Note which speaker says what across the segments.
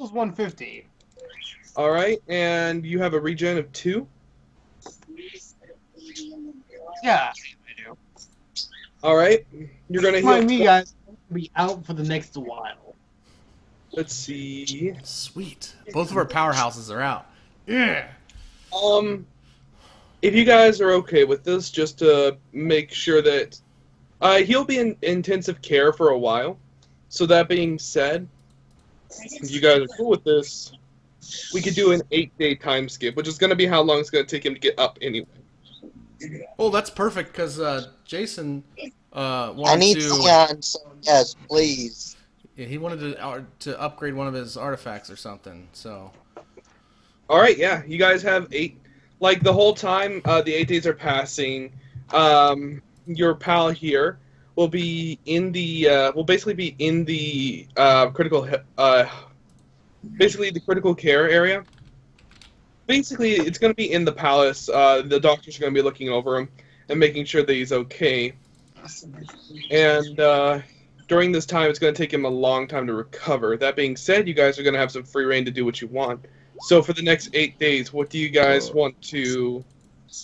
Speaker 1: Equals 150.
Speaker 2: All right, and you have a regen of 2.
Speaker 1: Yeah, I do.
Speaker 2: All right, you're gonna heal.
Speaker 1: Mind me, guys. I'll be out for the next while.
Speaker 2: Let's see.
Speaker 3: Sweet. Both of our powerhouses are out. Yeah.
Speaker 2: If you guys are okay with this, just to make sure that he'll be in intensive care for a while. So that being said, if you guys are cool with this, we could do an 8-day time skip, which is going to be how long it's going to take him to get up anyway.
Speaker 3: Oh, that's perfect because Jason wanted
Speaker 4: I need
Speaker 3: to.
Speaker 4: scan, so yes, please.
Speaker 3: Yeah, he wanted to upgrade one of his artifacts or something. So.
Speaker 2: All right, yeah, you guys have 8. Like the whole time the 8 days are passing, your pal here will be in the will basically be in the basically the critical care area. Basically, it's going to be in the palace. The doctors are going to be looking over him and making sure that he's okay. And during this time, it's going to take him a long time to recover. That being said, you guys are going to have some free reign to do what you want. So for the next 8 days, what do you guys want to...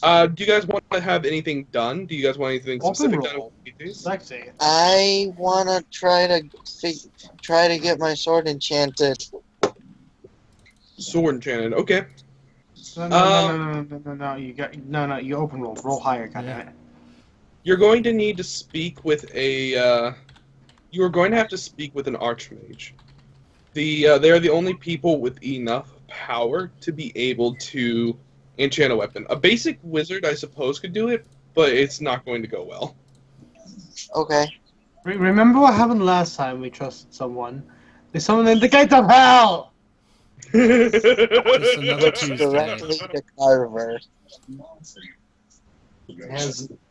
Speaker 2: do you guys want to have anything done? Do you guys want anything specific done in 8 days?
Speaker 1: Lexi.
Speaker 4: I wanna try to get my sword enchanted.
Speaker 2: Sword enchanted, okay.
Speaker 1: No. You open roll. Roll higher, goddammit.
Speaker 2: You're going to need to speak with a... you're going to have to speak with an archmage. They are the only people with enough power to be able to enchant a weapon. A basic wizard, I suppose, could do it, but it's not going to go well.
Speaker 4: Okay.
Speaker 1: Remember what happened last time we trusted someone? They summoned in the gates of hell!
Speaker 3: Just another Tuesday.
Speaker 4: Directly to Carver.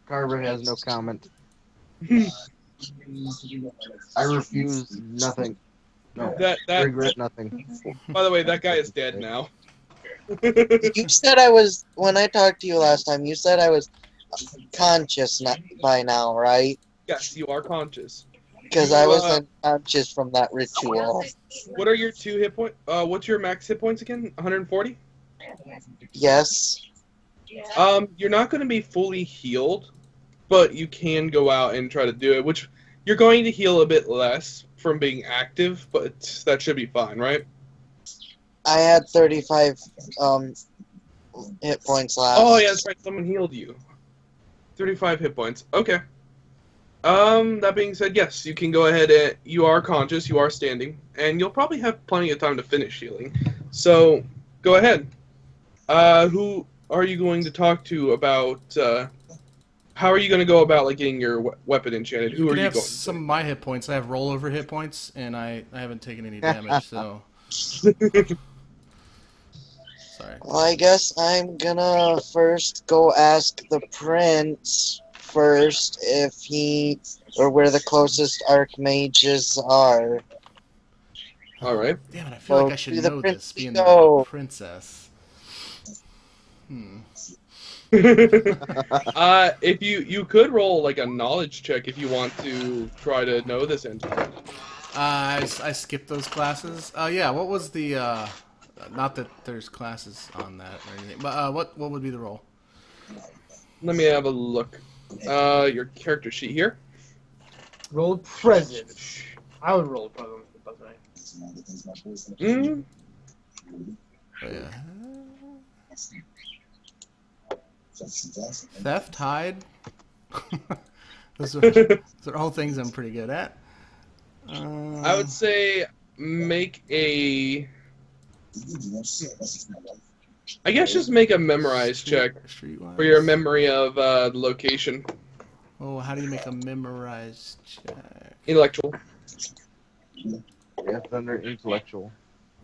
Speaker 5: Carver has no comment. I refuse nothing. No,
Speaker 2: That
Speaker 5: regret nothing.
Speaker 2: By the way, that guy is dead now.
Speaker 4: You said I was, when I talked to you last time, you said I was conscious by now, right?
Speaker 2: Yes, you are conscious.
Speaker 4: Because I was unconscious from that ritual.
Speaker 2: What are your 2 hit points? What's your max hit points again? 140?
Speaker 4: Yes.
Speaker 2: You're not going to be fully healed, but you can go out and try to do it, which you're going to heal a bit less from being active, but that should be fine, right?
Speaker 4: I had 35 hit points last.
Speaker 2: Oh, yeah, that's right. Someone healed you. 35 hit points. Okay. That being said, yes, you can go ahead and you are conscious, you are standing, and you'll probably have plenty of time to finish healing. So, go ahead. Who are you going to talk to about, how are you going to go about, like, getting your weapon enchanted? Who are you going to?
Speaker 3: Some of my hit points. I have rollover hit points, and I haven't taken any damage, so... Sorry.
Speaker 4: Well, I guess I'm gonna first go ask the prince first if he, or where the closest archmages are.
Speaker 2: Alright.
Speaker 3: Damn it, I feel like I should know this, being
Speaker 4: go.
Speaker 3: the princess.
Speaker 2: If you could roll, like, a knowledge check if you want to try to know this entity.
Speaker 3: I skipped those classes. Yeah, what was the, not that there's classes on that or anything, but what would be the role?
Speaker 2: Let me have a look. Your character sheet here.
Speaker 1: Roll present. I would roll present,
Speaker 2: Mm.
Speaker 3: Yeah. Theft, hide. those are all things I'm pretty good at.
Speaker 2: I would say make a... I guess just make a memorize check for your memory of the location.
Speaker 3: Oh, how do you make a memorize check?
Speaker 2: Intellectual.
Speaker 5: Yes, under intellectual.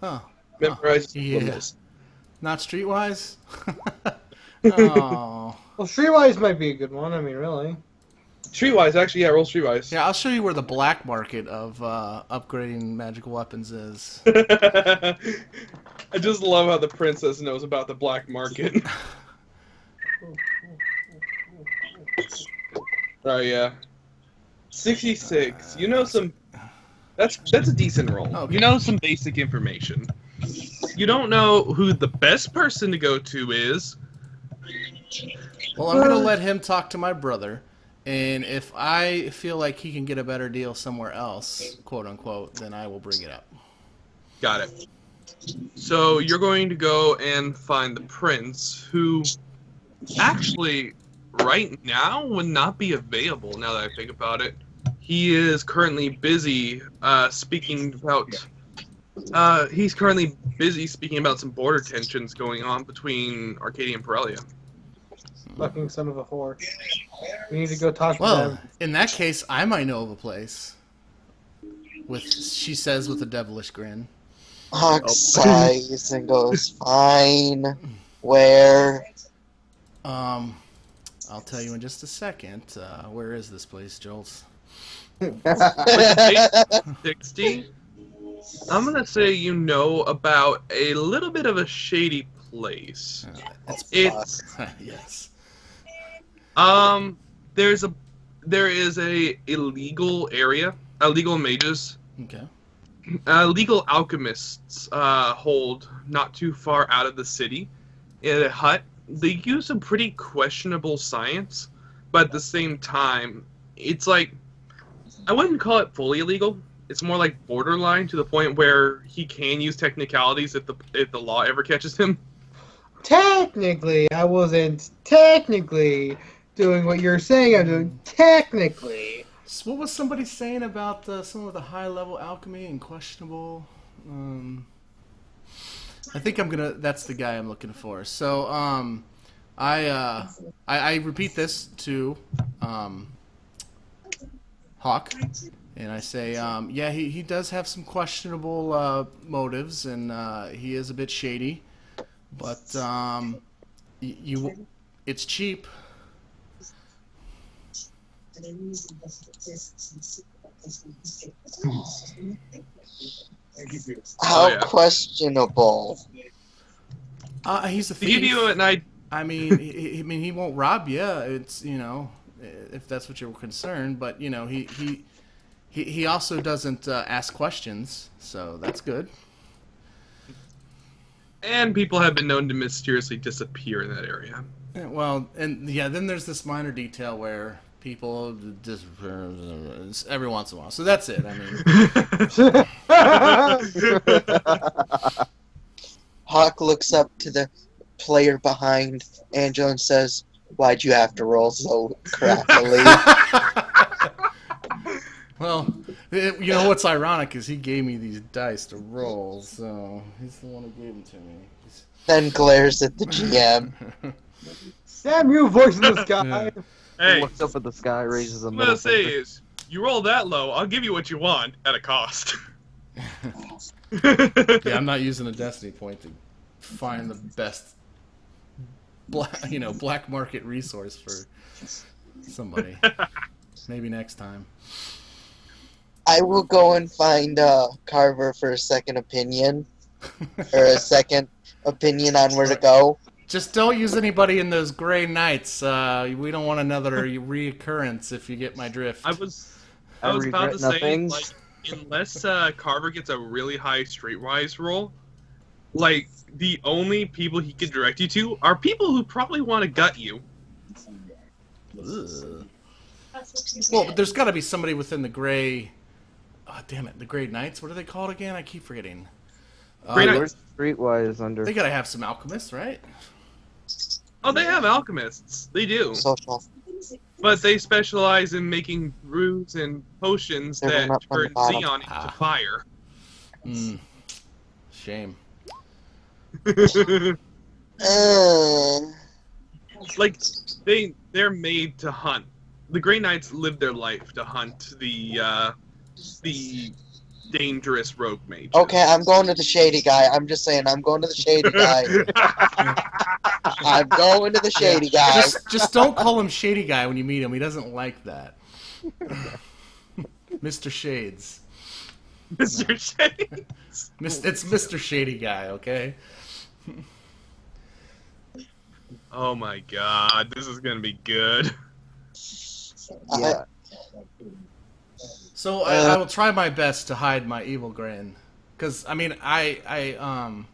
Speaker 3: Huh.
Speaker 2: Memorize.
Speaker 3: Yeah. Not streetwise? Oh.
Speaker 1: Well, Streetwise might be a good one. I mean, really.
Speaker 2: Streetwise, actually, yeah, roll Streetwise.
Speaker 3: Yeah, I'll show you where the black market of upgrading magical weapons is.
Speaker 2: I just love how the princess knows about the black market. Oh, yeah. 66. You know some That's a decent roll.
Speaker 3: Okay.
Speaker 2: You know some basic information. You don't know who the best person to go to is.
Speaker 3: Well, I'm gonna let him talk to my brother, and if I feel like he can get a better deal somewhere else, quote unquote, then I will bring it up.
Speaker 2: Got it. So you're going to go and find the prince, who actually right now would not be available. Now that I think about it, he is currently busy speaking about. He's currently busy speaking about some border tensions going on between Arcadia and Perelia.
Speaker 1: Fucking son of a whore. We need to go talk to
Speaker 3: Well,
Speaker 1: them.
Speaker 3: in that case, I might know of a place. She says with a devilish grin.
Speaker 4: Hawke sighs and goes, "Fine. Where?"
Speaker 3: I'll tell you in just a second. Where is this place, Joltz?
Speaker 2: 60. I'm gonna say you know about a little bit of a shady place. It's
Speaker 3: Yes.
Speaker 2: there is a illegal area, illegal mages,
Speaker 3: Okay.
Speaker 2: legal alchemists hold not too far out of the city in a hut. They use some pretty questionable science, but at the same time, it's like I wouldn't call it fully illegal. It's more like borderline to the point where he can use technicalities if the law ever catches him.
Speaker 1: Technically, I wasn't technically doing what you're saying I'm doing. Technically.
Speaker 3: So what was somebody saying about some of the high-level alchemy and questionable? I think that's the guy I'm looking for. So, I repeat this to Hawke, and I say, yeah, he does have some questionable motives, and he is a bit shady, but it's cheap.
Speaker 4: How questionable.
Speaker 3: He's a
Speaker 2: To give
Speaker 3: thief.
Speaker 2: you an idea,
Speaker 3: I mean, he won't rob you. It's if that's what you're concerned. But he also doesn't ask questions, so that's good.
Speaker 2: and people have been known to mysteriously disappear in that area.
Speaker 3: Well, and yeah, then there's this minor detail where people just every once in a while. So that's it. I mean,
Speaker 4: Hawke looks up to the player behind Angela and says, "Why'd you have to roll so crappily?"
Speaker 3: well, you know what's ironic is he gave me these dice to roll, so he's the one who gave them to me.
Speaker 4: Then glares at the GM.
Speaker 1: Damn you, voice in the sky!
Speaker 3: Yeah.
Speaker 2: Hey,
Speaker 5: Looks up at the sky, raises a
Speaker 2: what I'm
Speaker 5: middle
Speaker 2: gonna say
Speaker 5: finger.
Speaker 2: is, you roll that low, I'll give you what you want at a cost.
Speaker 3: Yeah, I'm not using a destiny point to find the best black market resource for somebody. Maybe next time.
Speaker 4: I will go and find Carver for a second opinion. Or a second opinion on where to go.
Speaker 3: Just don't use anybody in those gray nights. We don't want another reoccurrence, if you get my drift.
Speaker 2: I was
Speaker 5: I
Speaker 2: about to
Speaker 5: regret
Speaker 2: say,
Speaker 5: nothing.
Speaker 2: like, unless Carver gets a really high streetwise roll, like, the only people he could direct you to are people who probably want to gut you.
Speaker 3: Ugh. Well, but there's got to be somebody within the gray... Oh, damn it, the Gray Knights? What are they called again? I keep forgetting.
Speaker 2: Gray Knights.
Speaker 5: Where's Streetwise under?
Speaker 3: They got to have some alchemists, right?
Speaker 2: Oh, they have alchemists. They do.
Speaker 4: Social.
Speaker 2: But they specialize in making brews and potions
Speaker 4: They're
Speaker 2: that
Speaker 4: not from the
Speaker 2: turn
Speaker 4: bottom.
Speaker 2: xeon into fire.
Speaker 3: Shame.
Speaker 2: Like, they're made to hunt. The Grey Knights live their life to hunt the dangerous rogue mages.
Speaker 4: Okay, I'm going to the shady guy. I'm just saying, I'm going to the shady guy. I'm going to the shady guy.
Speaker 3: Just don't call him Shady Guy when you meet him. He doesn't like that. Mr. Shades.
Speaker 2: Mr. Shade.
Speaker 3: It's Mr. Shady Guy, okay?
Speaker 2: Oh my god, this is gonna be good.
Speaker 5: Yeah.
Speaker 3: So I will try my best to hide my evil grin, because I mean I'm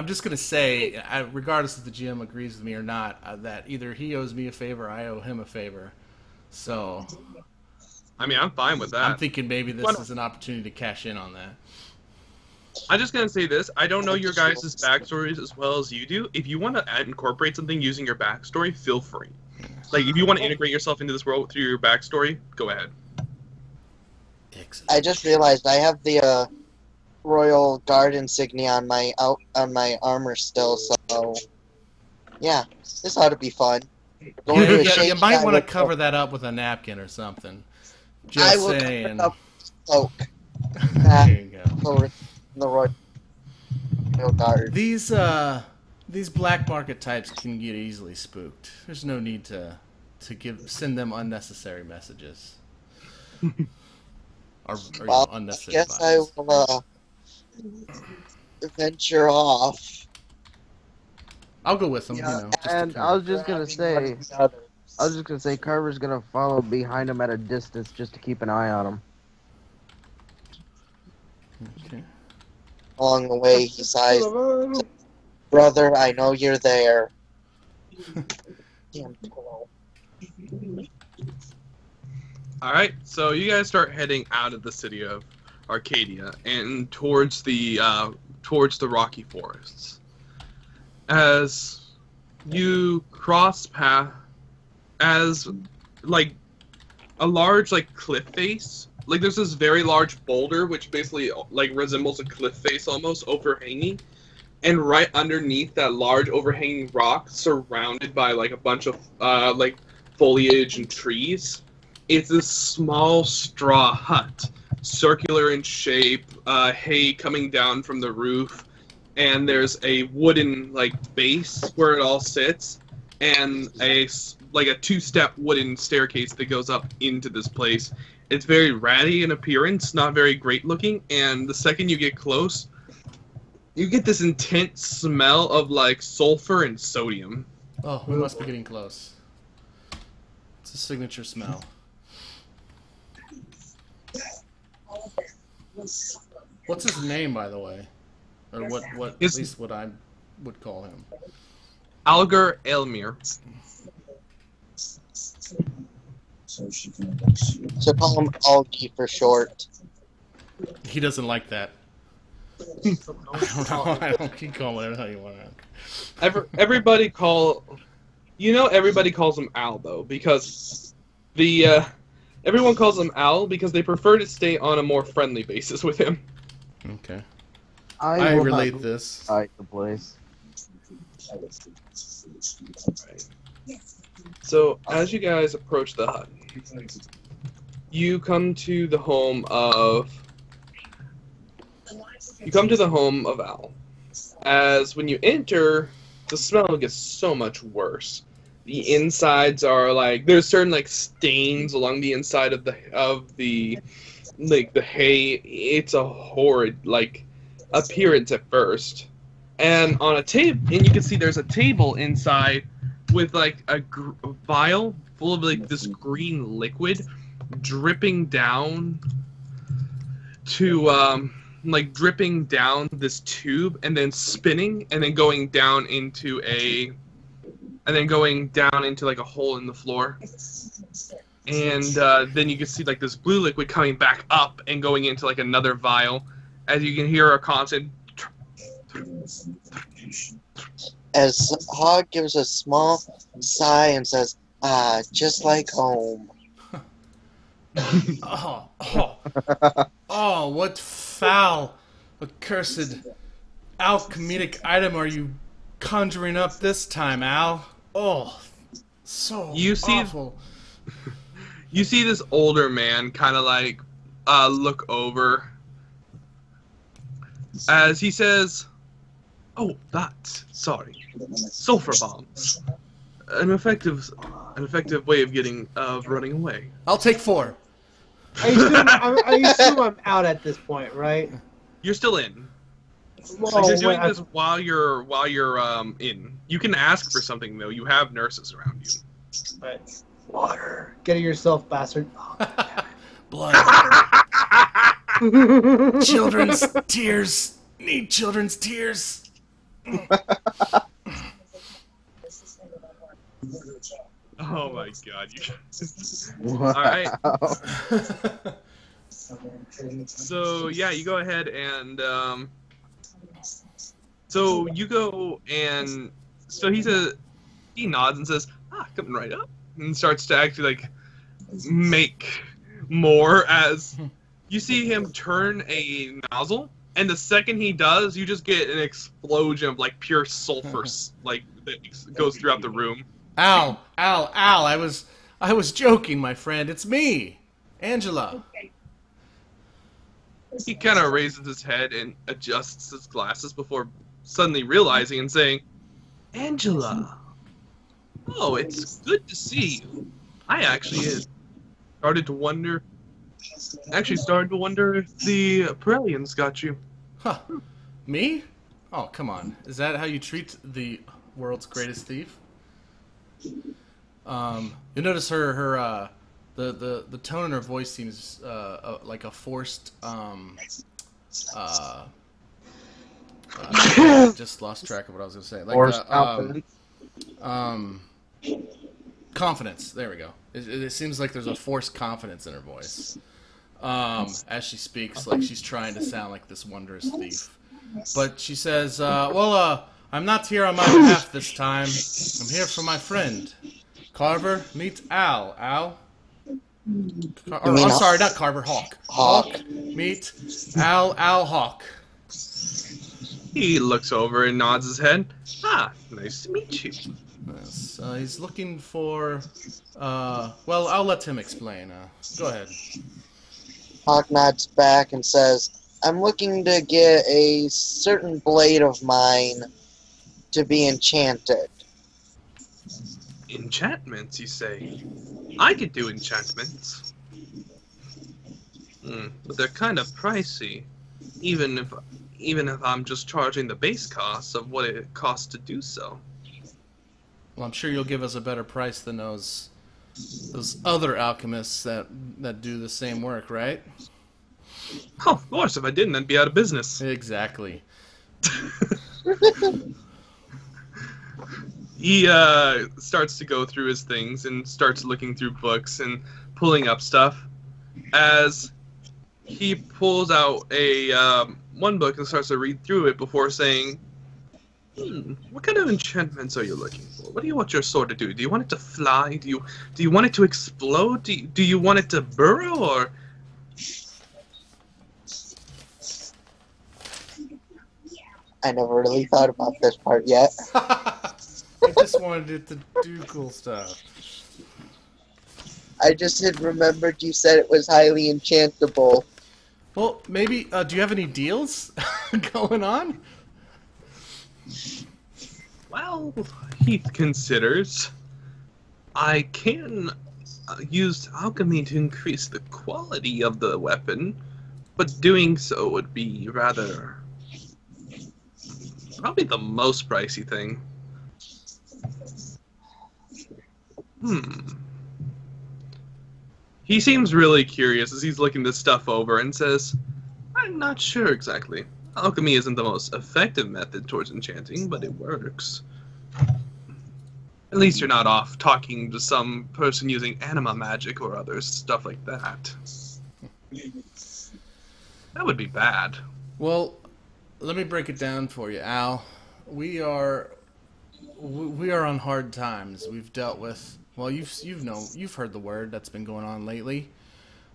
Speaker 3: just gonna say, regardless if the GM agrees with me or not, that either he owes me a favor, or I owe him a favor. So,
Speaker 2: I mean, I'm fine with that.
Speaker 3: I'm thinking maybe this is an opportunity to cash in on that.
Speaker 2: I'm just gonna say this. I don't know your guys' backstories as well as you do. If you want to incorporate something using your backstory, feel free. Like, if you want to integrate yourself into this world through your backstory, go ahead.
Speaker 3: Excellent.
Speaker 4: I just realized I have the Royal Guard insignia on my armor still, so yeah, this ought to be fun. Going to a
Speaker 3: You
Speaker 4: shady
Speaker 3: might
Speaker 4: guy
Speaker 3: want to
Speaker 4: with
Speaker 3: cover that up with a napkin or something.
Speaker 4: I
Speaker 3: Just
Speaker 4: will
Speaker 3: saying.
Speaker 4: cover it up with cloak.
Speaker 3: There you go.
Speaker 4: Over the Royal Guard.
Speaker 3: These black market types can get easily spooked. There's no need to send them unnecessary messages. or
Speaker 4: Well,
Speaker 3: unnecessary
Speaker 4: I guess
Speaker 3: vibes.
Speaker 4: I will venture off.
Speaker 3: I'll go with them.
Speaker 4: Yeah,
Speaker 3: You know, just to
Speaker 5: And
Speaker 3: kinda-
Speaker 5: I was just gonna say, Carver's gonna follow behind him at a distance just to keep an eye on him.
Speaker 3: Okay.
Speaker 4: Along the way, he sighs, "Brother, I know you're there." Damn pillow.
Speaker 2: All right, so you guys start heading out of the city of Arcadia and towards the rocky forests. As you cross path, as like a large cliff face, like there's this very large boulder which basically like resembles a cliff face almost overhanging, and right underneath that large overhanging rock, surrounded by like a bunch of foliage and trees, it's this small straw hut, circular in shape, hay coming down from the roof, and there's a wooden base where it all sits, and a two-step wooden staircase that goes up into this place. It's very ratty in appearance, not very great looking, and the second you get close, you get this intense smell of sulfur and sodium.
Speaker 3: Oh, we must be getting close. It's a signature smell. What's his name, by the way? Or what at least what I would call him.
Speaker 2: Algar Elmir.
Speaker 4: So call him Algie for short.
Speaker 3: He doesn't like that. I don't know. I don't keep calling whatever the hell you want to.
Speaker 2: Everybody calls him Al though, because everyone calls him Al because they prefer to stay on a more friendly basis with him.
Speaker 3: Okay.
Speaker 5: I
Speaker 3: I
Speaker 5: will
Speaker 3: relate
Speaker 5: not
Speaker 3: this.
Speaker 5: fight the place.
Speaker 2: So as you guys approach the hut, you come to the home of Al. As when you enter, the smell gets so much worse. The insides are there's certain stains along the inside of the hay. It's a horrid appearance at first. And on a table, and you can see there's a table inside with a vial full of this green liquid dripping down to dripping down this tube and then spinning and then going down into a hole in the floor. And then you can see this blue liquid coming back up and going into another vial, as you can hear a constant.
Speaker 4: As Hawke gives a small sigh and says, "Ah, just like home."
Speaker 3: Oh, what foul, accursed, alchemic item are you conjuring up this time, Al? Oh, so awful.
Speaker 2: You see this older man kind of look over as he says, "Oh, sorry, sulfur bombs, an effective way of running away."
Speaker 3: I'll take 4.
Speaker 1: I assume I'm out at this point, right?
Speaker 2: You're still in.
Speaker 1: Well,
Speaker 2: You're doing this while you're in. You can ask for something though. You have nurses around you.
Speaker 1: Water. Get it yourself, bastard.
Speaker 3: Blood. Children's tears. Need children's tears.
Speaker 2: Oh my god.
Speaker 5: Wow.
Speaker 2: Alright. So, yeah, you go ahead and, so you go and, so he nods and says, coming right up, and starts to actually, like, make more as you see him turn a nozzle, and the second he does, you just get an explosion of, like, pure sulfur, like, that goes throughout the room.
Speaker 3: Ow, ow, ow, I was joking, my friend. It's me, Angela.
Speaker 2: He kind of raises his head and adjusts his glasses before suddenly realizing and saying, Angela, oh, it's good to see you. I actually started to wonder if the Pirellians got you.
Speaker 3: Huh. Me? Oh, come on. Is that how you treat the world's greatest thief? You notice the tone in her voice seems like a forced just lost track of what I was gonna say. Like
Speaker 5: Forced confidence.
Speaker 3: Confidence. There we go. It seems like there's a forced confidence in her voice as she speaks, like she's trying to sound like this wondrous thief. But she says, I'm not here on my behalf this time. I'm here for my friend. Carver, meet Al. Al? I'm sorry, not Carver, Hawke. Hawke, meet Al Hawke.
Speaker 2: He looks over and nods his head. Nice to meet you.
Speaker 3: Yes, he's looking for, well, I'll let him explain. Go ahead.
Speaker 4: Hawke nods back and says, I'm looking to get a certain blade of mine to be enchanted.
Speaker 2: Enchantments, you say? I could do enchantments. But they're kind of pricey, even if I'm just charging the base cost of what it costs to do so.
Speaker 3: Well, I'm sure you'll give us a better price than those other alchemists that do the same work, right?
Speaker 2: Oh, of course, if I didn't, I'd be out of business.
Speaker 3: Exactly.
Speaker 2: He starts to go through his things and starts looking through books and pulling up stuff as he pulls out a one book and starts to read through it before saying, what kind of enchantments are you looking for? What do you want your sword to do? Do you want it to fly? Do you want it to explode? Do you want it to burrow? Or
Speaker 4: I never really thought about this part yet.
Speaker 3: I just wanted it to do cool stuff.
Speaker 4: I just had remembered you said it was highly enchantable.
Speaker 3: Well, maybe, do you have any deals going on?
Speaker 2: well, he considers I can use alchemy to increase the quality of the weapon, but doing so would be rather probably the most pricey thing. He seems really curious as he's looking this stuff over and says, I'm not sure exactly. Alchemy isn't the most effective method towards enchanting, but it works. At least you're not off talking to some person using Anima magic or other stuff like that. That would be bad.
Speaker 3: Well, let me break it down for you, Al. We are on hard times. We've dealt with, well, you've heard the word that's been going on lately.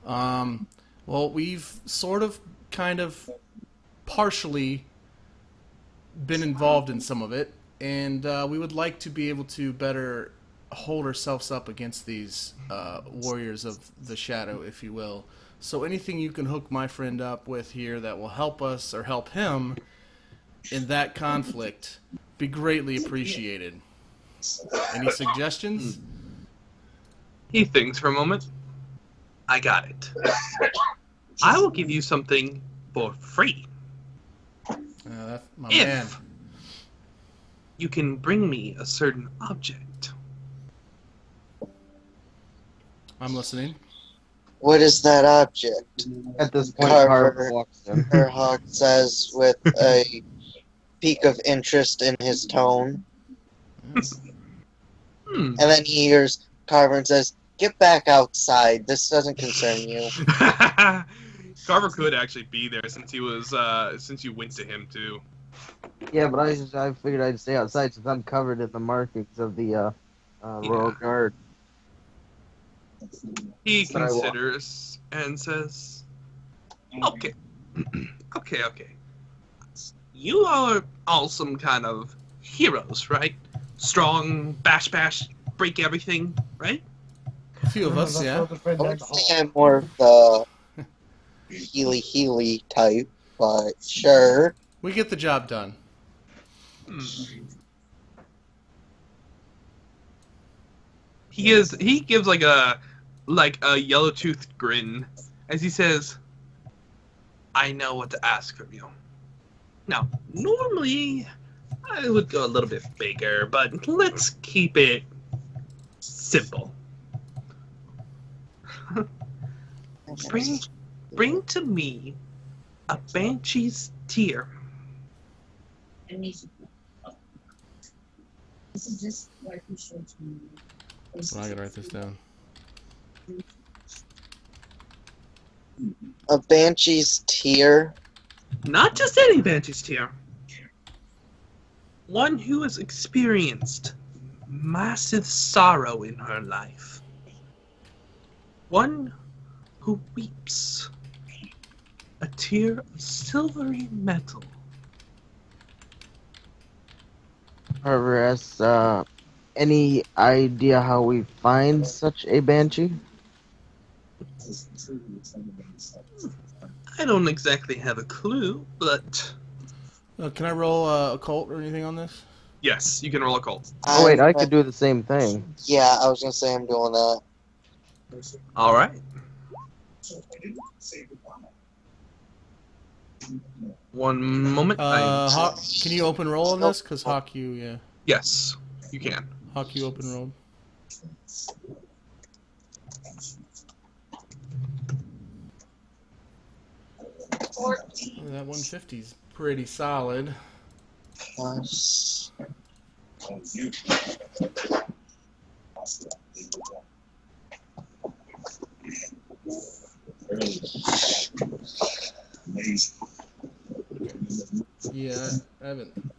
Speaker 3: Well, we've sort of, kind of, partially been involved in some of it, and we would like to be able to better hold ourselves up against these warriors of the shadow, if you will. So anything you can hook my friend up with here that will help us or help him in that conflict be greatly appreciated. Any suggestions?
Speaker 2: He thinks for a moment. I got it. I will give you something for free.
Speaker 3: That's my
Speaker 2: If
Speaker 3: man.
Speaker 2: you can bring me a certain object.
Speaker 3: I'm listening.
Speaker 4: What is that object?
Speaker 5: At this point,
Speaker 4: Carver.
Speaker 5: Carver walks in.
Speaker 4: Hawke says with a peak of interest in his tone. And then he hears Carver and says, "Get back outside. This doesn't concern you."
Speaker 2: Carver could actually be there since he was since you went to him too.
Speaker 5: Yeah, but I figured I'd stay outside since I'm covered in the markings of the Royal Guard.
Speaker 2: He considers and says, "Okay, okay. You are all some kind of heroes, right? Strong, bash, break everything, right?"
Speaker 3: A few of us, yeah.
Speaker 4: I would say I'm more of the Healy type, but sure.
Speaker 3: We get the job done.
Speaker 2: He gives like a yellow-toothed grin as he says, "I know what to ask from you. Now, normally I would go a little bit bigger, but let's keep it simple. Bring to me a banshee's tear."
Speaker 3: I gotta write this down.
Speaker 4: A banshee's tear.
Speaker 2: Not just any banshee's tear. One who has experienced massive sorrow in her life. One who weeps a tear of silvery metal.
Speaker 5: Carver asks, any idea how we find such a banshee?
Speaker 2: I don't exactly have a clue, but
Speaker 3: Can I roll a occult or anything on this?
Speaker 2: yes, you can roll a cult.
Speaker 5: Oh wait, I could do the same thing.
Speaker 4: Yeah, I was gonna say I'm doing that.
Speaker 2: All right. One moment.
Speaker 3: Hawke, can you open roll on this? Because Hawke, yeah.
Speaker 2: Yes, you can.
Speaker 3: Hawke, you open rolled. Oh, that 150's pretty solid.
Speaker 4: Plus.
Speaker 3: Yeah, I haven't.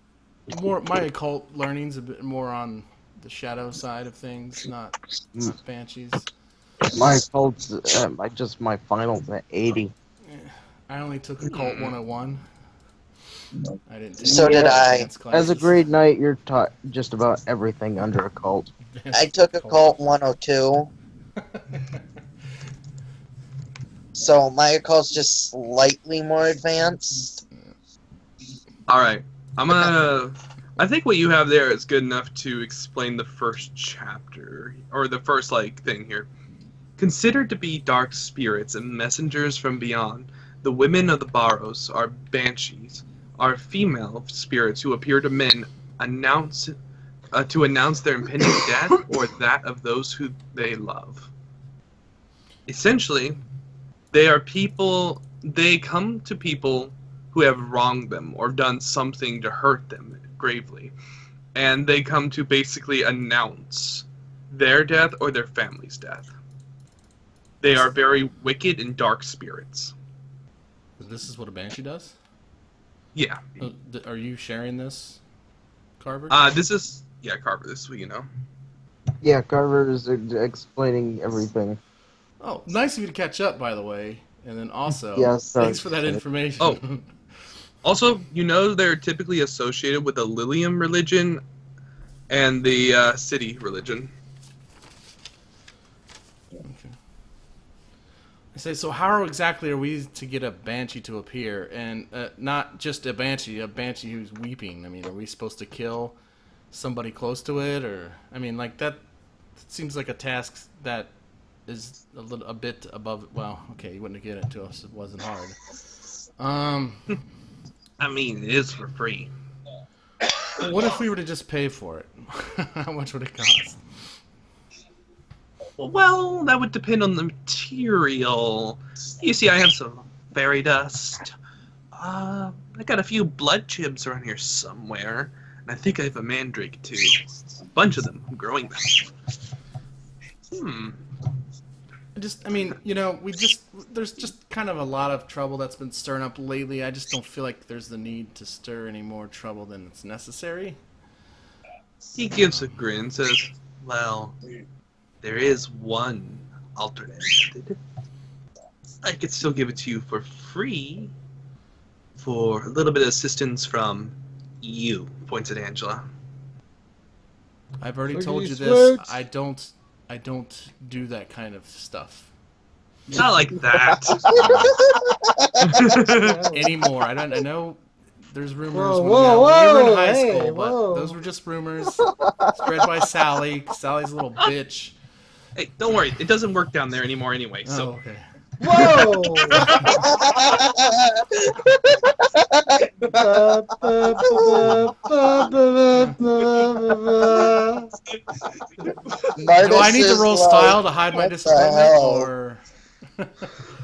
Speaker 3: My occult learning's a bit more on the shadow side of things, not banshees.
Speaker 5: My cult's my finals at 80.
Speaker 3: I only took occult 101. I didn't take
Speaker 4: So did I.
Speaker 3: advanced classes.
Speaker 5: As a grade knight, you're taught just about everything under occult.
Speaker 4: I took occult 102. So my occult's just slightly more advanced.
Speaker 2: All right. I think what you have there is good enough to explain the first chapter, or the first, thing here. Considered to be dark spirits and messengers from beyond, the women of the Barrows are banshees, are female spirits who appear to men to announce their impending death or that of those who they love. Essentially, they come to people who have wronged them or done something to hurt them gravely, and they come to basically announce their death or their family's death. They are very wicked and dark spirits.
Speaker 3: This is what a banshee does?
Speaker 2: Yeah.
Speaker 3: Are you sharing this, Carver?
Speaker 2: Carver, this is what you know.
Speaker 5: Yeah, Carver is explaining everything.
Speaker 3: Oh, nice of you to catch up, by the way. And then also,
Speaker 5: Yes,
Speaker 3: thanks for that information.
Speaker 2: Oh. Also, they're typically associated with the Lilium religion and the city religion.
Speaker 3: Okay. I say, so how exactly are we to get a banshee to appear? And not just a banshee who's weeping. I mean, are we supposed to kill somebody close to it? Or, I mean, that seems like a task that is a bit above. Well, okay, you wouldn't get it to us if it wasn't hard.
Speaker 2: I mean, it is for free.
Speaker 3: What if we were to just pay for it? How much would it cost?
Speaker 2: Well, that would depend on the material. You see, I have some fairy dust. I got a few blood chips around here somewhere. And I think I have a mandrake, too. A bunch of them. I'm growing them.
Speaker 3: I mean, there's just kind of a lot of trouble that's been stirring up lately. I just don't feel like there's the need to stir any more trouble than it's necessary.
Speaker 2: He gives a grin and says, well, there is one alternate method. I could still give it to you for free for a little bit of assistance from you, points at Angela.
Speaker 3: I've already told you this.
Speaker 1: Swears.
Speaker 3: I don't do that kind of stuff
Speaker 2: Not like that.
Speaker 3: anymore. I know there's rumors
Speaker 1: Whoa,
Speaker 3: when
Speaker 1: whoa,
Speaker 3: we were in
Speaker 1: whoa,
Speaker 3: high
Speaker 1: hey,
Speaker 3: school, but
Speaker 1: whoa.
Speaker 3: those were just rumors spread by Sally. Sally's a little bitch.
Speaker 2: Hey, don't worry. It doesn't work down there anymore anyway,
Speaker 3: Oh,
Speaker 2: so...
Speaker 3: okay.
Speaker 1: Whoa!
Speaker 3: Do I need to roll style to hide my
Speaker 4: what the
Speaker 3: disappointment,
Speaker 4: hell?
Speaker 3: or?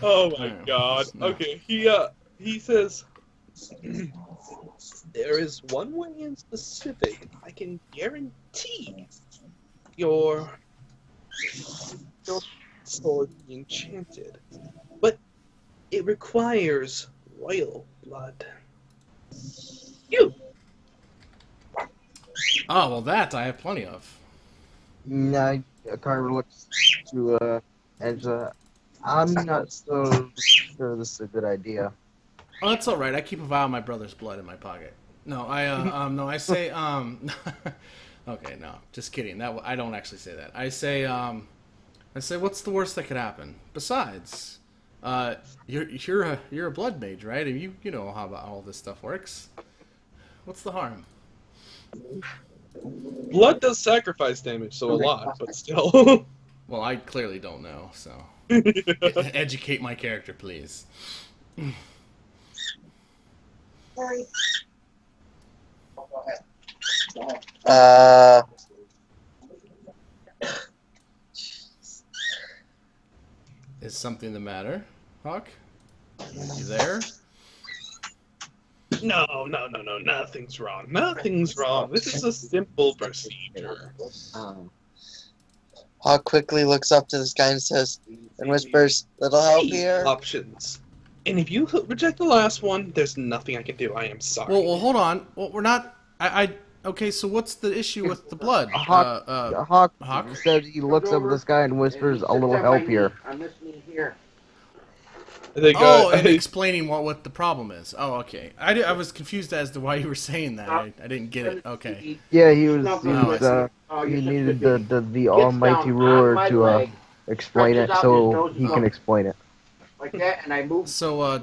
Speaker 2: Oh my
Speaker 3: No.
Speaker 2: god.
Speaker 3: No.
Speaker 2: Okay, he says, there is one way in specific I can guarantee your soul be enchanted, but it requires royal blood. You.
Speaker 3: Oh well, that I have plenty of.
Speaker 5: No, Carver looks to Angela. I'm not so sure this is a good idea.
Speaker 3: Oh, that's all right. I keep a vial of my brother's blood in my pocket. No, I say, okay, no, just kidding. I don't actually say that. I say, what's the worst that could happen? Besides, you're a blood mage, right? You know how all this stuff works. What's the harm?
Speaker 2: Blood does sacrifice damage, so a lot, but still.
Speaker 3: Well, I clearly don't know, so educate my character, please. Is something the matter, Hawke? You there?
Speaker 2: No, nothing's wrong. Nothing's wrong. This is a simple procedure.
Speaker 4: Hawk quickly looks up to this guy and says, and whispers, "Little help here."
Speaker 2: Options. And if you reject the last one, there's nothing I can do. I am sorry.
Speaker 3: Well, hold on. Well, we're not. Okay, so what's the issue with the blood?
Speaker 5: Hawk
Speaker 3: Hawke?
Speaker 5: says he looks up at this guy and whispers, "A little help here."
Speaker 6: I'm listening here.
Speaker 2: I think,
Speaker 3: And explaining what the problem is. Oh, okay. I was confused as to why you were saying that. I didn't get it. Okay.
Speaker 5: Yeah, he needed the almighty ruler to explain it so he can explain it.
Speaker 6: Like that, and I move.
Speaker 3: So,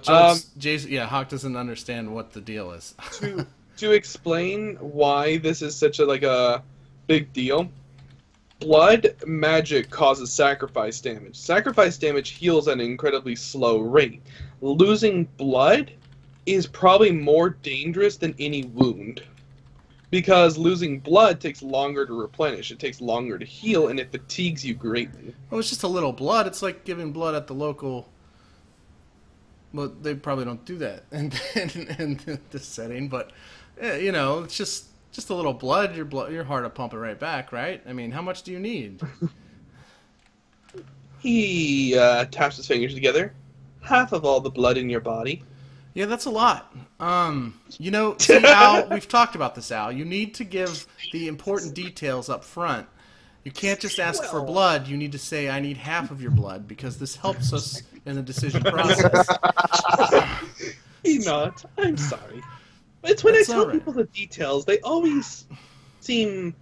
Speaker 3: Jason, Hawke doesn't understand what the deal is.
Speaker 2: to explain why this is such a big deal, blood magic causes sacrifice damage. Sacrifice damage heals at an incredibly slow rate. Losing blood is probably more dangerous than any wound. Because losing blood takes longer to replenish, it takes longer to heal, and it fatigues you greatly.
Speaker 3: Well, it's just a little blood. It's like giving blood at the local... Well, they probably don't do that in this setting, but, it's just a little blood. Your heart will pump it right back, right? I mean, how much do you need?
Speaker 2: He taps his fingers together. Half of all the blood in your body.
Speaker 3: Yeah, that's a lot. See, Al, we've talked about this, Al. You need to give the important details up front. You can't just ask for blood. You need to say, I need half of your blood, because this helps us in the decision process.
Speaker 2: Not. I'm sorry. It's when
Speaker 3: That's
Speaker 2: I tell
Speaker 3: all right.
Speaker 2: people the details, they always seem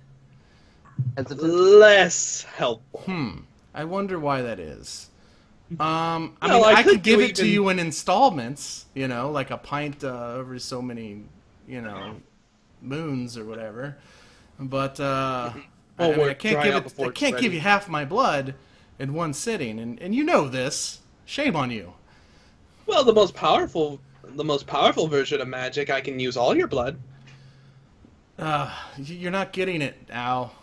Speaker 2: less helpful.
Speaker 3: I wonder why that is. I
Speaker 2: Well,
Speaker 3: mean,
Speaker 2: I
Speaker 3: I could
Speaker 2: could
Speaker 3: give
Speaker 2: do
Speaker 3: it to
Speaker 2: even-
Speaker 3: you in installments, like a pint over so many, moons or whatever. But I can't give you half my blood in one sitting, and you know this. Shame on you.
Speaker 2: Well, the most powerful version of magic, I can use all your blood.
Speaker 3: You're not getting it, Al.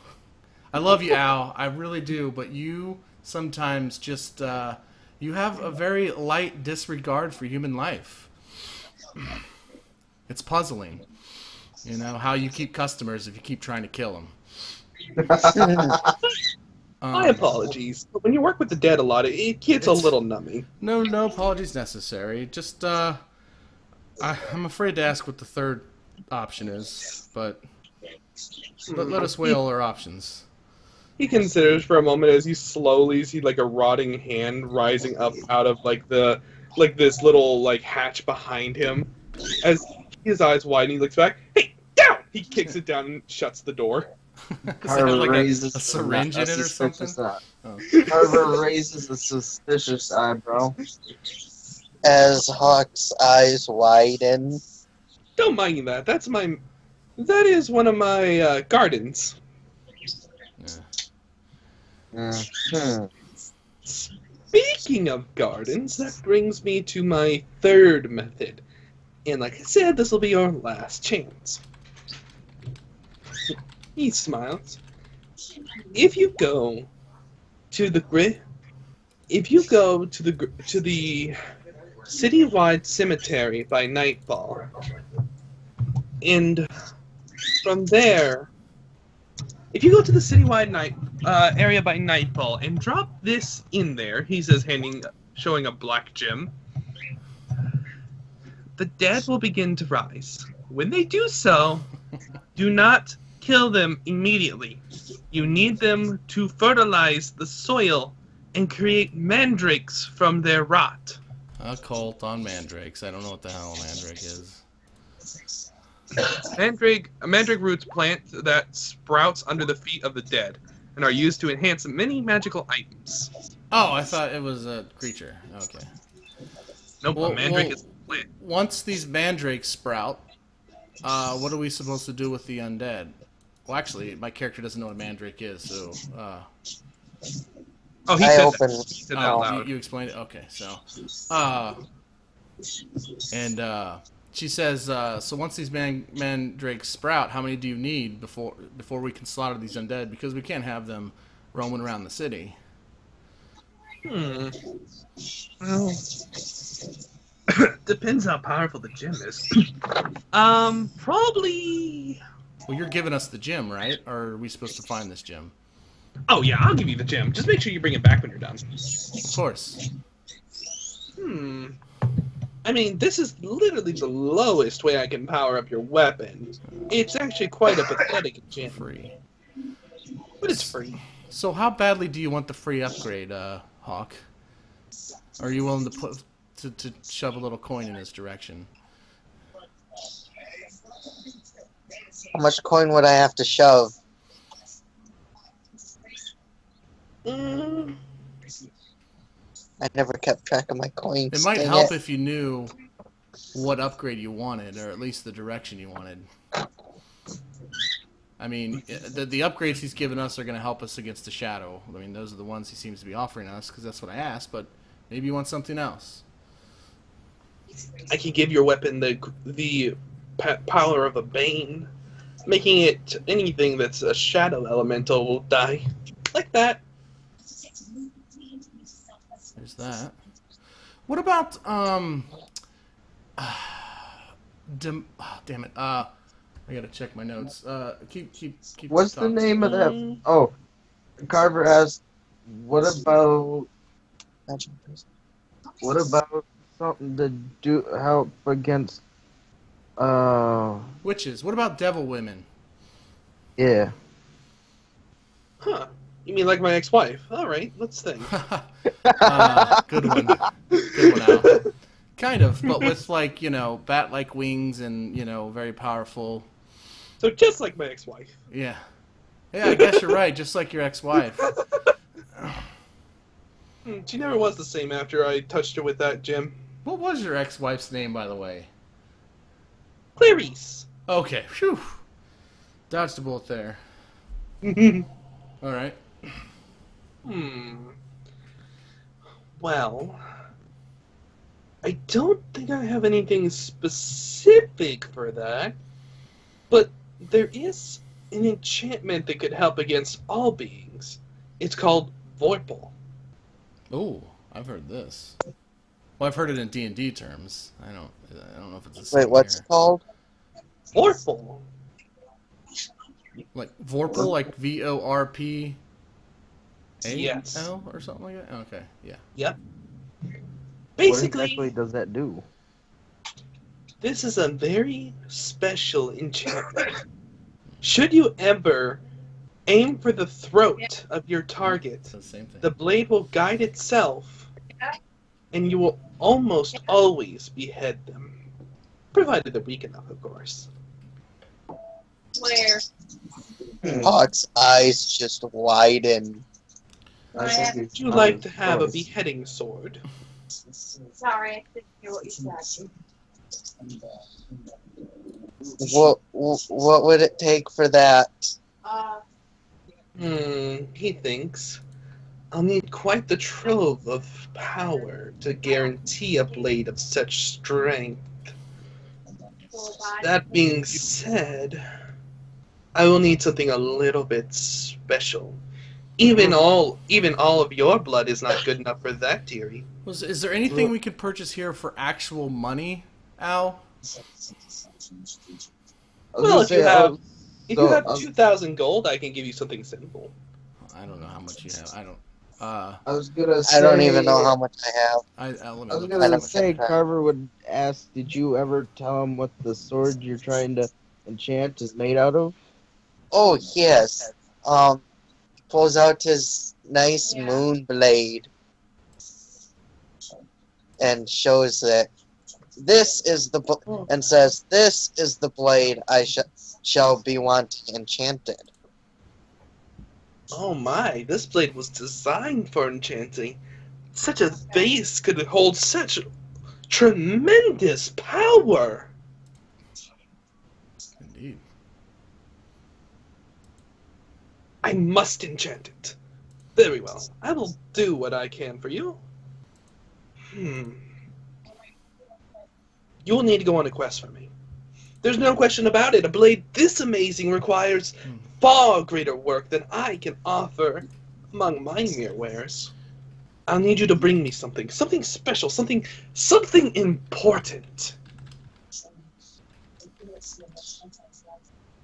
Speaker 3: I love you, Al. I really do, but you sometimes just you have a very light disregard for human life. It's puzzling, you know, how you keep customers if you keep trying to kill them.
Speaker 2: My apologies. But when you work with the dead a lot, it gets a little numbing.
Speaker 3: No apologies necessary. Just, I'm afraid to ask what the third option is, but let us weigh all our options.
Speaker 2: He considers for a moment as you slowly see like a rotting hand rising up out of this little hatch behind him. As his eyes widen, he looks back. Hey, down! He kicks it down and shuts the door.
Speaker 3: Does it have like a syringe in it or something?
Speaker 5: Oh. Carver raises a suspicious eyebrow.
Speaker 4: As Hawke's eyes widen.
Speaker 2: Don't mind that. That is one of my gardens. Speaking of gardens, that brings me to my third method. And like I said, this will be our last chance. He smiles. If you go to the citywide cemetery by nightfall, and from there, if you go to the citywide area by nightfall and drop this in there, he says, showing a black gem, the dead will begin to rise. When they do so, do not kill them immediately. You need them to fertilize the soil and create mandrakes from their rot.
Speaker 3: A cult on mandrakes. I don't know what the hell a mandrake is.
Speaker 2: A mandrake roots plant that sprouts under the feet of the dead and are used to enhance many magical items.
Speaker 3: Oh, I thought it was a creature. Okay.
Speaker 2: Nope, a mandrake is a plant.
Speaker 3: Once these mandrakes sprout, what are we supposed to do with the undead? Well, actually, my character doesn't know what a mandrake is, so...
Speaker 2: Oh, he said that. He said that loud.
Speaker 3: You explained it? Okay, so... she says, so once these mandrakes sprout, how many do you need before we can slaughter these undead? Because we can't have them roaming around the city.
Speaker 2: Well... depends how powerful the gem is. Probably...
Speaker 3: Well, you're giving us the gem, right? Or are we supposed to find this gem?
Speaker 2: Oh, yeah, I'll give you the gem. Just make sure you bring it back when you're done.
Speaker 3: Of course.
Speaker 2: I mean, this is literally the lowest way I can power up your weapon. It's actually quite a pathetic gem.
Speaker 3: Free.
Speaker 2: But it's free.
Speaker 3: So how badly do you want the free upgrade, Hawke? Are you willing to to shove a little coin in his direction?
Speaker 4: How much coin would I have to shove? I never kept track of my coins.
Speaker 3: It might help if you knew what upgrade you wanted, or at least the direction you wanted. I mean, the upgrades he's given us are going to help us against the shadow. I mean, those are the ones he seems to be offering us, because that's what I asked, but maybe you want something else.
Speaker 2: I can give your weapon the power of a bane, making it anything that's a shadow elemental will die. Like that.
Speaker 3: There's that. What about, damn it, I gotta check my notes. Keep
Speaker 5: What's the
Speaker 3: talking.
Speaker 5: name of that? Oh, Carver asked, what about something to do help against
Speaker 3: Witches. What about devil women?
Speaker 5: Yeah.
Speaker 2: Huh. You mean like my ex-wife? All right, let's think.
Speaker 3: Good one. Good one, Al. Kind of, but with, like, you know, bat-like wings and, you know, very powerful.
Speaker 2: So just like my ex-wife.
Speaker 3: Yeah. Yeah, I guess you're right, just like your ex-wife.
Speaker 2: She never was the same after I touched her with that gem.
Speaker 3: What was your ex-wife's name, by the way?
Speaker 2: Clarice.
Speaker 3: Okay, phew. Dodged a bullet there. All right.
Speaker 2: Well, I don't think I have anything specific for that, but there is an enchantment that could help against all beings. It's called Vorpal.
Speaker 3: Oh, I've heard this. Well, I've heard it in D&D terms. I don't know if it's the same
Speaker 4: Wait, what's
Speaker 3: here.
Speaker 4: it called?
Speaker 2: Vorpal.
Speaker 3: Like Vorpal, like VORPAL
Speaker 2: Yes.
Speaker 3: or something like that? Okay, yeah.
Speaker 2: Yep.
Speaker 5: What
Speaker 2: Basically,
Speaker 5: exactly does that do?
Speaker 2: this is a very special enchantment. Should you ever aim for the throat of your target,
Speaker 3: It's the same thing.
Speaker 2: the blade will guide itself, and you will almost always behead them. Provided they're weak enough, of course.
Speaker 7: Where?
Speaker 4: Hawke's eyes just widen.
Speaker 2: Would you like to have a beheading sword?
Speaker 7: Sorry, I didn't hear what you said.
Speaker 4: What would it take for that?
Speaker 2: He thinks. I'll need quite the trove of power to guarantee a blade of such strength. That being said, I will need something a little bit special. Even all of your blood is not good enough for that, dearie.
Speaker 3: Is there anything we could purchase here for actual money, Al?
Speaker 2: Well, if you have 2,000 gold, I can give you something simple.
Speaker 3: I don't know how much you have. I
Speaker 5: was gonna say.
Speaker 4: I don't even know how much I have.
Speaker 3: let me
Speaker 5: I was
Speaker 3: look
Speaker 5: gonna
Speaker 3: at
Speaker 5: say, Carver would ask, did you ever tell him what the sword you're trying to enchant is made out of?
Speaker 4: Oh yes. Pulls out his nice moon blade and shows it. This is the and says, "This is the blade I shall be wanting enchanted."
Speaker 2: Oh my, this blade was designed for enchanting. Such a vase could hold such tremendous power.
Speaker 3: Indeed.
Speaker 2: I must enchant it. Very well. I will do what I can for you. You will need to go on a quest for me. There's no question about it. A blade this amazing requires far greater work than I can offer among my mere wares. I'll need you to bring me something special, something important.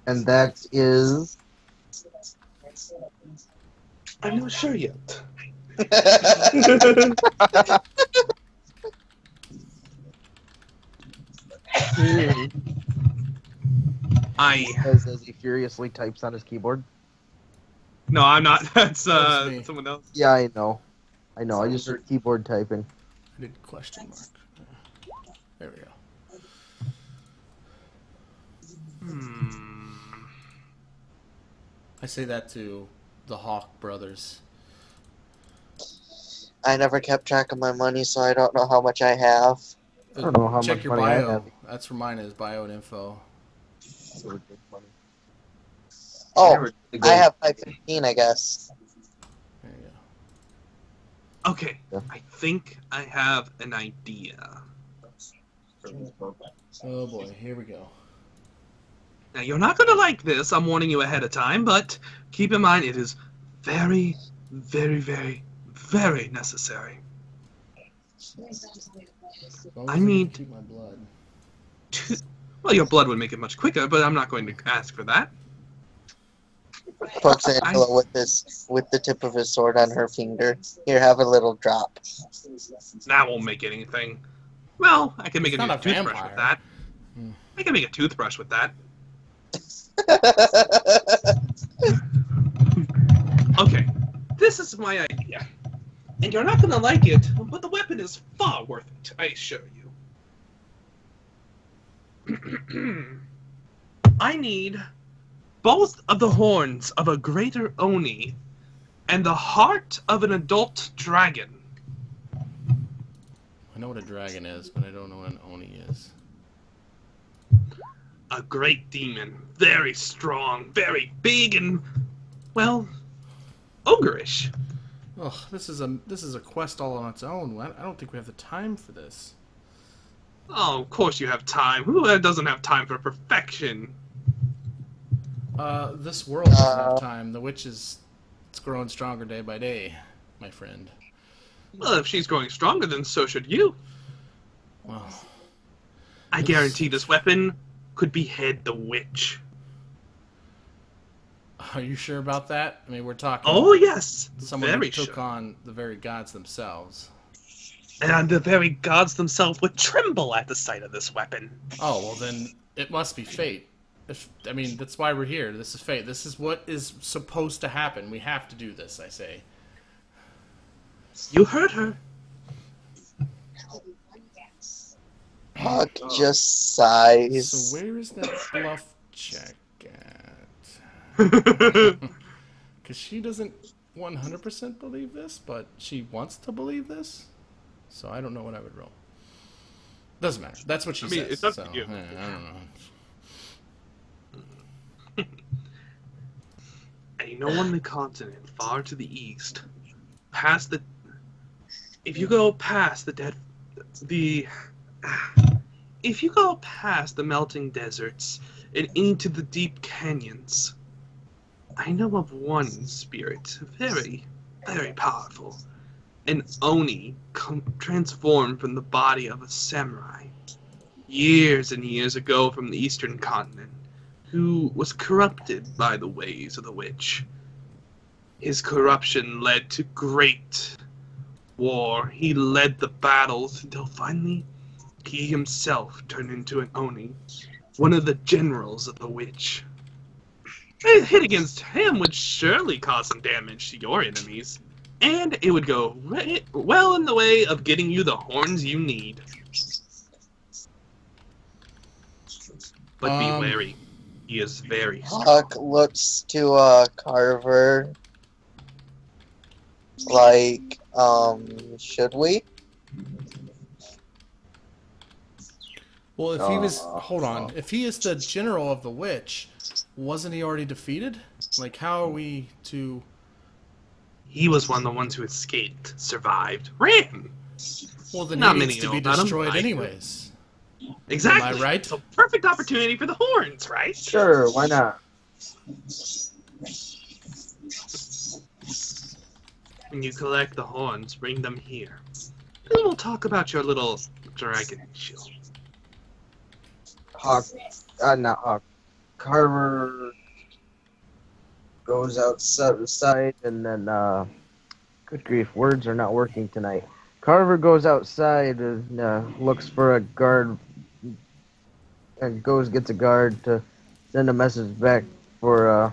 Speaker 5: And that is.
Speaker 2: I'm not sure yet.
Speaker 5: As he furiously types on his keyboard.
Speaker 2: No, I'm not. That's
Speaker 3: me.
Speaker 2: someone else.
Speaker 5: Yeah, I know. I just heard keyboard typing.
Speaker 3: I did question mark. There we go. I say that to the Hawke brothers.
Speaker 4: I never kept track of my money, so I don't know how much I have.
Speaker 5: I don't know how
Speaker 3: Check
Speaker 5: much
Speaker 3: your
Speaker 5: money I
Speaker 3: bio.
Speaker 5: have.
Speaker 3: That's where mine is, bio and info.
Speaker 4: Oh, I have 515, I guess.
Speaker 3: There you go.
Speaker 2: Okay, I think I have an idea.
Speaker 3: Oh boy, here we go.
Speaker 2: Now, you're not going to like this, I'm warning you ahead of time, but keep in mind it is very, very, very, very necessary. I need
Speaker 3: keep my blood.
Speaker 2: Well, your blood would make it much quicker, but I'm not going to ask for that.
Speaker 4: Pokes Angela with the tip of his sword on her finger. Here, have a little drop.
Speaker 2: That won't make anything. Well, I can make
Speaker 3: It's
Speaker 2: a new
Speaker 3: not a
Speaker 2: toothbrush
Speaker 3: vampire.
Speaker 2: with that. I can make a toothbrush with that. Okay, this is my idea. And you're not going to like it, but the weapon is far worth it, I assure you. I need both of the horns of a greater Oni and the heart of an adult dragon.
Speaker 3: I know what a dragon is, but I don't know what an Oni is.
Speaker 2: A great demon, very strong, very big, and, well, ogreish.
Speaker 3: Oh, this is a quest all on its own. I don't think we have the time for this.
Speaker 2: Oh, of course you have time. Who doesn't have time for perfection?
Speaker 3: This world doesn't have time. The witch it's growing stronger day by day, my friend.
Speaker 2: Well, if she's growing stronger, then so should you.
Speaker 3: Well,
Speaker 2: I guarantee this weapon could behead the witch.
Speaker 3: are you sure about that? I mean, we're talking
Speaker 2: Oh, yes.
Speaker 3: someone
Speaker 2: Very
Speaker 3: who took
Speaker 2: sure.
Speaker 3: on the very gods themselves.
Speaker 2: And the very gods themselves would tremble at the sight of this weapon.
Speaker 3: Oh, well then, it must be fate. I mean, that's why we're here. This is fate. This is what is supposed to happen. We have to do this, I say.
Speaker 2: You heard her.
Speaker 4: Hawke just sighs.
Speaker 3: So where is that bluff check at? Because she doesn't 100% believe this, but she wants to believe this. So I don't know what I would roll. Doesn't matter. That's what she says.
Speaker 2: It's up
Speaker 3: so,
Speaker 2: to you.
Speaker 3: I don't know.
Speaker 2: And you know, on the continent, far to the east, past the... If you go past if you go past the melting deserts and into the deep canyons, I know of one spirit, very, very powerful. An Oni transformed from the body of a samurai, years and years ago from the eastern continent, who was corrupted by the ways of the witch. His corruption led to great war. He led the battles until finally he himself turned into an Oni, one of the generals of the witch. A hit against him would surely cause some damage to your enemies, and it would go well in the way of getting you the horns you need. But be wary. He is very strong.
Speaker 4: Hawke looks to Carver like, should we?
Speaker 3: Well, if he was... Hold on. If he is the general of the witch, wasn't he already defeated? Like, how are we to...
Speaker 2: He was one of the ones who escaped, survived, ran.
Speaker 3: Well, then
Speaker 2: Not
Speaker 3: he
Speaker 2: many
Speaker 3: needs to
Speaker 2: know
Speaker 3: be
Speaker 2: about him.
Speaker 3: destroyed
Speaker 2: I-
Speaker 3: anyways.
Speaker 2: Exactly.
Speaker 3: Am I right?
Speaker 2: So perfect opportunity for the horns, right?
Speaker 5: Sure, why not?
Speaker 2: When you collect the horns, bring them here. Then we'll talk about your little dragon shield.
Speaker 5: Hawke, not Hawke. Carver goes outside and then, good grief, words are not working tonight. Carver goes outside and looks for a guard and gets a guard to send a message back for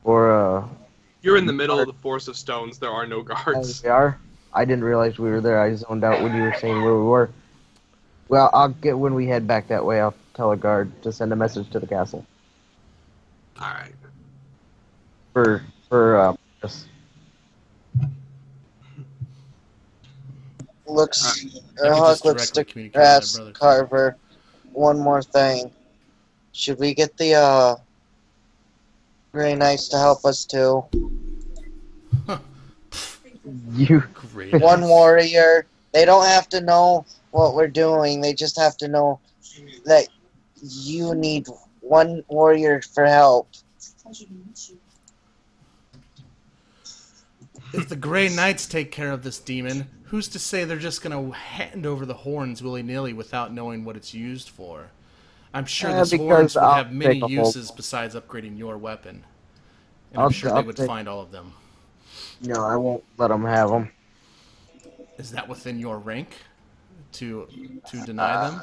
Speaker 2: You're in the middle of the forest of stones. There are no guards.
Speaker 5: we are. I didn't realize we were there. I zoned out when you were saying where we were. Well, I'll get when we head back that way. I'll tell a guard to send a message to the castle
Speaker 2: All right.
Speaker 5: for us.
Speaker 4: Looks,
Speaker 3: I could
Speaker 4: Hawke
Speaker 3: just
Speaker 4: looks
Speaker 3: directly
Speaker 4: to
Speaker 3: communicate with my
Speaker 4: ask
Speaker 3: brother.
Speaker 4: Carver one more thing. Should we get the Grey Knights to help us too?
Speaker 5: You
Speaker 3: Great.
Speaker 4: One warrior. They don't have to know what we're doing. They just have to know that you need one warrior for help.
Speaker 3: If the Grey Knights take care of this demon, who's to say they're just going to hand over the horns willy-nilly without knowing what it's used for? I'm sure this
Speaker 5: because
Speaker 3: horns would
Speaker 5: I'll
Speaker 3: have many
Speaker 5: take a hold.
Speaker 3: uses besides upgrading your weapon. And I'm
Speaker 5: I'll-
Speaker 3: sure
Speaker 5: I'll
Speaker 3: they would
Speaker 5: take-
Speaker 3: find all of them.
Speaker 5: No, I won't let them have them.
Speaker 3: Is that within your rank to deny them?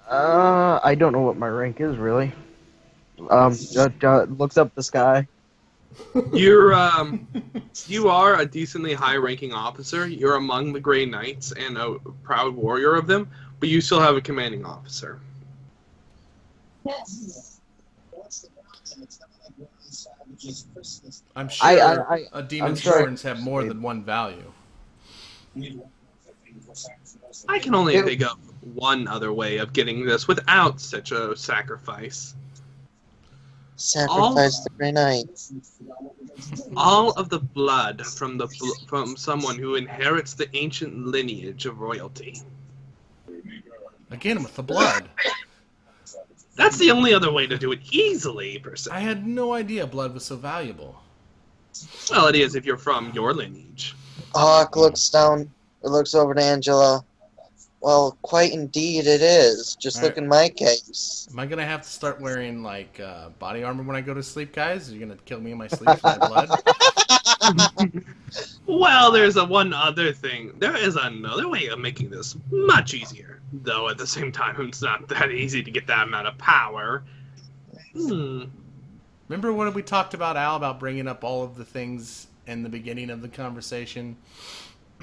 Speaker 5: I don't know what my rank is really. Looks up the sky.
Speaker 2: You're you are a decently high-ranking officer. You're among the Grey Knights and a proud warrior of them, but you still have a commanding officer.
Speaker 3: I'm sure
Speaker 5: I-
Speaker 3: a demon's
Speaker 5: I'm sorry.
Speaker 3: horns have more than one value.
Speaker 2: I can only
Speaker 5: Yeah.
Speaker 2: think of one other way of getting this without such a sacrifice.
Speaker 4: Sacrifice the Grey Knight.
Speaker 2: All of the blood from from someone who inherits the ancient lineage of royalty.
Speaker 3: Again, with the blood.
Speaker 2: That's the only other way to do it easily, per se.
Speaker 3: I had no idea blood was so valuable.
Speaker 2: Well, it is if you're from your lineage.
Speaker 4: Hawke looks down, or looks over to Angela. Well, quite indeed it is. Just
Speaker 3: All
Speaker 4: look
Speaker 3: right.
Speaker 4: in my case.
Speaker 3: Am I gonna have to start wearing like body armor when I go to sleep, guys? Are you gonna kill me in my sleep with my blood?
Speaker 2: Well, there's one other thing. There is another way of making this much easier. Though at the same time, it's not that easy to get that amount of power.
Speaker 3: Remember when we talked about Al about bringing up all of the things in the beginning of the conversation?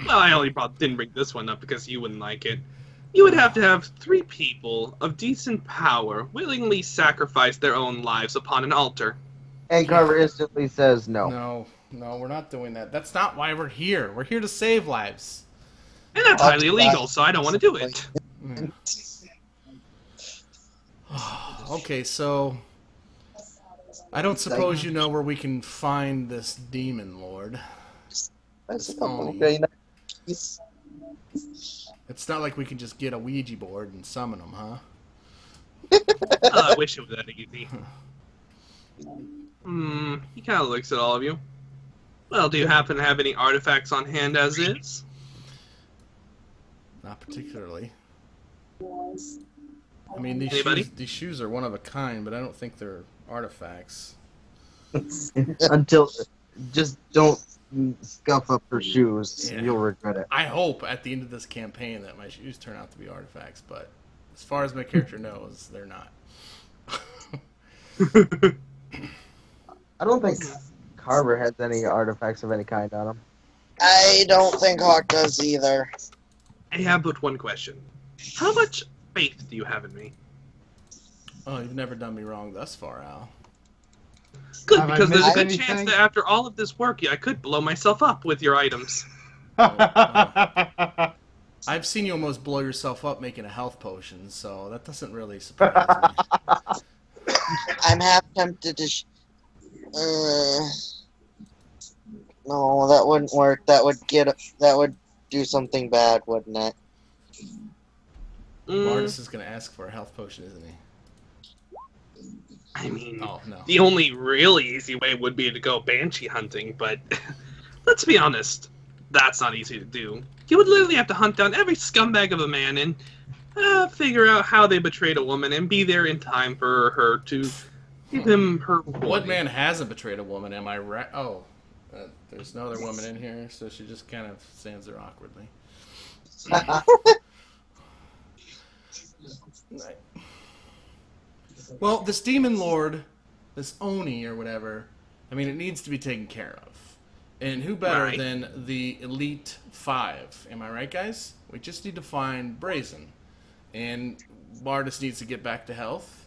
Speaker 2: Well, I only didn't bring this one up because you wouldn't like it. You would have to have 3 people of decent power willingly sacrifice their own lives upon an altar.
Speaker 5: And Carver instantly says no.
Speaker 3: No, we're not doing that. That's not why we're here. We're here to save lives.
Speaker 2: And that's highly illegal, so I don't want to do it.
Speaker 3: Okay, so I don't suppose you know where we can find this demon lord.
Speaker 4: That's
Speaker 3: okay. It's not like we can just get a Ouija board and summon him, huh?
Speaker 2: I wish it was that easy. He kind of looks at all of you. Well, do you happen to have any artifacts on hand as is?
Speaker 3: Not particularly. I mean,
Speaker 2: Anybody?
Speaker 3: these shoes are one of a kind, but I don't think they're artifacts.
Speaker 5: Until, just don't scuff up her shoes.
Speaker 3: Yeah.
Speaker 5: You'll regret it.
Speaker 3: I hope at the end of this campaign that my shoes turn out to be artifacts, but as far as my character knows, they're not.
Speaker 5: I don't think Carver has any artifacts of any kind on him.
Speaker 4: I don't think Hawke does either.
Speaker 2: I have but one question. How much faith do you have in me?
Speaker 3: Oh, you've never done me wrong thus far, Al.
Speaker 2: Good,
Speaker 1: Have I
Speaker 2: because there's a
Speaker 1: missed
Speaker 2: good
Speaker 1: anything?
Speaker 2: chance that after all of this work, I could blow myself up with your items.
Speaker 3: I've seen you almost blow yourself up making a health potion, so that doesn't really surprise me.
Speaker 4: I'm half tempted to. No, that wouldn't work. That would do something bad, wouldn't it?
Speaker 3: Mardus is going to ask for a health potion, isn't he?
Speaker 2: I mean,
Speaker 3: Oh, no.
Speaker 2: the only really easy way would be to go banshee hunting, but let's be honest, that's not easy to do. You would literally have to hunt down every scumbag of a man and figure out how they betrayed a woman and be there in time for her to give him her
Speaker 3: What
Speaker 2: body.
Speaker 3: man hasn't betrayed a woman? Am I right? Oh, there's no other woman in here, so she just kind of stands there awkwardly. Well, this demon lord, this Oni or whatever, I mean, it needs to be taken care of. And who better
Speaker 2: Right.
Speaker 3: than the Elite 5? Am I right, guys? We just need to find Brazen. And Mardus needs to get back to health.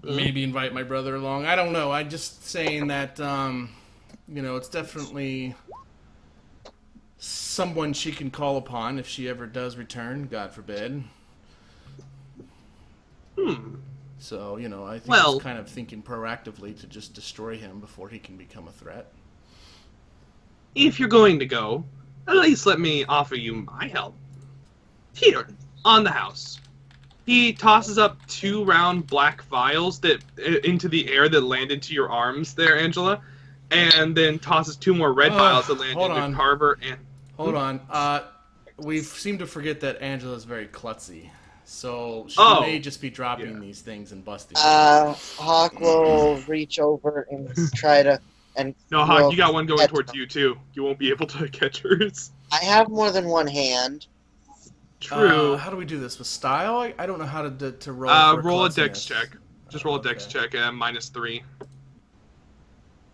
Speaker 3: Maybe invite my brother along. I don't know. I'm just saying that, it's definitely someone she can call upon if she ever does return, God forbid. So, I think it's kind of thinking proactively to just destroy him before he can become a threat.
Speaker 2: If you're going to go, at least let me offer you my help. Here, on the house. He tosses up 2 round black vials that into the air that land into your arms there, Angela, and then tosses 2 more red vials that land
Speaker 3: hold
Speaker 2: into
Speaker 3: on.
Speaker 2: Carver and...
Speaker 3: Hold on. We seem to forget that Angela's very klutzy. So she may just be dropping these things and busting.
Speaker 4: Hawke will reach over and try to.
Speaker 2: No, Hawke, you got one going towards you too. You won't be able to catch hers.
Speaker 4: I have more than one hand.
Speaker 2: True.
Speaker 3: How do we do this with style? I don't know how to roll. For
Speaker 2: Roll a
Speaker 3: klutziness.
Speaker 2: dex check. Just roll a dex check at -3.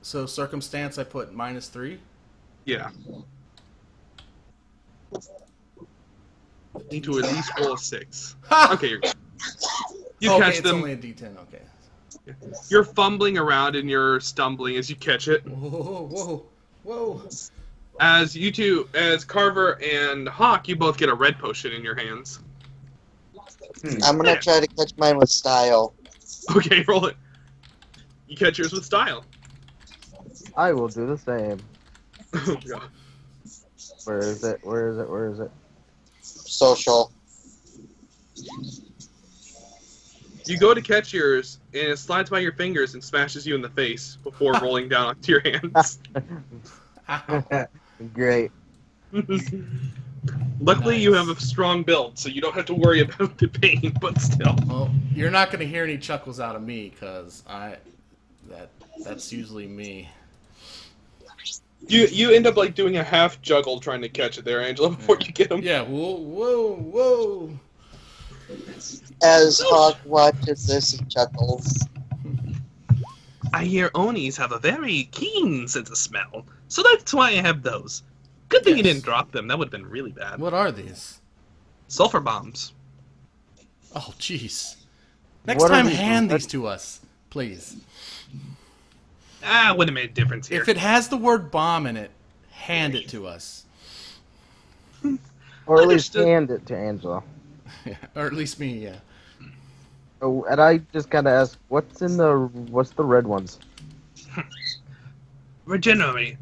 Speaker 3: So circumstance, I put -3.
Speaker 2: Yeah. Need to at least roll a 6. Okay, you're good. You
Speaker 3: okay,
Speaker 2: catch
Speaker 3: it's
Speaker 2: them.
Speaker 3: only a D10. Okay.
Speaker 2: You're fumbling around and you're stumbling as you catch it.
Speaker 3: Whoa.
Speaker 2: As you two, as Carver and Hawke, you both get a red potion in your hands.
Speaker 4: I'm gonna try to catch mine with style.
Speaker 2: Okay, roll it. You catch yours with style.
Speaker 5: I will do the same.
Speaker 2: Oh, God.
Speaker 5: Where is it?
Speaker 4: Social.
Speaker 2: You go to catch yours, and it slides by your fingers and smashes you in the face before rolling down onto your hands.
Speaker 5: Great.
Speaker 2: Luckily,
Speaker 3: Nice.
Speaker 2: you have a strong build, so you don't have to worry about the pain. But still,
Speaker 3: Well, you're not gonna hear any chuckles out of me, cause that's usually me.
Speaker 2: you end up like doing a half juggle trying to catch it there, Angela, before you get him.
Speaker 3: Yeah. Whoa.
Speaker 4: As Hawke watches this, he chuckles.
Speaker 2: I hear Onis have a very keen sense of smell, so that's why I have those. Good thing you
Speaker 3: Yes.
Speaker 2: didn't drop them. That would have been really bad.
Speaker 3: What are these?
Speaker 2: Sulfur bombs.
Speaker 3: Oh, jeez. Next
Speaker 5: What are
Speaker 3: time,
Speaker 5: these?
Speaker 3: hand these to us, please.
Speaker 2: Wouldn't have made a difference here.
Speaker 3: If it has the word bomb in it, hand it to us.
Speaker 5: Or at least
Speaker 2: Understood.
Speaker 5: hand it to Angela.
Speaker 3: Or at least me, yeah.
Speaker 5: Oh, and I just gotta ask, what's the red ones?
Speaker 2: Regenerate.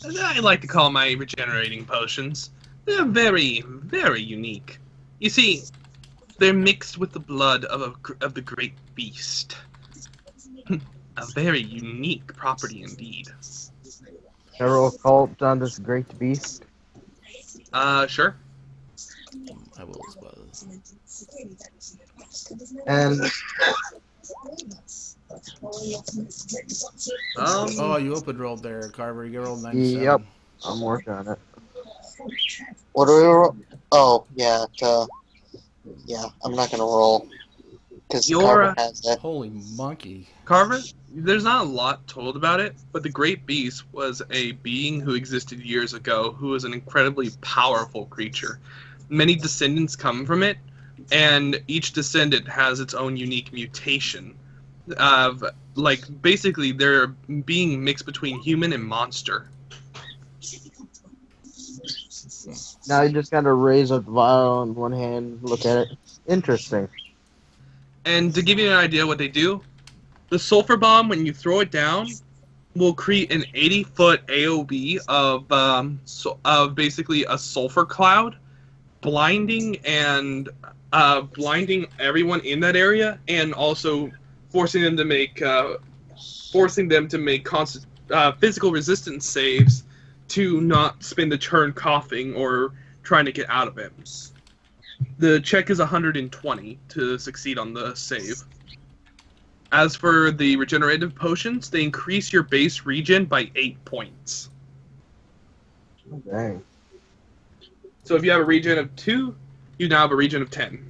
Speaker 2: I like to call my regenerating potions. They're very, very unique. You see, they're mixed with the blood of the great beast. A very unique property indeed.
Speaker 5: General cult on this great beast?
Speaker 2: Sure.
Speaker 3: I will as well.
Speaker 5: And
Speaker 3: Oh, you open rolled there, Carver. You rolled 97.
Speaker 5: yep, I'm working on it.
Speaker 4: What do we roll? Oh, yeah, yeah, I'm not gonna roll. Because
Speaker 2: You're
Speaker 4: Carver has it.
Speaker 3: Holy monkey.
Speaker 2: Carver, there's not a lot told about it, but the Great Beast was a being who existed years ago who was an incredibly powerful creature. Many descendants come from it, and each descendant has its own unique mutation. Of basically, they're being mixed between human and monster.
Speaker 5: Now you just gotta raise a vial in one hand, look at it. Interesting.
Speaker 2: And to give you an idea what they do, the sulfur bomb, when you throw it down, will create an 80-foot AOB of basically a sulfur cloud, blinding everyone in that area, and also forcing them to make constant physical resistance saves to not spend a turn coughing or trying to get out of it. The check is 120 to succeed on the save. As for the regenerative potions, they increase your base regen by 8 points.
Speaker 5: Dang.
Speaker 2: So if you have a regen of 2, you now have a regen of 10.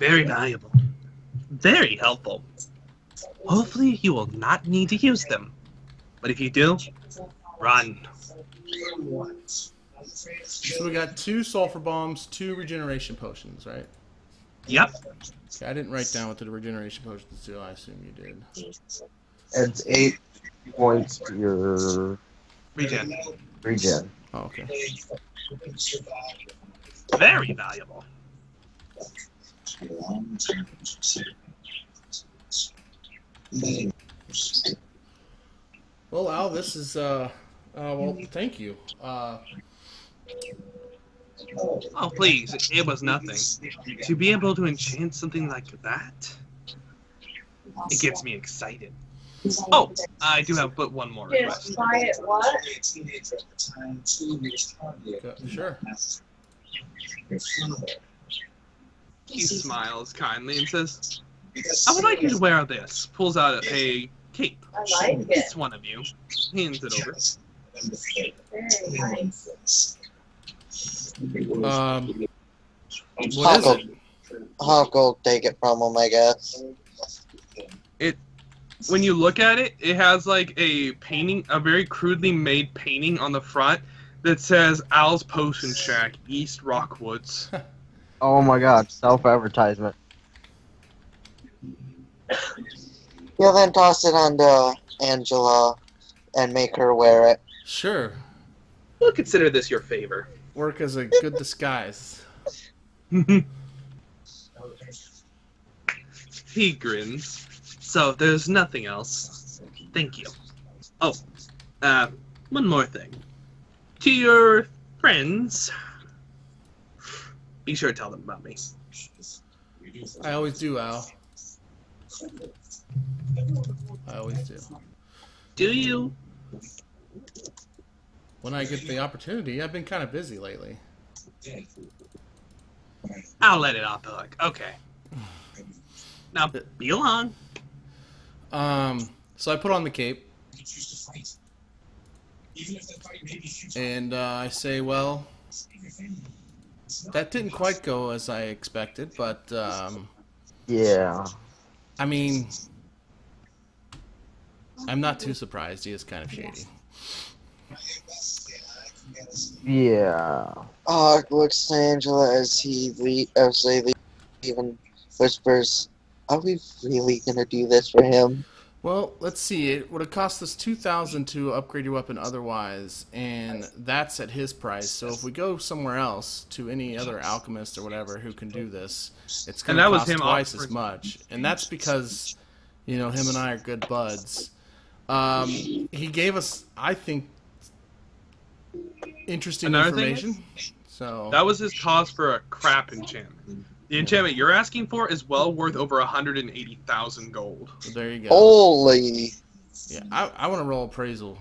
Speaker 2: Very valuable. Very helpful. Hopefully you will not need to use them. But if you do, run.
Speaker 3: So we got 2 sulfur bombs, 2 regeneration potions, right?
Speaker 2: Yep.
Speaker 3: Okay, I didn't write down what the regeneration potions do. I assume you did.
Speaker 5: It's 8 points to your
Speaker 2: Regen.
Speaker 5: regen.
Speaker 3: Oh, okay.
Speaker 2: Very valuable.
Speaker 3: Well, Al, this is well, thank you.
Speaker 2: Oh, please. It was nothing. To be able to enchant something like that, it gets me excited. Oh, I do have but one more request.
Speaker 7: Just buy it what?
Speaker 3: Sure.
Speaker 2: He smiles kindly and says, I would like you to wear this. Pulls out a cape.
Speaker 7: I like it.
Speaker 2: It's one of you. Hands it over.
Speaker 7: Very nice.
Speaker 3: What is it?
Speaker 4: Hawke will take it from him, I guess.
Speaker 2: When you look at it, it has like a painting, a very crudely made painting on the front that says Al's Potion Shack, East Rockwoods.
Speaker 5: Oh my god, self-advertisement.
Speaker 4: You'll then toss it onto Angela and make her wear it.
Speaker 3: Sure.
Speaker 2: We'll consider this your favor.
Speaker 3: Work as a good disguise.
Speaker 2: He grins. So, if there's nothing else, thank you. Oh, one more thing. To your friends, be sure to tell them about me.
Speaker 3: I always do, Al. I always do.
Speaker 2: Do you?
Speaker 3: When I get the opportunity. I've been kind of busy lately.
Speaker 2: I'll let it off the hook. Okay. Now, be along.
Speaker 3: So I put on the cape. And I say, well, that didn't quite go as I expected, but
Speaker 5: Yeah.
Speaker 3: I mean, I'm not too surprised. He is kind of shady.
Speaker 5: Yeah.
Speaker 4: Hawke looks to Angela as they leave and whispers, "Are we really gonna do this for him?"
Speaker 3: Well, let's see. It would have cost us 2,000 to upgrade your weapon otherwise, and that's at his price. So if we go somewhere else to any other alchemist or whatever who can do this, it's going to cost twice as much. And that's because, you know, him and I are good buds. He gave us, I think, interesting information. So
Speaker 2: That was his cost for a crap enchantment. The enchantment you're asking for is well worth over 180,000 gold.
Speaker 3: there you go.
Speaker 4: Holy!
Speaker 3: Yeah, I want to roll appraisal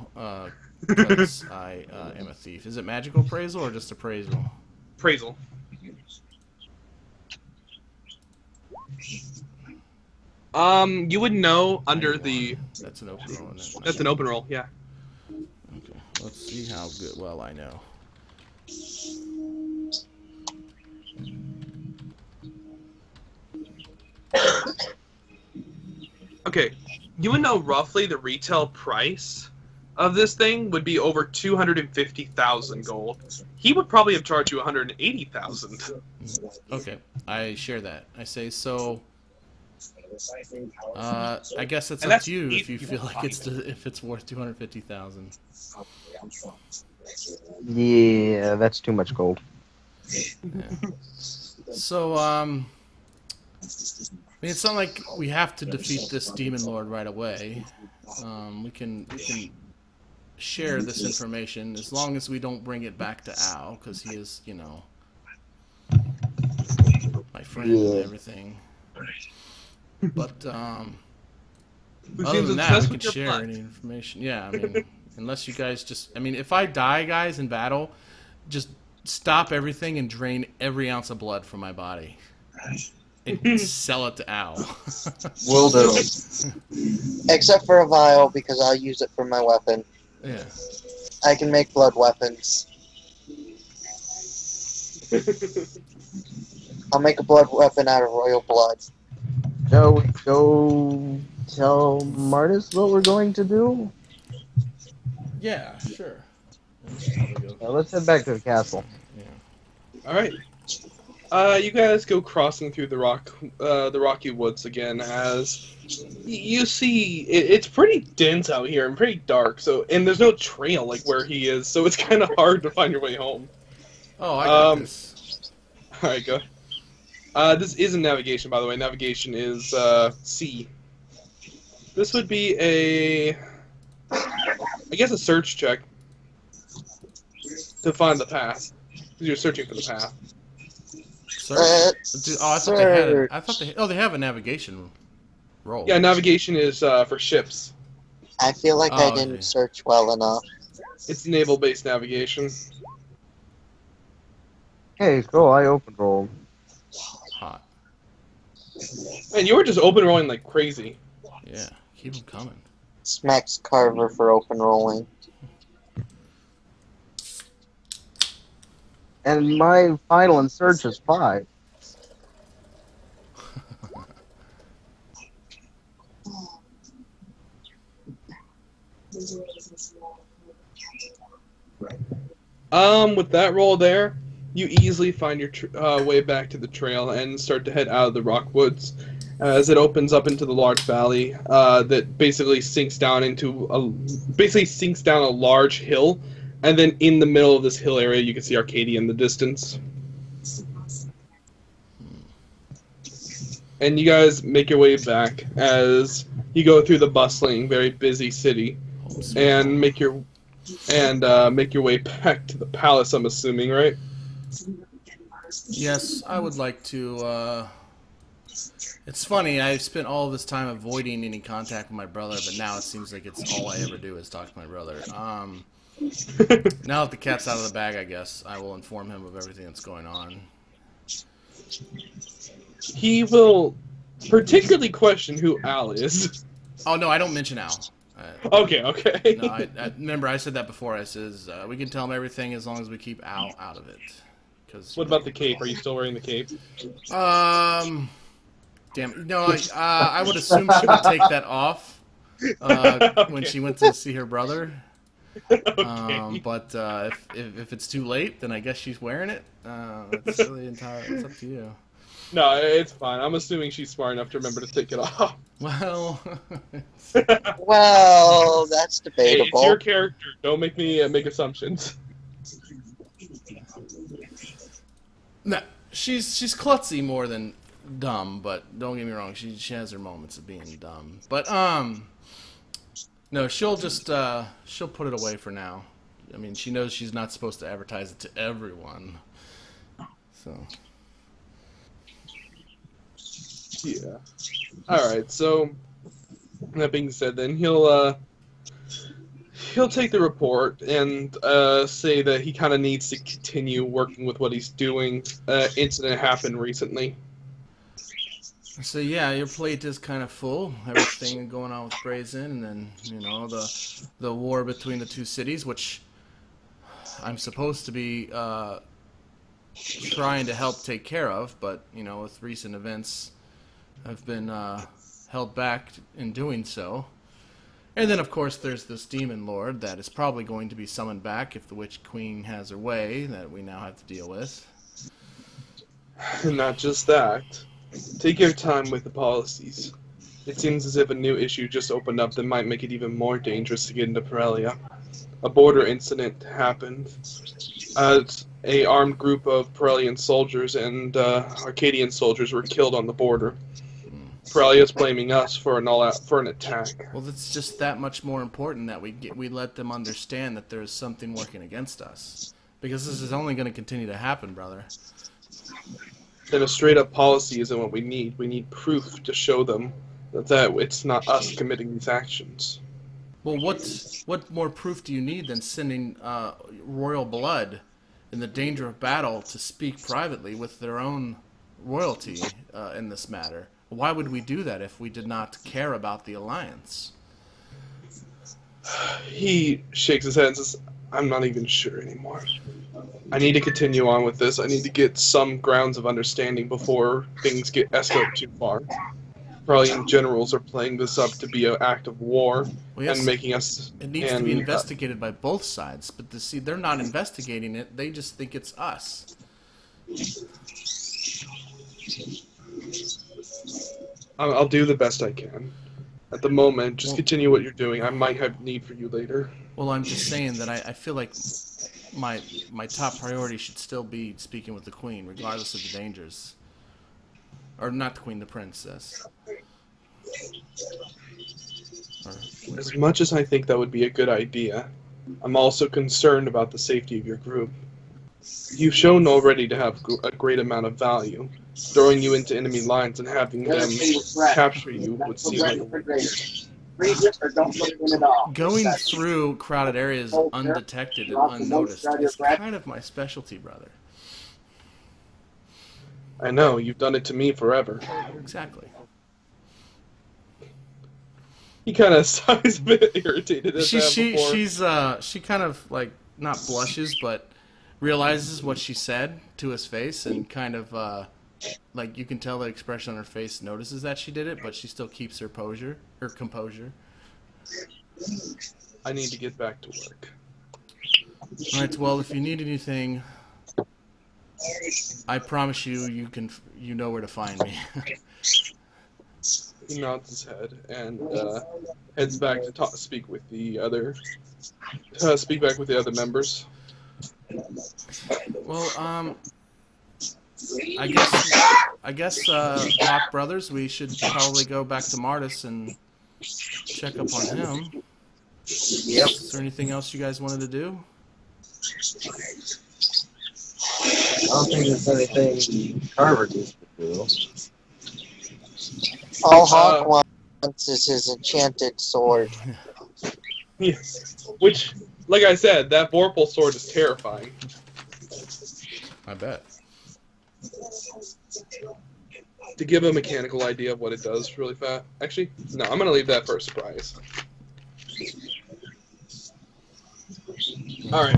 Speaker 3: because I am a thief. Is it magical appraisal or just appraisal?
Speaker 2: Appraisal. You would know under the.
Speaker 3: That's an open roll, isn't it?
Speaker 2: That's an open roll, yeah.
Speaker 3: Okay, let's see how well I know.
Speaker 2: Okay, you would know roughly the retail price of this thing would be over 250,000 gold. He would probably have charged you 180,000.
Speaker 3: Okay, I share that. I say so. I guess it's
Speaker 2: And
Speaker 3: up
Speaker 2: that's
Speaker 3: to you if you
Speaker 2: easy.
Speaker 3: feel like if it's worth 250,000.
Speaker 5: Yeah, that's too much gold.
Speaker 3: Yeah. So I mean, it's not like we have to defeat this demon lord right away. We can share this information as long as we don't bring it back to Al, because he is, you know, my friend and everything. But other than that, we can share any information. Yeah, I mean, unless you guys just, I mean, if I die, guys, in battle, just stop everything and drain every ounce of blood from my body. And sell it to Al.
Speaker 5: Will do.
Speaker 4: Except for a vial, because I'll use it for my weapon.
Speaker 3: Yeah.
Speaker 4: I can make blood weapons. I'll make a blood weapon out of royal blood.
Speaker 5: Shall we go tell Mardus what we're going to do?
Speaker 3: Yeah, sure.
Speaker 5: Let's head back to the castle.
Speaker 3: Yeah.
Speaker 2: All right. You guys go crossing through the rocky woods again. As you see, it's pretty dense out here and pretty dark. So, and there's no trail like where he is, so it's kind of hard to find your way home.
Speaker 3: Oh, I got this.
Speaker 2: All right, go. This isn't navigation, by the way. Navigation is C. This would be I guess a search check to find the path. Because you're searching for the path.
Speaker 3: Dude, oh, I thought they had it. They have a navigation roll.
Speaker 2: Yeah, navigation is for ships.
Speaker 4: I feel like I didn't
Speaker 3: okay.
Speaker 4: search well enough.
Speaker 2: It's naval-based navigation.
Speaker 5: Okay, cool. I open rolled.
Speaker 3: Hot.
Speaker 2: Man, you were just open rolling like crazy.
Speaker 3: Yeah, keep them coming.
Speaker 4: Smacks Carver for open rolling.
Speaker 5: And my final in search is 5.
Speaker 2: With that roll there, you easily find your way back to the trail and start to head out of the rock woods as it opens up into the large valley that basically sinks down a large hill, and then in the middle of this hill area you can see Arcadia in the distance. And you guys make your way back as you go through the bustling, very busy city, and make your way back to the palace. I'm assuming, right?
Speaker 3: Yes, I would like to It's funny, I've spent all this time avoiding any contact with my brother, but now it seems like it's all I ever do is talk to my brother. Now that the cat's out of the bag, I guess, I will inform him of everything that's going on.
Speaker 2: He will particularly question who Al is.
Speaker 3: Oh, no, I don't mention Al.
Speaker 2: Okay.
Speaker 3: No, I remember I said that before. I says, we can tell him everything as long as we keep Al out of it.
Speaker 2: What about the cape? Are you still wearing the cape?
Speaker 3: Damn. No, I would assume she would take that off when she went to see her brother.
Speaker 2: Okay.
Speaker 3: But if it's too late, then I guess she's wearing it. It's really entirely. It's up to you.
Speaker 2: No, it's fine. I'm assuming she's smart enough to remember to take it off.
Speaker 3: Well,
Speaker 4: Well, that's
Speaker 2: Hey,
Speaker 4: debatable.
Speaker 2: it's your character. Don't make me make assumptions.
Speaker 3: no, she's klutzy more than dumb. But don't get me wrong, she has her moments of being dumb. But no, she'll just she'll put it away for now. I mean, she knows she's not supposed to advertise it to everyone. So.
Speaker 2: Yeah. Alright, so that being said, then he'll take the report and say that he kind of needs to continue working with what he's doing. Incident happened recently.
Speaker 3: So yeah, your plate is kind of full. Everything going on with Brazen, and then the war between the two cities, which I'm supposed to be trying to help take care of, but with recent events, I've been held back in doing so. And then, of course, there's this demon lord that is probably going to be summoned back if the Witch Queen has her way, that we now have to deal with.
Speaker 2: Not just that. Take your time with the policies. It seems as if a new issue just opened up that might make it even more dangerous to get into Parelia. A border incident happened. A armed group of Parelian soldiers and Arcadian soldiers were killed on the border. Parelia's blaming us for an attack.
Speaker 3: Well, it's just that much more important that we let them understand that there is something working against us, because this is only going to continue to happen, brother.
Speaker 2: Then a straight-up policy isn't what we need. We need proof to show them that it's not us committing these actions.
Speaker 3: Well, what more proof do you need than sending royal blood in the danger of battle to speak privately with their own royalty in this matter? Why would we do that if we did not care about the alliance?
Speaker 2: He shakes his head and says, I'm not even sure anymore. I need to continue on with this. I need to get some grounds of understanding before things get escalated too far. Parelian generals are playing this up to be an act of war and making us...
Speaker 3: It needs to be investigated by both sides, but they're not investigating it. They just think it's us.
Speaker 2: I'll do the best I can. At the moment, just continue what you're doing. I might have need for you later.
Speaker 3: Well, I'm just saying that I feel like my top priority should still be speaking with the Queen, regardless of the dangers. Or not the Queen, the Princess.
Speaker 2: As much as I think that would be a good idea, I'm also concerned about the safety of your group. You've shown already to have a great amount of value. Throwing you into enemy lines and having them capture you would seem like a waste.
Speaker 3: Going through crowded areas undetected and unnoticed is kind of my specialty, brother.
Speaker 2: I know, you've done it to me forever.
Speaker 3: Exactly.
Speaker 2: He kind of sighs a bit irritated at that before.
Speaker 3: She kind of, like, not blushes, but realizes what she said to his face and kind of, like, you can tell the expression on her face notices that she did it, but she still keeps her composure.
Speaker 2: I need to get back to work.
Speaker 3: Alright, well, if you need anything, I promise you know where to find me.
Speaker 2: He nods his head and heads back to speak back with the other members.
Speaker 3: Well, I guess Hawke brothers, we should probably go back to Mardus and check up on him.
Speaker 5: Yep.
Speaker 3: Is there anything else you guys wanted to do?
Speaker 5: I don't think there's anything Carver needs to do.
Speaker 4: All Hawke wants is his enchanted sword.
Speaker 2: Yes. Which, like I said, that Vorpal sword is terrifying.
Speaker 3: I bet.
Speaker 2: To give a mechanical idea of what it does really fast. Actually, no, I'm going to leave that for a surprise. Alright.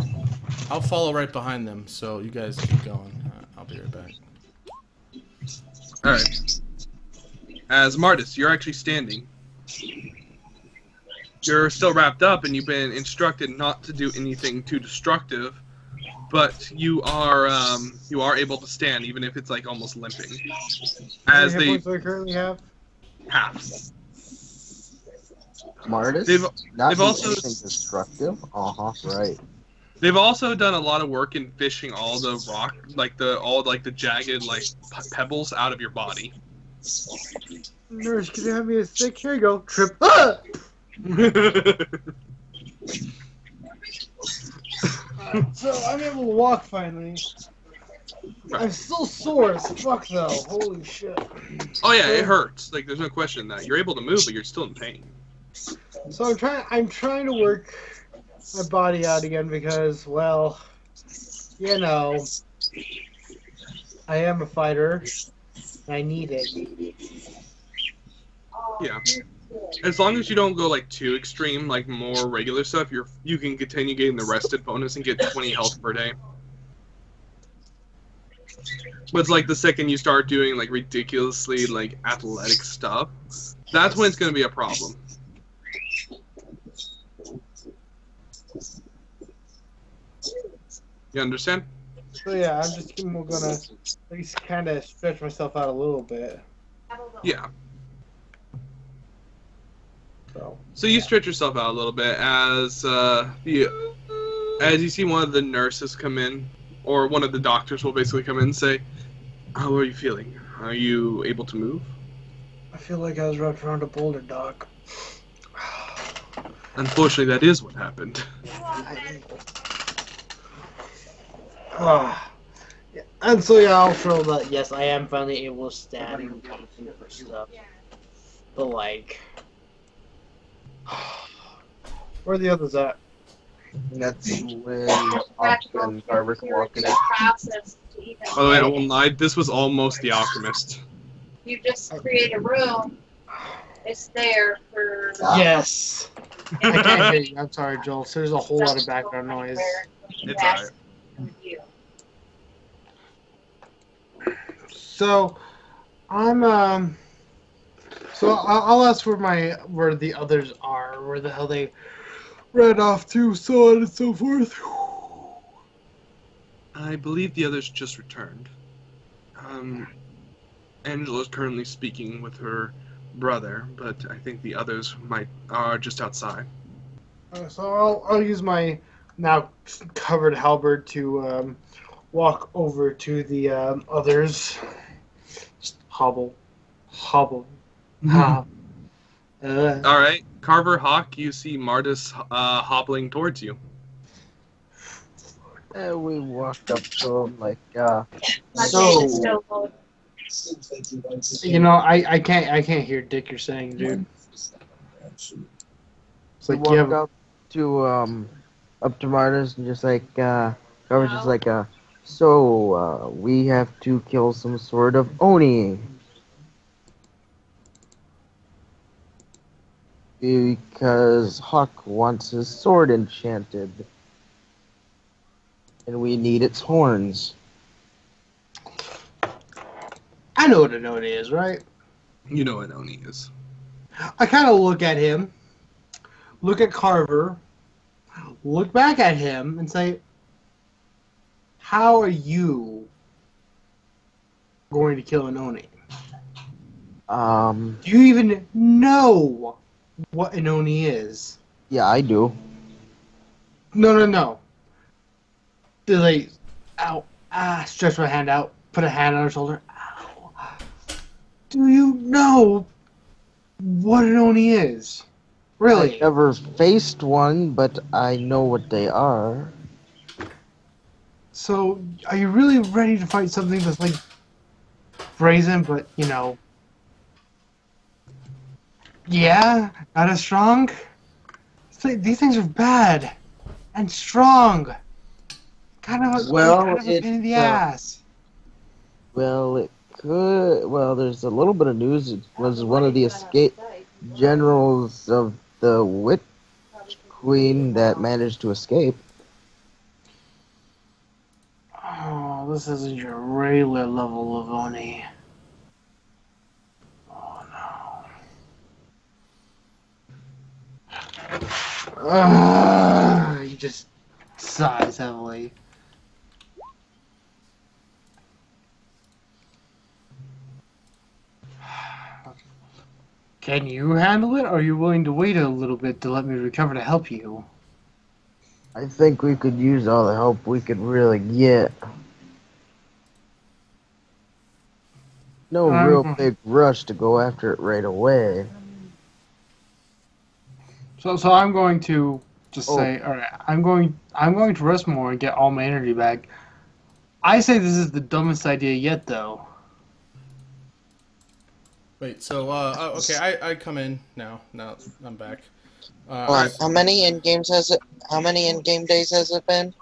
Speaker 3: I'll follow right behind them, so you guys keep going. I'll be right back.
Speaker 2: Alright. As Mardus, you're actually standing. You're still wrapped up, and you've been instructed not to do anything too destructive, but you are able to stand, even if it's like almost limping.
Speaker 1: How
Speaker 2: As
Speaker 1: many
Speaker 2: they
Speaker 1: hit points do I currently have?
Speaker 2: have.
Speaker 5: Mardus?
Speaker 2: They've
Speaker 5: Not
Speaker 2: also-
Speaker 5: anything destructive? Right.
Speaker 2: They've also done a lot of work in fishing all the rock, all the jagged pebbles out of your body.
Speaker 1: Nurse, can you have me a stick? Here you go. Trip. Ah! So I'm able to walk finally. I'm still sore as fuck though. Holy shit.
Speaker 2: Oh yeah, it hurts. Like there's no question that you're able to move, but you're still in pain.
Speaker 1: So I'm trying to work my body out again because, well, you know, I am a fighter. I need it.
Speaker 2: Yeah. As long as you don't go like too extreme, like more regular stuff, you can continue getting the rested bonus and get 20 health per day. But it's like the second you start doing like ridiculously like athletic stuff, that's when it's gonna be a problem. You understand?
Speaker 1: So yeah, I'm just gonna at least kind of stretch myself out a little bit.
Speaker 2: Yeah.
Speaker 1: So
Speaker 2: you stretch yourself out a little bit as you see one of the nurses come in, or one of the doctors will basically come in and say, "How are you feeling? Are you able to move?"
Speaker 1: I feel like I was wrapped around a boulder, Doc.
Speaker 2: Unfortunately, that is what happened.
Speaker 1: Yeah. And so yeah, I'll show that yes, I am finally able to stand and do stuff. But like, where are the others at?
Speaker 5: That's when Hawke and Carver can walk in.
Speaker 2: By the way, I won't lie, this was almost The Alchemist.
Speaker 7: You just create a room. It's there for.
Speaker 1: Yes. I can't hear you. I'm sorry, Joel. There's a whole lot of background noise.
Speaker 2: It's alright.
Speaker 1: So, I'll ask where the others are, where the hell they ran off to, so on and so forth.
Speaker 2: I believe the others just returned. Angela's currently speaking with her brother, but I think the others are just outside.
Speaker 1: So I'll use my now covered halberd to walk over to the others. Just hobble.
Speaker 2: Alright, Carver, Hawke, you see Mardus hobbling towards you.
Speaker 5: And we walked up to him like,
Speaker 7: So.
Speaker 1: You know, I can't hear Dick you're saying, dude. It's
Speaker 5: we
Speaker 1: like
Speaker 5: walked
Speaker 1: yeah,
Speaker 5: up to Mardus and just like, Carver's just like, so, we have to kill some sort of Oni. Because Hawke wants his sword enchanted. And we need its horns.
Speaker 1: I know what an Oni is, right?
Speaker 2: You know what Oni is.
Speaker 1: I kind of look at him, look at Carver, look back at him, and say, how are you going to kill an Oni? Do you even know what an Oni is?
Speaker 5: Yeah, I do.
Speaker 1: No. Do they, stretch my hand out, put a hand on her shoulder. Ow. Do you know what an Oni is? Really?
Speaker 5: I've never faced one, but I know what they are.
Speaker 1: So, are you really ready to fight something that's like Brazen, but, you know, Yeah, not as strong. These things are bad and strong. Kind of a pain in the ass.
Speaker 5: Well, it could. Well, there's a little bit of news. It was one of the escape generals of the Witch Queen that managed to escape.
Speaker 1: Oh, this isn't your regular level of Oni. Oh no. He just sighs heavily. Can you handle it, or are you willing to wait a little bit to let me recover to help you?
Speaker 5: I think we could use all the help we could really get. No real big rush to go after it right away.
Speaker 1: So I'm going to just say, all right, I'm going to rest more and get all my energy back. I say this is the dumbest idea yet, though.
Speaker 3: Wait, so, okay, I come in now. Now I'm back.
Speaker 4: How many in-game days has it been?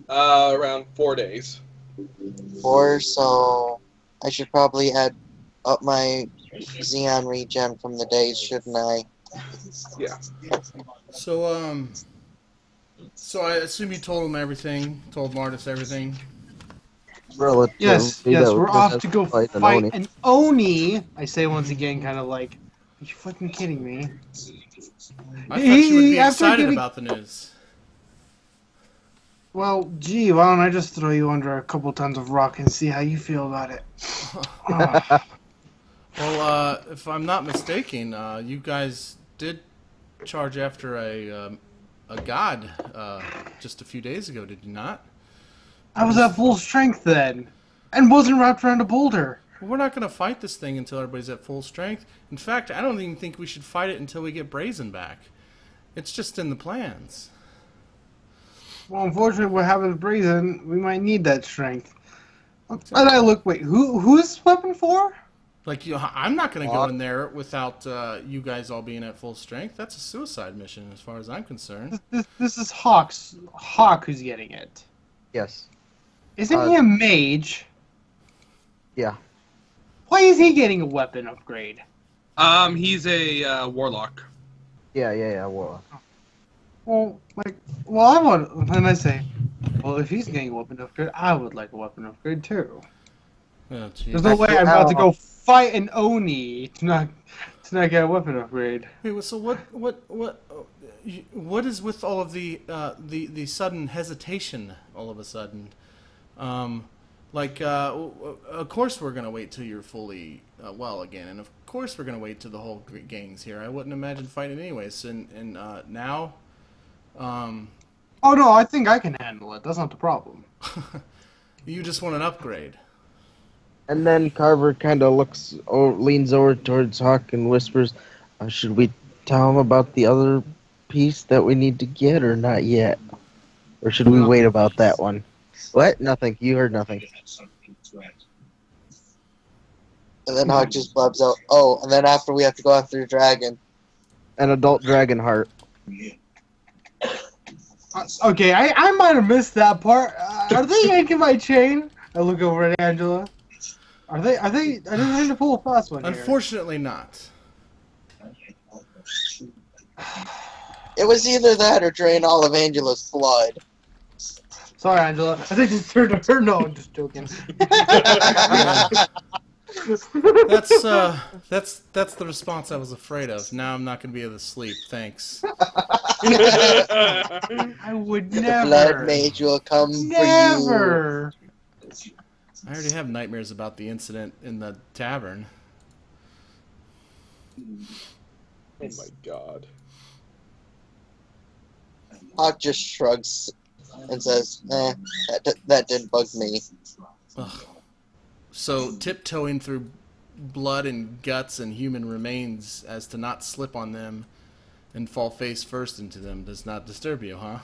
Speaker 2: Around 4 days.
Speaker 4: 4, so I should probably add up my Xeon regen from the days, shouldn't I?
Speaker 2: Yeah.
Speaker 3: So, so I assume you told him everything, told Mardus everything?
Speaker 5: Relative.
Speaker 1: Yes, we're off to go fight an Oni. I say once again, kind of like, are you fucking kidding me?
Speaker 3: I thought you would be excited about the news.
Speaker 1: Well, gee, why don't I just throw you under a couple tons of rock and see how you feel about it?
Speaker 3: Well, if I'm not mistaken, you guys did charge after a god just a few days ago, did you not?
Speaker 1: I was at full strength then, and wasn't wrapped around a boulder.
Speaker 3: Well, we're not going to fight this thing until everybody's at full strength. In fact, I don't even think we should fight it until we get Brazen back. It's just in the plans.
Speaker 1: Well, unfortunately, what happened with Brazen, we might need that strength. And I look, wait, who is this weapon for?
Speaker 3: Like, I'm not going to go in there without you guys all being at full strength. That's a suicide mission as far as I'm concerned.
Speaker 1: This is Hawke who's getting it.
Speaker 5: Yes.
Speaker 1: Isn't he a mage?
Speaker 5: Yeah.
Speaker 1: Why is he getting a weapon upgrade?
Speaker 2: He's a warlock.
Speaker 5: Yeah, well.
Speaker 1: Well, I want, and I say, well, if he's getting a weapon upgrade, I would like a weapon upgrade too.
Speaker 3: Oh,
Speaker 1: there's no way I'm about to go fight an Oni to not get a weapon upgrade.
Speaker 3: Wait, so what is with all of the sudden hesitation all of a sudden? Of course we're gonna wait till you're fully well again, and of course we're gonna wait till the whole gang's here. I wouldn't imagine fighting anyways. And now,
Speaker 1: oh no, I think I can handle it. That's not the problem.
Speaker 3: You just want an upgrade.
Speaker 5: And then Carver kind of leans over towards Hawke and whispers, "Should we tell him about the other piece that we need to get, or not yet? Or should we wait about that one?" What? Nothing. You heard nothing.
Speaker 4: And then Hawke just blabs out, "Oh, and then after we have to go after the dragon."
Speaker 5: An adult dragon heart.
Speaker 1: Okay, I might have missed that part. Are they yanking my chain? I look over at Angela. Are they trying to pull a fast one here?
Speaker 3: Unfortunately not.
Speaker 4: It was either that or drain all of Angela's blood.
Speaker 1: Sorry, Angela. I think just turned to her. No, I'm just joking.
Speaker 3: That's the response I was afraid of. Now I'm not going to be able to sleep. Thanks.
Speaker 1: I would never.
Speaker 4: The blood mage will come for you.
Speaker 1: Never.
Speaker 3: I already have nightmares about the incident in the tavern.
Speaker 2: Oh my god.
Speaker 4: Hawke just shrugs and says, that didn't bug me.
Speaker 3: Ugh. So tiptoeing through blood and guts and human remains as to not slip on them and fall face first into them does not disturb you, huh?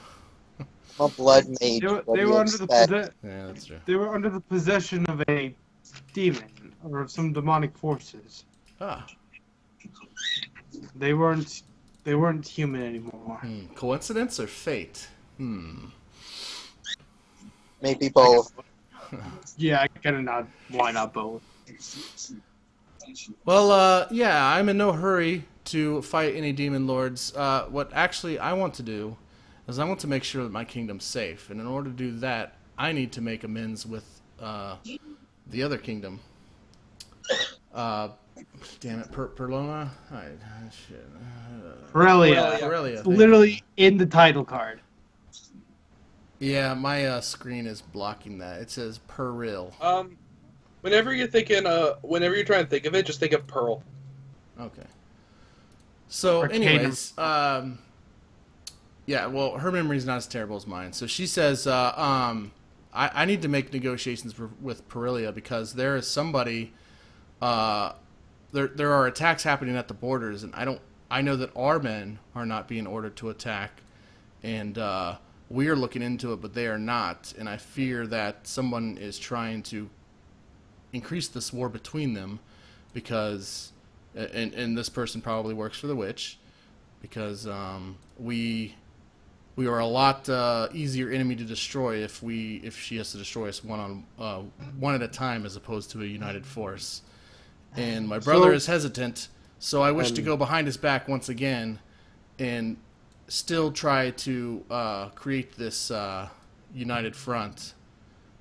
Speaker 4: A blood mage.
Speaker 1: They were under the
Speaker 3: Yeah, that's true.
Speaker 1: They were under the possession of a demon or some demonic forces.
Speaker 3: Ah.
Speaker 1: They weren't human anymore.
Speaker 3: Coincidence or fate?
Speaker 4: Maybe both.
Speaker 1: Yeah, I gotta not. Why not both?
Speaker 3: Well, yeah, I'm in no hurry to fight any demon lords. What actually I want to do is I want to make sure that my kingdom's safe, and in order to do that, I need to make amends with the other kingdom. Damn it, Perlona? Shit.
Speaker 1: Aurelia.
Speaker 3: Aurelia.
Speaker 1: It's literally in the title card.
Speaker 3: Yeah, my screen is blocking that. It says Peril.
Speaker 2: Whenever you're thinking, whenever you're trying to think of it, just think of Pearl.
Speaker 3: Okay. So,
Speaker 1: Arcanum.
Speaker 3: anyways, yeah, well, her memory's not as terrible as mine. So she says, I need to make negotiations with Perilia because there is somebody, there are attacks happening at the borders, and I know that our men are not being ordered to attack, and we are looking into it, but they are not, and I fear that someone is trying to increase this war between them because, and this person probably works for the witch, because we are a lot easier enemy to destroy if she has to destroy us one at a time as opposed to a united force. And my brother is hesitant, so I wish to go behind his back once again and still try to create this united front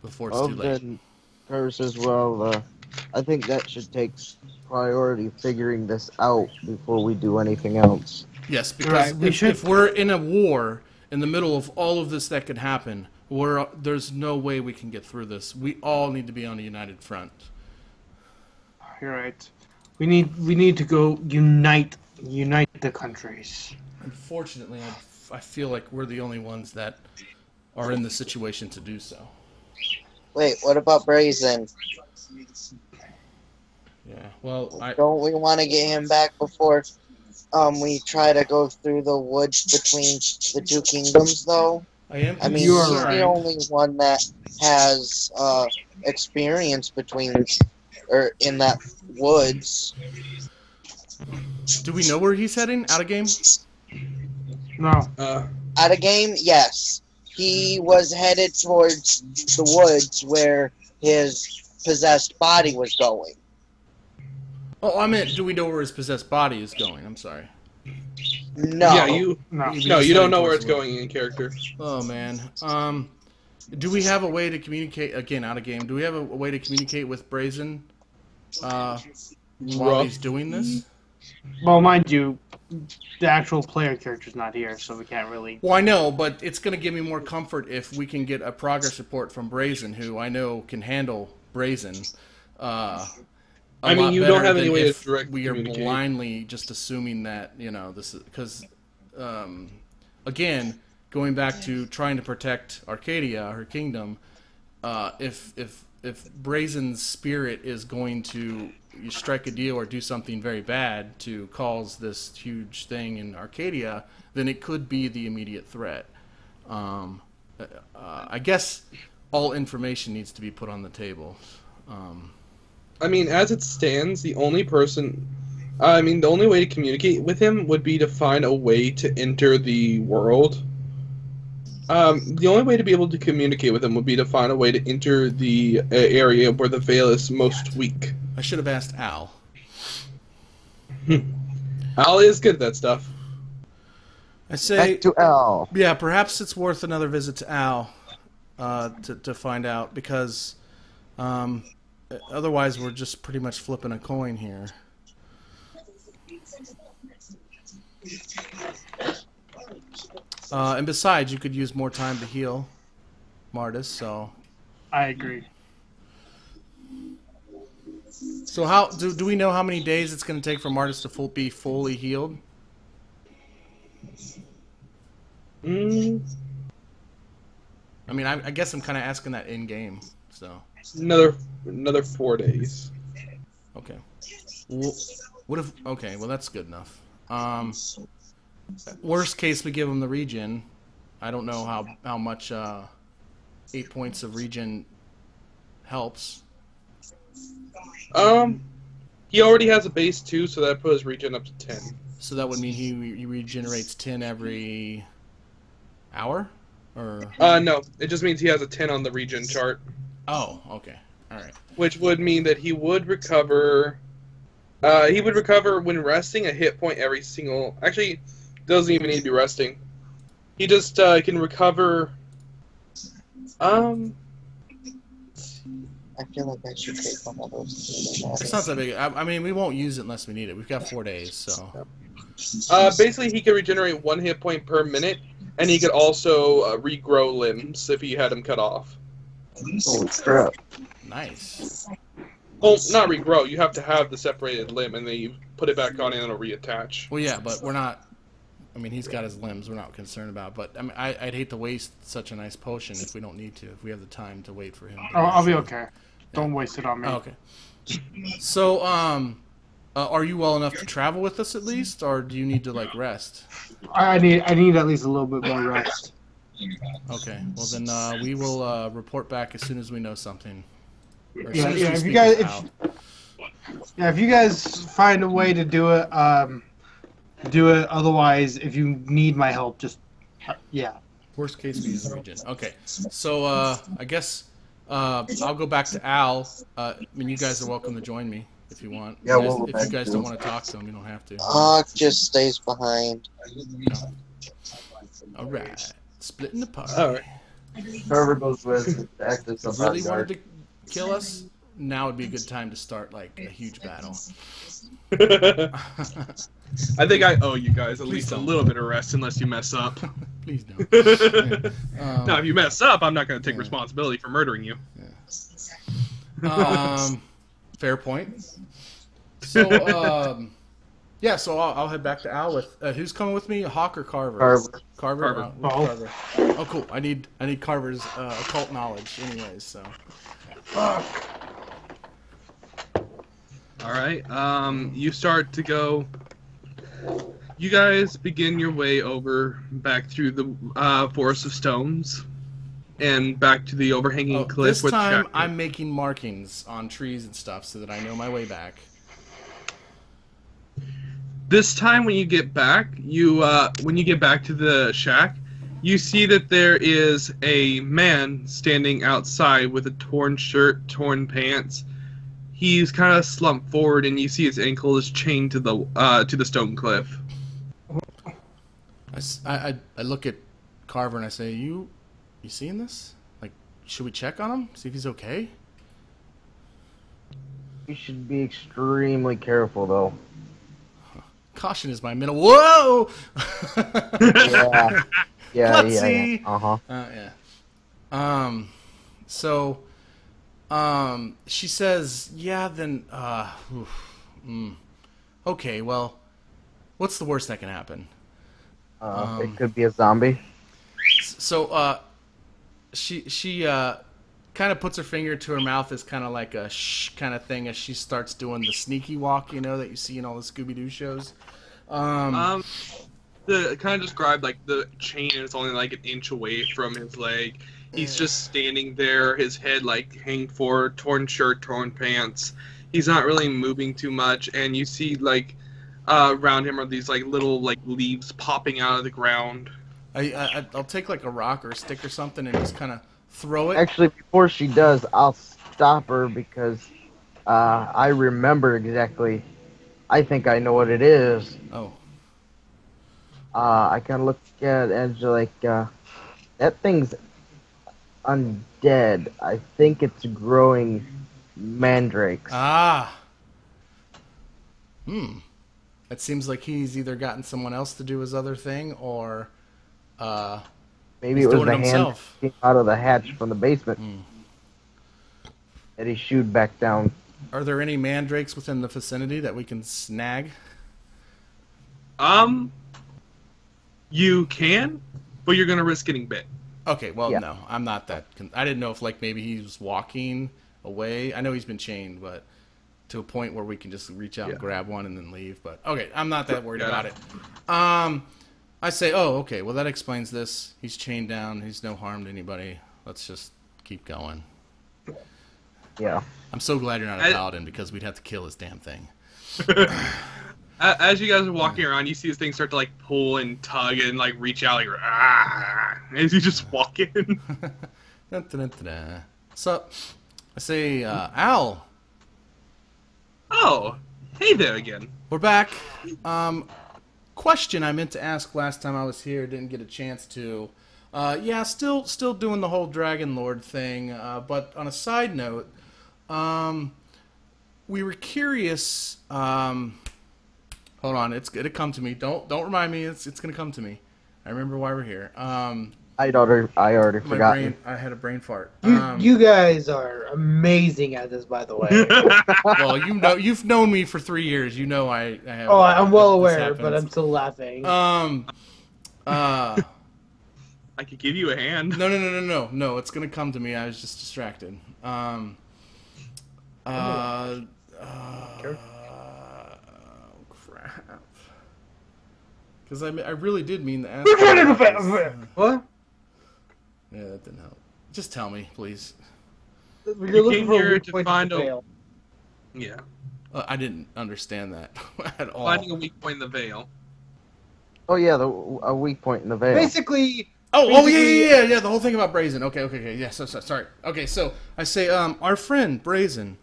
Speaker 3: before it's too late.
Speaker 5: Carver says, well, I think that should take priority figuring this out before we do anything else.
Speaker 3: Yes, because if we're in a war in the middle of all of this that could happen, there's no way we can get through this. We all need to be on a united front.
Speaker 1: You're right. We need to go unite the countries.
Speaker 3: Unfortunately, I feel like we're the only ones that are in the situation to do so.
Speaker 4: Wait, what about Brazen?
Speaker 3: Yeah, well,
Speaker 4: Don't we want to get him back before we try to go through the woods between the two kingdoms, though?
Speaker 3: I mean,
Speaker 1: You
Speaker 4: he's
Speaker 1: are right.
Speaker 4: the only one that has experience in that woods.
Speaker 3: Do we know where he's heading? Out of game?
Speaker 1: No.
Speaker 4: Out of game, yes. He was headed towards the woods where his possessed body was going.
Speaker 3: Oh, I meant, do we know where his possessed body is going? I'm sorry.
Speaker 4: No.
Speaker 2: Yeah,
Speaker 1: No.
Speaker 2: you don't know where it's going in character.
Speaker 3: Oh, man. Do we have a way to communicate, again, out of game, do we have a way to communicate with Brazen while he's doing this?
Speaker 1: Well, mind you, the actual player character's not here, so we can't really...
Speaker 3: Well, I know, but it's going to give me more comfort if we can get a progress report from Brazen, who I know can handle Brazen.
Speaker 2: I mean, you don't have any way to direct
Speaker 3: we are
Speaker 2: communicate.
Speaker 3: blindly just assuming that, this is... Because, again, going back to trying to protect Arcadia, her kingdom, if Brazen's spirit is going to strike a deal or do something very bad to cause this huge thing in Arcadia, then it could be the immediate threat. I guess all information needs to be put on the table.
Speaker 2: I mean, as it stands, the only way to communicate with him would be to find a way to enter the world. The only way to be able to communicate with him would be to find a way to enter the area where the veil is most weak.
Speaker 3: I should have asked Al.
Speaker 2: Al is good at that stuff.
Speaker 3: I say,
Speaker 5: Back to Al.
Speaker 3: yeah, perhaps it's worth another visit to Al to find out, because otherwise we're just pretty much flipping a coin here. And besides, you could use more time to heal Mardus, so...
Speaker 1: I agree.
Speaker 3: So how do we know how many days it's going to take for Mardus to be fully healed? I mean, I guess I'm kind of asking that in game. So
Speaker 2: Another 4 days.
Speaker 3: okay. What if? Okay, well that's good enough. Worst case, we give him the regen. I don't know how much 8 points of regen helps.
Speaker 2: He already has a base 2, so that puts his regen up to 10.
Speaker 3: So that would mean he regenerates 10 every hour? Or
Speaker 2: No, it just means he has a 10 on the regen chart.
Speaker 3: Oh, okay. All right.
Speaker 2: Which would mean that he would recover. He would recover when resting a hit point every single. Actually, doesn't even need to be resting. He just can recover.
Speaker 4: I feel like I should take one of those.
Speaker 3: It's not that big. I mean, we won't use it unless we need it. We've got 4 days, so.
Speaker 2: Basically, he can regenerate 1 hit point per minute, and he could also regrow limbs if he had them cut off.
Speaker 5: Holy crap.
Speaker 3: Nice.
Speaker 2: Well, not regrow. You have to have the separated limb, and then you put it back on, and it'll reattach.
Speaker 3: Well, yeah, but we're not. I mean, he's got his limbs. We're not concerned about. But I mean, I'd hate to waste such a nice potion if we don't need to. If we have the time to wait for him.
Speaker 1: I'll be okay. Don't waste it on me.
Speaker 3: Oh, okay. So, are you well enough to travel with us at least, or do you need to like rest?
Speaker 1: I need at least a little bit more rest.
Speaker 3: Okay. Well, then we will report back as soon as we know something. Or as
Speaker 1: Yeah,
Speaker 3: soon as we
Speaker 1: if you
Speaker 3: speak
Speaker 1: guys,
Speaker 3: with Al.
Speaker 1: if you guys find a way to do it, do it. Otherwise, if you need my help, just yeah.
Speaker 3: Worst case, we use the regen. Okay. So I guess I'll go back to Al. I mean, you guys are welcome to join me if you want.
Speaker 5: Yeah, we'll
Speaker 3: if you guys don't want to talk to him, you don't have to.
Speaker 4: Hawke just stays behind.
Speaker 3: All right. Splitting the party.
Speaker 2: All right.
Speaker 5: Carver goes with the active
Speaker 3: If you really
Speaker 5: guard.
Speaker 3: wanted to kill us, now would be a good time to start like a huge battle.
Speaker 2: I think I owe you guys at
Speaker 3: Please
Speaker 2: least a
Speaker 3: don't.
Speaker 2: little bit of rest unless you mess up.
Speaker 3: Please don't.
Speaker 2: Now, if you mess up, I'm not going to take responsibility for murdering you.
Speaker 3: Fair point. So, yeah, so I'll head back to Al with who's coming with me, Hawke or Carver?
Speaker 5: Carver.
Speaker 3: Carver.
Speaker 2: Carver.
Speaker 3: With Carver. Oh, cool. I need Carver's occult knowledge, anyways. So.
Speaker 2: All right. You start to go. You guys begin your way over back through the Forest of Stones and back to the overhanging cliff.
Speaker 3: This
Speaker 2: with
Speaker 3: time,
Speaker 2: Shack-
Speaker 3: I'm making markings on trees and stuff so that I know my way back.
Speaker 2: This time, when you get back, when you get back to the shack, you see that there is a man standing outside with a torn shirt, torn pants. He's kind of slumped forward, and you see his ankle is chained to the stone cliff.
Speaker 3: I look at Carver and I say, "You seeing this? Like, should we check on him? See if he's okay?"
Speaker 5: You should be extremely careful, though.
Speaker 3: Caution is my middle. Whoa!
Speaker 5: Yeah.
Speaker 3: Klutzy!
Speaker 5: Uh-huh.
Speaker 3: Yeah. So, she says, "Yeah, then, okay, well, what's the worst that can happen?"
Speaker 5: It could be a zombie.
Speaker 3: So, she kind of puts her finger to her mouth as kind of like a shh kind of thing as she starts doing the sneaky walk, you know, that you see in all the Scooby-Doo shows.
Speaker 2: The kind of described like the chain is only like an inch away from his leg. He's just standing there, his head like hanging forward, torn shirt, torn pants. He's not really moving too much, and you see like around him are these like little like leaves popping out of the ground.
Speaker 3: I'll take like a rock or a stick or something and just kind of throw it.
Speaker 5: Actually, before she does, I'll stop her because I remember exactly. I think I know what it is.
Speaker 3: Oh.
Speaker 5: I kind of look at Angela like, that thing's undead. I think it's growing mandrakes.
Speaker 3: Ah. It seems like he's either gotten someone else to do his other thing, or
Speaker 5: Maybe
Speaker 3: he's
Speaker 5: it was
Speaker 3: doing
Speaker 5: the
Speaker 3: it
Speaker 5: hand
Speaker 3: himself.
Speaker 5: that came out of the hatch from the basement that he shooed back down.
Speaker 3: Are there any mandrakes within the vicinity that we can snag?
Speaker 2: You can, but you're gonna risk getting bit.
Speaker 3: Okay, well,
Speaker 5: Yeah.
Speaker 3: no, I'm not that. I didn't know if like maybe he was walking away. I know he's been chained, but to a point where we can just reach out and grab one and then leave. But okay, I'm not that worried about it. I say, oh, okay, well that explains this. He's chained down. He's no harm to anybody. Let's just keep going.
Speaker 5: Yeah.
Speaker 3: I'm so glad you're not a paladin because we'd have to kill this damn thing.
Speaker 2: As you guys are walking around, you see this thing start to like pull and tug and like reach out like as you just walk in.
Speaker 3: Dun, dun, dun, dun, dun. So, I say, Al,
Speaker 2: Oh, hey there again.
Speaker 3: we're back. Question I meant to ask last time I was here, didn't get a chance to. Yeah, still doing the whole Dragon Lord thing. But on a side note, we were curious. Hold on, it's gonna come to me. Don't remind me. It's gonna come to me. I remember why we're here.
Speaker 5: I already
Speaker 3: My
Speaker 5: forgot.
Speaker 3: brain. I had a brain fart.
Speaker 1: You guys are amazing at this, by the way.
Speaker 3: Well, you've known me for 3 years. You know I have.
Speaker 1: Oh, I'm well
Speaker 3: this
Speaker 1: aware, but
Speaker 3: happens.
Speaker 1: I'm still laughing.
Speaker 2: I could give you a hand.
Speaker 3: No. It's gonna come to me. I was just distracted. Crap. Because I really did mean to ask.
Speaker 1: What?
Speaker 3: Yeah, that didn't help. Just tell me, please.
Speaker 1: You're
Speaker 2: You
Speaker 1: looking
Speaker 2: came
Speaker 1: for a
Speaker 2: here
Speaker 1: weak
Speaker 2: to
Speaker 1: point
Speaker 2: find
Speaker 1: in the veil.
Speaker 2: Yeah.
Speaker 3: I didn't understand that at all.
Speaker 2: Finding a weak point in the veil.
Speaker 5: Oh yeah, a weak point in the veil.
Speaker 1: Basically,
Speaker 3: Oh yeah. The whole thing about Brazen. Okay. Yeah. So sorry. Okay, so I say, our friend Brazen,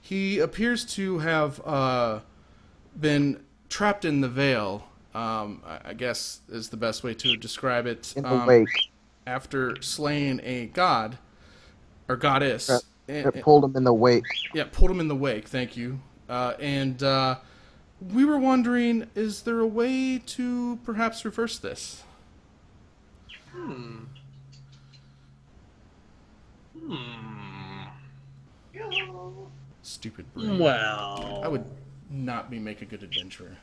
Speaker 3: he appears to have been trapped in the veil. I guess is the best way to describe it.
Speaker 5: In the wake.
Speaker 3: After slaying a god or goddess.
Speaker 5: It pulled him in the wake.
Speaker 3: Yeah, pulled him in the wake. Thank you. And we were wondering, is there a way to perhaps reverse this? Stupid brain.
Speaker 8: Well,
Speaker 3: I would not make a good adventurer.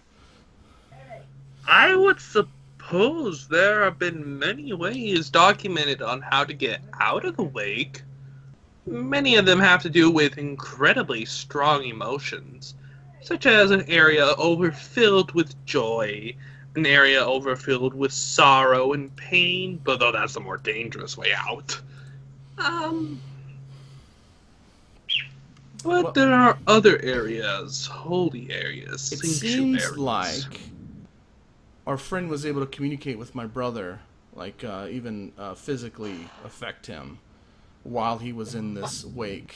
Speaker 2: I would suppose there have been many ways documented on how to get out of the wake. Many of them have to do with incredibly strong emotions, such as an area overfilled with joy, an area overfilled with sorrow and pain, but though that's the more dangerous way out. But there are other areas, holy areas,
Speaker 3: It
Speaker 2: sanctuaries.
Speaker 3: seems like our friend was able to communicate with my brother, like even physically affect him while he was in this wake.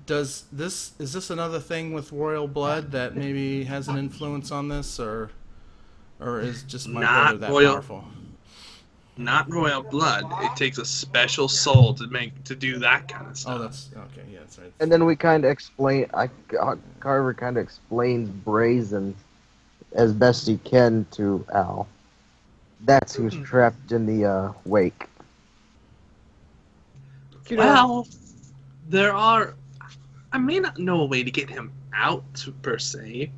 Speaker 3: Is this another thing with royal blood that maybe has an influence on this, or is just my brother that powerful?
Speaker 2: Not royal blood. It takes a special soul to do that kind of stuff.
Speaker 3: Oh, that's okay. Yeah, that's right.
Speaker 5: And then we kind of explain. Carver kind of explains Brazen as best he can to Al. That's who's trapped in the wake.
Speaker 2: Well, there are. I may not know a way to get him out per se,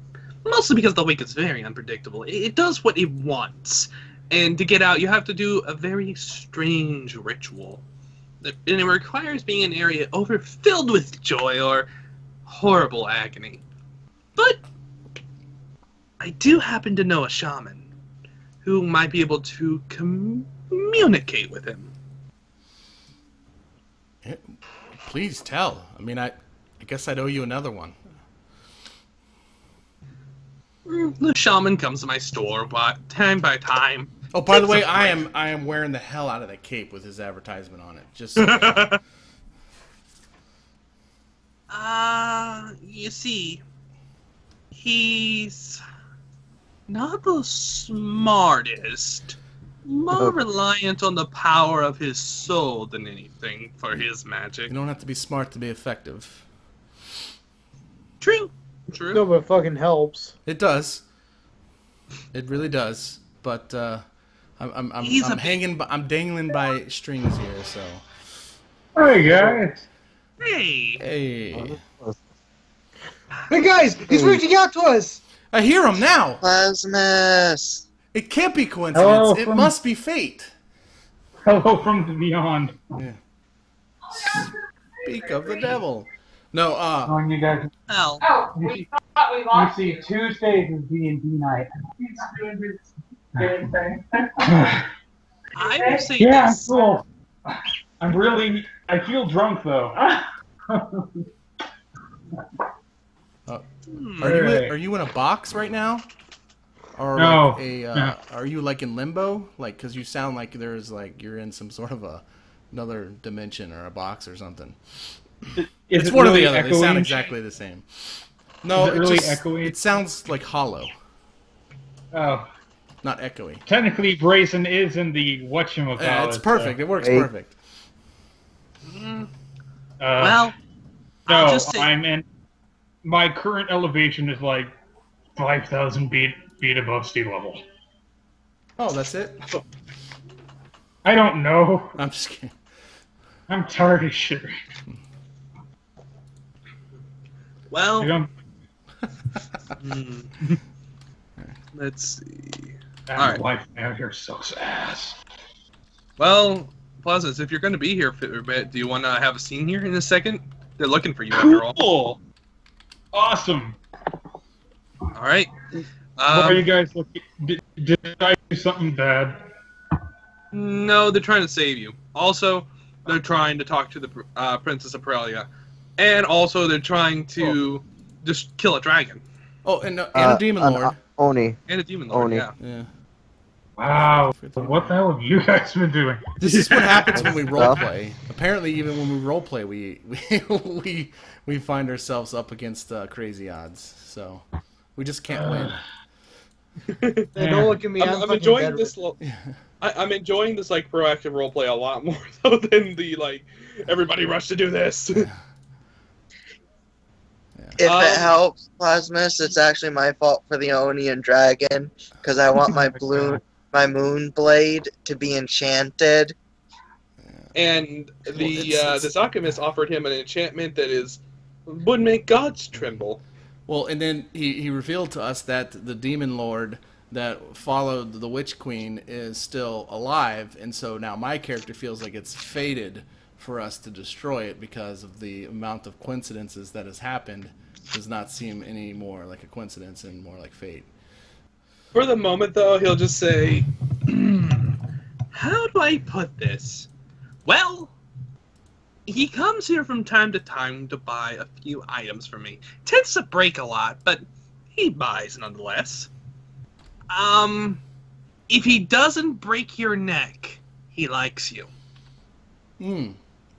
Speaker 2: mostly because the wake is very unpredictable. It does what it wants, and to get out, you have to do a very strange ritual, and it requires being in an area overfilled with joy or horrible agony. But I do happen to know a shaman who might be able to communicate with him.
Speaker 3: Yeah, please tell. I mean, I guess I'd owe you another one.
Speaker 2: The shaman comes to my store time by time.
Speaker 3: Oh, by the way, I am wearing the hell out of the cape with his advertisement on it. Just so you know.
Speaker 2: You see, he's not the smartest. More reliant on the power of his soul than anything for his magic.
Speaker 3: You don't have to be smart to be effective.
Speaker 2: True.
Speaker 1: No, but it fucking helps.
Speaker 3: It does. It really does. But I'm dangling by strings here. So.
Speaker 8: hey guys.
Speaker 2: Hey.
Speaker 3: Hey.
Speaker 1: Hey guys, he's reaching out to us.
Speaker 3: I hear him now.
Speaker 4: Plasmas.
Speaker 3: It can't be coincidence.
Speaker 8: Hello
Speaker 3: It
Speaker 8: from-
Speaker 3: must be fate.
Speaker 8: Hello from the beyond.
Speaker 3: Yeah. Speak of the devil. No.
Speaker 8: Knowing you guys,
Speaker 2: Well,
Speaker 8: you see Tuesdays is D&D night.
Speaker 2: I will say
Speaker 8: Yeah, I'm
Speaker 2: this.
Speaker 8: full. I feel drunk though.
Speaker 3: Are you in a box right now? Or
Speaker 8: No.
Speaker 3: like
Speaker 8: No.
Speaker 3: Are you like in limbo? Like, because you sound like there's like you're in some sort of another dimension or a box or something.
Speaker 8: Is
Speaker 3: It's
Speaker 8: it
Speaker 3: one or
Speaker 8: really
Speaker 3: the other. They sound
Speaker 8: echoing?
Speaker 3: exactly the same. No,
Speaker 8: Is it really echoey?
Speaker 3: It sounds like hollow,
Speaker 8: Oh,
Speaker 3: not echoey.
Speaker 8: technically, Brazen is in the whatchamacallit.
Speaker 3: Yeah, it's perfect. It works
Speaker 5: Hey.
Speaker 3: perfect.
Speaker 9: Well,
Speaker 8: no,
Speaker 9: I'll just say-
Speaker 8: I'm in. My current elevation is like 5,000 feet above sea level.
Speaker 3: Oh, that's it.
Speaker 8: I don't know.
Speaker 3: I'm just kidding.
Speaker 8: I'm tired of shit.
Speaker 9: well,
Speaker 8: I don't.
Speaker 2: Let's see.
Speaker 8: That life out here sucks ass.
Speaker 2: Well, Plazmas, if you're going to be here for a bit, do you want to have a scene here in a second? They're looking for you after all.
Speaker 8: Cool. Awesome.
Speaker 2: All right.
Speaker 8: Why are you guys looking? Did I do something bad?
Speaker 2: No, they're trying to save you. Also, they're trying to talk to the Princess Aurelia. And also, they're trying to just kill a dragon.
Speaker 3: Oh, and a demon lord.
Speaker 5: Oni.
Speaker 2: And a demon lord,
Speaker 5: Oni.
Speaker 2: yeah.
Speaker 3: Yeah.
Speaker 8: Wow. What the hell have you guys been doing?
Speaker 3: This is what happens when we roleplay. Apparently, even when we roleplay, we find ourselves up against crazy odds. So we just can't win.
Speaker 1: Hey, don't look at me.
Speaker 2: I'm
Speaker 1: fucking
Speaker 2: enjoying
Speaker 1: veteran.
Speaker 2: this. I'm enjoying this like proactive roleplay a lot more so than the like everybody rush to do this.
Speaker 4: If it helps, Plazmas, it's actually my fault for the Oni and Dragon, because I want my moon blade to be enchanted.
Speaker 2: And the
Speaker 3: it's-
Speaker 2: this alchemist offered him an enchantment that would make gods tremble.
Speaker 3: Well, and then he revealed to us that the demon lord that followed the witch queen is still alive, and so now my character feels like it's fated for us to destroy it because of the amount of coincidences that has happened. Does not seem any more like a coincidence and more like fate.
Speaker 2: For the moment, though, he'll just say, how do I put this? Well, he comes here from time to time to buy a few items for me. Tends to break a lot, but he buys nonetheless. If he doesn't break your neck, he likes you.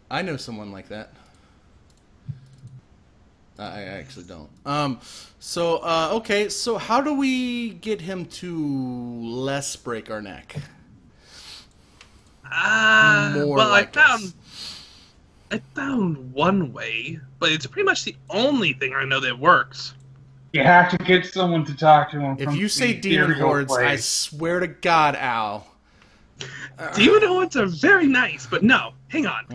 Speaker 3: I know someone like that. I actually don't. Okay, so how do we get him to less break our neck? More
Speaker 2: Well,
Speaker 3: like us.
Speaker 2: I found one way, but it's pretty much the only thing I know that works.
Speaker 8: You have to get someone to talk to him.
Speaker 3: If
Speaker 8: from
Speaker 3: you say
Speaker 8: the
Speaker 3: demon
Speaker 8: ethereal
Speaker 3: hordes, I
Speaker 8: place.
Speaker 3: swear to God, Al.
Speaker 2: Demon hordes are very nice, but no, hang on.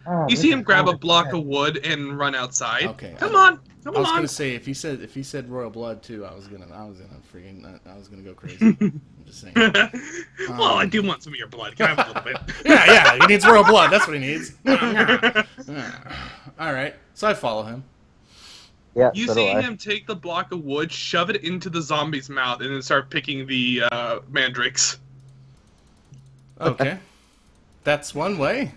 Speaker 8: Oh,
Speaker 2: You see
Speaker 8: this
Speaker 2: him
Speaker 8: is
Speaker 2: grab a
Speaker 8: so
Speaker 2: block
Speaker 8: bad.
Speaker 2: of wood and run outside.
Speaker 3: Okay.
Speaker 2: Come on.
Speaker 3: I was gonna say if he said royal blood too, I was gonna go crazy. I'm just saying.
Speaker 2: Well, I do want some of your blood. Can I have a little bit?
Speaker 3: Yeah, he needs royal blood. That's what he needs. All right, so I follow him.
Speaker 5: Yeah,
Speaker 2: You
Speaker 5: so
Speaker 2: see
Speaker 5: do I.
Speaker 2: him take the block of wood, shove it into the zombie's mouth, and then start picking the mandrakes.
Speaker 3: Okay, that's one way.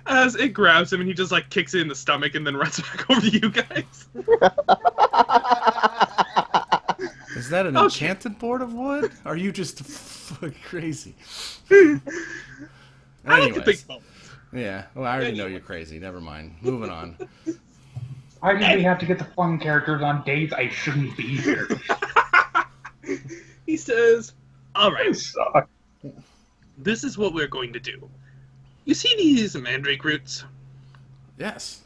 Speaker 2: As it grabs him, and he just like kicks it in the stomach, and then runs back over to you guys.
Speaker 3: Is that an
Speaker 2: Okay.
Speaker 3: enchanted board of wood? Are you just crazy?
Speaker 2: I like to
Speaker 3: Anyways.
Speaker 2: think about it.
Speaker 3: Yeah, well, I already know you're crazy. Never mind. Moving on.
Speaker 8: Why do we have to get the fun characters on days I shouldn't be here?
Speaker 2: He says, "All right,
Speaker 8: Suck.
Speaker 2: this is what we're going to do. You see these mandrake roots?
Speaker 3: Yes.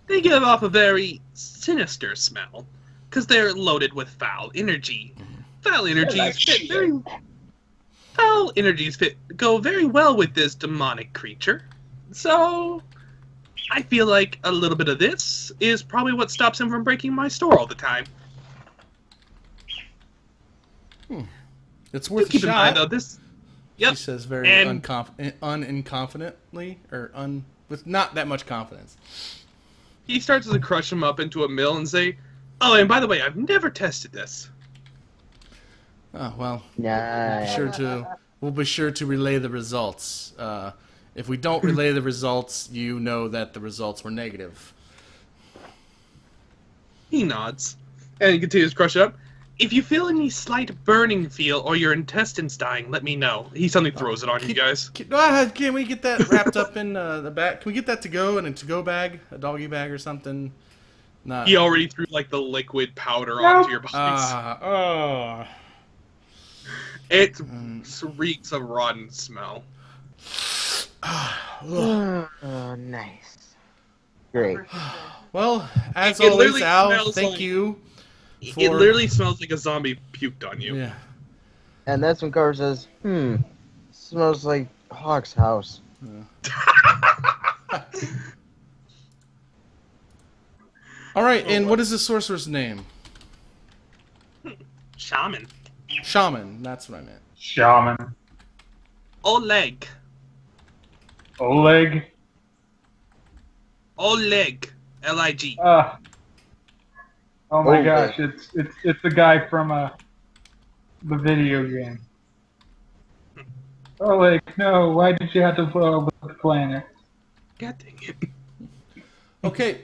Speaker 2: They give off a very sinister smell, because they're loaded with foul energy. Foul energies go very well with this demonic creature. So, I feel like a little bit of this is probably what stops him from breaking my store all the time.
Speaker 3: It's
Speaker 2: Do
Speaker 3: worth a
Speaker 2: keep in mind,
Speaker 3: shot.
Speaker 2: though, this...
Speaker 3: He
Speaker 2: Yep.
Speaker 3: says very
Speaker 2: And-
Speaker 3: unconfidently, or with not that much confidence.
Speaker 2: He starts to crush him up into a mill and say, "Oh, and by the way, I've never tested this."
Speaker 3: Oh well.
Speaker 5: Nice.
Speaker 3: We'll be sure to relay the results. If we don't relay the results, you know that the results were negative.
Speaker 2: He nods. And he continues to crush it up. If you feel any slight burning feel or your intestines dying, let me know. He suddenly throws it on you guys.
Speaker 3: Can we get that wrapped up in the bag? Can we get that to go in a to-go bag? A doggy bag or something? Nah.
Speaker 2: He already threw like the liquid powder onto your bodies. It reeks of rotten smell.
Speaker 5: Oh, nice. Great.
Speaker 3: Well, as
Speaker 2: It
Speaker 3: always,
Speaker 2: literally
Speaker 3: Al,
Speaker 2: smells
Speaker 3: thank
Speaker 2: like-
Speaker 3: you.
Speaker 2: It literally smells like a zombie puked on you.
Speaker 3: Yeah.
Speaker 5: And that's when Carver says, smells like Hawke's house.
Speaker 3: All right, and what is the sorcerer's name?
Speaker 2: Shaman.
Speaker 3: Shaman. That's what I meant.
Speaker 8: Shaman.
Speaker 2: Oleg.
Speaker 8: Oleg.
Speaker 2: Oleg. L-I-G.
Speaker 8: Oh my
Speaker 5: Oleg.
Speaker 8: gosh, it's the guy from the video game. Oleg, no, why did you have to blow up the planet?
Speaker 2: God dang it.
Speaker 3: Okay,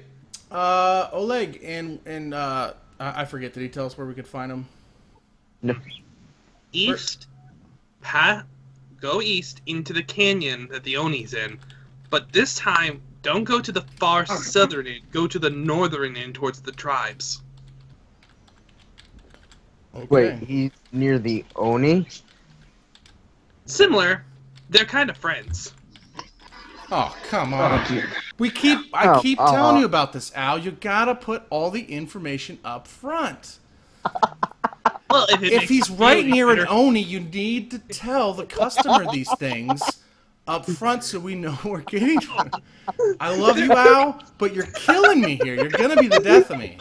Speaker 3: Oleg, and I forget. Did he tell us where we could find him?
Speaker 5: No.
Speaker 2: East. Go east into the canyon that the Oni's in. But this time, don't go to the far southern end. Go to the northern end towards the tribes.
Speaker 3: Okay.
Speaker 5: Wait, he's near the Oni?
Speaker 2: Similar. They're kind of friends.
Speaker 3: Oh, come on.
Speaker 8: Oh, dear.
Speaker 3: I keep telling you about this, Al. You gotta put all the information up front.
Speaker 2: Well,
Speaker 3: If he's right near an Oni, you need to tell the customer these things up front so we know we're getting to it. I love you, Al, but you're killing me here. You're gonna be the death of me.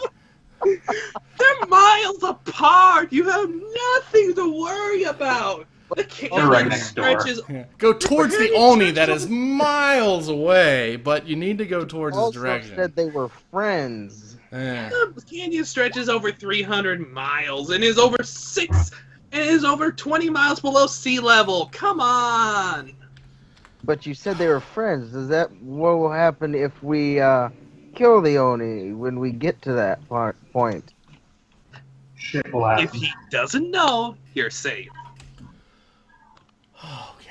Speaker 2: They're miles apart. You have nothing to worry about. The
Speaker 8: They're right
Speaker 2: canyon
Speaker 8: next door.
Speaker 2: stretches.
Speaker 3: Yeah. Go towards the Oni that is miles away, but you need to go towards his
Speaker 5: Also
Speaker 3: direction.
Speaker 5: said they were friends.
Speaker 3: Yeah.
Speaker 2: The canyon stretches over 300 miles and is over 20 miles below sea level. Come on.
Speaker 5: But you said they were friends. Is that what will happen if we kill the Oni when we get to that point?
Speaker 8: Shit will
Speaker 2: If
Speaker 8: happen.
Speaker 2: he doesn't know, you're safe.
Speaker 3: Okay.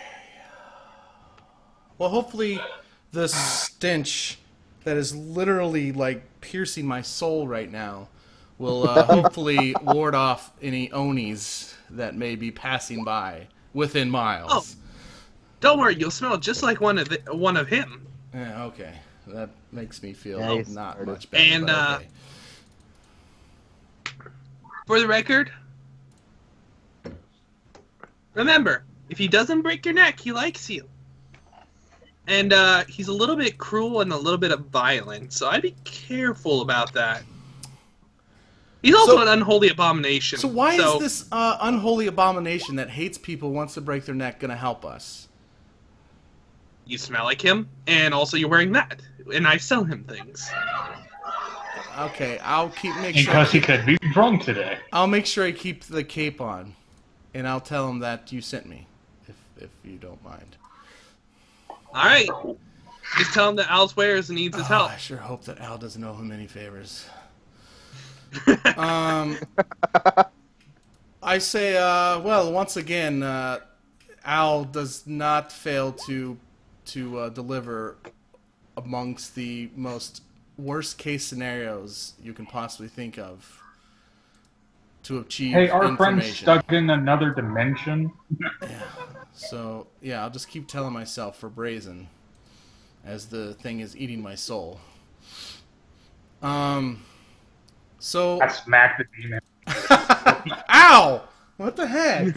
Speaker 3: Well, hopefully the stench that is literally like piercing my soul right now will hopefully ward off any Onis that may be passing by within miles.
Speaker 2: Oh. Don't worry, you'll smell just like one of him.
Speaker 3: Yeah, okay. That makes me feel
Speaker 5: Nice.
Speaker 3: not much better.
Speaker 2: And,
Speaker 3: but okay.
Speaker 2: For the record, remember, if he doesn't break your neck, he likes you. And he's a little bit cruel and a little bit violent, so I'd be careful about that. He's also an unholy abomination.
Speaker 3: So why is this unholy abomination that hates people wants to break their neck going to help us?
Speaker 2: You smell like him, and also you're wearing that, and I sell him things.
Speaker 3: Okay, I'll make sure.
Speaker 8: Because he could be drunk today.
Speaker 3: I'll make sure I keep the cape on, and I'll tell him that you sent me, if you don't mind.
Speaker 2: All right, just tell him that Al swears and needs his help.
Speaker 3: I sure hope that Al doesn't owe him any favors. I say, well, once again, Al does not fail to deliver amongst the most worst case scenarios you can possibly think of to achieve
Speaker 8: Hey, our friend's
Speaker 3: information.
Speaker 8: stuck in another dimension.
Speaker 3: So yeah, I'll just keep telling myself for Brazen, as the thing is eating my soul. So
Speaker 8: I smacked the demon.
Speaker 3: ow! What the heck?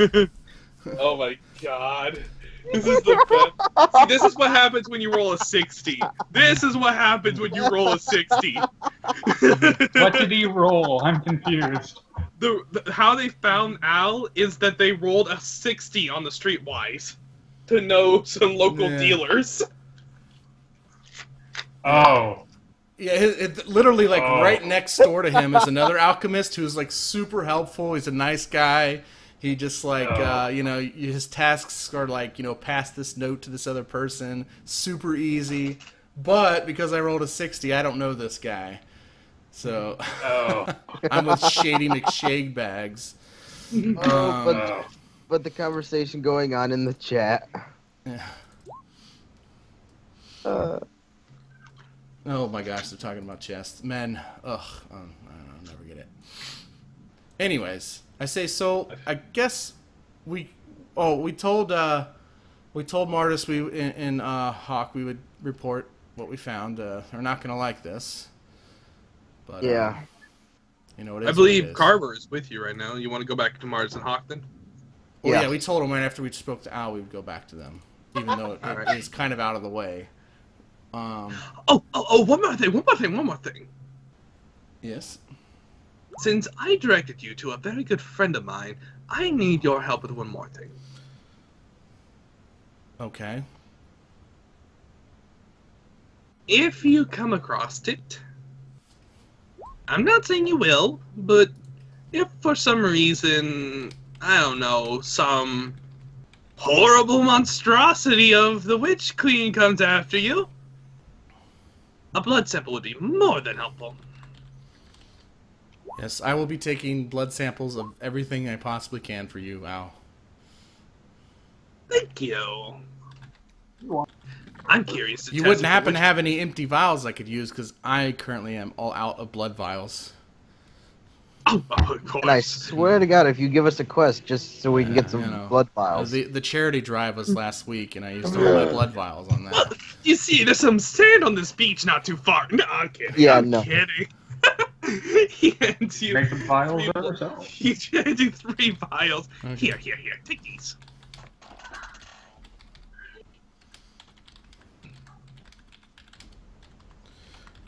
Speaker 2: Oh my god. This is the best. See, this is what happens when you roll a 60. This is what happens when you roll a 60.
Speaker 8: What did he roll? I'm confused.
Speaker 2: How they found Al is that they rolled a 60 on the Streetwise to know some local dealers.
Speaker 8: Oh.
Speaker 3: Yeah, it literally like right next door to him is another alchemist who's like super helpful. He's a nice guy. He just like his tasks are like pass this note to this other person, super easy. But because I rolled a 60, I don't know this guy. So
Speaker 8: Oh.
Speaker 3: I'm with Shady McShag Bags.
Speaker 5: But the conversation going on in the chat.
Speaker 3: Yeah.
Speaker 5: Uh,
Speaker 3: Oh my gosh, they're talking about chests. Men, ugh, I'll never get it. Anyways, I say so. I guess we told Mardus in Hawke we would report what we found. They're not gonna like this, but
Speaker 5: yeah.
Speaker 3: you know, it is
Speaker 2: I
Speaker 3: what
Speaker 2: believe
Speaker 3: it is.
Speaker 2: Carver is with you right now. You want to go back to Mardus and Hawke then?
Speaker 3: Well,
Speaker 5: Yeah.
Speaker 3: yeah, we told him right after we spoke to Al, we would go back to them, even though it is kind of out of the way.
Speaker 2: One more thing.
Speaker 3: Yes.
Speaker 2: Since I directed you to a very good friend of mine, I need your help with one more thing.
Speaker 3: Okay.
Speaker 2: If you come across it, I'm not saying you will, but if for some reason, I don't know, some horrible monstrosity of the Witch Queen comes after you, a blood sample would be more than helpful.
Speaker 3: Yes, I will be taking blood samples of everything I possibly can for you, Al.
Speaker 2: Thank you. I'm curious to
Speaker 3: You
Speaker 2: test
Speaker 3: wouldn't
Speaker 2: if
Speaker 3: happen
Speaker 2: the
Speaker 3: to have any empty vials I could use, because I currently am all out of blood vials.
Speaker 2: Oh, of course.
Speaker 5: And I swear to God, if you give us a quest just so we can get some
Speaker 3: you know,
Speaker 5: blood vials.
Speaker 3: The charity drive was last week, and I used all my blood vials on
Speaker 2: Well,
Speaker 3: that.
Speaker 2: you see, there's some sand on this beach not too far. No, I'm kidding.
Speaker 5: Yeah,
Speaker 2: I'm
Speaker 5: no.
Speaker 2: kidding. He hands you
Speaker 8: Make some vials
Speaker 2: three
Speaker 8: of yourself.
Speaker 2: He hands you 3 vials.
Speaker 3: Okay.
Speaker 2: Here. Take these.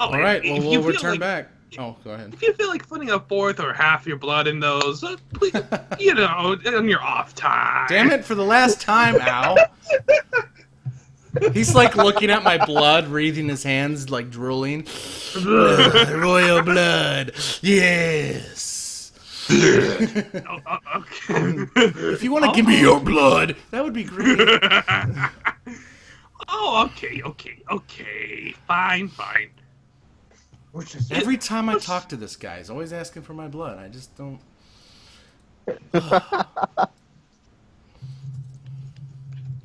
Speaker 2: Oh,
Speaker 3: All right, well,
Speaker 2: if you
Speaker 3: we'll
Speaker 2: feel
Speaker 3: return
Speaker 2: like,
Speaker 3: back. Oh, go ahead.
Speaker 2: If you feel like putting a fourth or half your blood in those, please, you know, on your off time.
Speaker 3: Damn it, for the last time, Al. He's like looking at my blood, wreathing his hands, like drooling. Royal blood, yes.
Speaker 2: Okay.
Speaker 3: If you want to give me your blood, that would be great.
Speaker 2: Oh, okay. Fine.
Speaker 1: Which is
Speaker 3: Every time I talk to this guy, he's always asking for my blood. I just don't.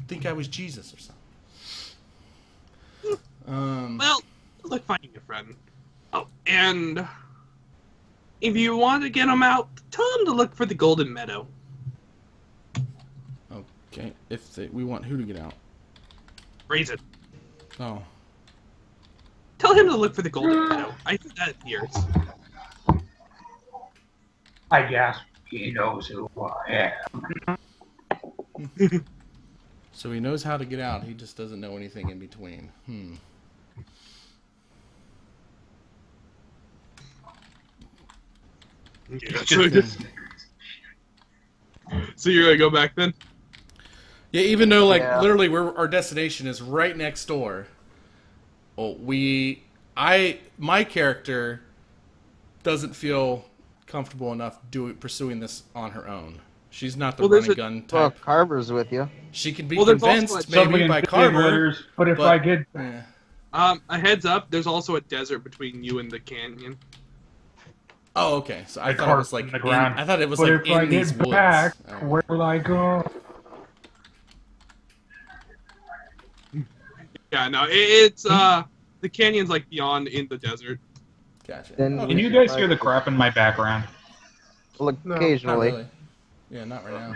Speaker 3: Think I was Jesus or something.
Speaker 2: Well, good luck finding your friend. Oh, and if you want to get him out, tell him to look for the Golden Meadow.
Speaker 3: Okay, we want who to get out?
Speaker 2: Brazen.
Speaker 3: Oh.
Speaker 2: Tell him to look for the Golden Meadow. I think that appears.
Speaker 8: I guess he knows who I am.
Speaker 3: So he knows how to get out. He just doesn't know anything in between.
Speaker 2: So you're gonna go back then?
Speaker 3: Yeah, even though
Speaker 5: Yeah.
Speaker 3: literally our destination is right next door. Well, my character doesn't feel comfortable enough pursuing this on her own. She's not the
Speaker 2: Well, there's
Speaker 3: run and gun
Speaker 5: Well,
Speaker 3: type.
Speaker 5: Carver's with you.
Speaker 3: She can be
Speaker 2: Well, there's also
Speaker 3: convinced
Speaker 2: a-
Speaker 3: maybe by Carver.
Speaker 8: But if
Speaker 3: but-
Speaker 8: I get
Speaker 3: Yeah.
Speaker 2: A heads up, there's also a desert between you and the canyon.
Speaker 3: Oh, okay. So I
Speaker 8: I
Speaker 3: thought it was
Speaker 8: carved
Speaker 3: like
Speaker 8: in the ground.
Speaker 3: I thought it was
Speaker 8: but
Speaker 3: like
Speaker 8: if I
Speaker 3: in these
Speaker 8: get
Speaker 3: woods.
Speaker 8: back,
Speaker 3: Oh.
Speaker 8: where will I go?
Speaker 2: Yeah, no, it's the canyon's like beyond in the desert.
Speaker 3: Gotcha.
Speaker 5: Then
Speaker 3: Okay.
Speaker 8: Can you guys hear the crap in my background?
Speaker 5: Well,
Speaker 1: No,
Speaker 5: occasionally.
Speaker 3: Not really. Yeah, not right now.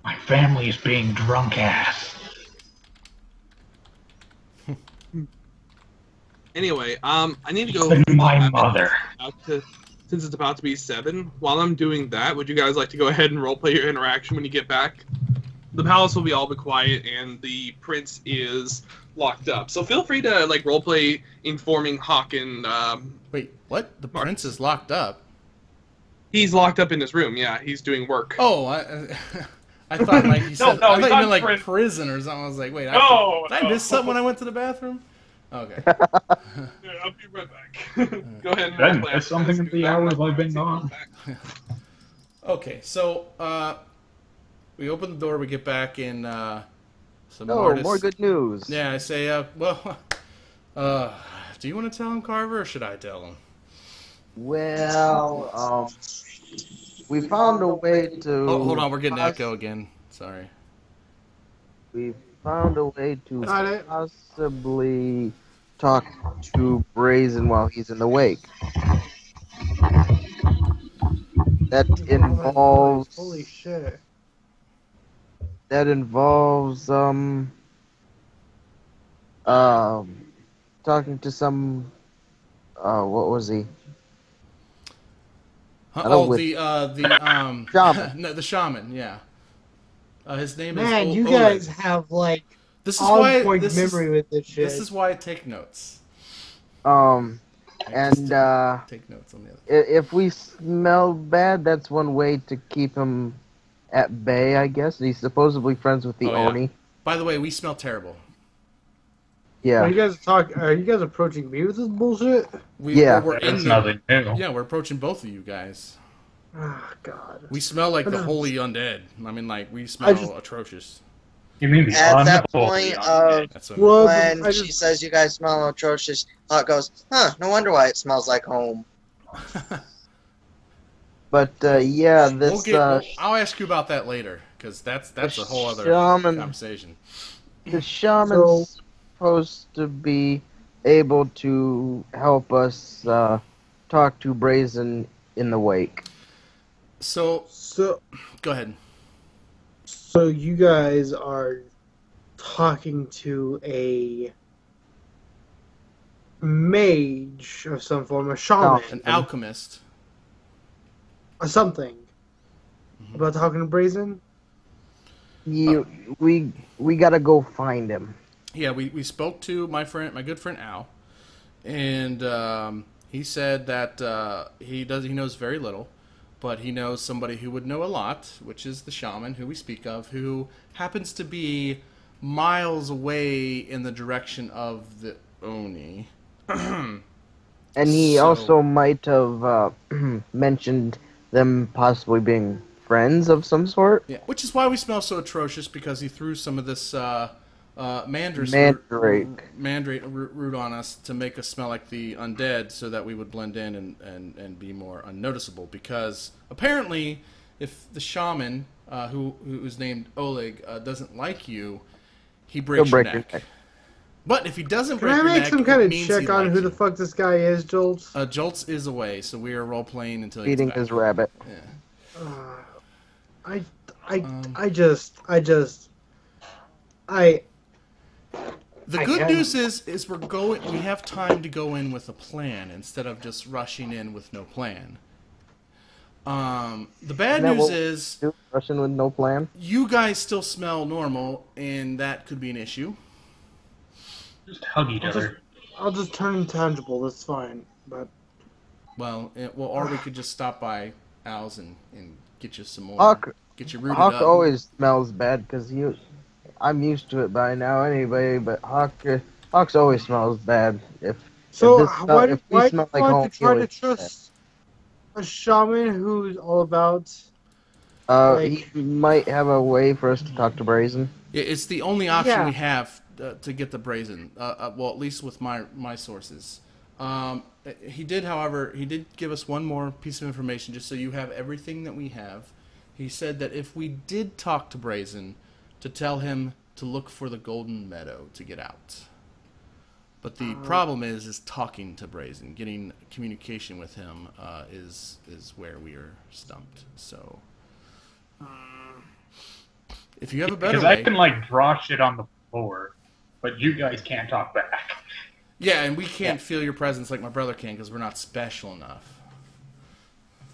Speaker 8: My family's being drunk ass.
Speaker 2: Anyway, I need to go.
Speaker 8: Even my mother.
Speaker 2: Since it's about to be 7, while I'm doing that, would you guys like to go ahead and roleplay your interaction when you get back? The palace will be all but quiet, and the prince is locked up. So feel free to like roleplay informing Hawke and
Speaker 3: Wait, what? The prince is locked up?
Speaker 2: he's locked up in his room. Yeah, he's doing work.
Speaker 3: Oh, I thought like you said.
Speaker 8: No,
Speaker 3: I
Speaker 8: he's
Speaker 3: thought you
Speaker 8: not
Speaker 3: meant like
Speaker 8: prison.
Speaker 3: prison or something. I was like, wait,
Speaker 8: No,
Speaker 3: did I miss something when I went to the bathroom? Okay.
Speaker 2: Yeah, I'll be right back. Go ahead. And
Speaker 8: Did I
Speaker 2: roleplay.
Speaker 8: miss something in the hours I've been gone?
Speaker 3: Okay, so we open the door. We get back in some
Speaker 5: Oh,
Speaker 3: artists.
Speaker 5: more good news.
Speaker 3: Yeah, I say, well, do you want to tell him, Carver, or should I tell him?
Speaker 5: Well, we found a way to.
Speaker 3: Oh, hold on, we're getting echo again. Sorry.
Speaker 5: We found a way to
Speaker 1: Got it.
Speaker 5: possibly talk to Brazen while he's in the wake. That involves.
Speaker 1: Holy shit.
Speaker 5: That involves talking to some. What was he?
Speaker 3: Oh, the
Speaker 5: shaman.
Speaker 3: no, the shaman. Yeah. His name
Speaker 1: Man,
Speaker 3: is.
Speaker 1: you
Speaker 3: Oleg.
Speaker 1: guys have like
Speaker 3: This is
Speaker 1: on
Speaker 3: why.
Speaker 1: point
Speaker 3: This
Speaker 1: memory
Speaker 3: is,
Speaker 1: with this shit.
Speaker 3: This is why I take notes.
Speaker 5: And
Speaker 3: Take notes on the other.
Speaker 5: if we smell bad, that's one way to keep him at bay, I guess. He's supposedly friends with the
Speaker 3: Oh, yeah.
Speaker 5: Oni.
Speaker 3: By the way, we smell terrible.
Speaker 5: Yeah.
Speaker 1: Are you guys approaching me with this bullshit?
Speaker 5: Yeah.
Speaker 3: We're in
Speaker 8: That's
Speaker 3: the,
Speaker 8: nothing new.
Speaker 3: yeah, we're approaching both of you guys.
Speaker 1: Oh god.
Speaker 3: We smell like the holy undead. I mean, like, we smell atrocious.
Speaker 8: You mean the
Speaker 4: At that
Speaker 8: unholy
Speaker 4: point
Speaker 8: undead.
Speaker 3: That's what
Speaker 1: Well,
Speaker 4: when
Speaker 1: I
Speaker 4: she
Speaker 1: just-
Speaker 4: says you guys smell atrocious, Hawke goes, huh, no wonder why it smells like home.
Speaker 5: But, yeah, this,
Speaker 3: I'll ask you about that later, because that's a whole other
Speaker 5: shaman-
Speaker 3: conversation.
Speaker 5: the shaman's supposed to be able to help us, talk to Brazen in the wake.
Speaker 3: So,
Speaker 1: So
Speaker 3: go ahead.
Speaker 1: so you guys are talking to a mage of some form, a shaman,
Speaker 3: An alchemist.
Speaker 1: or something. About talking to Brazen?
Speaker 5: We gotta go find him.
Speaker 3: Yeah, we spoke to my good friend Al, and he said that he knows very little, but he knows somebody who would know a lot, which is the shaman who we speak of, who happens to be miles away in the direction of the Oni.
Speaker 5: And he
Speaker 3: So-
Speaker 5: also might have mentioned them possibly being friends of some sort.
Speaker 3: Yeah, which is why we smell so atrocious, because he threw some of this mandrake root on us to make us smell like the undead, so that we would blend in and be more unnoticeable. Because apparently, if the shaman, who's named Oleg, doesn't like you, he breaks your neck. But if he doesn't
Speaker 1: Can
Speaker 3: break
Speaker 1: I
Speaker 3: your
Speaker 1: make
Speaker 3: neck,
Speaker 1: some kind
Speaker 3: it
Speaker 1: of
Speaker 3: means
Speaker 1: check
Speaker 3: he
Speaker 1: on
Speaker 3: likes
Speaker 1: who the
Speaker 3: you.
Speaker 1: fuck this guy is, Joltz?
Speaker 3: Joltz is away, so we are role playing until he
Speaker 5: Feeding
Speaker 3: gets back.
Speaker 5: his rabbit.
Speaker 3: Yeah. The
Speaker 1: I
Speaker 3: good
Speaker 1: guess.
Speaker 3: news is we have time to go in with a plan instead of just rushing in with no plan. The bad
Speaker 5: Isn't that
Speaker 3: news
Speaker 5: what-
Speaker 3: is
Speaker 5: Russian with no plan.
Speaker 3: you guys still smell normal, and that could be an issue.
Speaker 8: Just hug each other.
Speaker 1: I'll just turn intangible, that's fine. But
Speaker 3: Well, or we could just stop by Al's and get you some more.
Speaker 5: Hawke,
Speaker 3: Get you rooted
Speaker 5: Hawke
Speaker 3: up.
Speaker 5: always smells bad because I'm used to it by now anyway. But Hawke's always smells bad. If
Speaker 1: so
Speaker 5: this smell-
Speaker 1: why
Speaker 5: if
Speaker 1: do
Speaker 5: we
Speaker 1: you
Speaker 5: smell like
Speaker 1: want
Speaker 5: home,
Speaker 1: to try
Speaker 5: he
Speaker 1: to
Speaker 5: always smells
Speaker 1: trust a shaman who's all about
Speaker 5: He might have a way for us to talk to Brazen.
Speaker 3: Yeah, it's the only option
Speaker 1: Yeah.
Speaker 3: we have to get the Brazen. Well, at least with my sources. He did, however, give us one more piece of information, just so you have everything that we have. He said that if we did talk to Brazen, to tell him to look for the Golden Meadow to get out. But the problem is talking to Brazen, getting communication with him is where we are stumped. So, if you have a better
Speaker 8: Because
Speaker 3: way,
Speaker 8: I can draw shit on the floor, but you guys can't talk back.
Speaker 3: yeah, and we can't feel your presence like my brother can because we're not special enough.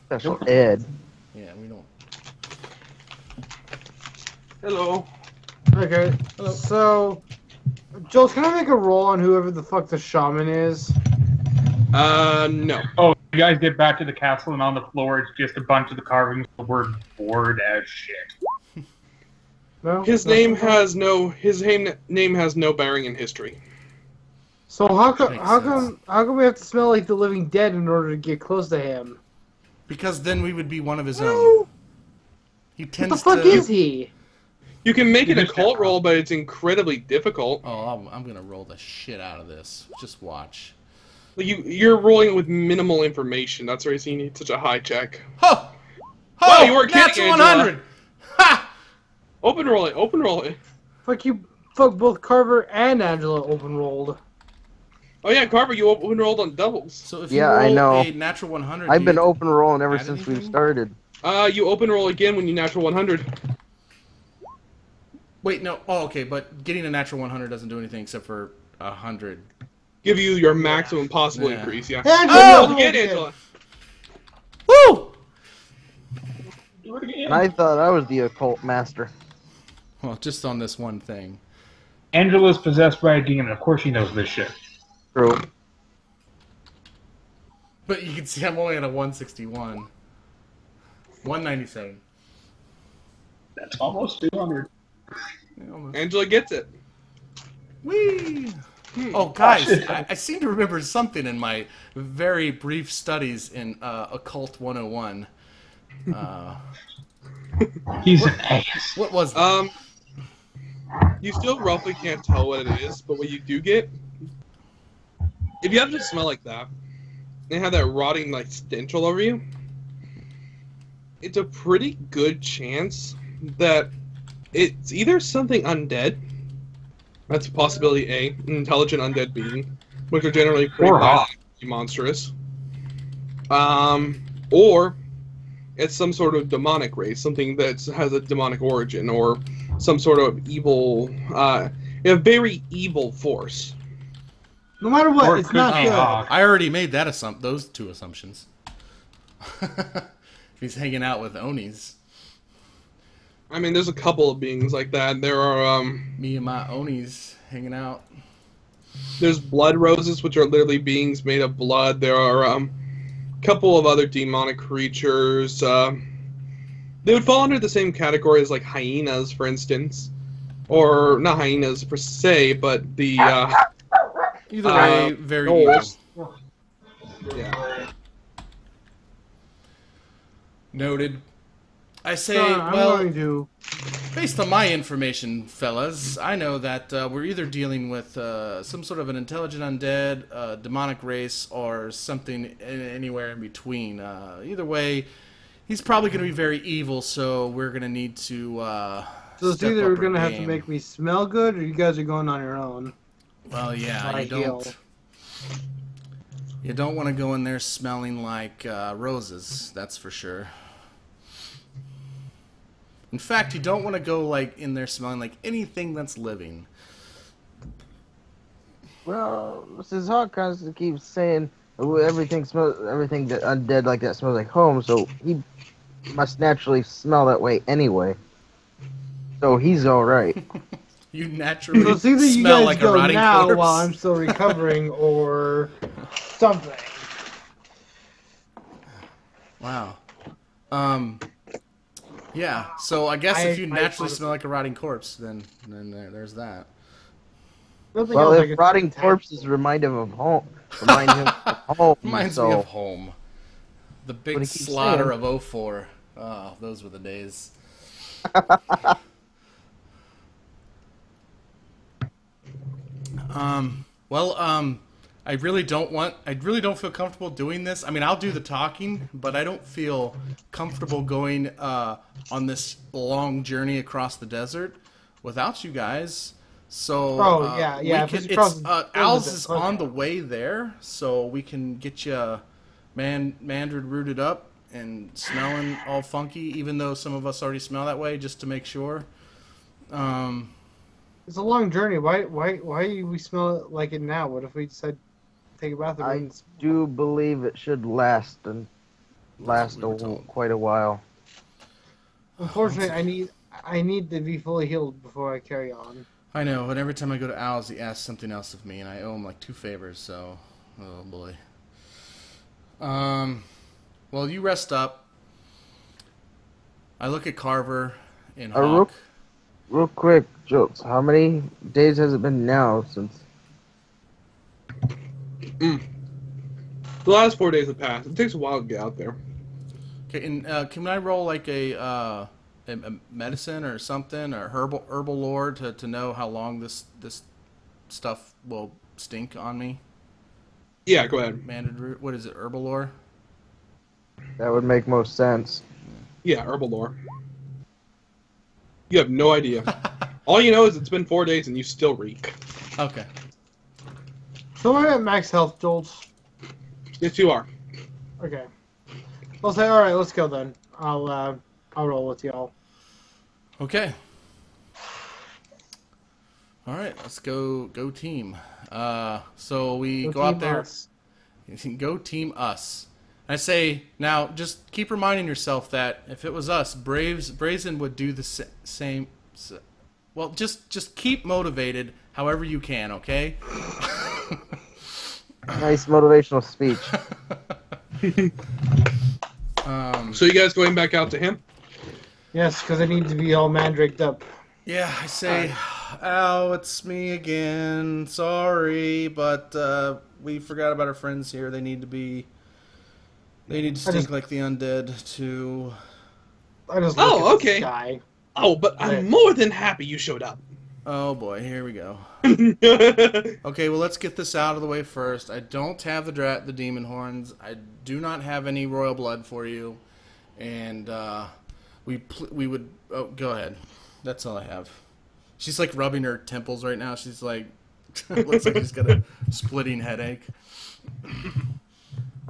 Speaker 5: Special Ed.
Speaker 3: Yeah, we don't.
Speaker 2: Hello.
Speaker 1: Okay, so Joel, can I make a roll on whoever the fuck the shaman is?
Speaker 2: No.
Speaker 8: Oh, you guys get back to the castle, and on the floor it's just a bunch of the carvings of the word bored as shit.
Speaker 1: No.
Speaker 2: His name has no bearing in history.
Speaker 1: So how come
Speaker 3: Makes
Speaker 1: how come we have to smell like the living dead in order to get close to him?
Speaker 3: Because then we would be one of his own. He
Speaker 1: What the
Speaker 3: tends
Speaker 1: fuck
Speaker 3: to.
Speaker 1: is he?
Speaker 2: You can make an
Speaker 8: just-
Speaker 2: occult roll, but it's incredibly difficult.
Speaker 3: Oh, I'm gonna roll the shit out of this. Just watch.
Speaker 2: You're rolling with minimal information. That's why you need such a high check.
Speaker 3: Ho! Ho!
Speaker 2: Wow, you weren't kidding,
Speaker 3: Natural
Speaker 2: Angela.
Speaker 3: 100! Ha!
Speaker 2: Open roll it. Open roll it.
Speaker 1: Fuck both Carver and Angela open rolled.
Speaker 2: Oh yeah, Carver, you open rolled on doubles.
Speaker 3: So if
Speaker 5: Yeah,
Speaker 3: you roll
Speaker 5: I know.
Speaker 3: a natural 100,
Speaker 5: I've
Speaker 3: do
Speaker 5: been
Speaker 3: you
Speaker 5: open rolling ever
Speaker 3: add
Speaker 5: since we've
Speaker 3: anything?
Speaker 5: started.
Speaker 2: You open roll again when you natural 100.
Speaker 3: Wait, no. Oh, okay, but getting a natural 100 doesn't do anything except for 100.
Speaker 2: Give you your maximum possible
Speaker 3: Yeah.
Speaker 2: increase. Yeah.
Speaker 1: Angela,
Speaker 3: Oh!
Speaker 2: Roll again, Angela.
Speaker 3: Woo!
Speaker 8: Do it again.
Speaker 5: And I thought I was the occult master.
Speaker 3: Well, just on this one thing.
Speaker 8: Angela's possessed by a demon. Of course she knows this shit.
Speaker 5: True.
Speaker 3: But you can see I'm only at a 161. 197.
Speaker 8: That's almost 200.
Speaker 3: Yeah, almost.
Speaker 2: Angela gets it.
Speaker 3: Whee! Oh, guys, I seem to remember something in my very brief studies in Occult 101.
Speaker 8: He's an ass.
Speaker 3: What was that?
Speaker 2: You still roughly can't tell what it is, but what you do get, if you have to smell like that, and have that rotting like stench all over you, it's a pretty good chance that it's either something undead. That's possibility A, an intelligent undead being, which are generally pretty
Speaker 8: Or
Speaker 2: violent,
Speaker 8: Hawke.
Speaker 2: monstrous. Or it's some sort of demonic race, something that has a demonic origin, or some sort of evil, a very evil force.
Speaker 1: No matter what,
Speaker 8: Or it
Speaker 1: it's
Speaker 8: could
Speaker 1: not
Speaker 8: be
Speaker 1: good.
Speaker 8: Hawke.
Speaker 3: I already made that those two assumptions. He's hanging out with Onis.
Speaker 2: I mean, there's a couple of beings like that. There are,
Speaker 3: Me and my Onis hanging out.
Speaker 2: there's blood roses, which are literally beings made of blood. There are, a couple of other demonic creatures. They would fall under the same category as, like, hyenas, for instance. Or, not hyenas per se, but the,
Speaker 3: Either way, very evil.
Speaker 2: gnolls. Yeah.
Speaker 3: Noted. I say,
Speaker 1: I'm
Speaker 3: well,
Speaker 1: going to.
Speaker 3: based on my information, fellas, I know that we're either dealing with some sort of an intelligent undead, demonic race, or something anywhere in between. Either way, he's probably going to be very evil, so we're going to need to
Speaker 1: So it's
Speaker 3: step
Speaker 1: either
Speaker 3: up our
Speaker 1: going to have to
Speaker 3: game.
Speaker 1: make me smell good, or you guys are going on your own.
Speaker 3: Well, yeah,
Speaker 1: I heal.
Speaker 3: You don't want to go in there smelling like roses, that's for sure. In fact, you don't want to go like in there smelling like anything that's living.
Speaker 5: Well, since Hawk constantly keeps saying everything that undead like that smells like home, so he must naturally smell that way anyway. So he's all right.
Speaker 3: You naturally
Speaker 1: So it's either you
Speaker 3: smell
Speaker 1: guys
Speaker 3: like a
Speaker 1: go
Speaker 3: rotting
Speaker 1: now
Speaker 3: corpse.
Speaker 1: while I'm still recovering, or something.
Speaker 3: Wow. Yeah. So I guess if you naturally smell like a rotting corpse, then there's that.
Speaker 1: Nothing
Speaker 5: Well,
Speaker 1: else I
Speaker 5: if
Speaker 1: can
Speaker 5: rotting
Speaker 1: think of.
Speaker 5: corpses remind him of home, remind him of home.
Speaker 3: Reminds
Speaker 5: so
Speaker 3: me of home. The
Speaker 5: What
Speaker 3: big
Speaker 5: he keeps
Speaker 3: slaughter
Speaker 5: saying.
Speaker 3: of 04. Oh, those were the days. I really don't feel comfortable doing this. I mean, I'll do the talking, but I don't feel comfortable going on this long journey across the desert without you guys. So,
Speaker 1: Oh, yeah,
Speaker 3: we
Speaker 1: yeah, if
Speaker 3: can,
Speaker 1: it's across
Speaker 3: it's,
Speaker 1: the
Speaker 3: Al's
Speaker 1: desert,
Speaker 3: is
Speaker 1: okay.
Speaker 3: on the way there, so we can get you mandarin rooted up and smelling all funky, even though some of us already smell that way, just to make sure.
Speaker 1: It's a long journey. Why do we smell it like it now? What if we decide to take a bath?
Speaker 5: I do believe it should last
Speaker 3: what we were told.
Speaker 5: quite a while.
Speaker 1: Unfortunately, I need to be fully healed before I carry on.
Speaker 3: I know, but every time I go to Al's, he asks something else of me, and I owe him like 2 favors, so... Oh, boy. Well, you rest up. I look at Carver and Hawke.
Speaker 5: Real quick, Joltz, how many days has it been now since...
Speaker 2: The last 4 days have passed. It takes a while to get out there.
Speaker 3: Okay, and can I roll like a medicine or something, or herbal lore to know how long this stuff will stink on me?
Speaker 2: Yeah, go ahead.
Speaker 3: Mandred root. What is it? Herbalore?
Speaker 5: That would make most sense.
Speaker 2: Yeah, herbal lore. You have no idea. All you know is it's been 4 days and you still reek.
Speaker 3: Okay.
Speaker 1: So I'm at max health, Joltz.
Speaker 2: Yes, you are.
Speaker 1: Okay. I'll say, all right, let's go then. I'll roll with y'all.
Speaker 3: Okay. All right, let's go team. So we go out there.
Speaker 1: Us.
Speaker 3: Go team us. I say now, just keep reminding yourself that if it was us, Brazen would do the same. Well, just keep motivated, however you can. Okay.
Speaker 5: Nice motivational speech.
Speaker 2: So you guys going back out to him?
Speaker 1: Yes, because I need to be all mandraked up.
Speaker 3: Yeah, I say, Ow, it's me again. Sorry, but we forgot about our friends here. They need to stink like the undead too.
Speaker 1: I just look at
Speaker 2: okay.
Speaker 1: the sky.
Speaker 2: Oh, but I'm more than happy you showed up.
Speaker 3: Oh boy, here we go. Okay, well let's get this out of the way first. I don't have the demon horns. I do not have any royal blood for you, and we would. Oh, go ahead. That's all I have. She's like rubbing her temples right now. She's like, looks like she's got a splitting headache.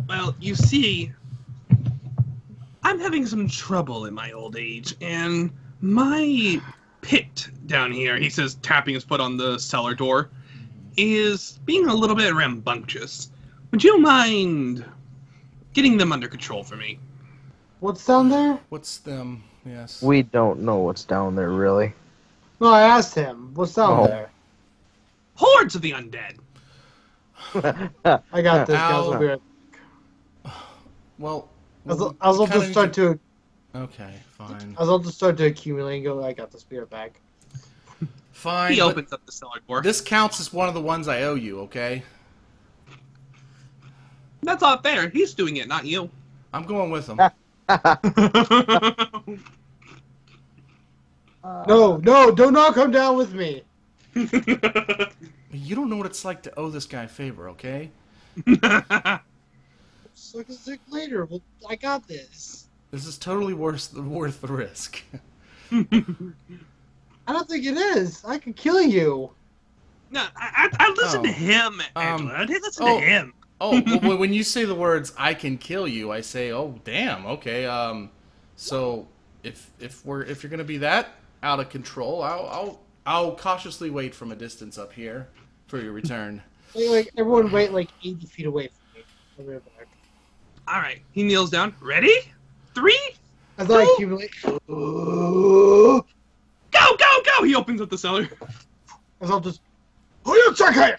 Speaker 9: Well, you see, I'm having some trouble in my old age, and my pit down here, he says, tapping his foot on the cellar door, is being a little bit rambunctious. Would you mind getting them under control for me?
Speaker 1: What's down there?
Speaker 3: What's them? Yes.
Speaker 5: We don't know what's down there, really.
Speaker 1: No, I asked him. What's down there?
Speaker 9: Hordes of the undead.
Speaker 1: I got this, guys.
Speaker 3: Ow.
Speaker 1: I'll be right.
Speaker 3: Well,
Speaker 1: I'll just start to.
Speaker 3: Okay, fine.
Speaker 1: I'll just start to accumulate and go. I got the spirit back.
Speaker 3: Fine.
Speaker 9: He opens up the cellar door.
Speaker 3: This counts as one of the ones I owe you. Okay.
Speaker 9: That's not fair. He's doing it, not you.
Speaker 3: I'm going with him.
Speaker 1: No, do not come down with me.
Speaker 3: You don't know what it's like to owe this guy a favor, okay?
Speaker 1: Suck a dick later. Well, I got this.
Speaker 3: This is totally worth the risk.
Speaker 1: I don't think it is. I could kill you.
Speaker 9: No, I listen to him, Angela. I listen to him.
Speaker 3: Oh, well, when you say the words "I can kill you," I say, "Oh, damn, okay." So if you're gonna be that out of control, I'll cautiously wait from a distance up here for your return.
Speaker 1: Like everyone, wait like 80 feet away from me. I'll be right back.
Speaker 9: All right, he kneels down. Ready? 3,
Speaker 1: As I
Speaker 9: 2,
Speaker 1: accumulate.
Speaker 9: go! He opens up the cellar.
Speaker 1: As I'll just. Who you check here?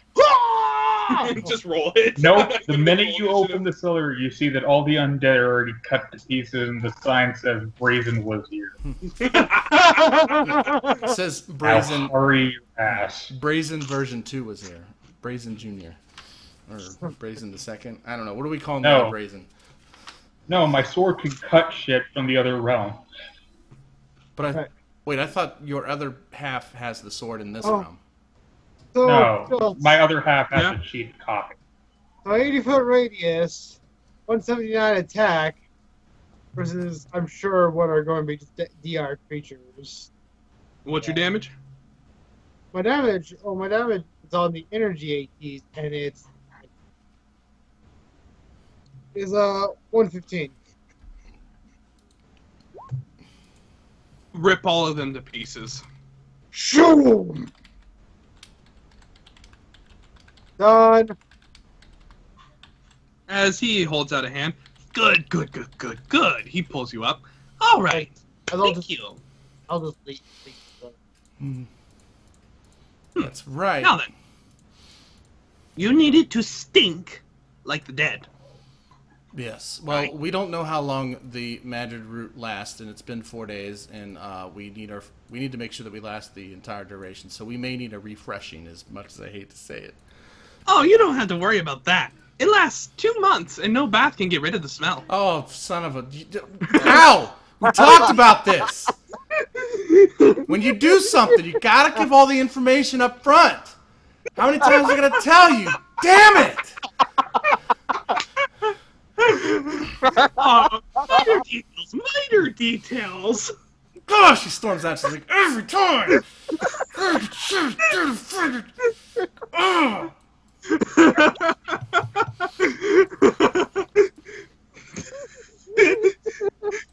Speaker 2: Just roll it.
Speaker 8: Nope. The minute you open the cellar, you see that all the undead are already cut to pieces, and the sign says Brazen was here.
Speaker 3: It says Brazen.
Speaker 8: Now hurry your ass.
Speaker 3: Brazen version 2 was here. Brazen Junior, or Brazen the Second. I don't know. What do we call him?
Speaker 8: No.
Speaker 3: Brazen.
Speaker 8: No, my sword can cut shit from the other realm.
Speaker 3: But wait. I thought your other half has the sword in this realm.
Speaker 1: So,
Speaker 8: No, my other half has a cheated copy.
Speaker 1: So 80-foot radius, 179 attack, versus I'm sure what are going to be just DR creatures.
Speaker 2: What's your damage?
Speaker 1: My damage is on the energy ATs, and it's 115.
Speaker 2: Rip all of them to pieces.
Speaker 1: Shoot 'em! Done.
Speaker 2: As he holds out a hand. Good. He pulls you up. All right. Thank you.
Speaker 1: I'll just leave.
Speaker 3: That's right.
Speaker 9: Now then, you needed to stink like the dead.
Speaker 3: Yes. Well, we don't know how long the Madrid route lasts, and it's been 4 days, and we need to make sure that we last the entire duration. So we may need a refreshing, as much as I hate to say it.
Speaker 9: Oh, you don't have to worry about that. It lasts 2 months, and no bath can get rid of the smell.
Speaker 3: Oh, son of a... Ow! We talked about this! When you do something, you gotta give all the information up front! How many times am I gonna tell you? Damn it!
Speaker 9: details.
Speaker 3: Oh, she storms out. She's like, every time. Oh.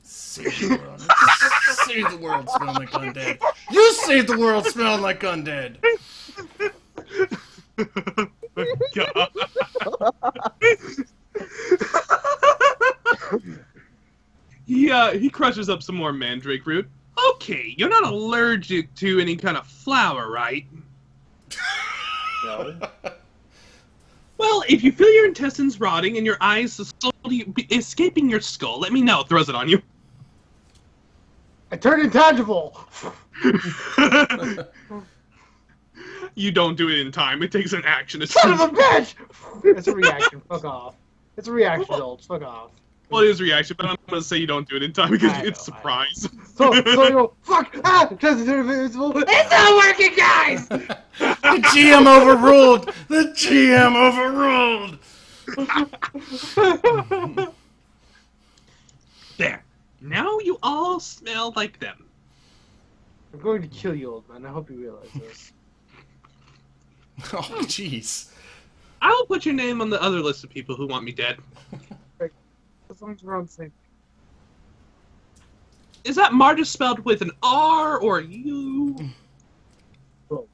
Speaker 3: Save the world. Save the world smelling like undead. You save the world smelling like undead.
Speaker 9: God. He crushes up some more mandrake root. Okay, you're not allergic to any kind of flower, right?
Speaker 1: No.
Speaker 9: Well, if you feel your intestines rotting and your eyes slowly escaping your skull, let me know. Throws it on you.
Speaker 1: I turned intangible.
Speaker 9: You don't do it in time. It takes an action.
Speaker 1: Son of a bitch! It's a reaction. Fuck off. It's a reaction, Joltz. Fuck off.
Speaker 9: Well, it is reaction, but I'm gonna say you don't do it in time because it's surprise.
Speaker 1: So you go, fuck! Ah! It's not working, guys!
Speaker 3: The GM overruled! The GM overruled!
Speaker 9: There. Now you all smell like them.
Speaker 1: I'm going to kill you, old man. I hope you realize this.
Speaker 3: Oh, jeez.
Speaker 9: I will put your name on the other list of people who want me dead.
Speaker 1: As long as we're on the same.
Speaker 9: Is that Mardus spelled with an R or a U?
Speaker 1: Both.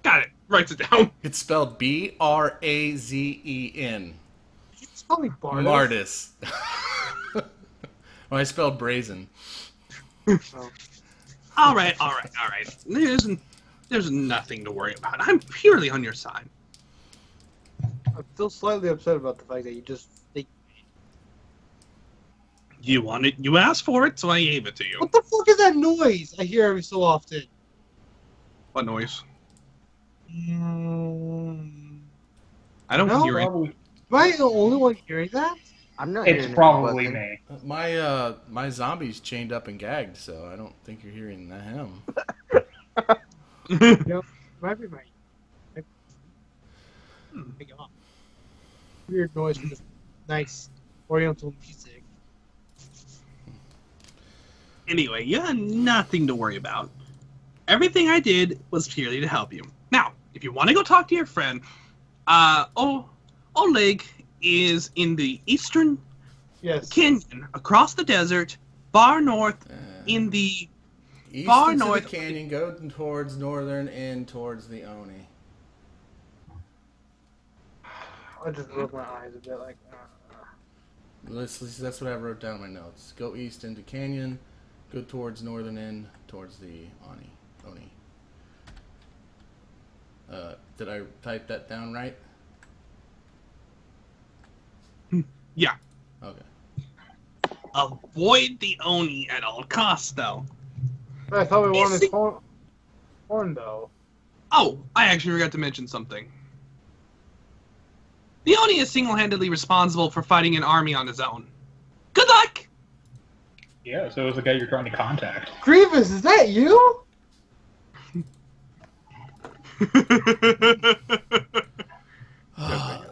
Speaker 9: Got it. Writes it down.
Speaker 3: It's spelled B-R-A-Z-E-N.
Speaker 1: It's probably Mardus.
Speaker 3: Mardus. Well, I spelled Brazen.
Speaker 1: Oh.
Speaker 9: All right. There's nothing to worry about. I'm purely on your side.
Speaker 1: I'm still slightly upset about the fact that you just think.
Speaker 9: You want it. You asked for it, so I gave it to you.
Speaker 1: What the fuck is that noise I hear every so often?
Speaker 9: What noise?
Speaker 1: Mm,
Speaker 9: I don't hear it.
Speaker 1: Am I the only one hearing that?
Speaker 5: I'm not.
Speaker 8: It's
Speaker 5: hearing
Speaker 8: probably
Speaker 5: anything.
Speaker 8: me.
Speaker 3: My zombie's chained up and gagged, so I don't think you're hearing him.
Speaker 1: Might be right. Weird noise from this nice oriental music.
Speaker 9: Anyway, you have nothing to worry about. Everything I did was purely to help you. Now, if you want to go talk to your friend, Oleg is in the eastern canyon, across the desert, far north, in the
Speaker 3: East
Speaker 9: far
Speaker 3: into
Speaker 9: north
Speaker 3: the canyon, go towards northern and towards the Oni.
Speaker 1: I just rolled my eyes a bit like.
Speaker 3: That's what I wrote down in my notes. Go east into canyon, go towards northern end, towards the Oni. Did I type that down right?
Speaker 9: Yeah.
Speaker 3: Okay.
Speaker 9: Avoid the Oni at all costs, though.
Speaker 1: I thought we wanted his horn, though.
Speaker 9: Oh, I actually forgot to mention something. The Oni is single-handedly responsible for fighting an army on his own. Good luck!
Speaker 8: Yeah, so is the guy you're trying to contact.
Speaker 1: Grievous, is that you?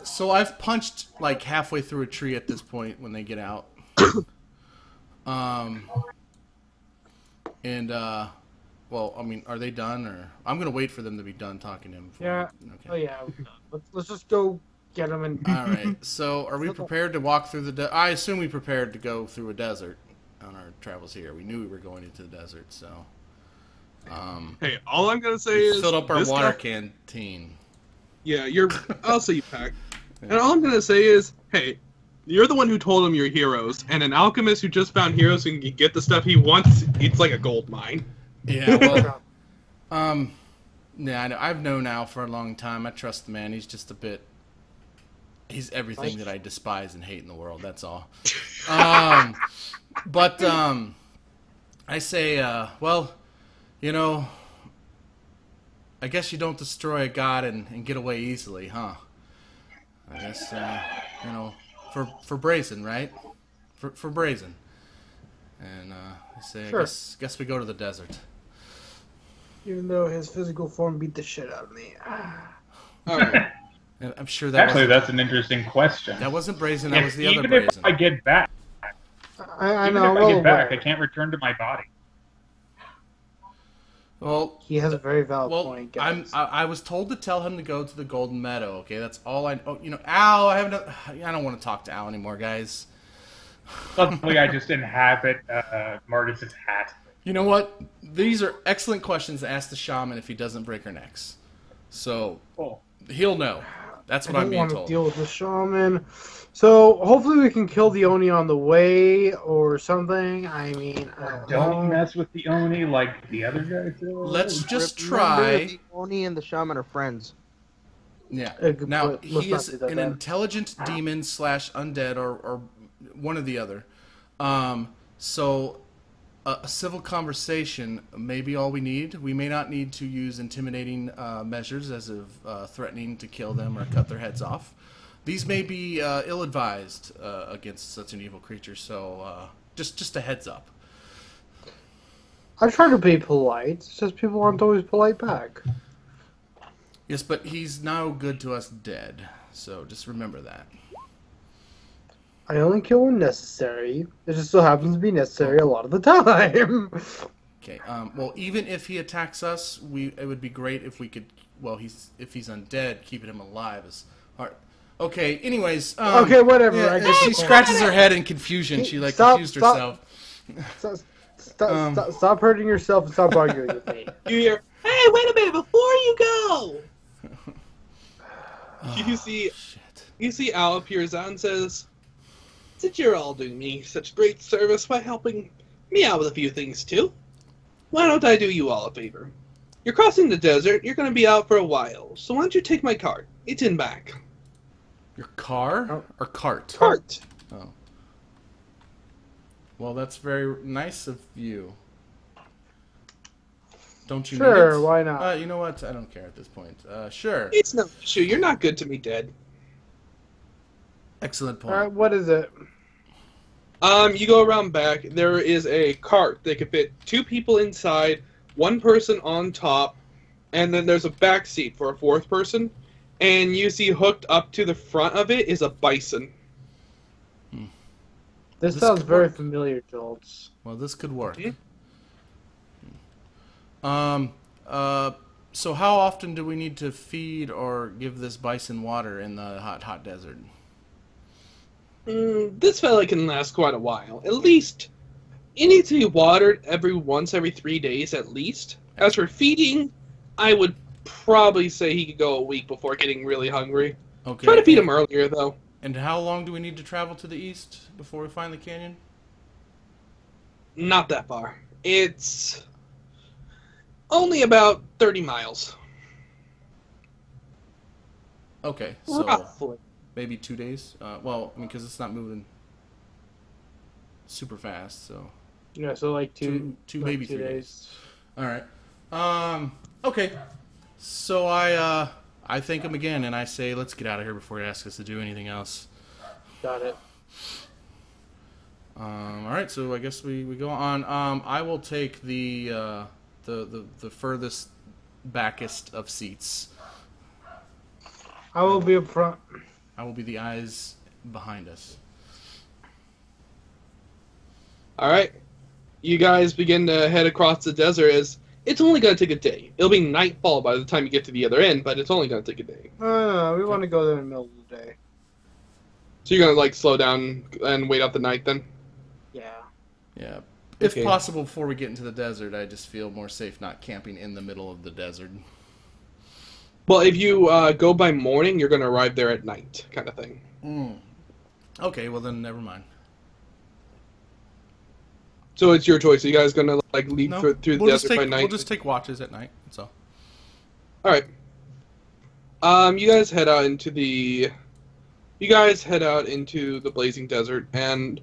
Speaker 3: So I've punched like halfway through a tree at this point when they get out. Well, I mean, are they done, or I'm gonna wait for them to be done talking to him.
Speaker 1: Yeah.
Speaker 3: Okay.
Speaker 1: Oh yeah. Let's just go get him and.
Speaker 3: All right. So, are we prepared to walk through the? I assume we prepared to go through a desert on our travels here. We knew we were going into the desert, so.
Speaker 9: Hey, all I'm gonna say is
Speaker 3: filled up our
Speaker 9: this
Speaker 3: water
Speaker 9: guy-
Speaker 3: canteen.
Speaker 9: Yeah, I'll say you packed. And all I'm gonna say is, hey, you're the one who told him you're heroes, and an alchemist who just found heroes who can get the stuff he wants. It's like a gold mine.
Speaker 3: Yeah. Well. Yeah, I know. I've known Al for a long time. I trust the man. He's just a bit. He's everything that I despise and hate in the world. That's all. But I say, well, you know, I guess you don't destroy a god and get away easily, huh? I guess, you know, for Brazen, right? For Brazen. And I say,
Speaker 1: Sure.
Speaker 3: I guess we go to the desert.
Speaker 1: Even though his physical form beat the shit out of me.
Speaker 9: All right.
Speaker 3: And I'm sure that
Speaker 8: Actually, that's an interesting question.
Speaker 3: that wasn't Brazen. That was the other
Speaker 8: Even
Speaker 3: Brazen.
Speaker 8: if I get back,
Speaker 1: I
Speaker 8: Even
Speaker 1: know.
Speaker 8: if I
Speaker 1: well
Speaker 8: get back, I
Speaker 1: aware.
Speaker 8: can't return to my body.
Speaker 3: Well,
Speaker 1: He has a very valid point, guys.
Speaker 3: I was told to tell him to go to the Golden Meadow. Okay, that's all I. Oh, you know, Al. I don't want to talk to Al anymore, guys.
Speaker 8: Suddenly, I just inhabit Mardus' hat.
Speaker 3: You know what? These are excellent questions to ask the shaman if he doesn't break our necks. So he'll know. That's what I'm being
Speaker 1: I don't
Speaker 3: told.
Speaker 1: want to deal with the shaman. So hopefully we can kill the Oni on the way or something. I mean,
Speaker 8: Don't mess with the Oni like the other guys did.
Speaker 3: Let's just
Speaker 5: Remember,
Speaker 3: try.
Speaker 5: the Oni and the shaman are friends.
Speaker 3: Yeah.
Speaker 1: Good
Speaker 3: Now
Speaker 1: point. Let's
Speaker 3: he
Speaker 1: not
Speaker 3: is
Speaker 1: do that
Speaker 3: an
Speaker 1: then.
Speaker 3: intelligent demon / undead or one or the other. So a civil conversation may be all we need. We may not need to use intimidating measures as of threatening to kill them or cut their heads off. These may be ill-advised against such an evil creature. So just a heads up.
Speaker 1: I try to be polite. It's just people aren't always polite back.
Speaker 3: Yes, but he's now good to us dead. So just remember that.
Speaker 1: I only kill when necessary. It just so happens to be necessary a lot of the time.
Speaker 3: Okay. Well, even if he attacks us, it would be great if we could. Well, if he's undead, keeping him alive is hard. Okay. Anyways.
Speaker 1: Okay, whatever.
Speaker 3: Yeah,
Speaker 1: I guess
Speaker 3: she scratches her head in confusion. She confused herself.
Speaker 1: Stop hurting yourself and stop arguing with me.
Speaker 2: You hear, hey, wait a minute, before you go! You see Al appears out and says, since you're all doing me such great service by helping me out with a few things too, why don't I do you all a favor? You're crossing the desert, you're going to be out for a while, so why don't you take my cart? It's in back.
Speaker 3: Your car or cart?
Speaker 2: Cart!
Speaker 3: Oh. Well, that's very nice of you. Don't you need
Speaker 1: Sure,
Speaker 3: it?
Speaker 1: why not?
Speaker 3: You know what? I don't care at this point. Sure.
Speaker 2: It's no issue, you're not good to me, Dad.
Speaker 3: Excellent point.
Speaker 1: Alright, what is it?
Speaker 2: You go around back, there is a cart that can fit 2 people inside, 1 person on top, and then there's a back seat for a 4th person, and you see hooked up to the front of it is a bison.
Speaker 1: This
Speaker 3: This
Speaker 1: sounds
Speaker 3: could
Speaker 1: very
Speaker 3: work.
Speaker 1: familiar, Joltz.
Speaker 3: Well, this could work.
Speaker 2: Yeah.
Speaker 3: So how often do we need to feed or give this bison water in the hot desert?
Speaker 2: This fella can last quite a while. At least, it needs to be watered every 3 days at least. As for feeding, I would probably say he could go a week before getting really hungry.
Speaker 3: Okay.
Speaker 2: Try to feed him earlier, though.
Speaker 3: And how long do we need to travel to the east before we find the canyon?
Speaker 2: Not that far. It's only about 30 miles.
Speaker 3: Okay, so
Speaker 2: Roughly.
Speaker 3: maybe 2 days. Well, I mean, because it's not moving super fast, so
Speaker 1: Yeah, so like
Speaker 3: two
Speaker 1: like
Speaker 3: maybe
Speaker 1: 2
Speaker 3: 3 days. All right. Okay. So I thank him again, and I say, let's get out of here before he asks us to do anything else.
Speaker 1: Got it.
Speaker 3: All right. So I guess we go on. I will take the furthest backest of seats.
Speaker 1: I will be up front.
Speaker 3: I will be the eyes behind us.
Speaker 2: Alright. You guys begin to head across the desert as it's only going to take a day. It'll be nightfall by the time you get to the other end, but it's only going to take a day.
Speaker 1: No, we want to go there in the middle of the day.
Speaker 2: So you're going to, like, slow down and wait out the night then?
Speaker 1: Yeah.
Speaker 3: Yeah. If
Speaker 2: Okay.
Speaker 3: possible, before we get into the desert, I just feel more safe not camping in the middle of the desert.
Speaker 2: Well, if you go by morning, you're going to arrive there at night, kind of thing.
Speaker 3: Okay, well then, never mind.
Speaker 2: So it's your choice. Are you guys going to, like, leave
Speaker 3: No,
Speaker 2: through the
Speaker 3: we'll just
Speaker 2: desert by
Speaker 3: take
Speaker 2: night?
Speaker 3: we'll just take watches at night. That's all.
Speaker 2: Alright. You guys head out into the blazing desert, and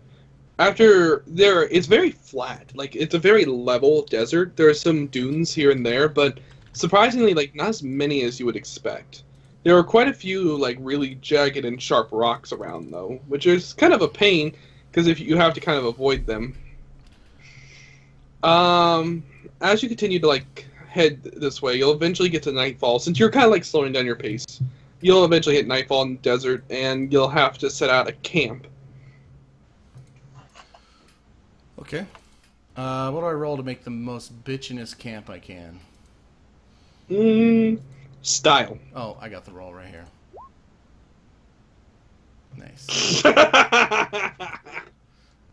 Speaker 2: after there, it's very flat. Like, it's a very level desert. There are some dunes here and there, but surprisingly, like, not as many as you would expect. There are quite a few, like, really jagged and sharp rocks around, though, which is kind of a pain, because if you have to kind of avoid them. As you continue to, like, head this way, you'll eventually get to nightfall. Since you're kind of, like, slowing down your pace, you'll eventually hit nightfall in the desert, and you'll have to set out a camp.
Speaker 3: Okay. What do I roll to make the most bitchinest camp I can?
Speaker 2: Style.
Speaker 3: Oh, I got the roll right here. Nice.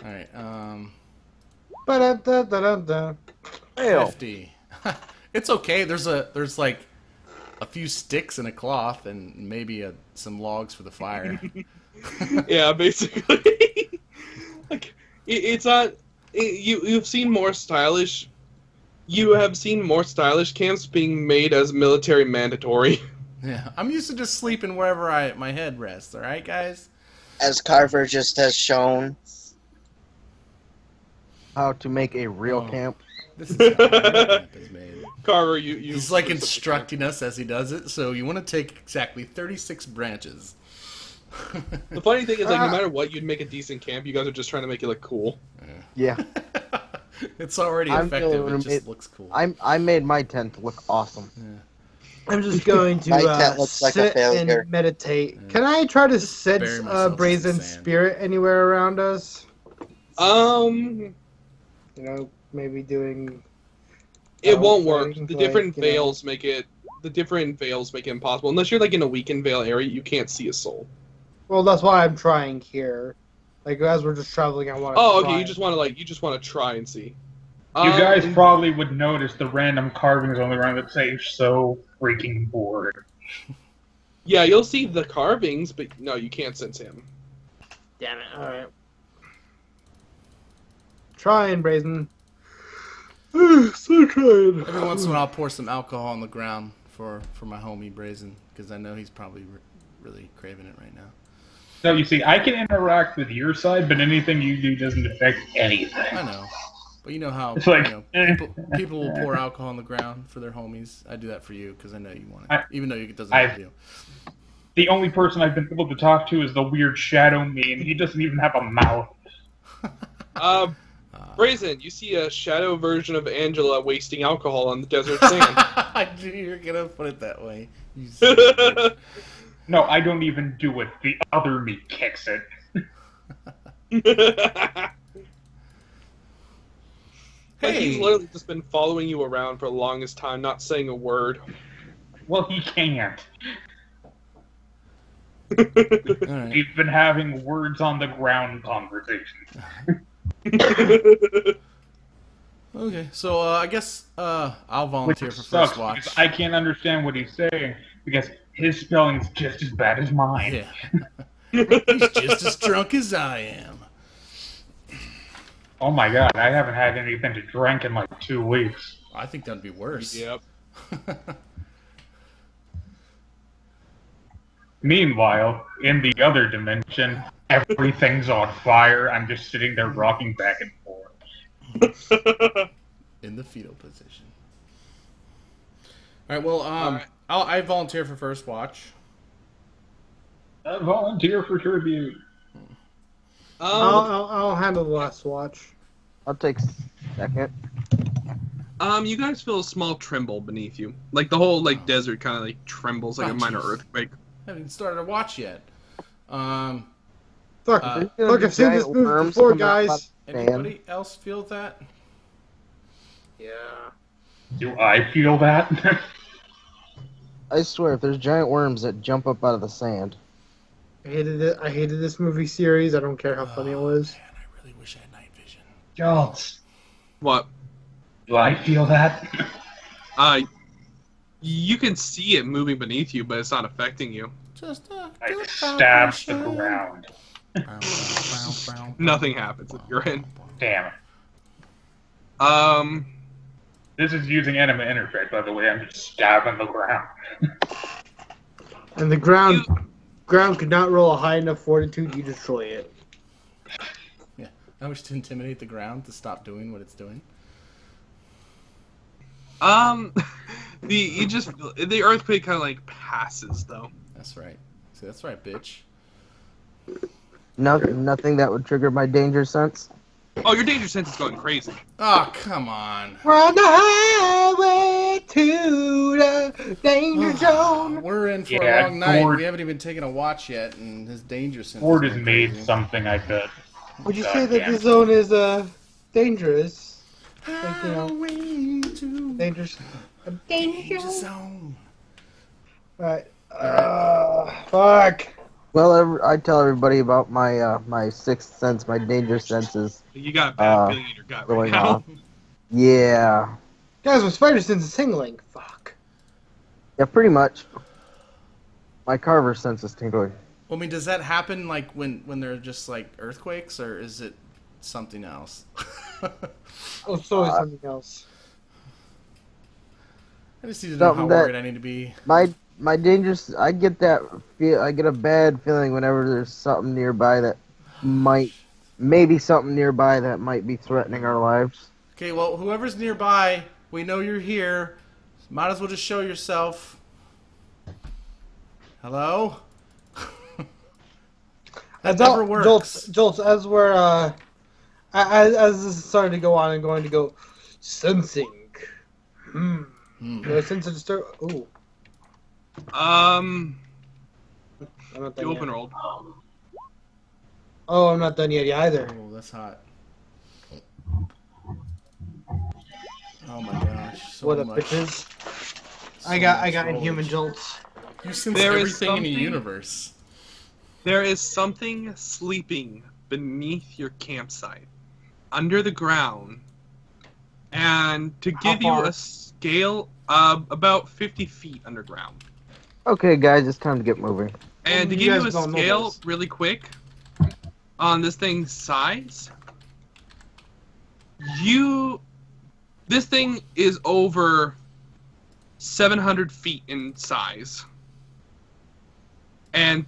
Speaker 3: Alright,
Speaker 1: Ba-da-da-da-da-da.
Speaker 5: Fail.
Speaker 3: 50. It's okay. There's like a few sticks and a cloth and maybe some logs for the fire.
Speaker 2: Yeah, basically. Like, it's not. You've seen more stylish. You have seen more stylish camps being made as military mandatory.
Speaker 3: Yeah, I'm used to just sleeping wherever my head rests. All right, guys.
Speaker 4: As Carver just has shown.
Speaker 5: How to make a real
Speaker 3: Oh.
Speaker 5: camp.
Speaker 3: This is how my camp is made.
Speaker 2: Carver, you.
Speaker 3: He's like instructing us as he does it. So you want to take exactly 36 branches.
Speaker 2: The funny thing is, like, no matter what, you'd make a decent camp. You guys are just trying to make it look cool.
Speaker 5: Yeah.
Speaker 3: It's already
Speaker 5: I'm
Speaker 3: effective.
Speaker 5: gonna
Speaker 3: It just
Speaker 5: make-
Speaker 3: looks cool.
Speaker 5: I made my tent look awesome.
Speaker 1: I'm just going to
Speaker 4: My tent looks like a
Speaker 1: sit
Speaker 4: failure.
Speaker 1: and meditate. Can I try to sense
Speaker 3: bury myself in
Speaker 1: Brazen
Speaker 3: the sand.
Speaker 1: spirit anywhere around us?
Speaker 2: Um,
Speaker 1: You know, maybe doing.
Speaker 2: it won't work.
Speaker 1: fighting,
Speaker 2: The
Speaker 1: like,
Speaker 2: different
Speaker 1: you know.
Speaker 2: veils make it. The different veils make it impossible. Unless you're like in a weakened veil area, you can't see a soul.
Speaker 1: Well, that's why I'm trying here. Like as we're just traveling, I want to.
Speaker 2: Oh, okay. You just want to try and see.
Speaker 8: You guys probably would notice the random carvings on the ground that say "so freaking bored."
Speaker 2: Yeah, you'll see the carvings, but no, you can't sense him.
Speaker 1: Damn it! All right. Trying, Brazen. Still trying.
Speaker 3: Every once in a while, I'll pour some alcohol on the ground for my homie Brazen because I know he's probably really craving it right now.
Speaker 8: So you see, I can interact with your side, but anything you do doesn't affect anything.
Speaker 3: I know, but you know how
Speaker 8: It's like,
Speaker 3: people will pour alcohol on the ground for their homies. I do that for you because I know you want it,
Speaker 8: I-
Speaker 3: even though it doesn't help you.
Speaker 8: The only person I've been able to talk to is the weird shadow me, and he doesn't even have a mouth.
Speaker 2: Brazen, you see a shadow version of Angela wasting alcohol on the desert sand.
Speaker 3: I knew you were gonna put it that way. You son of a bitch.
Speaker 8: No, I don't even do it. The other me kicks it.
Speaker 2: Like, he's
Speaker 3: Hey.
Speaker 2: literally just been following you around for the longest time, not saying a word.
Speaker 8: Well, he can't.
Speaker 3: All right.
Speaker 8: We've been having words on the ground conversations.
Speaker 3: Okay, so I guess I'll
Speaker 8: Which
Speaker 3: volunteer for
Speaker 8: sucks,
Speaker 3: first watch.
Speaker 8: because I can't understand what he's saying, because his spelling's just as bad as mine.
Speaker 3: Yeah, he's just as drunk as I am.
Speaker 8: Oh my god, I haven't had anything to drink in like 2 weeks.
Speaker 3: I think that'd be worse.
Speaker 2: Yep.
Speaker 8: Meanwhile, in the other dimension, everything's on fire. I'm just sitting there rocking back and forth.
Speaker 3: In the fetal position. All right. Well, I volunteer for first watch.
Speaker 8: I volunteer for tribute.
Speaker 1: I'll handle the last watch.
Speaker 5: I'll take second.
Speaker 2: You guys feel a small tremble beneath you. Like, the whole, like, desert kind of, like, trembles like
Speaker 3: Oh,
Speaker 2: a minor
Speaker 3: jeez.
Speaker 2: earthquake.
Speaker 3: I haven't started a watch yet.
Speaker 1: Look,
Speaker 3: Uh,
Speaker 1: look, I've seen this
Speaker 5: giant
Speaker 1: movie
Speaker 5: worms
Speaker 1: before,
Speaker 5: coming out
Speaker 1: guys.
Speaker 3: Anybody else feel that?
Speaker 1: Yeah.
Speaker 8: Do I feel that?
Speaker 5: I swear, if there's giant worms that jump up out of the sand.
Speaker 1: I hated it. I hated this movie series. I don't care how funny it was.
Speaker 3: Man, I really wish I had night vision.
Speaker 8: Joltz,
Speaker 2: What?
Speaker 8: do I feel that?
Speaker 2: You can see it moving beneath you, but it's not affecting you.
Speaker 3: Just
Speaker 8: I stab the ground.
Speaker 2: Nothing happens if you're in.
Speaker 8: Damn it.
Speaker 2: Um,
Speaker 8: This is using Anima interface, by the way. I'm just stabbing the ground.
Speaker 1: And the ground could not roll a high enough fortitude. You destroy it.
Speaker 3: Yeah, I wish to intimidate the ground to stop doing what it's doing.
Speaker 2: the earthquake kind of like passes though.
Speaker 3: That's right. See, that's right, bitch.
Speaker 5: Nothing that would trigger my danger sense.
Speaker 2: Oh, your danger sense is going crazy.
Speaker 3: Oh, come on.
Speaker 1: We're on the highway to the danger zone.
Speaker 3: We're in for
Speaker 8: Yeah,
Speaker 3: a long night.
Speaker 8: Ford-
Speaker 3: We haven't even taken a watch yet, and his danger sense.
Speaker 8: Ford
Speaker 3: is
Speaker 8: has
Speaker 3: going
Speaker 8: made
Speaker 3: crazy.
Speaker 8: something, I bet.
Speaker 1: Would you
Speaker 8: God
Speaker 1: say that
Speaker 8: damn.
Speaker 1: the zone is dangerous. Like, you know, dangerous.
Speaker 3: Danger zone.
Speaker 1: Right. Fuck.
Speaker 5: Well, I tell everybody about my my sixth sense, my danger senses.
Speaker 9: You got a bad feeling in your gut right
Speaker 5: Going
Speaker 9: now.
Speaker 5: on. Yeah.
Speaker 1: Guys, my spider sense is tingling. Fuck.
Speaker 5: Yeah, pretty much. My Carver sense is tingling.
Speaker 3: Well, I mean, does that happen like when they're just like earthquakes, or is it something else?
Speaker 1: Oh, it's always something else.
Speaker 3: I just need to know how
Speaker 5: Something that-
Speaker 3: worried I need to be.
Speaker 5: My dangers. I get that feel. I get a bad feeling whenever there's something nearby that might be threatening our lives.
Speaker 3: Okay, well, whoever's nearby, we know you're here. Might as well just show yourself. Hello? That never works.
Speaker 1: Joltz, as we're as this is starting to go on, I'm going to go sensing. Do I sense a disturb? Ooh, I'm not done
Speaker 9: You open
Speaker 1: yet.
Speaker 9: rolled.
Speaker 1: Oh, I'm not done yet either.
Speaker 3: Oh, that's hot. Oh my gosh. So
Speaker 1: What up,
Speaker 3: much.
Speaker 1: bitches?
Speaker 3: So
Speaker 1: I got
Speaker 3: much
Speaker 1: inhuman
Speaker 3: knowledge.
Speaker 1: Joltz.
Speaker 3: You sense
Speaker 9: There is
Speaker 3: everything in the
Speaker 9: something-
Speaker 3: universe.
Speaker 9: There is something sleeping beneath your campsite, under the ground, and to give you
Speaker 1: far?
Speaker 9: a scale, about 50 feet underground.
Speaker 5: Okay, guys, it's time to get moving.
Speaker 9: And to
Speaker 1: You
Speaker 9: give you
Speaker 1: guys
Speaker 9: a
Speaker 1: don't know
Speaker 9: scale
Speaker 1: this.
Speaker 9: really quick on this thing's size, this thing is over 700 feet in size, and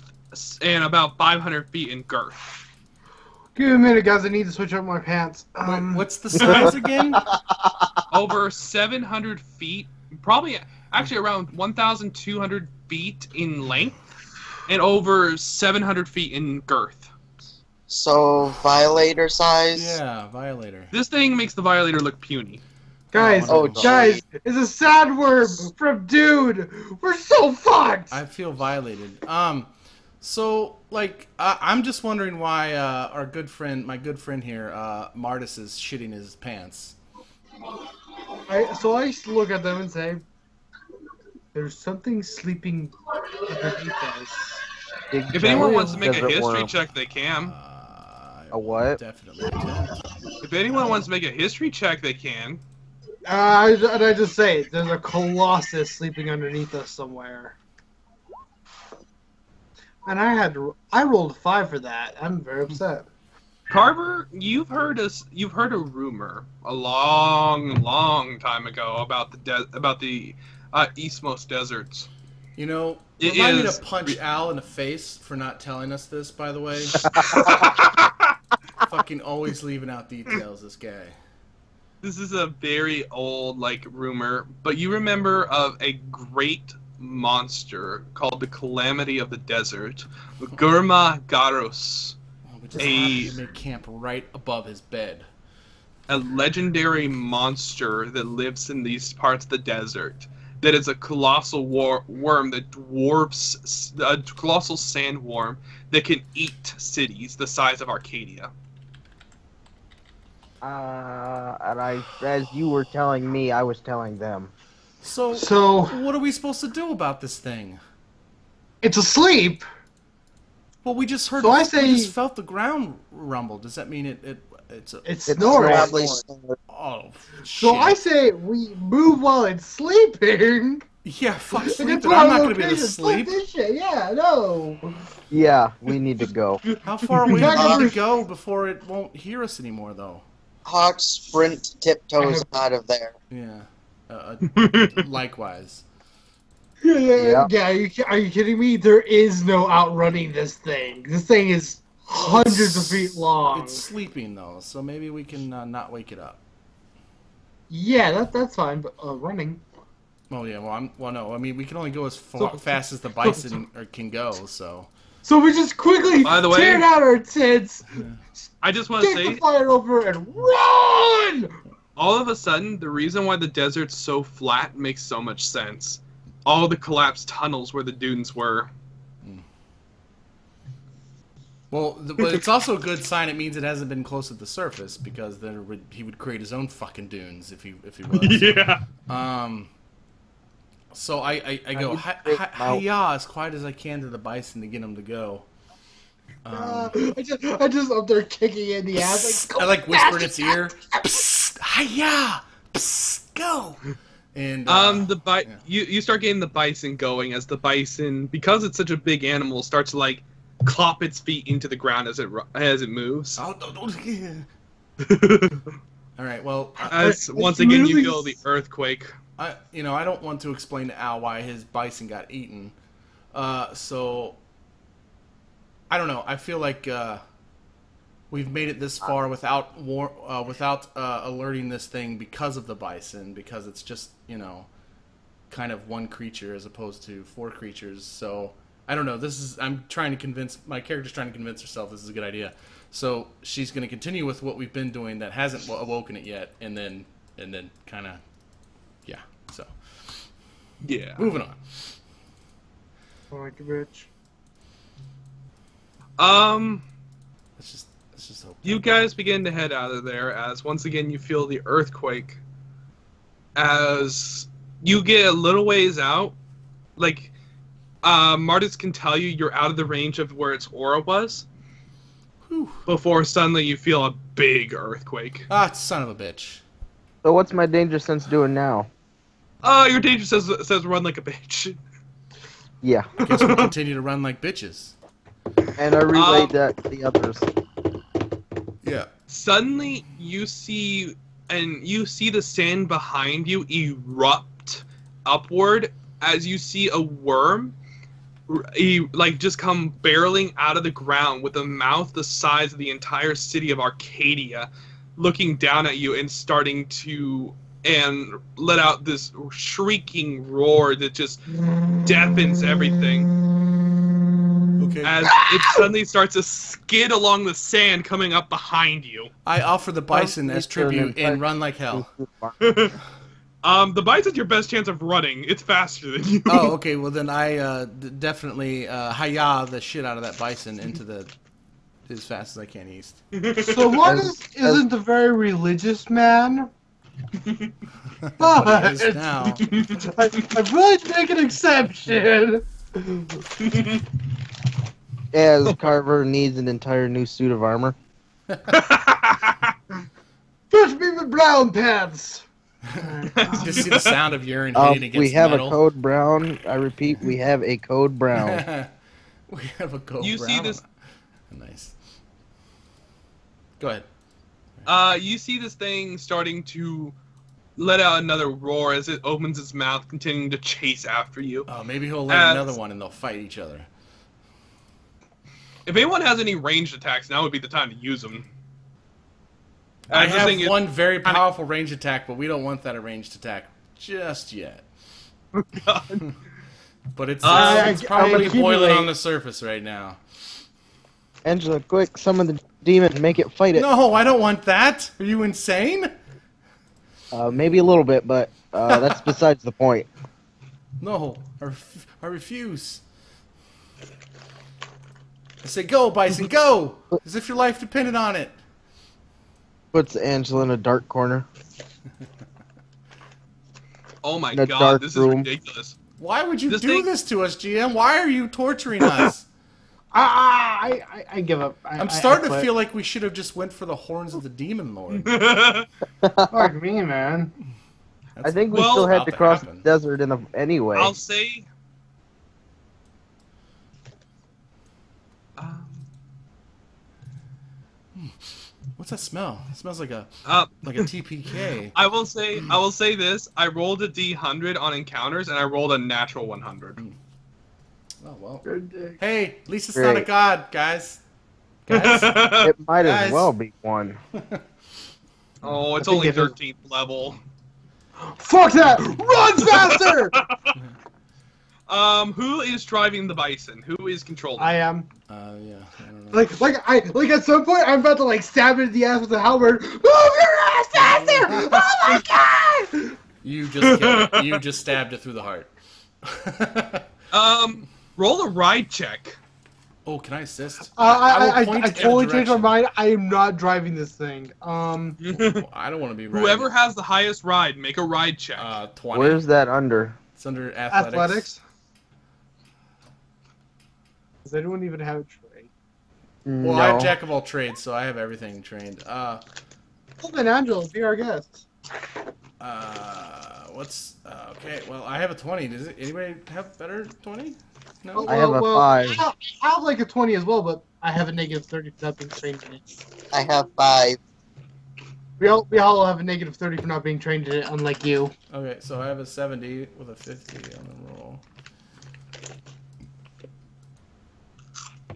Speaker 9: about 500 feet in girth.
Speaker 1: Give me a minute, guys. I need to switch up my pants.
Speaker 3: Wait, what's the size again?
Speaker 9: Over 700 feet, probably actually around 1,200 feet in length, and over 700 feet in girth.
Speaker 4: So, Violator size?
Speaker 3: Yeah, Violator.
Speaker 9: This thing makes the Violator look puny.
Speaker 1: Guys,
Speaker 3: Oh,
Speaker 1: guys, it's a sandworm from Dude. We're so fucked.
Speaker 3: I feel violated. So like, I'm just wondering why my good friend here, Mardus, is shitting his pants.
Speaker 1: So I look at them and say, "There's something sleeping underneath us."
Speaker 9: If anyone wants to make a
Speaker 5: Desert
Speaker 9: history
Speaker 5: worm.
Speaker 9: check, they can.
Speaker 5: A what?
Speaker 3: Definitely intend.
Speaker 9: If anyone wants to make a history check, they can.
Speaker 1: I just say, there's a colossus sleeping underneath us somewhere. And I rolled a 5 for that. I'm very upset.
Speaker 9: Carver, you've heard a rumor a long time ago about the eastmost deserts.
Speaker 3: You know,
Speaker 9: It
Speaker 3: remind me
Speaker 9: is-
Speaker 3: to punch Al in the face for not telling us this, by the way. Fucking always leaving out details, this guy.
Speaker 9: This is a very old rumor, but you remember of a great monster called the Calamity of the Desert, Gurma Garos,
Speaker 3: We just happened to make camp right above his bed.
Speaker 9: a legendary monster that lives in these parts of the desert. That is a colossal worm that dwarfs a colossal sandworm that can eat cities the size of Arcadia.
Speaker 5: And as you were telling me, I was telling them.
Speaker 3: So what are we supposed to do about this thing?
Speaker 1: It's asleep.
Speaker 3: Well, we just heard.
Speaker 1: So I
Speaker 3: we
Speaker 1: say-
Speaker 3: just felt the ground rumble. Does that mean it's a?
Speaker 1: It's
Speaker 5: It's
Speaker 1: snoring.
Speaker 4: Probably
Speaker 3: Oh,
Speaker 1: So
Speaker 3: shit.
Speaker 1: I say we move while it's sleeping.
Speaker 3: Yeah, fuck
Speaker 1: And
Speaker 3: sleep.
Speaker 1: then
Speaker 3: It.
Speaker 1: put
Speaker 3: I'm
Speaker 1: on
Speaker 3: not gonna be able to
Speaker 1: location. Fuck
Speaker 3: sleep.
Speaker 1: this shit. Yeah, no.
Speaker 5: Yeah, we need to go.
Speaker 3: How far away do
Speaker 1: Back
Speaker 3: we
Speaker 1: over-
Speaker 3: need to go before it won't hear us anymore, though?
Speaker 4: Hawke sprint tiptoes out of there.
Speaker 3: Yeah. Likewise.
Speaker 1: Yeah. Are you kidding me? There is no outrunning this thing. This thing is hundreds of feet long.
Speaker 3: It's sleeping though, so maybe we can not wake it up.
Speaker 1: Yeah, that's fine. But running.
Speaker 3: Oh yeah, well no, I mean we can only go as fast as the bison can go. So
Speaker 1: So we just quickly
Speaker 9: By the way-
Speaker 1: tear down our tents,
Speaker 9: I just want to
Speaker 1: stick the
Speaker 9: say,
Speaker 1: fire over, and run.
Speaker 9: all of a sudden, the reason why the desert's so flat makes so much sense. All the collapsed tunnels where the dunes were.
Speaker 3: Well, but it's also a good sign. It means it hasn't been close to the surface, because then he would create his own fucking dunes if he was.
Speaker 9: Yeah.
Speaker 3: So I go hi-ya as quiet as I can to the bison to get him to go.
Speaker 1: I just up there kicking in the ass.
Speaker 3: I like whisper in its ear, psst, hi-ya, psst, go. And
Speaker 9: you start getting the bison going as the bison, because it's such a big animal, starts to like clop its feet into the ground as it moves.
Speaker 3: Oh, all right. Well,
Speaker 9: once again you feel the earthquake.
Speaker 3: I don't want to explain to Al why his bison got eaten. So I don't know. I feel like we've made it this far without alerting this thing because of the bison, because it's just, kind of one creature as opposed to 4 creatures. So I don't know. My character's trying to convince herself this is a good idea. So she's going to continue with what we've been doing that hasn't awoken it yet, and then kind of, yeah. So
Speaker 9: yeah,
Speaker 3: moving on.
Speaker 1: Like a bitch.
Speaker 3: Let's just hope.
Speaker 9: You guys begin to head out of there as once again you feel the earthquake. As you get a little ways out, like Mardus can tell you you're out of the range of where its aura was.
Speaker 3: Whew.
Speaker 9: Before suddenly you feel a big earthquake.
Speaker 3: Ah, son of a bitch.
Speaker 5: So what's my danger sense doing now?
Speaker 9: Your danger says run like a bitch.
Speaker 5: Yeah.
Speaker 3: I guess we'll continue to run like bitches.
Speaker 5: And I relayed that to the others.
Speaker 3: Yeah.
Speaker 9: Suddenly you see the sand behind you erupt upward as you see a worm just come barreling out of the ground with a mouth the size of the entire city of Arcadia, looking down at you and starting to let out this shrieking roar that just deafens everything.
Speaker 3: Okay.
Speaker 9: As it suddenly starts to skid along the sand coming up behind you.
Speaker 3: I offer the bison as tribute and run like hell.
Speaker 9: The bison's your best chance of running. It's faster than you.
Speaker 3: Oh, okay. Well, then I definitely hi-ya the shit out of that bison as fast as I can east.
Speaker 1: So Mardus isn't a very religious man. But
Speaker 3: It is now.
Speaker 1: I'm willing to make an exception.
Speaker 5: As Carver needs an entire new suit of armor.
Speaker 1: Push me with brown pants.
Speaker 3: You just see the sound of urine hitting against
Speaker 5: we have
Speaker 3: metal.
Speaker 5: a code brown. I repeat, we have a code brown.
Speaker 3: We have a code
Speaker 9: You
Speaker 3: brown.
Speaker 9: see this?
Speaker 3: Nice. Go ahead.
Speaker 9: You see this thing starting to let out another roar as it opens its mouth, continuing to chase after you.
Speaker 3: Oh, maybe he'll let another one and they'll fight each other.
Speaker 9: If anyone has any ranged attacks, now would be the time to use them.
Speaker 3: I have one very powerful ranged attack, but we don't want that ranged attack just yet. But it's probably boiling on the surface right now.
Speaker 5: Angela, quick, summon the demon and make it fight it.
Speaker 3: No, I don't want that. Are you insane?
Speaker 5: Maybe a little bit, but that's besides the point.
Speaker 3: No, I refuse. I say go, Bison, go! As if your life depended on it.
Speaker 5: Puts Angela in a dark corner.
Speaker 9: Oh my
Speaker 5: In a
Speaker 9: god,
Speaker 5: dark
Speaker 9: this
Speaker 5: room.
Speaker 9: is ridiculous.
Speaker 3: Why would you
Speaker 9: This
Speaker 3: do
Speaker 9: thing-
Speaker 3: this to us, GM? Why are you torturing us?
Speaker 1: I give up.
Speaker 3: I'm starting to feel like we should have just went for the horns of the demon lord.
Speaker 1: Fuck me, man.
Speaker 5: I think we
Speaker 9: Well,
Speaker 5: still had
Speaker 3: about
Speaker 5: to
Speaker 3: to
Speaker 5: cross
Speaker 3: happen.
Speaker 5: the desert anyway.
Speaker 9: I'll say...
Speaker 3: What's that smell? It smells like a TPK.
Speaker 9: I will say this. I rolled a D100 on encounters, and I rolled a natural 100.
Speaker 3: Oh, well.
Speaker 1: Good dick.
Speaker 3: Hey, at least it's not a
Speaker 5: Great.
Speaker 3: god, guys. Guys?
Speaker 5: It might
Speaker 3: Guys.
Speaker 5: as well be one.
Speaker 9: Oh, it's
Speaker 1: I think
Speaker 9: only
Speaker 1: it is-
Speaker 9: 13th level.
Speaker 1: Fuck that! Run faster!
Speaker 9: Who is driving the bison? Who is controlling?
Speaker 1: I am.
Speaker 3: Yeah, I don't know.
Speaker 1: Like at some point I'm about to like stab it in the ass with a halberd. Move your ass faster! Oh my god!
Speaker 3: You just killed it. You just stabbed it through the heart.
Speaker 9: Roll a ride check.
Speaker 3: Oh, can I assist?
Speaker 1: I
Speaker 3: will point in a
Speaker 1: totally changed my
Speaker 3: direction.
Speaker 1: mind. I am not driving this thing.
Speaker 3: Well, I don't want to be riding.
Speaker 9: Whoever has the highest ride, make a ride check.
Speaker 3: 20.
Speaker 5: Where's that under?
Speaker 3: It's under athletics.
Speaker 1: Does anyone even have a trade?
Speaker 3: Well,
Speaker 5: No.
Speaker 3: I'm jack of all trades, so I have everything trained.
Speaker 1: Well, then, Angela, be our guest.
Speaker 3: What's okay? Well, I have a 20. Does anybody have better 20? No.
Speaker 5: I have a 5.
Speaker 1: I have like a 20 as well, but I have a negative 30 for not being trained in it.
Speaker 4: I have 5.
Speaker 1: We all have a negative 30 for not being trained in it, unlike you.
Speaker 3: Okay, so I have a 70 with a 50 on the roll.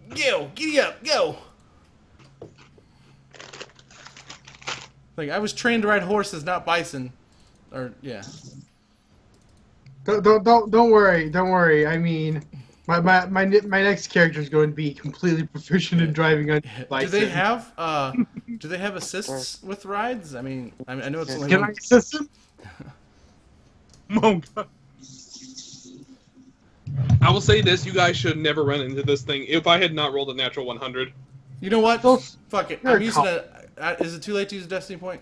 Speaker 3: Go! Giddy up! Go! Like, I was trained to ride horses, not bison. Or, yeah.
Speaker 1: Don't worry. I mean, my next character is going to be completely proficient in driving on bison.
Speaker 3: Do they have assists with rides? I mean, I know it's only
Speaker 1: Can I assist him?
Speaker 9: Oh, God. I will say this, you guys should never run into this thing if I had not rolled a natural 100.
Speaker 3: You know what? Fuck it.
Speaker 1: You're
Speaker 3: I'm
Speaker 1: a
Speaker 3: using
Speaker 1: cop.
Speaker 3: is it too late to use a destiny point?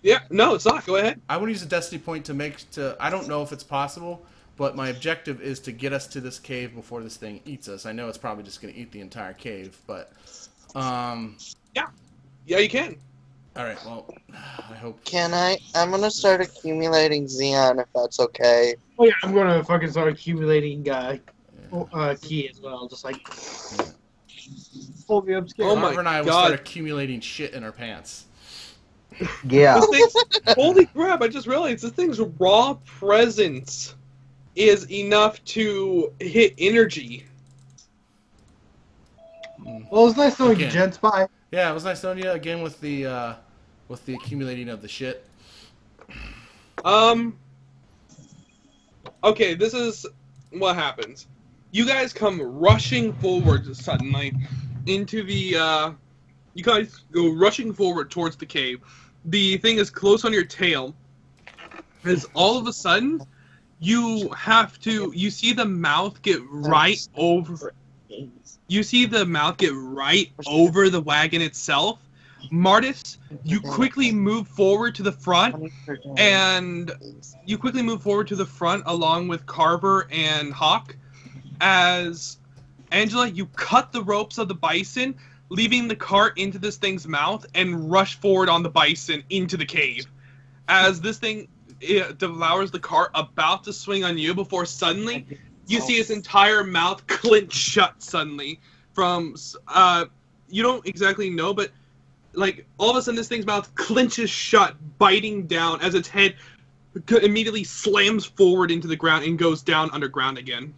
Speaker 9: Yeah, no, it's not. Go ahead.
Speaker 3: I want to use a destiny point to I don't know if it's possible, but my objective is to get us to this cave before this thing eats us. I know it's probably just going to eat the entire cave, but
Speaker 9: Yeah, you can.
Speaker 3: all right, well, I hope.
Speaker 4: Can I? I'm gonna start accumulating Xeon if that's okay.
Speaker 1: Oh yeah, I'm gonna fucking start accumulating key as well, just like pull me up.
Speaker 9: Oh my
Speaker 3: Carver and I will
Speaker 9: God.
Speaker 3: start accumulating shit in our pants.
Speaker 5: Yeah.
Speaker 9: This thing's, holy crap, I just realized this thing's raw presence is enough to hit energy.
Speaker 1: Well, it's nice knowing you,
Speaker 3: Again.
Speaker 1: gents. Bye.
Speaker 3: Yeah, it was nice knowing you again with the accumulating of the shit.
Speaker 9: Okay, this is what happens. You guys come rushing forward suddenly into the, you guys go rushing forward towards the cave. The thing is close on your tail. As all of a sudden, you see the mouth get right over... You see the mouth get right over the wagon itself. Mardus, you quickly move forward to the front, and you quickly move forward to the front along with Carver and Hawke. As Angela, you cut the ropes of the bison, leaving the cart into this thing's mouth, and rush forward on the bison into the cave. As this thing devours the cart, about to swing on you, before suddenly you see its entire mouth clench shut suddenly. From you don't exactly know, but like all of a sudden this thing's mouth clenches shut, biting down as its head immediately slams forward into the ground and goes down underground again,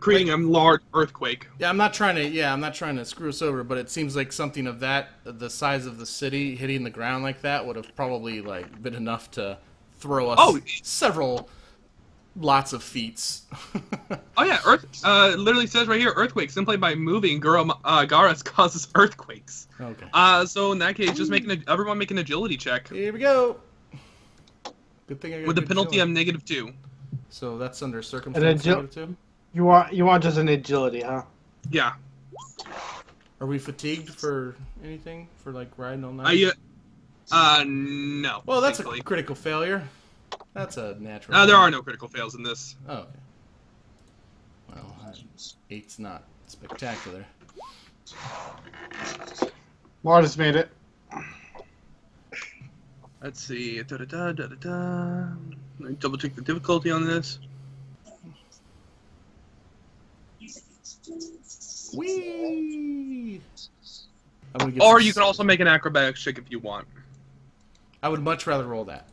Speaker 9: creating a large earthquake.
Speaker 3: Yeah, I'm not trying to screw us over, but it seems like something of the size of the city hitting the ground like that would have probably like been enough to throw us several lots of feats.
Speaker 9: Oh yeah, literally says right here, earthquake. Simply by moving Garas causes earthquakes.
Speaker 3: Okay.
Speaker 9: So in that case, just everyone make an agility check.
Speaker 3: Here we go. Good thing I got
Speaker 9: With the
Speaker 3: good
Speaker 9: penalty
Speaker 3: agility.
Speaker 9: of -2.
Speaker 3: So that's under circumstance -2.
Speaker 1: You want just an agility, huh?
Speaker 9: Yeah.
Speaker 3: Are we fatigued for anything for like riding all night?
Speaker 9: No.
Speaker 3: Well, that's
Speaker 9: thankfully.
Speaker 3: a critical failure. That's a natural.
Speaker 9: There are no critical fails in this.
Speaker 3: Oh, okay. Well, 8's not spectacular.
Speaker 1: Mardus made it.
Speaker 9: Let's see. Let me double check the difficulty on this.
Speaker 3: Whee!
Speaker 9: Or you can also make an acrobatics check if you want.
Speaker 3: I would much rather roll that.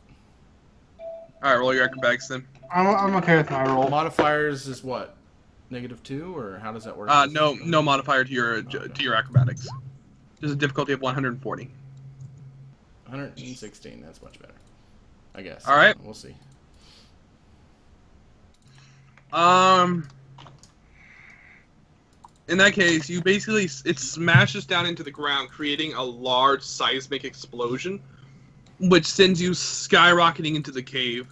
Speaker 9: Alright, roll your acrobatics then.
Speaker 1: I'm okay with my roll.
Speaker 3: Modifiers is what? -2, or how does that work?
Speaker 9: No modifier to your acrobatics. There's a difficulty of 140.
Speaker 3: 116. That's much better, I guess.
Speaker 9: All right.
Speaker 3: We'll see.
Speaker 9: In that case, it smashes down into the ground, creating a large seismic explosion, which sends you skyrocketing into the cave.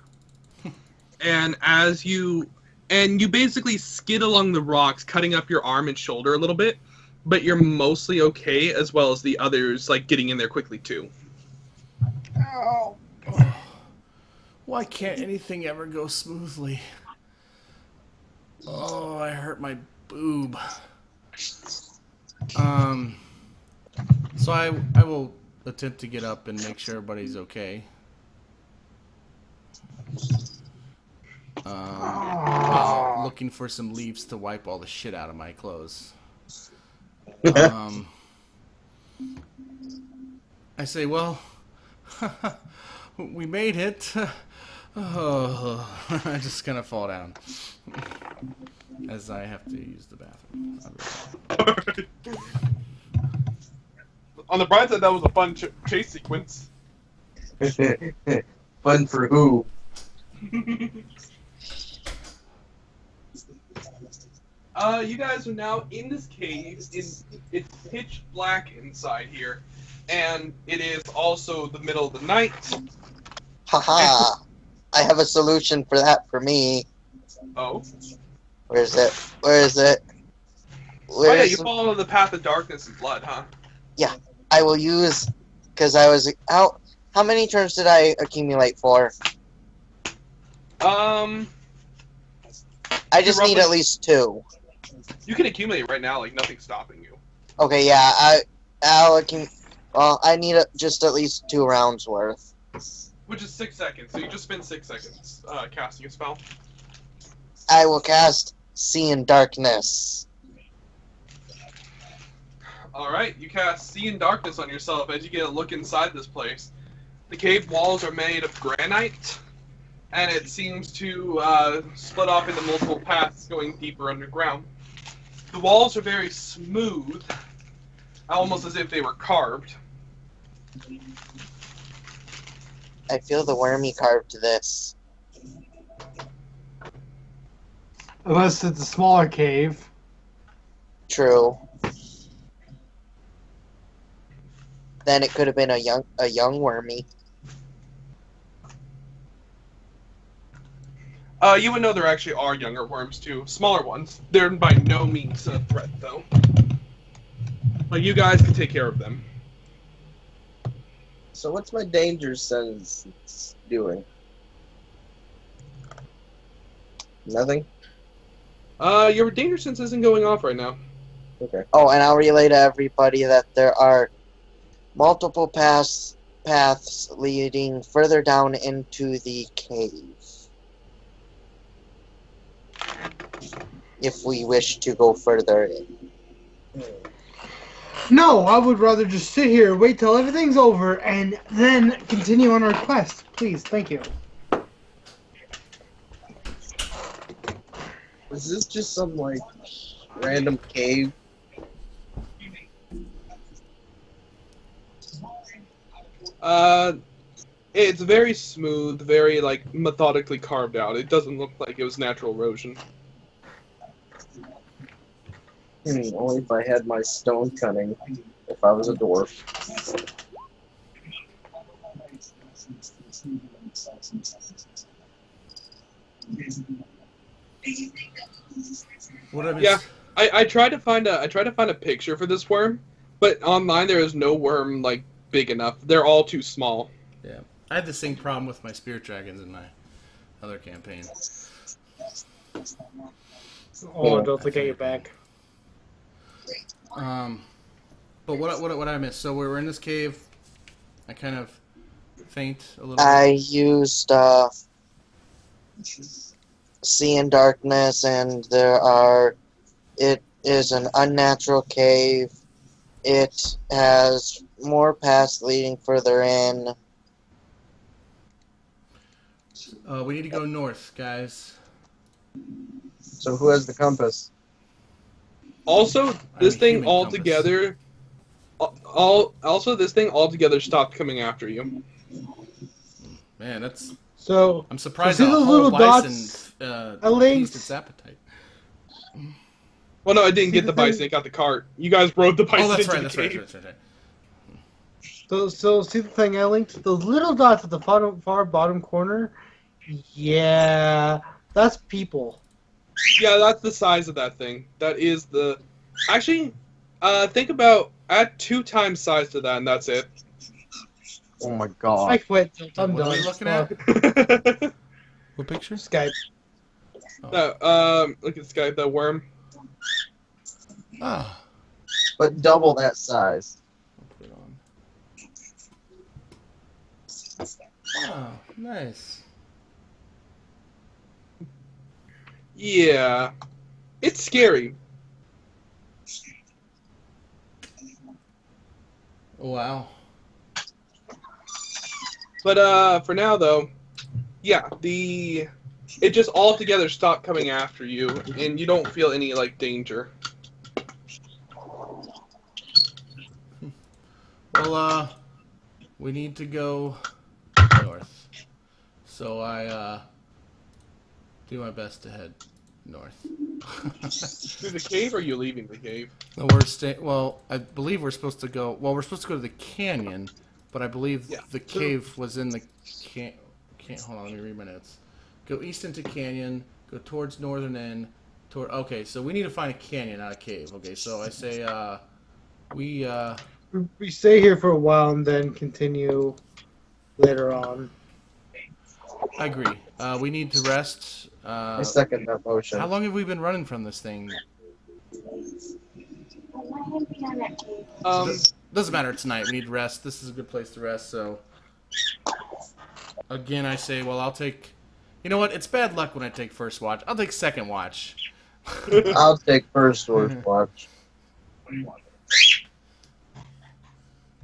Speaker 9: And as you and you basically skid along the rocks, cutting up your arm and shoulder a little bit, but you're mostly okay, as well as the others, like, getting in there quickly, too.
Speaker 3: Ow. Why can't anything ever go smoothly? Oh, I hurt my boob. So I will attempt to get up and make sure everybody's okay. While looking for some leaves to wipe all the shit out of my clothes. I say, well, we made it. Oh, I just gonna fall down as I have to use the bathroom.
Speaker 2: On the bright side, that was a fun chase sequence.
Speaker 5: Fun for who?
Speaker 2: You guys are now in this cave. It's pitch black inside here, and it is also the middle of the night.
Speaker 4: Haha. I have a solution for that for me.
Speaker 2: Oh.
Speaker 4: Where is it? Where is it?
Speaker 2: Oh yeah,
Speaker 4: Where's
Speaker 2: you follow the path of darkness and blood, huh?
Speaker 4: Yeah, I will use, because I was, how many turns did I accumulate for?
Speaker 2: I
Speaker 4: just need at least 2.
Speaker 2: You can accumulate right now, like nothing's stopping you.
Speaker 4: Okay, yeah, I'll accumulate, well, I need just at least 2 rounds worth.
Speaker 2: Which is 6 seconds, so you just spend 6 seconds casting a spell.
Speaker 4: I will cast See in Darkness.
Speaker 2: Alright, you cast See in Darkness on yourself as you get a look inside this place. The cave walls are made of granite, and it seems to split off into multiple paths going deeper underground. The walls are very smooth, almost as if they were carved.
Speaker 4: I feel the wormy carved this.
Speaker 1: Unless it's a smaller cave.
Speaker 4: True. Then it could have been a young wormy.
Speaker 2: You would know there actually are younger worms too, smaller ones. They're by no means a threat though. But you guys can take care of them.
Speaker 5: So what's my danger sense doing? Nothing?
Speaker 2: Your danger sense isn't going off right now.
Speaker 5: Okay.
Speaker 4: Oh, and I'll relay to everybody that there are multiple paths leading further down into the cave. If we wish to go further in.
Speaker 1: No, I would rather just sit here, wait till everything's over, and then continue on our quest. Please, thank you.
Speaker 5: Is this just some, like, random cave?
Speaker 2: It's very smooth, very, like, methodically carved out. It doesn't look like it was natural erosion.
Speaker 5: Only if I had my stone cutting, if I was a dwarf.
Speaker 3: What I missed?
Speaker 2: Yeah, I tried to find a picture for this worm, but online there is no worm like big enough. They're all too small.
Speaker 3: Yeah, I had the same problem with my spirit dragons in my other campaign.
Speaker 1: Oh, don't forget your back.
Speaker 3: But what I missed? So we were in this cave. I kind of faint a little.
Speaker 4: I used See in Darkness, and it is an unnatural cave. It has more paths leading further in.
Speaker 3: We need to go north, guys.
Speaker 5: So who has the compass?
Speaker 2: Also, this thing
Speaker 3: human
Speaker 2: altogether, this thing altogether stopped coming after you.
Speaker 3: Man, that's.
Speaker 1: So
Speaker 3: I'm surprised
Speaker 1: see
Speaker 3: that a
Speaker 1: those
Speaker 3: whole
Speaker 1: little
Speaker 3: bison
Speaker 1: dots?
Speaker 3: appeased its appetite.
Speaker 2: Well, no, I didn't
Speaker 1: See
Speaker 2: get
Speaker 1: the
Speaker 2: the bison.
Speaker 1: thing?
Speaker 2: It got the cart. You guys rode the bison
Speaker 3: Oh, that's
Speaker 2: into
Speaker 3: right.
Speaker 2: the
Speaker 3: That's right.
Speaker 2: cave.
Speaker 3: That's right.
Speaker 1: So see the thing I linked? Those little dots at the far bottom corner? Yeah, that's people.
Speaker 2: Yeah, that's the size of that thing. That is the... Actually, think about... Add 2 times size to that, and that's it.
Speaker 5: Oh my
Speaker 1: I
Speaker 5: god.
Speaker 1: quit. I'm
Speaker 3: What are
Speaker 1: done.
Speaker 3: we looking
Speaker 1: Fuck.
Speaker 3: at? What picture?
Speaker 1: Skype.
Speaker 2: No, look at Skype, that worm.
Speaker 3: Ah.
Speaker 5: But double that size.
Speaker 3: I'll put it on. Oh, nice.
Speaker 2: Yeah. It's scary.
Speaker 3: Wow.
Speaker 2: But for now though, yeah, it just all together stopped coming after you, and you don't feel any like danger.
Speaker 3: Well, we need to go north. So I do my best to head north.
Speaker 2: Through the cave, or are you leaving the cave?
Speaker 3: No, well, I believe we're supposed to go. Well, we're supposed to go to the canyon, but I believe the cave was in the hold on, let me read my notes. Go east into canyon. Go towards northern end. Okay, so we need to find a canyon, not a cave. Okay, so I say we
Speaker 1: stay here for a while and then continue later on.
Speaker 3: I agree. We need to rest.
Speaker 5: I second that motion.
Speaker 3: How long have we been running from this thing? Doesn't matter. It's night. We need to rest. This is a good place to rest. So, again, I say, well, I'll take. You know what? It's bad luck when I take first watch. I'll take second watch.
Speaker 5: I'll take first watch.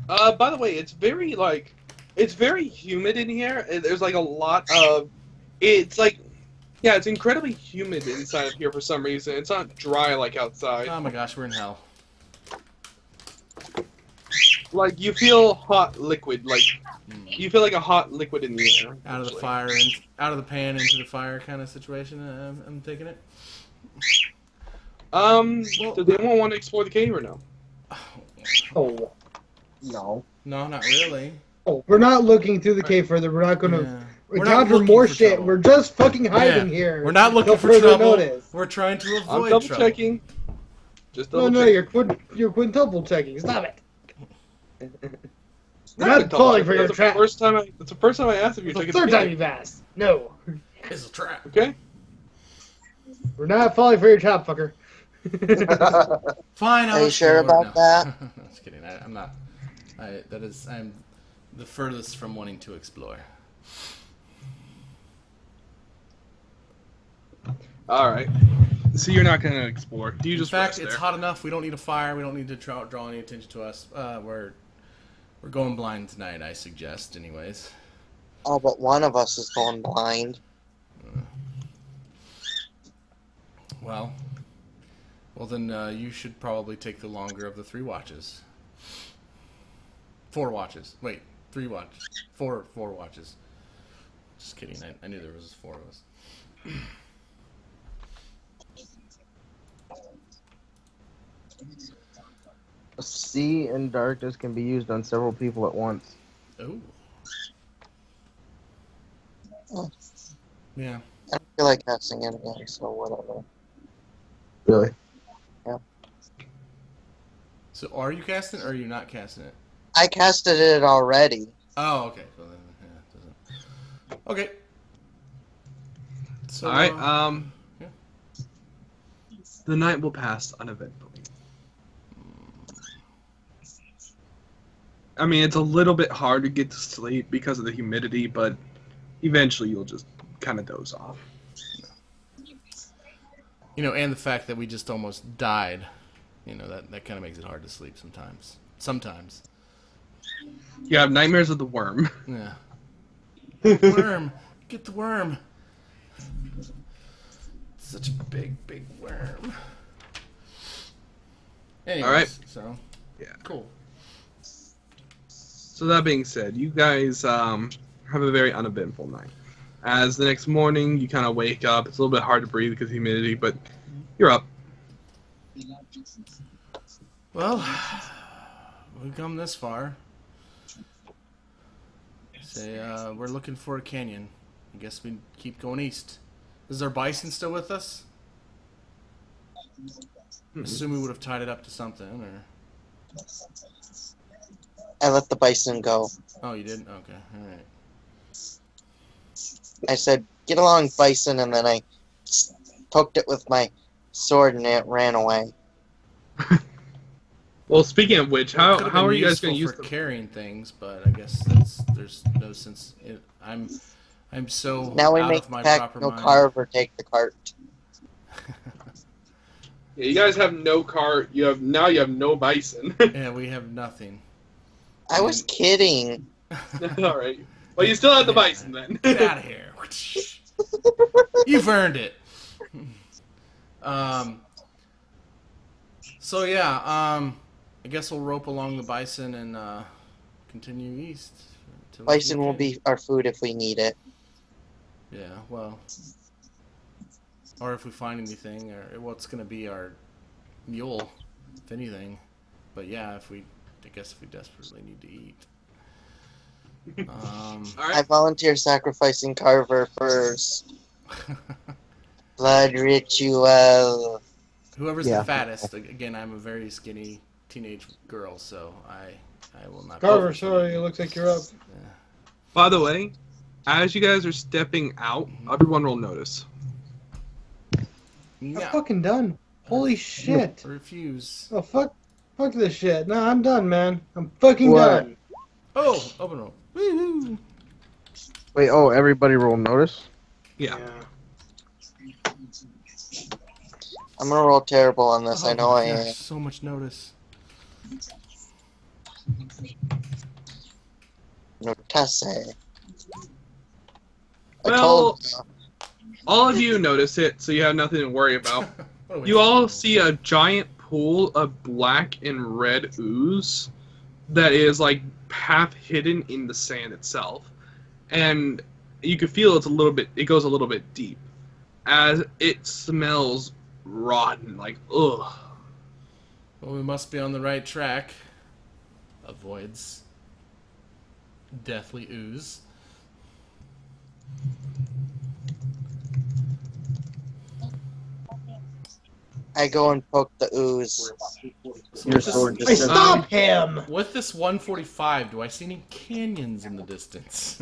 Speaker 2: By the way, it's very humid in here. There's like a lot of. It's like. Yeah, it's incredibly humid inside of here for some reason. It's not dry like outside.
Speaker 3: Oh my gosh, we're in hell.
Speaker 2: Like, you feel hot liquid, like, you feel like a hot liquid in the air.
Speaker 3: Out of the fire, out of the pan into the fire kind of situation, I'm taking it.
Speaker 2: Does anyone want to explore the cave or no?
Speaker 1: Oh.
Speaker 5: No.
Speaker 3: No, not really.
Speaker 1: Oh, we're not looking through the cave further. We're not going to...
Speaker 3: Yeah.
Speaker 1: Encounter more shit.
Speaker 3: Trouble.
Speaker 1: We're just fucking hiding here.
Speaker 3: We're not looking for
Speaker 1: further
Speaker 3: trouble.
Speaker 1: Notice.
Speaker 3: We're trying to avoid
Speaker 2: I'm double
Speaker 3: trouble.
Speaker 2: checking. Just double
Speaker 1: No,
Speaker 2: checking.
Speaker 1: you're quintuple checking. Stop it.
Speaker 2: I'm
Speaker 1: not falling for your trap.
Speaker 2: That's the first time I asked if you're
Speaker 1: It's the
Speaker 2: checking
Speaker 1: third
Speaker 2: the
Speaker 1: time
Speaker 2: cave.
Speaker 1: you've asked. No.
Speaker 3: It's a trap.
Speaker 2: Okay.
Speaker 1: We're not falling for your trap, fucker.
Speaker 3: Fine.
Speaker 4: Are you sure about that?
Speaker 3: Just kidding. I'm not. I'm the furthest from wanting to explore.
Speaker 2: All right. So you're not gonna explore. Do you
Speaker 3: In
Speaker 2: just
Speaker 3: fact,
Speaker 2: rest
Speaker 3: it's
Speaker 2: there?
Speaker 3: hot enough. We don't need a fire. We don't need to draw any attention to us. We're going blind tonight. I suggest, anyways.
Speaker 4: Oh, but one of us is going blind.
Speaker 3: Well, then you should probably take the longer of the 3 watches. 4 watches. Wait, 3 watches. 4 watches. Just kidding. I knew there was 4 of us.
Speaker 5: Sea and darkness can be used on several people at once.
Speaker 3: Oh.
Speaker 4: Oh.
Speaker 3: Yeah.
Speaker 4: I don't feel like casting it again, so whatever.
Speaker 5: Really?
Speaker 4: Yeah.
Speaker 3: So are you casting it or are you not casting it?
Speaker 4: I casted it already.
Speaker 3: Oh, okay. Well, then, yeah, it doesn't. Okay. So,
Speaker 9: All right.
Speaker 3: yeah.
Speaker 9: The night will pass uneventfully. I mean, it's a little bit hard to get to sleep because of the humidity, but eventually you'll just kind of doze off.
Speaker 3: You know, and the fact that we just almost died, you know, that kind of makes it hard to sleep sometimes. Sometimes.
Speaker 9: You have nightmares of the worm.
Speaker 3: Yeah. Worm. Get the worm. Such a big worm. Anyways,
Speaker 2: All right.
Speaker 3: So,
Speaker 2: Yeah.
Speaker 3: cool.
Speaker 2: So that being said, you guys have a very uneventful night. As the next morning, you kind of wake up. It's a little bit hard to breathe because of humidity, but you're up.
Speaker 3: Well, we've come this far. Say, we're looking for a canyon. I guess we keep going east. Is our bison still with us? Assume we would have tied it up to something, or...
Speaker 4: I let the bison go.
Speaker 3: Oh, you did? Okay, alright.
Speaker 4: I said, "Get along, bison," and then I poked it with my sword and it ran away.
Speaker 2: Well, speaking of which, how are you guys going to use
Speaker 3: for
Speaker 2: them?
Speaker 3: carrying things? But I guess there's no sense. I'm so
Speaker 4: Now we
Speaker 3: out
Speaker 4: make
Speaker 3: of my
Speaker 4: pack
Speaker 3: proper
Speaker 4: no
Speaker 3: mind.
Speaker 4: Carver take the cart.
Speaker 2: Yeah, you guys have no cart. You have no bison.
Speaker 3: Yeah, we have nothing.
Speaker 4: I was kidding.
Speaker 2: All right. Well, you still have the bison then.
Speaker 3: Get out of here. You've earned it. So yeah, I guess we'll rope along the bison and continue east. till we
Speaker 4: Bison
Speaker 3: can
Speaker 4: will
Speaker 3: get-
Speaker 4: be our food if we need it.
Speaker 3: Yeah, well, or if we find anything, or what's going to be our mule, if anything. But yeah, I guess if we desperately need to eat.
Speaker 2: All
Speaker 4: I
Speaker 2: right.
Speaker 4: volunteer sacrificing Carver first. Blood ritual.
Speaker 3: Whoever's
Speaker 5: Yeah.
Speaker 3: the fattest. Again, I'm a very skinny teenage girl, so I will not.
Speaker 1: Carver,
Speaker 3: be
Speaker 1: sorry, it looks like you're up.
Speaker 2: By the way, as you guys are stepping out, everyone will notice.
Speaker 1: I'm
Speaker 3: No.
Speaker 1: fucking done. Holy shit.
Speaker 3: Refuse.
Speaker 1: Oh, fuck this shit. No, I'm done, man. I'm fucking
Speaker 5: What?
Speaker 1: done.
Speaker 3: Oh, open roll. Woo-hoo.
Speaker 5: Wait, oh, everybody roll notice?
Speaker 2: Yeah.
Speaker 4: I'm gonna roll terrible on this.
Speaker 3: Oh
Speaker 4: I know
Speaker 3: my
Speaker 4: I
Speaker 3: gosh,
Speaker 4: am.
Speaker 3: so much notice.
Speaker 4: Notase. I
Speaker 2: Well-
Speaker 4: told
Speaker 2: All of you notice it, so you have nothing to worry about.
Speaker 3: What a
Speaker 2: You all
Speaker 3: waste of
Speaker 2: see a giant pool of black and red ooze that is like half hidden in the sand itself, and you can feel it goes a little bit deep, as it smells rotten, like ugh.
Speaker 3: Well, we must be on the right track. Avoids deathly ooze.
Speaker 4: I go and poke the ooze.
Speaker 3: So
Speaker 5: Your
Speaker 3: with this-
Speaker 5: sword
Speaker 1: Hey,
Speaker 5: just
Speaker 1: stop him!
Speaker 3: With this 145, do I see any canyons in the distance?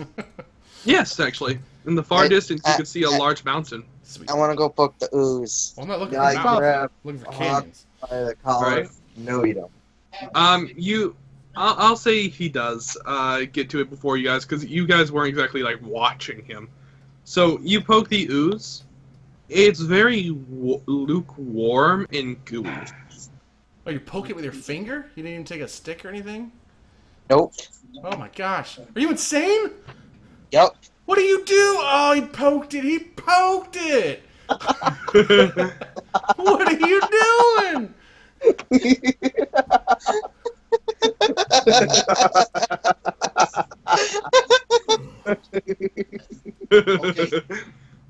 Speaker 2: Yes, actually, in the far
Speaker 4: I-
Speaker 2: distance you
Speaker 4: I-
Speaker 2: can see a
Speaker 4: I-
Speaker 2: large mountain.
Speaker 3: Sweet.
Speaker 4: I want to go poke the ooze.
Speaker 3: Well, I'm not looking
Speaker 5: Yeah,
Speaker 3: for
Speaker 5: I
Speaker 3: mountains.
Speaker 5: grab
Speaker 3: I'm looking for
Speaker 5: Hawke.
Speaker 3: canyons.
Speaker 5: by the collar.
Speaker 2: Right.
Speaker 5: No, you don't.
Speaker 2: I'll say he does get to it before you guys, because you guys weren't exactly like watching him. So you poke the ooze. It's very lukewarm and gooey.
Speaker 3: Oh, you poke it with your finger? You didn't even take a stick or anything?
Speaker 4: Nope.
Speaker 3: Oh my gosh. Are you insane?
Speaker 4: Yep.
Speaker 3: What do you do? Oh, he poked it. He poked it. What are you doing?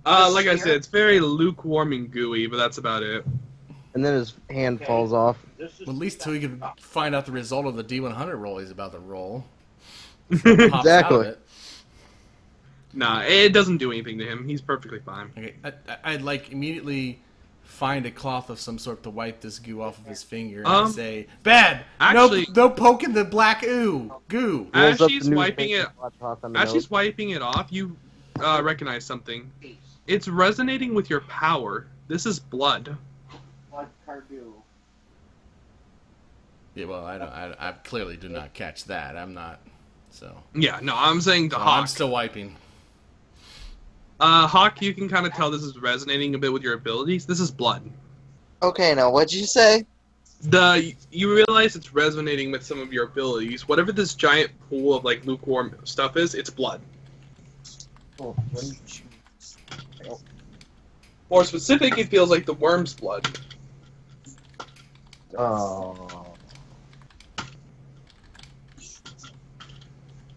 Speaker 2: Like I said, it's very lukewarm and gooey, but that's about it.
Speaker 5: And then his hand falls off.
Speaker 3: Well, at least till he can find out the result of the D100 roll he's about to roll. Pops out of
Speaker 5: Exactly.
Speaker 3: it.
Speaker 2: Nah, it doesn't do anything to him. He's perfectly fine.
Speaker 3: Okay, I'd like immediately find a cloth of some sort to wipe this goo off of his finger and I say, "Bad!
Speaker 2: actually-
Speaker 3: no poking the black goo."
Speaker 5: Rolls
Speaker 2: As
Speaker 5: up
Speaker 2: she's
Speaker 5: the
Speaker 2: wiping
Speaker 5: newspaper,
Speaker 2: it,
Speaker 5: Hot Hawke on the
Speaker 2: as
Speaker 5: nose.
Speaker 2: she's wiping it off, you recognize something. It's resonating with your power. This is blood.
Speaker 6: What Cardew?
Speaker 3: Yeah, well, I clearly do not catch that. I'm not, so.
Speaker 2: Yeah, no, I'm saying to
Speaker 3: So I'm
Speaker 2: Hawke.
Speaker 3: still wiping.
Speaker 2: Hawke, you can kind of tell this is resonating a bit with your abilities. This is blood.
Speaker 4: Okay, now what'd you say?
Speaker 2: You realize it's resonating with some of your abilities. Whatever this giant pool of like lukewarm stuff is, it's blood.
Speaker 4: Oh,
Speaker 2: More specific, it feels like the worm's blood.
Speaker 5: Oh.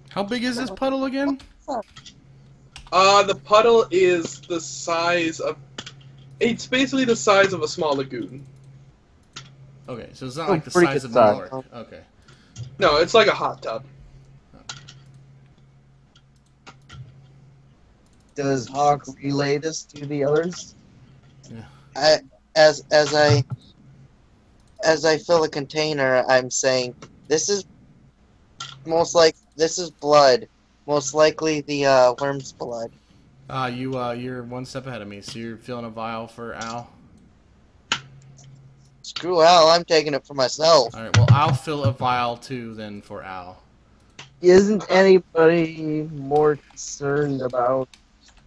Speaker 3: How big is this puddle again?
Speaker 2: The puddle is the size of. It's basically the size of a small lagoon.
Speaker 3: Okay, so it's not
Speaker 5: Oh,
Speaker 3: like the
Speaker 5: pretty
Speaker 3: size
Speaker 5: good
Speaker 3: of
Speaker 5: size.
Speaker 3: New York. Okay.
Speaker 2: No, it's like a hot tub.
Speaker 5: Does Hawke relay this to the others?
Speaker 4: I as I fill a container, I'm saying this is blood. Most likely the worm's blood.
Speaker 3: You're one step ahead of me, so you're filling a vial for Al.
Speaker 4: Screw Al, I'm taking it for myself.
Speaker 3: All right, well, I'll fill a vial too then for Al.
Speaker 5: Isn't anybody more concerned about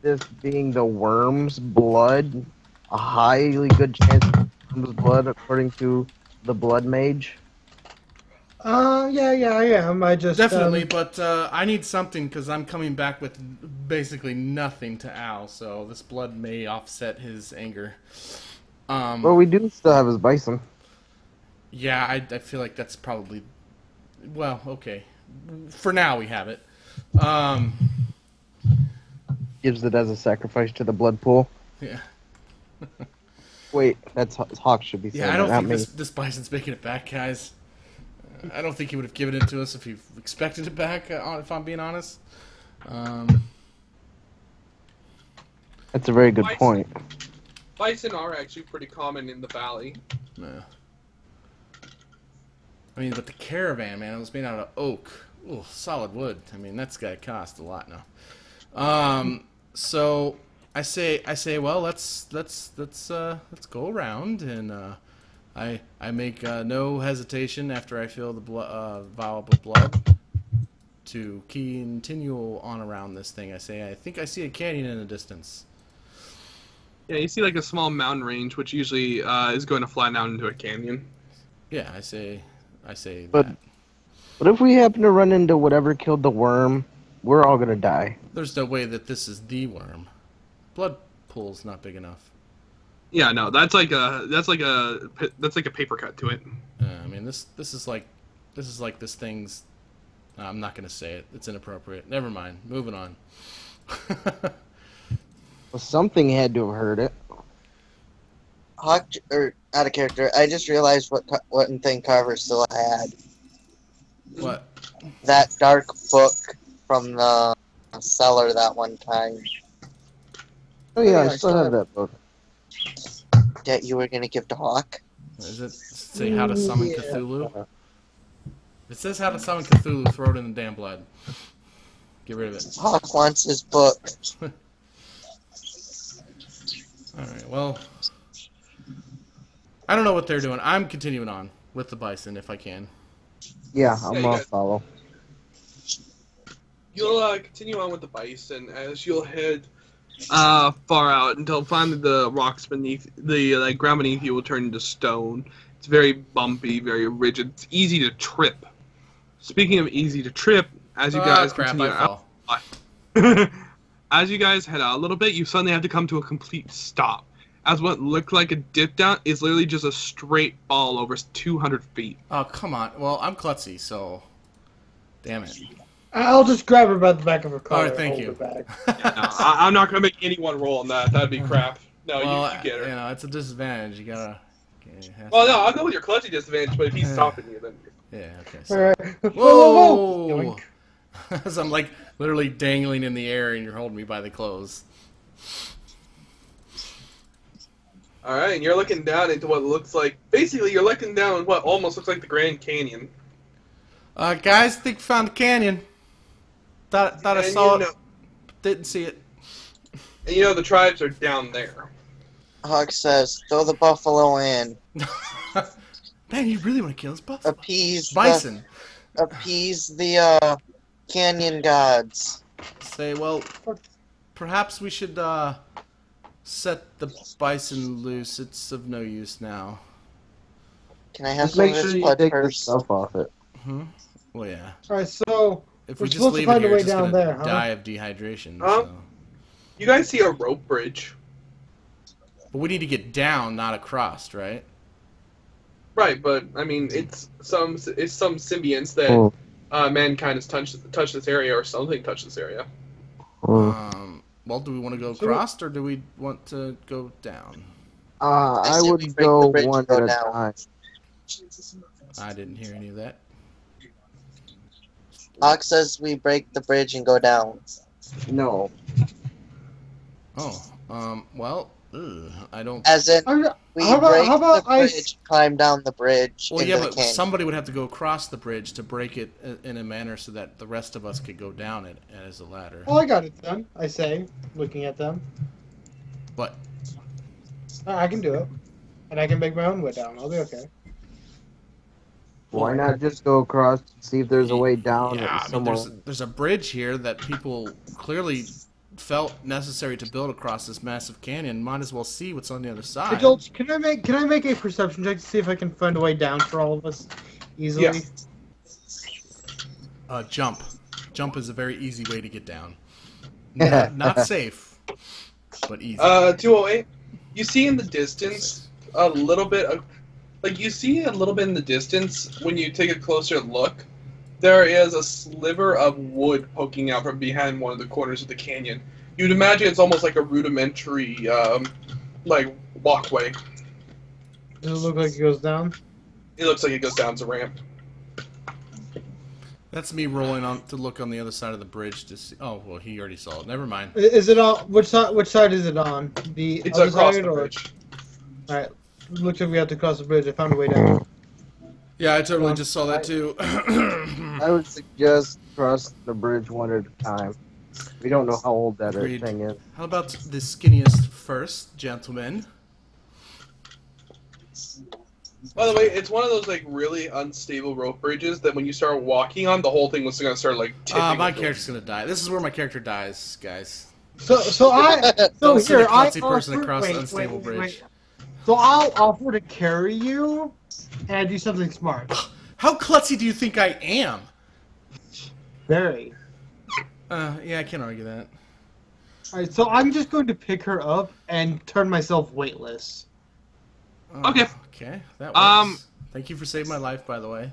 Speaker 5: this being the worm's blood? A highly good chance of worm's blood, according to the blood mage.
Speaker 1: Yeah, I am. I just
Speaker 3: Definitely, but I need something because I'm coming back with basically nothing to Al, so this blood may offset his anger.
Speaker 5: Well, we do still have his bison.
Speaker 3: Yeah, I feel like that's probably... Well, okay. For now, we have it.
Speaker 5: Gives it as a sacrifice to the blood pool.
Speaker 3: Yeah.
Speaker 5: Wait, that's Hawke should be saying
Speaker 3: Yeah, I don't
Speaker 5: that,
Speaker 3: think
Speaker 5: not me.
Speaker 3: this bison's making it back, guys. I don't think he would have given it to us if he expected it back, if I'm being honest.
Speaker 5: That's a very good point.
Speaker 2: Bison are actually pretty common in the valley.
Speaker 3: No. I mean, but the caravan, man, it was made out of oak. Ooh, solid wood. I mean, that's gotta cost a lot now. So I say, well, let's go around, and I make no hesitation after I fill the vial with blood to continue on around this thing. I say, I think I see a canyon in the distance.
Speaker 9: Yeah, you see like a small mountain range, which usually is going to flatten out into a canyon.
Speaker 3: Yeah, I say
Speaker 5: But
Speaker 3: that.
Speaker 5: But if we happen to run into whatever killed the worm, we're all gonna die.
Speaker 3: There's no way that this is the worm. Blood pool's not big enough.
Speaker 9: Yeah, no, that's like a paper cut to it.
Speaker 3: I mean, this is like this thing's. I'm not gonna say it. It's inappropriate. Never mind. Moving on.
Speaker 5: Well, something had to have heard it.
Speaker 4: Hawke, or out of character, I just realized what one thing Carver still had.
Speaker 3: What?
Speaker 4: That dark book from the cellar that one time.
Speaker 5: Oh yeah, I still have that book.
Speaker 4: That you were gonna give to Hawke?
Speaker 3: Does it say how to summon Cthulhu? It says how to summon Cthulhu. Throw it in the damn blood. Get rid of it.
Speaker 4: Hawke wants his book.
Speaker 3: Alright, well... I don't know what they're doing. I'm continuing on with the bison if I can.
Speaker 5: Yeah, I'm
Speaker 2: you
Speaker 5: gonna
Speaker 2: guys-
Speaker 5: follow.
Speaker 2: You'll continue on with the bison as you'll head far out until finally the rocks beneath the ground beneath you will turn into stone. It's very bumpy, very rigid. It's easy to trip. Speaking of easy to trip, as you guys continue out, as you guys head out a little bit, you suddenly have to come to a complete stop. As what looked like a dip down is literally just a straight fall over 200 feet.
Speaker 3: Oh, come on. Well, I'm klutzy, so... Damn it.
Speaker 1: I'll just grab her by the back of her car.
Speaker 3: All right,
Speaker 1: and
Speaker 3: thank
Speaker 1: hold
Speaker 3: you.
Speaker 1: her back.
Speaker 2: No, I'm not going to make anyone roll on that. That'd be crap. No,
Speaker 3: Well,
Speaker 2: you get her.
Speaker 3: you know, it's a disadvantage. You gotta...
Speaker 2: Well, no, I'll go with your clutchy disadvantage, but if he's stopping you, then...
Speaker 3: Yeah, okay.
Speaker 1: All
Speaker 3: So...
Speaker 1: right.
Speaker 3: Whoa! As I'm, like, literally dangling in the air and you're holding me by the clothes.
Speaker 2: Alright, and you're looking down into what looks like... Basically, you're looking down what almost looks like the Grand Canyon.
Speaker 3: Guys, think we found the canyon. Thought I
Speaker 2: And
Speaker 3: saw
Speaker 2: you
Speaker 3: it. Didn't see it.
Speaker 2: And you know the tribes are down there.
Speaker 4: Hawke says, throw the buffalo in.
Speaker 3: Man, you really want to kill this buffalo?
Speaker 4: Appease
Speaker 3: Bison.
Speaker 4: appease the canyon gods.
Speaker 3: Say, well, perhaps we should set the bison loose. It's of no use now.
Speaker 4: Can I have
Speaker 5: Just
Speaker 4: some
Speaker 5: make
Speaker 4: of
Speaker 5: sure
Speaker 4: this
Speaker 5: you
Speaker 4: blood
Speaker 5: take the
Speaker 4: first?
Speaker 5: stuff off it.
Speaker 3: Hmm? Well, yeah.
Speaker 1: All right, so
Speaker 3: If
Speaker 1: We're
Speaker 3: we just
Speaker 1: supposed to
Speaker 3: leave it
Speaker 1: find a
Speaker 3: here,
Speaker 1: way
Speaker 3: it's just
Speaker 1: down
Speaker 3: gonna
Speaker 1: there, huh?
Speaker 3: die of dehydration.
Speaker 2: Huh?
Speaker 3: So.
Speaker 2: You guys see a rope bridge.
Speaker 3: But we need to get down, not across, right?
Speaker 2: Right, but, I mean, it's some symbionts that
Speaker 5: Oh.
Speaker 2: mankind has touched this area, or something touched this area.
Speaker 3: Well, do we want to go across, or do we want to go down?
Speaker 5: I
Speaker 4: say we
Speaker 5: would
Speaker 4: break the
Speaker 5: go
Speaker 4: bridge
Speaker 5: one
Speaker 4: and go
Speaker 5: at a
Speaker 4: down.
Speaker 5: time.
Speaker 3: I didn't hear any of that.
Speaker 4: Hawke says we break the bridge and go down.
Speaker 5: No.
Speaker 3: Oh, well, Ugh, I don't.
Speaker 4: As in,
Speaker 1: How
Speaker 4: we
Speaker 1: about-
Speaker 4: break
Speaker 1: how about
Speaker 4: the
Speaker 1: I
Speaker 4: bridge, climb down the bridge
Speaker 3: Well,
Speaker 4: into
Speaker 3: yeah,
Speaker 4: the
Speaker 3: but
Speaker 4: canyon.
Speaker 3: somebody would have to go across the bridge to break it in a manner so that the rest of us could go down it as a ladder.
Speaker 1: Oh, I got it done. I say, looking at them.
Speaker 3: But
Speaker 1: I can do it, and I can make my own way down. I'll be okay.
Speaker 5: Why not just go across and see if there's a way down?
Speaker 3: yeah, I mean,
Speaker 5: somewhere?
Speaker 3: there's a bridge here that people clearly felt necessary to build across this massive canyon. Might as well see what's on the other
Speaker 1: Hey,
Speaker 3: side.
Speaker 1: Joltz, can I make a perception check to see if I can find a way down for all of us easily?
Speaker 2: Yeah.
Speaker 3: Jump. Jump is a very easy way to get down. Not safe, but easy.
Speaker 2: 208. You see in the distance a little bit of, like, you see a little bit in the distance when you take a closer look. There is a sliver of wood poking out from behind one of the corners of the canyon. You'd imagine it's almost like a rudimentary, like, walkway.
Speaker 1: Does it look like it goes down?
Speaker 2: It looks like it goes down as a ramp.
Speaker 3: That's me rolling on to look on the other side of the bridge to see. Oh well, he already saw it. Never mind.
Speaker 1: Is it on which side? Which side is it on? The
Speaker 2: It's
Speaker 1: other
Speaker 2: across
Speaker 1: side,
Speaker 2: the
Speaker 1: or-
Speaker 2: bridge.
Speaker 1: All right. Looks like we have to cross the bridge. I found a way down.
Speaker 3: Yeah, I totally just saw that too.
Speaker 5: I would suggest cross the bridge one at a time. We don't know how old that
Speaker 3: Agreed.
Speaker 5: thing is.
Speaker 3: How about the skinniest first, gentlemen?
Speaker 2: By the way, it's one of those, like, really unstable rope bridges that when you start walking on, the whole thing was going to start, like, tipping.
Speaker 3: My character's gonna die. This is where my character dies, guys.
Speaker 1: So
Speaker 3: Don't send
Speaker 1: here
Speaker 3: a klutzy
Speaker 1: I
Speaker 3: person
Speaker 1: offer-
Speaker 3: across
Speaker 1: wait,
Speaker 3: an unstable
Speaker 1: wait,
Speaker 3: bridge.
Speaker 1: wait. So I'll offer to carry you, and do something smart.
Speaker 3: How klutzy do you think I am?
Speaker 1: Very.
Speaker 3: Yeah, I can't argue that.
Speaker 1: All right. So I'm just going to pick her up and turn myself weightless.
Speaker 2: Okay.
Speaker 3: Okay, that works. Thank you for saving my life, by the way.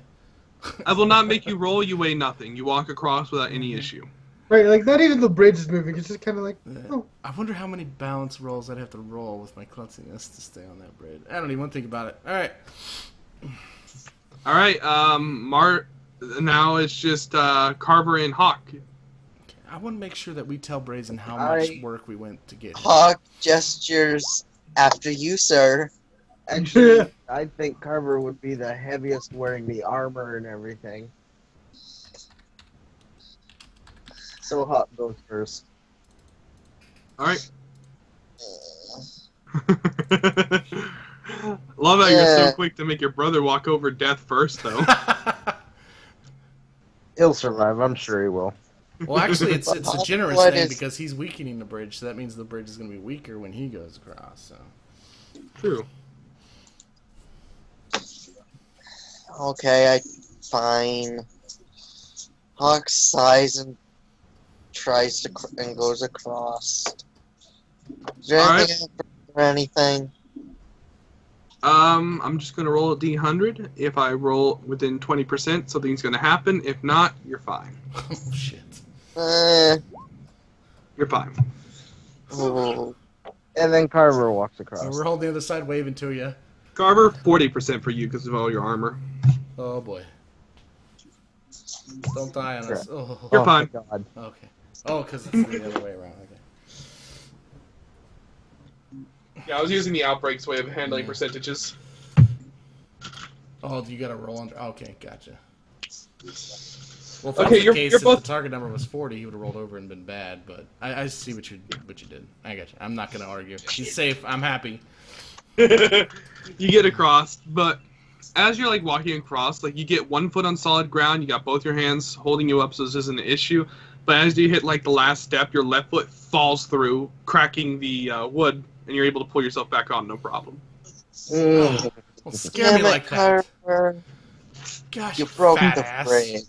Speaker 9: I will not make you roll. You weigh nothing. You walk across without any issue.
Speaker 1: Right. Like not even the bridge is moving. It's just kind of like. Oh.
Speaker 3: I wonder how many balance rolls I'd have to roll with my klutziness to stay on that bridge. I don't even want to think about it. All right.
Speaker 9: All right. Now it's just Carver and Hawke.
Speaker 3: I want to make sure that we tell Brazen how much work we went to get here.
Speaker 4: Hawke gestures after you, sir.
Speaker 5: Actually, I think Carver would be the heaviest wearing the armor and everything. So Hawke goes first.
Speaker 9: All right. Love how you're so
Speaker 4: Yeah.
Speaker 9: quick to make your brother walk over death first, though.
Speaker 5: He'll survive. I'm sure he will.
Speaker 3: Well, actually, it's a generous
Speaker 4: What
Speaker 3: thing
Speaker 4: is-
Speaker 3: because he's weakening the bridge, so that means the bridge is going to be weaker when he goes across. So.
Speaker 9: True.
Speaker 4: Okay, fine. Hawke sighs and tries to and goes across. Is there
Speaker 9: All
Speaker 4: anything or anything?
Speaker 9: I'm just gonna roll a d100. If I roll within 20%, something's gonna happen. If not, you're fine.
Speaker 3: Oh, shit.
Speaker 9: You're fine.
Speaker 4: Oh.
Speaker 5: And then Carver walks across.
Speaker 3: So we're holding the other side waving to you.
Speaker 9: Carver, 40% for you because of all your armor.
Speaker 3: Oh, boy. Don't die on us. Oh,
Speaker 9: You're
Speaker 5: Oh,
Speaker 9: fine.
Speaker 5: my God.
Speaker 3: okay. Oh, because it's the other way around. Okay.
Speaker 2: Yeah, I was using the Outbreak's way of handling percentages.
Speaker 3: Oh, you got to roll under. Okay, gotcha. Well, if
Speaker 2: Okay,
Speaker 3: that was the
Speaker 2: you're
Speaker 3: case, if
Speaker 2: both-
Speaker 3: the target number was 40, he would have rolled over and been bad. But I see what you did. I got you. I'm not gonna argue. He's safe. I'm happy.
Speaker 9: You get across, but as you're like walking across, like you get one foot on solid ground, you got both your hands holding you up, so this isn't an issue. But as you hit like the last step, your left foot falls through, cracking the wood, and you're able to pull yourself back on, no problem.
Speaker 4: Mm.
Speaker 3: Well, scare
Speaker 4: Damn
Speaker 3: me
Speaker 4: it,
Speaker 3: like that.
Speaker 4: Carver.
Speaker 3: Gosh,
Speaker 4: You broke
Speaker 3: fat
Speaker 4: the
Speaker 3: ass.
Speaker 4: bridge.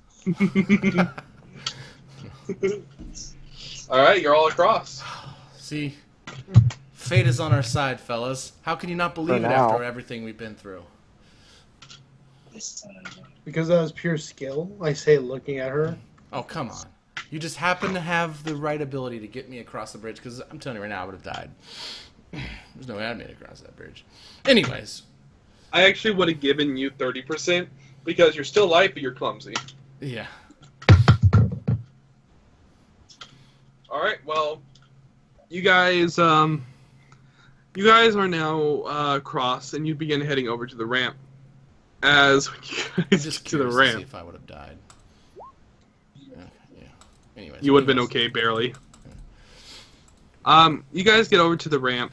Speaker 2: Alright, you're all across.
Speaker 3: See, fate is on our side, fellas. How can you not believe it
Speaker 5: now.
Speaker 3: after everything we've been through?
Speaker 1: Because that was pure skill. I say, looking at her.
Speaker 3: Oh, come on. You just happen to have the right ability to get me across the bridge, because I'm telling you right now, I would have died. There's no way I'd made it across that bridge. Anyways.
Speaker 2: I actually would have given you 30% because you're still light, but you're clumsy.
Speaker 3: Yeah.
Speaker 2: Alright, well,
Speaker 9: You guys
Speaker 2: You guys are now across, and you begin heading over to the ramp. As you guys
Speaker 3: Just
Speaker 2: to the
Speaker 3: curious to see
Speaker 2: ramp,
Speaker 3: if I would have died. Yeah. Anyways,
Speaker 2: you would have been okay, barely. You guys get over to the ramp.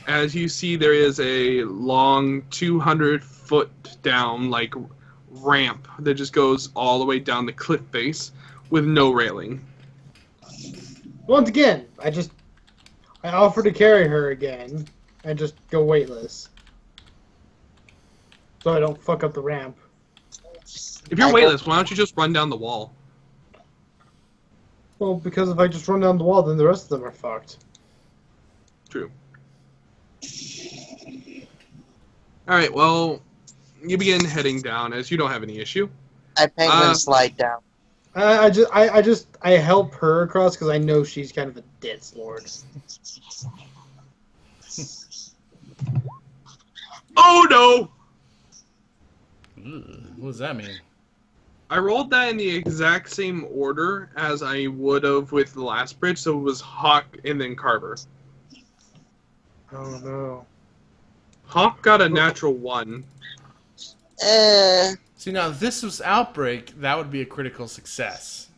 Speaker 2: As you see, there is a long 200-foot down, like, ramp that just goes all the way down the cliff face with no railing.
Speaker 1: Once again, I offer to carry her again and just go weightless. So I don't fuck up the ramp.
Speaker 2: If you're weightless, why don't you just run down the wall?
Speaker 1: Well, because if I just run down the wall, then the rest of them are fucked.
Speaker 2: True. Alright, well, you begin heading down as you don't have any issue.
Speaker 4: I penguin slide down.
Speaker 1: I help her across because I know she's kind of a ditz lord.
Speaker 2: Oh no!
Speaker 3: What does that mean?
Speaker 2: I rolled that in the exact same order as I would have with the last bridge, so it was Hawke and then Carver.
Speaker 1: Oh no.
Speaker 2: Hawke got a natural 1.
Speaker 3: See, now if this was Outbreak, that would be a critical success.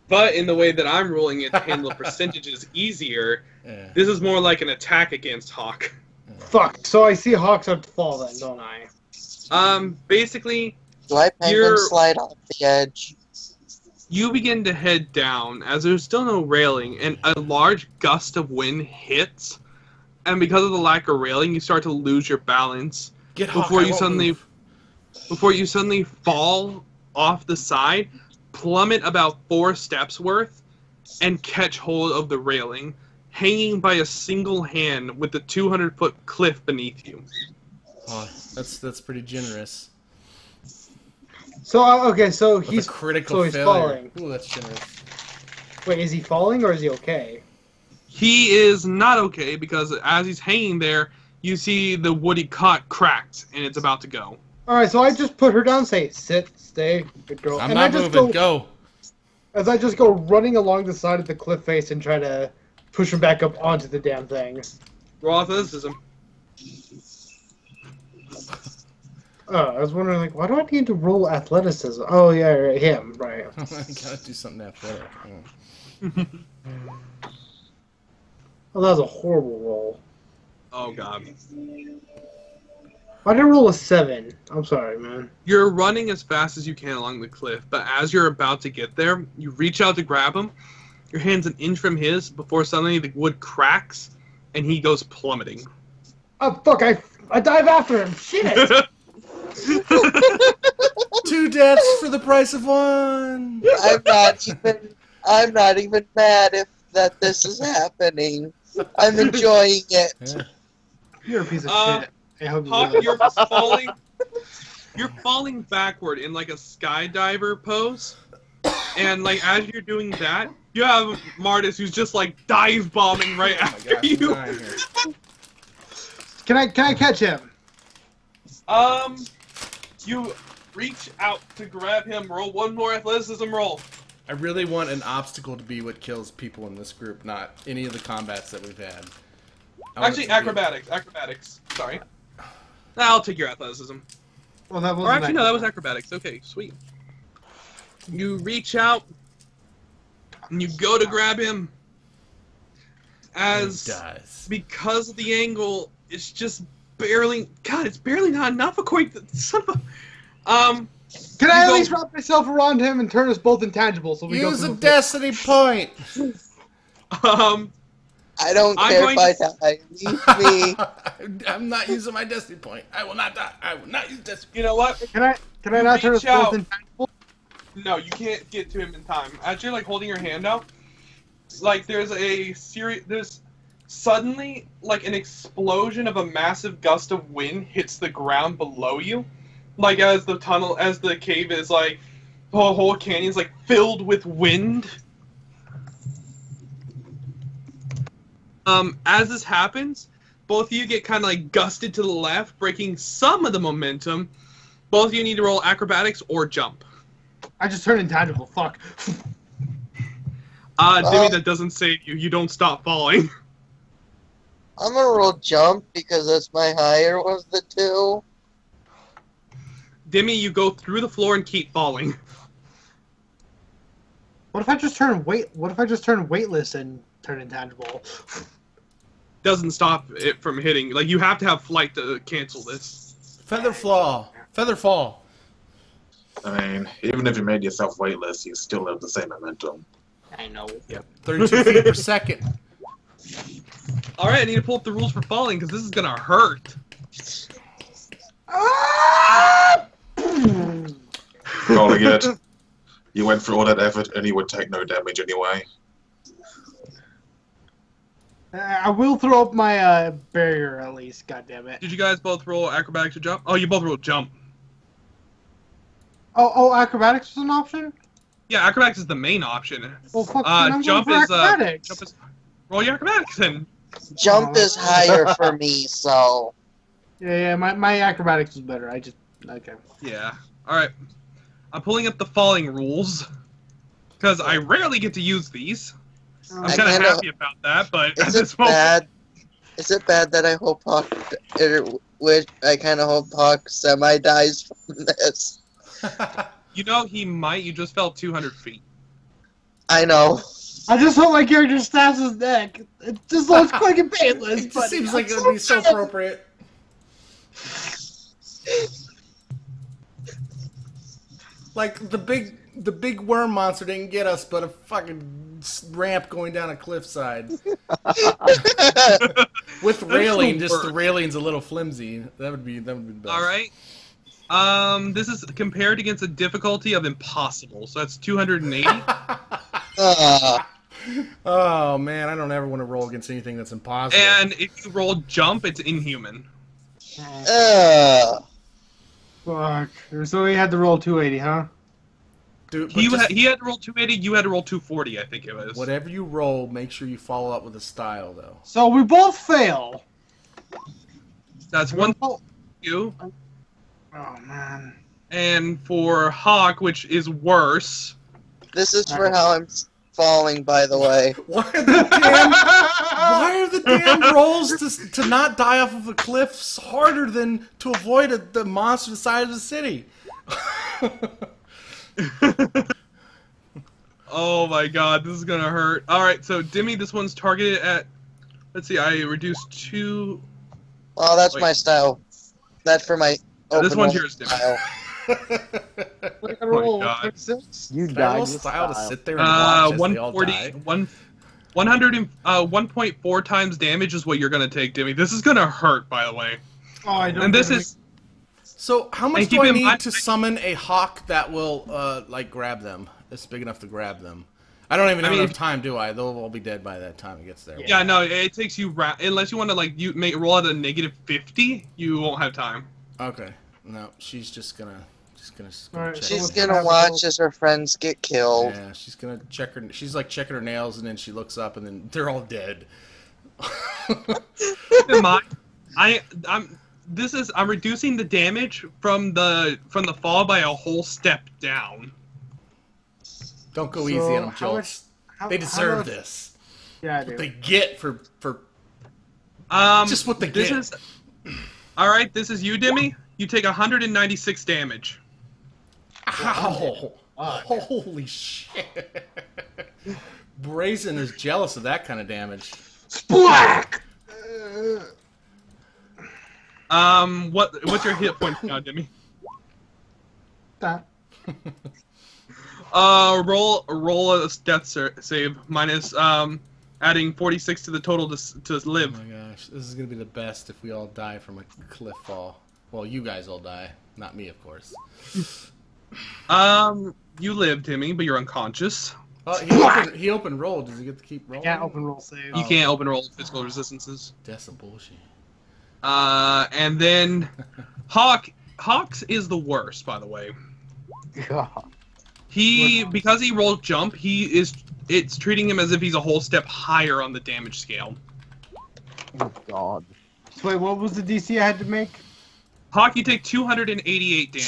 Speaker 2: But in the way that I'm rolling it to handle percentages easier, this is more like an attack against Hawke.
Speaker 1: Fuck, so I see Hawks have to fall then, don't I?
Speaker 2: Basically,
Speaker 4: Do I penguin slide off the edge?
Speaker 2: you begin to head down as there's still no railing, and a large gust of wind hits, and because of the lack of railing, you start to lose your balance before you suddenly fall off the side, plummet about 4 steps worth, and catch hold of the railing, hanging by a single hand with the 200-foot cliff beneath you.
Speaker 3: Oh, that's pretty generous.
Speaker 1: So okay, so
Speaker 3: With
Speaker 1: he's
Speaker 3: a critical
Speaker 1: he's
Speaker 3: failure.
Speaker 1: falling.
Speaker 3: Ooh, that's generous.
Speaker 1: Wait, is he falling or is he okay?
Speaker 2: He is not okay because as he's hanging there, you see the wood he caught cracked, and it's about to go.
Speaker 1: Alright, so I just put her down, say, sit, stay, good girl.
Speaker 3: I'm
Speaker 1: and
Speaker 3: not
Speaker 1: I just
Speaker 3: moving. Go.
Speaker 1: As I just go running along the side of the cliff face and try to push her back up onto the damn thing.
Speaker 2: Roll athleticism.
Speaker 3: I
Speaker 1: was wondering, like, why do I need to roll athleticism? Oh, yeah, right, him, right.
Speaker 3: I gotta do something athletic.
Speaker 1: Oh, that was a horrible roll.
Speaker 2: Oh, God.
Speaker 1: Why did I roll a 7? I'm sorry, man.
Speaker 2: You're running as fast as you can along the cliff, but as you're about to get there, you reach out to grab him. Your hand's an inch from his before suddenly the wood cracks, and he goes plummeting.
Speaker 1: Oh, fuck, I dive after him. Shit!
Speaker 3: 2 deaths for the price of 1.
Speaker 4: I'm not even mad that this is happening. I'm enjoying it.
Speaker 3: Yeah.
Speaker 1: You're a piece of shit. I hope you
Speaker 2: Hawke,
Speaker 1: know
Speaker 2: you're falling. You're falling backward in like a skydiver pose, and like as you're doing that, you have Mardus who's just like dive bombing right after
Speaker 3: gosh,
Speaker 2: you.
Speaker 3: I'm dying here.
Speaker 1: Can I catch him?
Speaker 2: You reach out to grab him. Roll one more athleticism roll.
Speaker 3: I really want an obstacle to be what kills people in this group, not any of the combats that we've had.
Speaker 2: Actually, acrobatics. Sorry. I'll take your athleticism.
Speaker 1: Well, that
Speaker 2: Or
Speaker 1: wasn't
Speaker 2: actually, no, that was acrobatics. Okay, sweet. You reach out, and you go to grab him. As, because of the angle, it's just barely, God, it's barely not enough according to some of,
Speaker 1: Can I at least wrap myself around him and turn us both intangible so we
Speaker 3: use a destiny point?
Speaker 4: I don't care if I die. Leave me.
Speaker 3: I'm not using my destiny point. I will not die. I will not use destiny.
Speaker 2: You know what?
Speaker 1: Can I not turn us both intangible?
Speaker 2: No, you can't get to him in time. As you're like holding your hand out, like there's suddenly like an explosion of a massive gust of wind hits the ground below you. Like as the cave is like, the whole canyon's like filled with wind. As this happens, both of you get kind of like gusted to the left, breaking some of the momentum. Both of you need to roll acrobatics or jump.
Speaker 1: I just turned intangible, fuck.
Speaker 2: Dimian, that doesn't save you. You don't stop falling.
Speaker 4: I'm gonna roll jump because that's my higher was the 2.
Speaker 9: Dimmy, you go through the floor and keep falling.
Speaker 1: What if I just turn weightless and turn intangible?
Speaker 9: Doesn't stop it from hitting. Like, you have to have flight to cancel this.
Speaker 3: Feather fall.
Speaker 10: I mean, even if you made yourself weightless, you still have the same momentum.
Speaker 1: I know.
Speaker 9: Yep.
Speaker 3: 32 feet per second.
Speaker 9: Alright, I need to pull up the rules for falling, because this is gonna hurt.
Speaker 10: Calling it. You went through all that effort and you would take no damage anyway.
Speaker 1: I will throw up my barrier at least. God damn it!
Speaker 9: Did you guys both roll acrobatics or jump? Oh, you both rolled jump.
Speaker 1: Oh, acrobatics is an option.
Speaker 9: Yeah, acrobatics is the main option.
Speaker 1: Well, fuck. I'm
Speaker 9: Jump
Speaker 1: going for
Speaker 9: is
Speaker 1: acrobatics.
Speaker 9: jump is. Roll your acrobatics then.
Speaker 4: Jump is higher for me, so.
Speaker 1: Yeah. My acrobatics is better. Okay.
Speaker 9: Yeah. Alright. I'm pulling up the falling rules. Because I rarely get to use these. I'm
Speaker 4: I
Speaker 9: kind of
Speaker 4: kinda-
Speaker 9: happy about that, but at
Speaker 4: Is
Speaker 9: this
Speaker 4: it
Speaker 9: moment.
Speaker 4: bad? Is it bad that I hope Hawke, I kind of hope Hawke semi-dies from this?
Speaker 9: You know, he might. You just fell 200 feet.
Speaker 4: I know.
Speaker 1: I just hope my character stabs his neck. It just looks fucking painless.
Speaker 3: It
Speaker 1: but
Speaker 3: just seems like it
Speaker 1: I'm
Speaker 3: would be so
Speaker 1: sad.
Speaker 3: appropriate. Like the big worm monster didn't get us, but a fucking ramp going down a cliffside with railing.
Speaker 9: the
Speaker 3: Just the
Speaker 9: worst.
Speaker 3: railing's a little flimsy. That would be the best.
Speaker 9: Alright. This is compared against a difficulty of impossible. So that's 280.
Speaker 3: Oh man, I don't ever want to roll against anything that's impossible.
Speaker 9: And if you roll jump, it's inhuman.
Speaker 1: Fuck. So we had to roll 280, huh?
Speaker 3: Dude,
Speaker 9: He had to roll 280, you had to roll 240, I think it was.
Speaker 3: whatever you roll, make sure you follow up with a style, though.
Speaker 1: So we both fail.
Speaker 9: That's one for you.
Speaker 1: Oh man.
Speaker 9: And for Hawke, which is worse.
Speaker 4: This is for how I'm falling, by the way.
Speaker 3: Why are the damn rolls to not die off of a cliff harder than to avoid the monster the size of the city?
Speaker 9: Oh my god, this is gonna hurt. Alright, so Dimmy, this one's targeted at... Let's see, I reduced 2...
Speaker 4: Oh, that's
Speaker 9: Wait.
Speaker 4: my style. That's for my
Speaker 9: This one's
Speaker 4: open
Speaker 9: yours, Dimmy.
Speaker 4: style.
Speaker 1: What I roll?
Speaker 9: God.
Speaker 1: 26?
Speaker 5: You
Speaker 3: That
Speaker 5: died
Speaker 3: little
Speaker 5: with
Speaker 3: style to
Speaker 5: style.
Speaker 3: sit there and watch as they all
Speaker 9: 140...
Speaker 3: die.
Speaker 9: 1.4 times damage is what you're gonna take, Dimmy. This is gonna hurt, by the way.
Speaker 1: Oh, I don't.
Speaker 9: And this is...
Speaker 3: So, how much
Speaker 9: And
Speaker 3: do
Speaker 9: keep
Speaker 3: I
Speaker 9: in
Speaker 3: need
Speaker 9: mind-
Speaker 3: to summon a hawk that will, like, grab them? It's big enough to grab them. I don't even have
Speaker 9: mean,
Speaker 3: enough time, do I? They'll all be dead by that time it gets there.
Speaker 9: Yeah, no, it takes you... Unless you want to, like, roll at a negative 50, you won't have time.
Speaker 3: Okay. No, she's just gonna
Speaker 1: Alright,
Speaker 3: check.
Speaker 4: She's
Speaker 1: So
Speaker 4: gonna watch as her friends get killed.
Speaker 3: Yeah, she's gonna check her. She's like checking her nails, and then she looks up, and then they're all dead.
Speaker 9: Keep in mind, I'm reducing the damage from the fall by a whole step down.
Speaker 3: Don't go easy on them,
Speaker 1: how much-
Speaker 3: Joltz.
Speaker 1: how-
Speaker 3: They
Speaker 1: how
Speaker 3: deserve
Speaker 1: much-
Speaker 3: this.
Speaker 1: Yeah, I
Speaker 3: What
Speaker 1: do.
Speaker 3: they get for just what they
Speaker 9: this
Speaker 3: get.
Speaker 9: is all right. This is you, Dimmy. You take 196 damage.
Speaker 3: Ow! Holy shit! Brazen is jealous of that kind of damage.
Speaker 1: Splack!
Speaker 9: What's your hit points now, Dimmy?
Speaker 1: That.
Speaker 9: Roll a death save minus adding 46 to the total to
Speaker 3: Oh
Speaker 9: live.
Speaker 3: my gosh, this is gonna be the best if we all die from a cliff fall. Well, you guys all die, not me, of course.
Speaker 9: You live, Timmy, but you're unconscious.
Speaker 3: He open rolled. Does he get to keep rolling?
Speaker 1: Can't open roll save.
Speaker 9: You can't open roll physical resistances.
Speaker 3: That's some bullshit.
Speaker 9: And then Hawke's is the worst, by the way.
Speaker 5: God.
Speaker 9: Because he rolled jump, it's treating him as if he's a whole step higher on the damage scale.
Speaker 5: Oh, God.
Speaker 1: So wait, what was the DC I had to make?
Speaker 9: Hawke, you take 288 damage.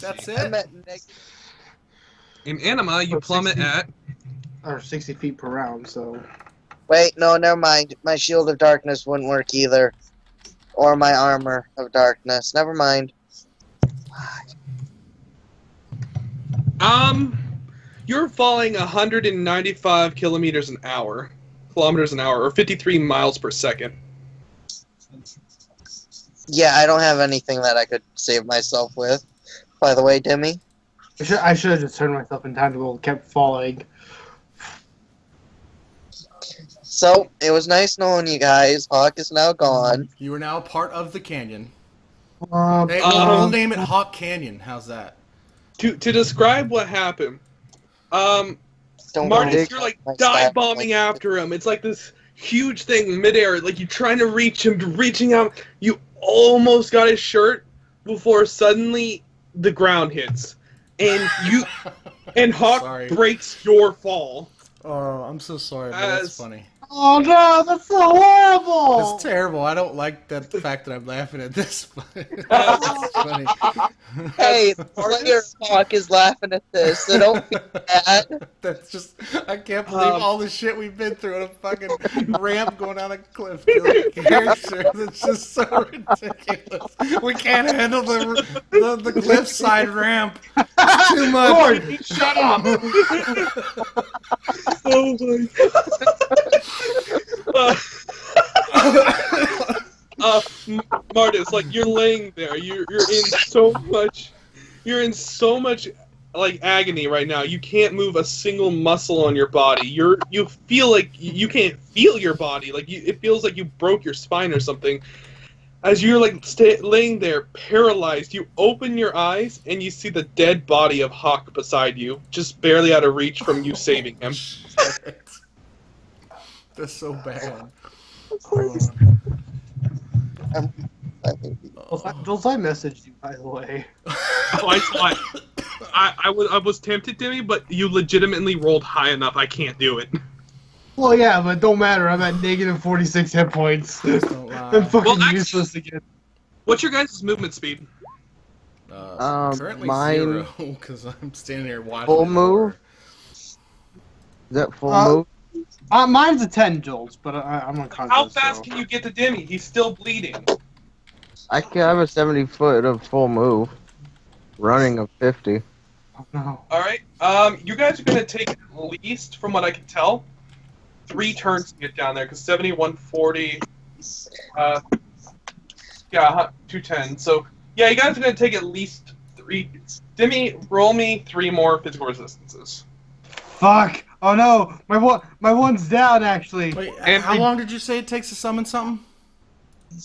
Speaker 3: That's
Speaker 4: I'm
Speaker 3: it.
Speaker 4: at
Speaker 9: In Anima, you plummet at...
Speaker 1: Or 60 feet per round, so.
Speaker 4: Wait, no, never mind. My shield of darkness wouldn't work either. Or my armor of darkness. Never mind.
Speaker 2: You're falling 195 kilometers an hour, or 53 miles per second.
Speaker 4: Yeah, I don't have anything that I could save myself with. By the way, Dimmy.
Speaker 1: I should have just turned myself intangible and kept falling.
Speaker 4: So, it was nice knowing you guys. Hawke is now gone.
Speaker 3: You are now part of the canyon. Hey,
Speaker 2: Um,
Speaker 3: we'll name it Hawke Canyon. How's that?
Speaker 2: To describe what happened,
Speaker 4: Don't
Speaker 2: Mardus,
Speaker 4: worry.
Speaker 2: you're like
Speaker 4: My
Speaker 2: dive
Speaker 4: staff-
Speaker 2: bombing after him. It's like this huge thing in midair, like you're trying to reach him, reaching out. You almost got his shirt before suddenly the ground hits, and Hawke
Speaker 3: Sorry.
Speaker 2: breaks your fall.
Speaker 3: Oh, I'm so sorry, but that's
Speaker 2: As-
Speaker 3: funny.
Speaker 1: Oh no, that's so horrible!
Speaker 3: It's terrible. I don't like the fact that I'm laughing at this. But it's funny.
Speaker 4: Hey, the player Hawke is laughing at this, so don't feel bad.
Speaker 3: That's just, I can't believe all the shit we've been through on a fucking ramp going down a cliff. Killing characters. It's just so ridiculous. We can't handle the cliffside ramp. It's too much.
Speaker 1: Lord, shut up!
Speaker 2: Oh my Mardus, like you're laying there, you're in so much like agony right now. You can't move a single muscle on your body. You feel like you can't feel your body. Like it feels like you broke your spine or something. As you're like laying there paralyzed, you open your eyes and you see the dead body of Hawke beside you, just barely out of reach from you saving him.
Speaker 3: Shit. That's so bad.
Speaker 1: Joltz, I messaged you, by the way.
Speaker 2: Oh, I saw it. I was tempted, Dimmy, but you legitimately rolled high enough. I can't do it.
Speaker 1: Well, yeah, but don't matter. I'm at negative 46 hit points.
Speaker 3: Don't lie.
Speaker 1: I'm fucking
Speaker 2: Well, actually-
Speaker 1: useless again.
Speaker 2: What's your guys' movement speed?
Speaker 3: Currently
Speaker 5: mine-
Speaker 3: 0, because I'm standing here watching.
Speaker 5: Full
Speaker 3: it
Speaker 5: move? Is that full move?
Speaker 1: Mine's a 10, Joltz, but I'm unconscious.
Speaker 2: How fast
Speaker 1: so.
Speaker 2: can you get to Dimmy? He's still bleeding.
Speaker 5: I can have a 70-foot of full move. Running of 50.
Speaker 1: Oh, no.
Speaker 2: All right. You guys are gonna take at least, from what I can tell, 3 turns to get down there. Because 70, 140, yeah, 210. So yeah, you guys are gonna take at least 3. Dimmy, roll me 3 more physical resistances.
Speaker 1: Fuck! Oh no! My one's down, actually.
Speaker 3: Wait,
Speaker 2: And
Speaker 3: how
Speaker 2: we-
Speaker 3: long did you say it takes to summon something?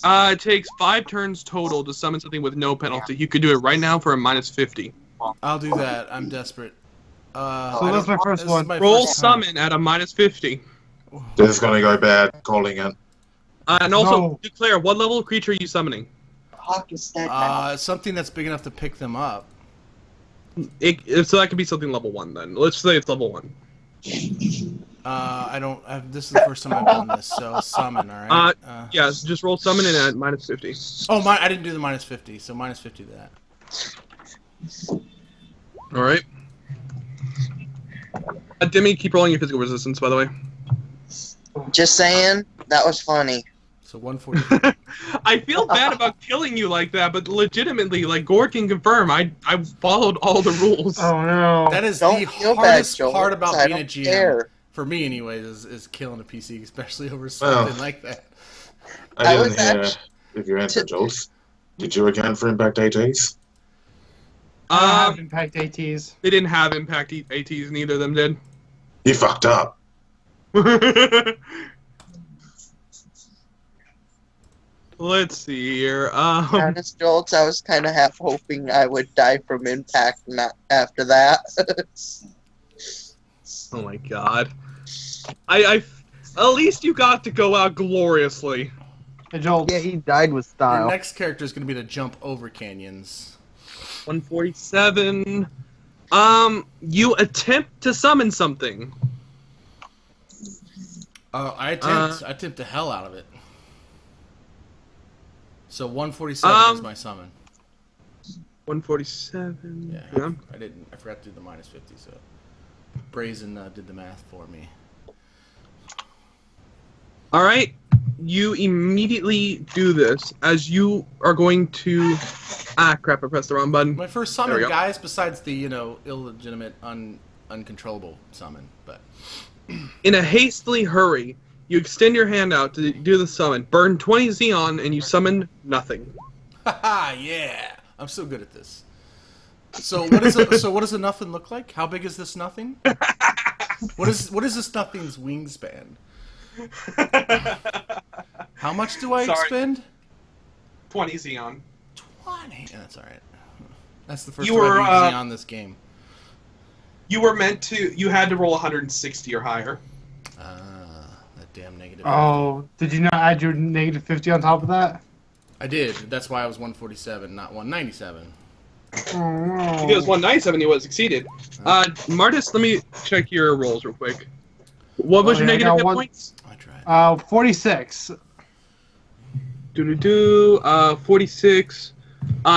Speaker 2: It takes 5 turns total to summon something with no penalty. You could do it right now for a minus 50.
Speaker 3: I'll do that. I'm desperate.
Speaker 1: So that's my first
Speaker 3: this is
Speaker 1: one.
Speaker 3: my
Speaker 2: Roll
Speaker 3: first time.
Speaker 2: summon at a minus 50.
Speaker 10: This is gonna go bad. Calling it.
Speaker 2: And also,
Speaker 1: No.
Speaker 2: declare what level of creature are you summoning?
Speaker 4: Hawke is dead now.
Speaker 3: Something that's big enough to pick them up.
Speaker 2: So that could be something level 1 then. Let's say it's level 1.
Speaker 3: This is the first time I've done this, so summon, alright?
Speaker 2: Yeah, just roll summon and at minus 50.
Speaker 3: Oh, I didn't do the minus 50, so minus 50 to that.
Speaker 2: Alright. Dimmy, keep rolling your physical resistance, by the way.
Speaker 4: Just saying, that was funny.
Speaker 3: So 140.
Speaker 2: I feel bad about killing you like that, but legitimately, like, Gord can confirm, I followed all the rules.
Speaker 1: Oh no!
Speaker 3: That is
Speaker 4: Don't
Speaker 3: the
Speaker 4: feel bad,
Speaker 3: hardest
Speaker 4: Joel.
Speaker 3: part about
Speaker 4: I
Speaker 3: being a
Speaker 4: don't
Speaker 3: GM.
Speaker 4: care.
Speaker 3: For me, anyways, is killing a PC, especially over something like that.
Speaker 10: I
Speaker 4: was
Speaker 10: didn't hear
Speaker 4: actually-
Speaker 10: if you entered, Joltz. Did you account for impact ATs?
Speaker 1: I have impact ATs.
Speaker 2: They didn't have impact ATs, neither of them did.
Speaker 10: You fucked up.
Speaker 2: Let's see here.
Speaker 4: Honest Joltz, I was kind of half hoping I would die from impact not after that.
Speaker 2: Oh my god. I at least you got to go out gloriously.
Speaker 1: Hey, Joltz.
Speaker 5: Yeah, he died with
Speaker 3: Your
Speaker 5: style.
Speaker 3: next character is going to be to jump over canyons.
Speaker 2: 147. You attempt to summon something.
Speaker 3: I attempt the hell out of it. So 147 is my summon.
Speaker 2: 147.
Speaker 3: Yeah, I forgot to do the minus 50, so Brazen did the math for me.
Speaker 9: All right. You immediately do this as you are going to. Ah, crap! I pressed the wrong button.
Speaker 3: My first
Speaker 9: There we
Speaker 3: summon,
Speaker 9: go.
Speaker 3: guys, besides the, illegitimate, uncontrollable summon, but...
Speaker 9: In a hastily hurry, you extend your hand out to do the summon. Burn 20 Xeon, and you summon nothing.
Speaker 3: Haha, yeah! I'm so good at this. So what does a nothing look like? How big is this nothing? What is this nothing's wingspan? How much do I expend?
Speaker 9: 20 Xeon.
Speaker 3: 20. Yeah, that's alright. That's the first
Speaker 9: You
Speaker 3: time
Speaker 9: were,
Speaker 3: I've used Xeon this game.
Speaker 9: You were meant to. You had to roll 160 or higher.
Speaker 3: That damn negative.
Speaker 1: Oh, did you not add your negative 50 on top of that?
Speaker 3: I did. That's why I was 147, not 197.
Speaker 1: Oh, no.
Speaker 9: Because 197 you was exceeded. Mardus, let me check your rolls real quick. What was your
Speaker 1: yeah, I
Speaker 9: negative
Speaker 1: got
Speaker 9: hit
Speaker 1: one-
Speaker 9: points?
Speaker 3: I tried.
Speaker 1: 46.
Speaker 9: 46.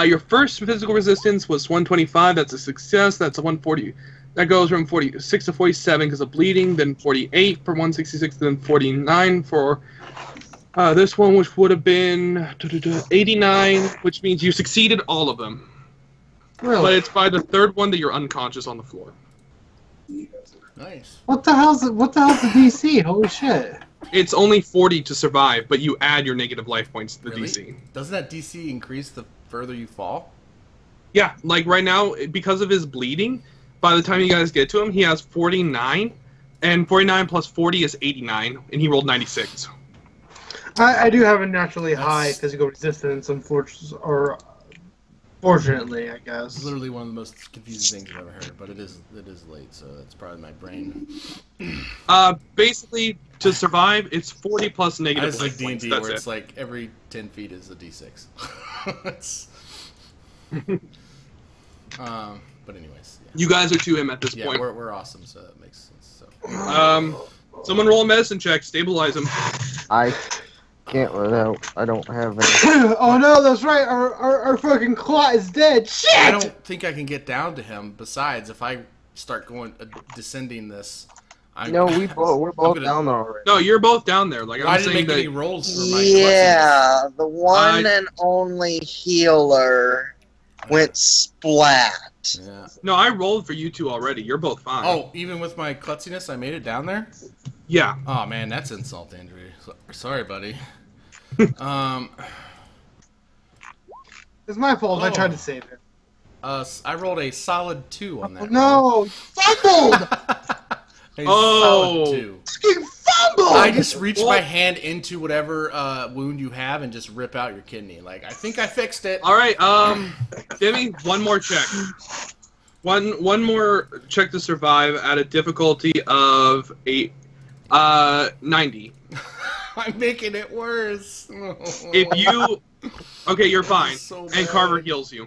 Speaker 9: Your first physical resistance was 125. That's a success. That's a 140. That goes from 46 to 47 because of bleeding. Then 48 for 166. Then 49 for this one, which would have been 89, which means you succeeded all of them.
Speaker 1: Really?
Speaker 9: But it's by the third one that you're unconscious on the floor.
Speaker 3: Nice.
Speaker 1: What the hell's the DC? Holy shit.
Speaker 9: It's only 40 to survive, but you add your negative life points to the
Speaker 3: Really?
Speaker 9: DC.
Speaker 3: Doesn't that DC increase the further you fall?
Speaker 9: Yeah, like right now, because of his bleeding, by the time you guys get to him, he has 49, and 49 plus 40 is 89, and he rolled 96.
Speaker 1: I do have a naturally high physical resistance, fortunately, I guess.
Speaker 3: It's literally one of the most confusing things I've ever heard, but it is late, so that's probably my brain.
Speaker 9: Basically, to survive, it's 40 plus negative
Speaker 3: It's like
Speaker 9: life points.
Speaker 3: D&D,
Speaker 9: That's
Speaker 3: where
Speaker 9: it.
Speaker 3: it's like every 10 feet is a D6. It's... but anyways, yeah.
Speaker 9: You guys are 2M at this
Speaker 3: Yeah,
Speaker 9: point.
Speaker 3: we're awesome, so that makes sense. So.
Speaker 9: Someone roll a medicine check, stabilize him.
Speaker 5: I can't without. I don't have any.
Speaker 1: Oh no, that's right. Our fucking clot is dead. Shit!
Speaker 3: I don't think I can get down to him. Besides, if I start going descending this,
Speaker 5: No, we're both
Speaker 3: gonna-
Speaker 5: down there already.
Speaker 9: No, you're both down there. Like
Speaker 3: I
Speaker 9: I'm
Speaker 3: didn't
Speaker 9: saying
Speaker 3: make any
Speaker 9: that.
Speaker 3: rolls for my
Speaker 4: Yeah, the one
Speaker 9: I-
Speaker 4: and only healer went splat.
Speaker 3: clutches. Yeah.
Speaker 9: No, I rolled for you two already. You're both fine.
Speaker 3: Oh, even with my klutziness, I made it down there?
Speaker 9: Yeah.
Speaker 3: Oh, man, that's insult to injury. Sorry, buddy.
Speaker 1: It's my fault. I
Speaker 3: Oh.
Speaker 1: tried to save it.
Speaker 3: I rolled a solid 2 on that.
Speaker 1: No, fumbled.
Speaker 3: A
Speaker 9: Oh.
Speaker 3: solid 2.
Speaker 1: Fucking fumbled.
Speaker 3: I just reach
Speaker 9: What?
Speaker 3: my hand into whatever wound you have and just rip out your kidney. Like, I think I fixed it.
Speaker 9: All right. Demi, one more check. One more check to survive at a difficulty of 90.
Speaker 3: I'm making it worse.
Speaker 9: If you, okay, you're fine.
Speaker 3: So
Speaker 9: And
Speaker 3: bad.
Speaker 9: Carver heals you.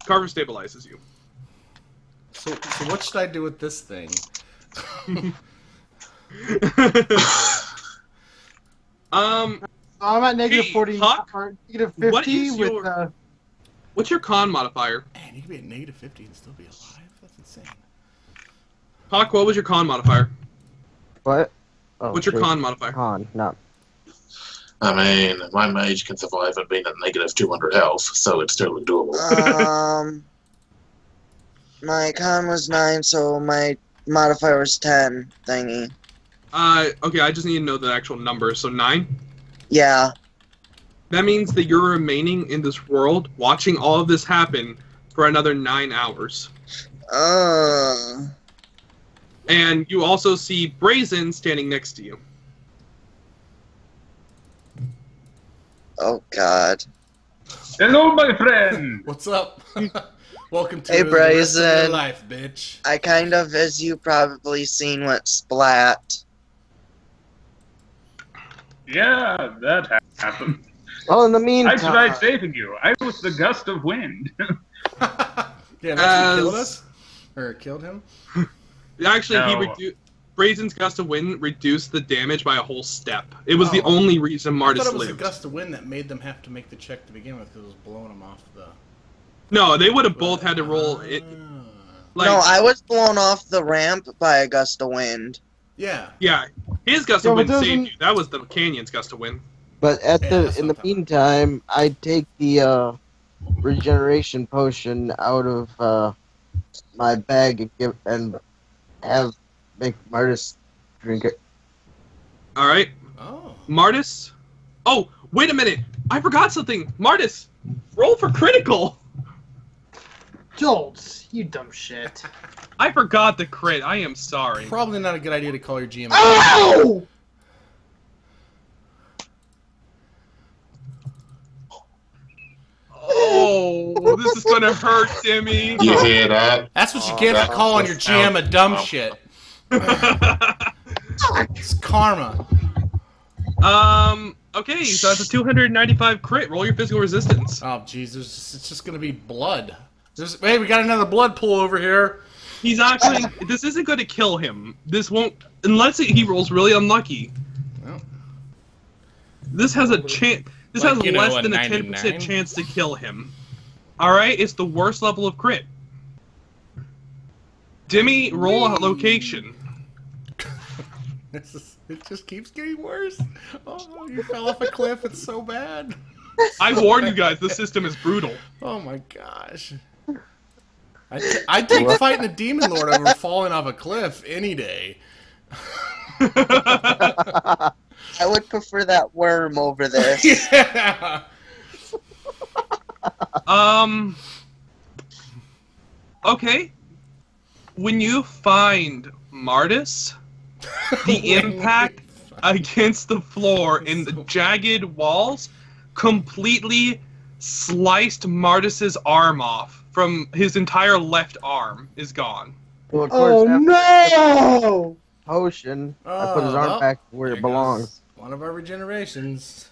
Speaker 9: Carver stabilizes you.
Speaker 3: So what should I do with this thing?
Speaker 1: I'm at negative
Speaker 9: Hey,
Speaker 1: 40
Speaker 9: Hawke,
Speaker 1: or negative
Speaker 9: what
Speaker 1: 50
Speaker 9: is
Speaker 1: with
Speaker 9: your- What's your con modifier?
Speaker 3: Man, you can be at negative 50 and still be alive? That's insane.
Speaker 9: Hawke, what was your con modifier?
Speaker 5: What? Oh,
Speaker 9: What's your
Speaker 5: wait,
Speaker 9: con modifier?
Speaker 5: Con, not.
Speaker 10: I mean, my mage can survive at being at negative 200 health, so it's still doable.
Speaker 4: My con was 9, so my modifier was 10 thingy.
Speaker 9: Okay, I just need to know the actual number. So 9?
Speaker 4: Yeah.
Speaker 9: That means that you're remaining in this world, watching all of this happen for another 9 hours. And you also see Brazen standing next to you.
Speaker 4: Oh god.
Speaker 8: Hello, my friend.
Speaker 3: What's up? Welcome to
Speaker 4: Hey,
Speaker 3: the rest of your
Speaker 4: Brazen.
Speaker 3: life, bitch.
Speaker 4: I kind of, as you probably seen, went splat.
Speaker 8: Yeah, that happened.
Speaker 5: Well, in the
Speaker 8: I
Speaker 5: meantime,
Speaker 8: tried saving you. I was the gust of wind.
Speaker 3: Yeah, that's who killed
Speaker 9: As-
Speaker 3: us? Or killed him?
Speaker 9: Actually,
Speaker 8: No.
Speaker 9: Brazen's gust of wind reduced the damage by a whole step. It was the
Speaker 3: Oh.
Speaker 9: only reason
Speaker 3: I
Speaker 9: Mardus
Speaker 3: thought it was a
Speaker 9: lived.
Speaker 3: gust of wind that made them have to make the check to begin with because it was blowing them off the...
Speaker 9: No, they would have both had to roll it.
Speaker 3: Ah.
Speaker 9: Like,
Speaker 4: No, I was blown off the ramp by a gust of wind.
Speaker 3: Yeah.
Speaker 9: Yeah, his gust
Speaker 1: Yeah,
Speaker 9: of
Speaker 1: but
Speaker 9: wind saved
Speaker 1: doesn't-
Speaker 9: you. That was the Canyon's gust of wind.
Speaker 5: But
Speaker 3: Yeah, that's
Speaker 5: in
Speaker 3: what
Speaker 5: the
Speaker 3: I'm talking
Speaker 5: meantime, I take the regeneration potion out of my bag and make Mardus drink it.
Speaker 9: All right,
Speaker 3: Oh.
Speaker 9: Mardus. Oh, wait a minute! I forgot something. Mardus, roll for critical.
Speaker 1: Joltz, you dumb shit.
Speaker 9: I forgot the crit. I am sorry.
Speaker 3: Probably not a good idea to call your GM.
Speaker 1: Ow!
Speaker 9: Oh, this is gonna hurt, Timmy.
Speaker 10: You hear that?
Speaker 3: That's what you get for calling your GM a dumb shit. It's karma.
Speaker 9: Okay, so that's a 295 crit. Roll your physical resistance.
Speaker 3: Oh, Jesus. It's just going to be blood. Hey, we got another blood pool over here.
Speaker 9: He's actually. This isn't going to kill him. This won't. Unless he rolls really unlucky.
Speaker 3: Well,
Speaker 9: This has a chance. This
Speaker 3: Like,
Speaker 9: has
Speaker 3: you know,
Speaker 9: less
Speaker 3: a
Speaker 9: than a
Speaker 3: 99?
Speaker 9: 10% chance to kill him. Alright, it's the worst level of crit. Dimmy, roll a location.
Speaker 3: it just keeps getting worse. Oh, you fell off a cliff. It's so bad.
Speaker 9: I warn you guys, the system is brutal.
Speaker 3: Oh my gosh. I'd take fighting a demon lord over falling off a cliff any day.
Speaker 4: I would prefer that worm over this.
Speaker 3: Yeah.
Speaker 9: Okay. When you find Mardus, the impact against the floor and the jagged walls completely sliced Mardus's arm off. From his entire left arm is gone.
Speaker 5: Well, of course,
Speaker 1: Oh
Speaker 5: after
Speaker 1: no!
Speaker 5: potion, I put his arm
Speaker 3: well,
Speaker 5: back where
Speaker 3: there
Speaker 5: it belongs,
Speaker 3: goes one of our regenerations.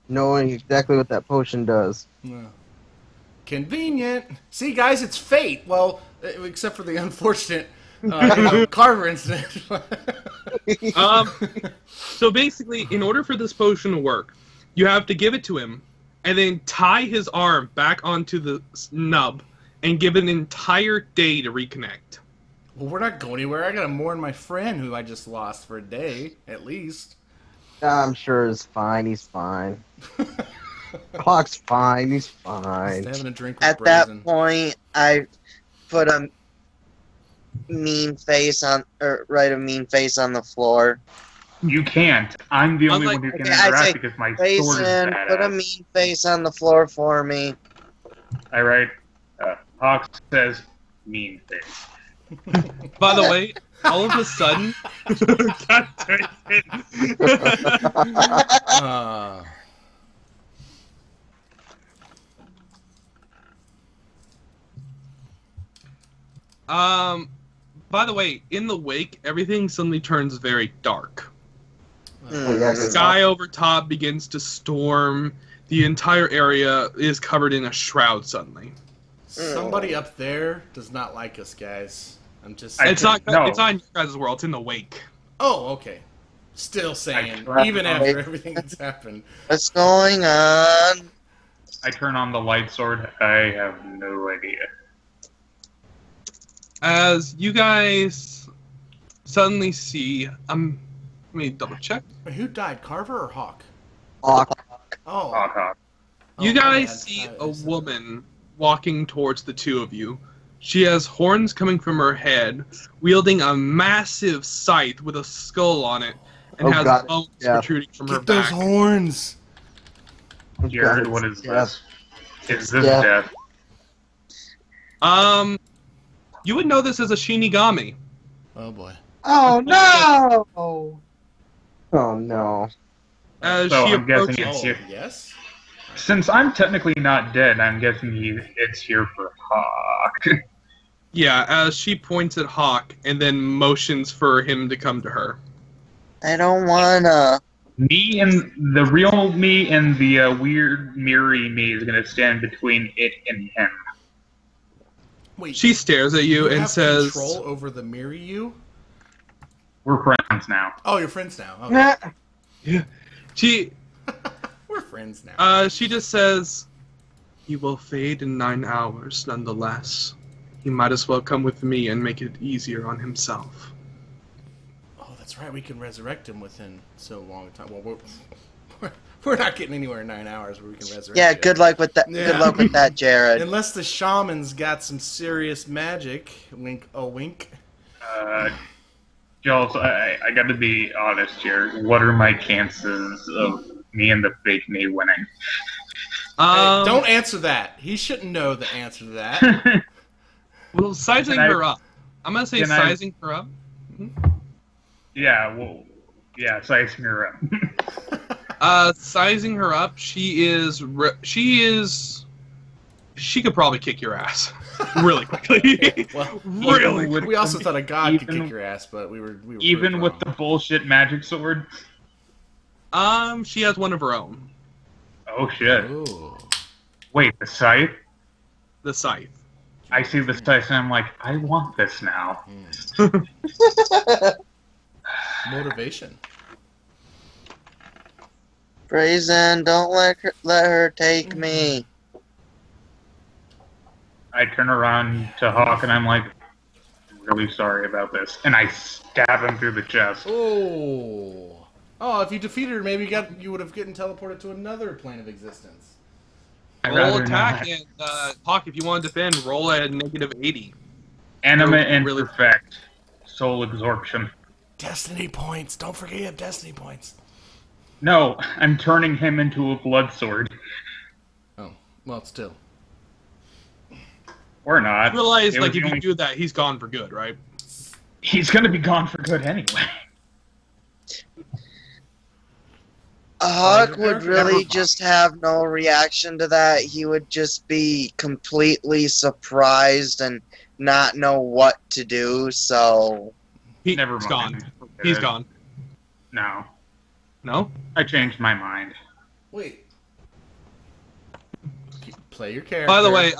Speaker 5: knowing exactly what that potion does.
Speaker 3: Yeah. Convenient. See, guys, it's fate. Well, except for the unfortunate Carver incident.
Speaker 9: So basically, in order for this potion to work, you have to give it to him, and then tie his arm back onto the nub, and give it an entire day to reconnect.
Speaker 3: Well, we're not going anywhere. I gotta mourn my friend who I just lost for a day, at least.
Speaker 5: I'm sure it's fine. He's fine. Hawke's fine. He's fine.
Speaker 3: Just having a drink with
Speaker 4: At
Speaker 3: Brazen.
Speaker 4: that point, I put a mean face on, or write a mean face on the floor.
Speaker 8: You can't. I'm the only
Speaker 9: Unlike-
Speaker 8: one who can
Speaker 4: Okay, I
Speaker 8: interact
Speaker 4: say,
Speaker 8: because my sword is
Speaker 4: Brazen, put a
Speaker 8: badass.
Speaker 4: mean face on the floor for me.
Speaker 8: I write, Hawke says, mean face.
Speaker 9: By the way, all of a sudden, God damn it. By the way, in the wake, everything suddenly turns very dark.
Speaker 5: Oh, yeah,
Speaker 9: The sky over top begins to storm. The entire area is covered in a shroud suddenly.
Speaker 3: Somebody up there does not like us, guys. I'm just.
Speaker 9: It's not.
Speaker 8: No.
Speaker 9: It's not in your guys' world. It's in the wake.
Speaker 3: Oh, okay. Still saying,
Speaker 8: tried-
Speaker 3: even after everything that's happened.
Speaker 4: What's going on?
Speaker 8: I turn on the light sword. I have no idea.
Speaker 9: As you guys suddenly see, let me double check.
Speaker 3: Wait, who died, Carver or Hawke?
Speaker 5: Hawke.
Speaker 3: Oh.
Speaker 8: Hawke.
Speaker 9: You
Speaker 3: Oh, my
Speaker 9: guys
Speaker 3: bad.
Speaker 9: see
Speaker 3: I
Speaker 9: a
Speaker 3: said
Speaker 9: woman walking towards the two of you. She has horns coming from her head, wielding a massive scythe with a skull on it, and
Speaker 5: Oh,
Speaker 9: has
Speaker 5: God.
Speaker 9: bones
Speaker 5: Yeah.
Speaker 9: protruding from her
Speaker 3: Get those
Speaker 9: back.
Speaker 3: horns.
Speaker 8: Jared, what is this? Is this
Speaker 5: Yeah.
Speaker 8: death?
Speaker 9: You would know this as a Shinigami.
Speaker 3: Oh boy.
Speaker 1: Oh no!
Speaker 5: Oh no.
Speaker 9: As
Speaker 8: So
Speaker 9: she
Speaker 8: I'm guessing
Speaker 9: approaches,
Speaker 8: it's
Speaker 3: Oh,
Speaker 8: here.
Speaker 3: yes?
Speaker 8: Since I'm technically not dead, I'm guessing it's here for Hawke.
Speaker 9: yeah, as she points at Hawke and then motions for him to come to her.
Speaker 4: I don't wanna.
Speaker 8: Me and the real me and the weird mirrory me is gonna stand between it and him.
Speaker 3: Wait,
Speaker 9: She stares at you and
Speaker 3: have
Speaker 9: says,
Speaker 3: control over the mirror you?
Speaker 8: We're friends now.
Speaker 3: Oh, you're friends now. Okay.
Speaker 1: Nah.
Speaker 9: she
Speaker 3: We're friends now.
Speaker 9: she just says, "He will fade in 9 hours Nonetheless, he might as well come with me and make it easier on himself."
Speaker 3: Oh, that's That's right. We can resurrect him within so long a time. Well, we're not getting anywhere in 9 hours where we can resurrect.
Speaker 4: Yeah,
Speaker 3: him.
Speaker 4: good luck with that.
Speaker 3: Yeah.
Speaker 4: Good luck with that, Jared.
Speaker 3: Unless the shaman's got some serious magic. Wink, oh wink.
Speaker 8: Joltz, I got to be honest here. What are my chances of me and the fake me winning?
Speaker 3: Hey, don't answer that. He shouldn't know the answer to that.
Speaker 9: Well, sizing her up. I'm gonna say sizing her up.
Speaker 8: Yeah, well, yeah, sizing her up.
Speaker 9: Sizing her up. She could probably kick your ass really quickly.
Speaker 3: Well,
Speaker 9: really.
Speaker 3: We also thought a god could kick your ass, but we were
Speaker 8: even with the bullshit magic sword.
Speaker 9: She has one of her own.
Speaker 8: Oh shit!
Speaker 3: Ooh.
Speaker 8: Wait, the scythe?
Speaker 9: The scythe.
Speaker 8: I see the scythe and I'm like, I want this now.
Speaker 3: Motivation.
Speaker 4: Brazen, don't let her take me.
Speaker 8: I turn around to Hawke and I'm like, I'm really sorry about this, and I stab him through the chest.
Speaker 3: Oh. Oh, if you defeated her, maybe you would have gotten teleported to another plane of existence.
Speaker 9: Roll attack and Hawke, if you want to defend, roll at -80.
Speaker 8: Anima and perfect. Soul absorption.
Speaker 3: Destiny points. Don't forget you have destiny points.
Speaker 8: No, I'm turning him into a blood sword.
Speaker 3: Oh, well, still.
Speaker 8: Or not.
Speaker 9: You realize, like, if you do that, he's gone for good, right?
Speaker 8: He's gonna be gone for good anyway.
Speaker 4: Hawke would really just have no reaction to that. He would just be completely surprised and not know what to do, so...
Speaker 9: He's
Speaker 8: mind.
Speaker 9: Gone. He's gone.
Speaker 8: No.
Speaker 9: No?
Speaker 8: I changed my mind.
Speaker 3: Wait. Play your character.
Speaker 9: By the way,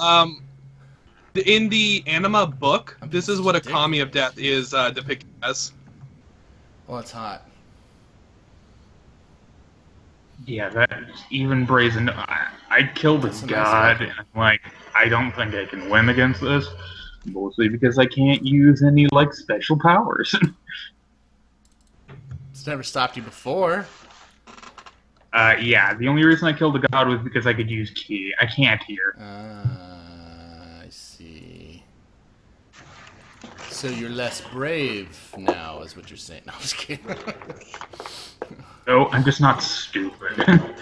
Speaker 9: in the Anima book, this is what a Kami of Death is depicted as.
Speaker 3: Oh, it's hot.
Speaker 8: Yeah, that's even Brazen. I'd kill this god, and I'm like, I don't think I can win against this. Mostly because I can't use any, like, special powers.
Speaker 3: It's never stopped you before.
Speaker 8: Yeah, the only reason I killed the god was because I could use ki. I can't here.
Speaker 3: I see. So you're less brave now, is what you're saying. No, I'm just kidding.
Speaker 8: No, I'm just not stupid.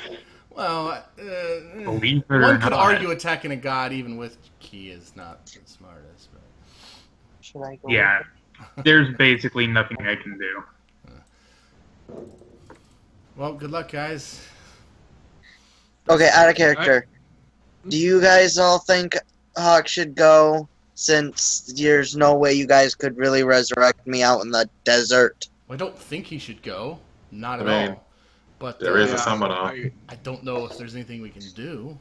Speaker 3: Well,
Speaker 8: believe it or
Speaker 3: one could
Speaker 8: not.
Speaker 3: argue attacking a god even with ki is not the smartest. But...
Speaker 4: Should I go?
Speaker 8: Yeah, there's basically nothing I can do.
Speaker 3: Well, good luck, guys.
Speaker 4: Okay, out of character. Do you guys all think Hawke should go, since there's no way you guys could really resurrect me out in the desert?
Speaker 3: Well, I don't think he should go. Not at
Speaker 10: mean,
Speaker 3: all. But
Speaker 10: there is a summoner.
Speaker 3: I don't know if there's anything we can do.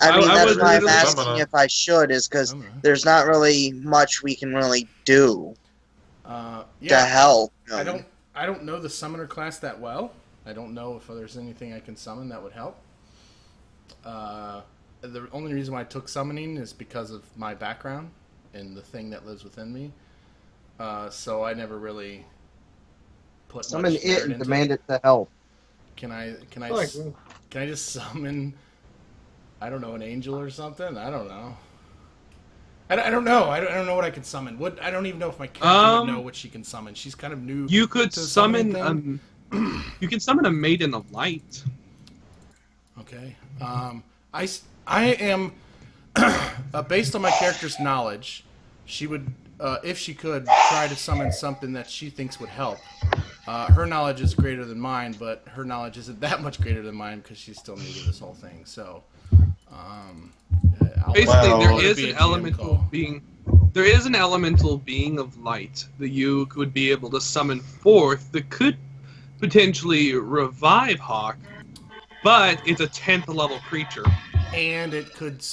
Speaker 4: I mean, that's why I'm
Speaker 10: literally-
Speaker 4: asking if I should, is because there's not really much we can really do to
Speaker 3: Yeah,
Speaker 4: help.
Speaker 3: I don't know the summoner class that well. I don't know if there's anything I can summon that would help. The only reason why I took summoning is because of my background and the thing that lives within me. So I never really put
Speaker 5: Summon
Speaker 3: much
Speaker 5: it
Speaker 3: merit
Speaker 5: and
Speaker 3: into
Speaker 5: demand it to help.
Speaker 3: Can I
Speaker 1: Oh,
Speaker 3: just summon, I don't know, an angel or something? I don't know. I don't know. I don't know what I can summon. I don't even know if my character would know what she can summon. She's kind of new.
Speaker 9: You could
Speaker 3: to the
Speaker 9: summon
Speaker 3: summoning thing.
Speaker 9: you can summon a Maiden of Light.
Speaker 3: Okay. I am based on my character's knowledge, she would, if she could, try to summon something that she thinks would help. Her knowledge is greater than mine, but her knowledge isn't that much greater than mine because she's still new to this whole thing. So,
Speaker 9: Basically, there
Speaker 3: it'd
Speaker 9: is
Speaker 3: be
Speaker 9: an
Speaker 3: a GM
Speaker 9: elemental
Speaker 3: call.
Speaker 9: being. There is an elemental being of light that you could be able to summon forth that could potentially revive Hawke, but it's a 10th level creature.
Speaker 3: And it could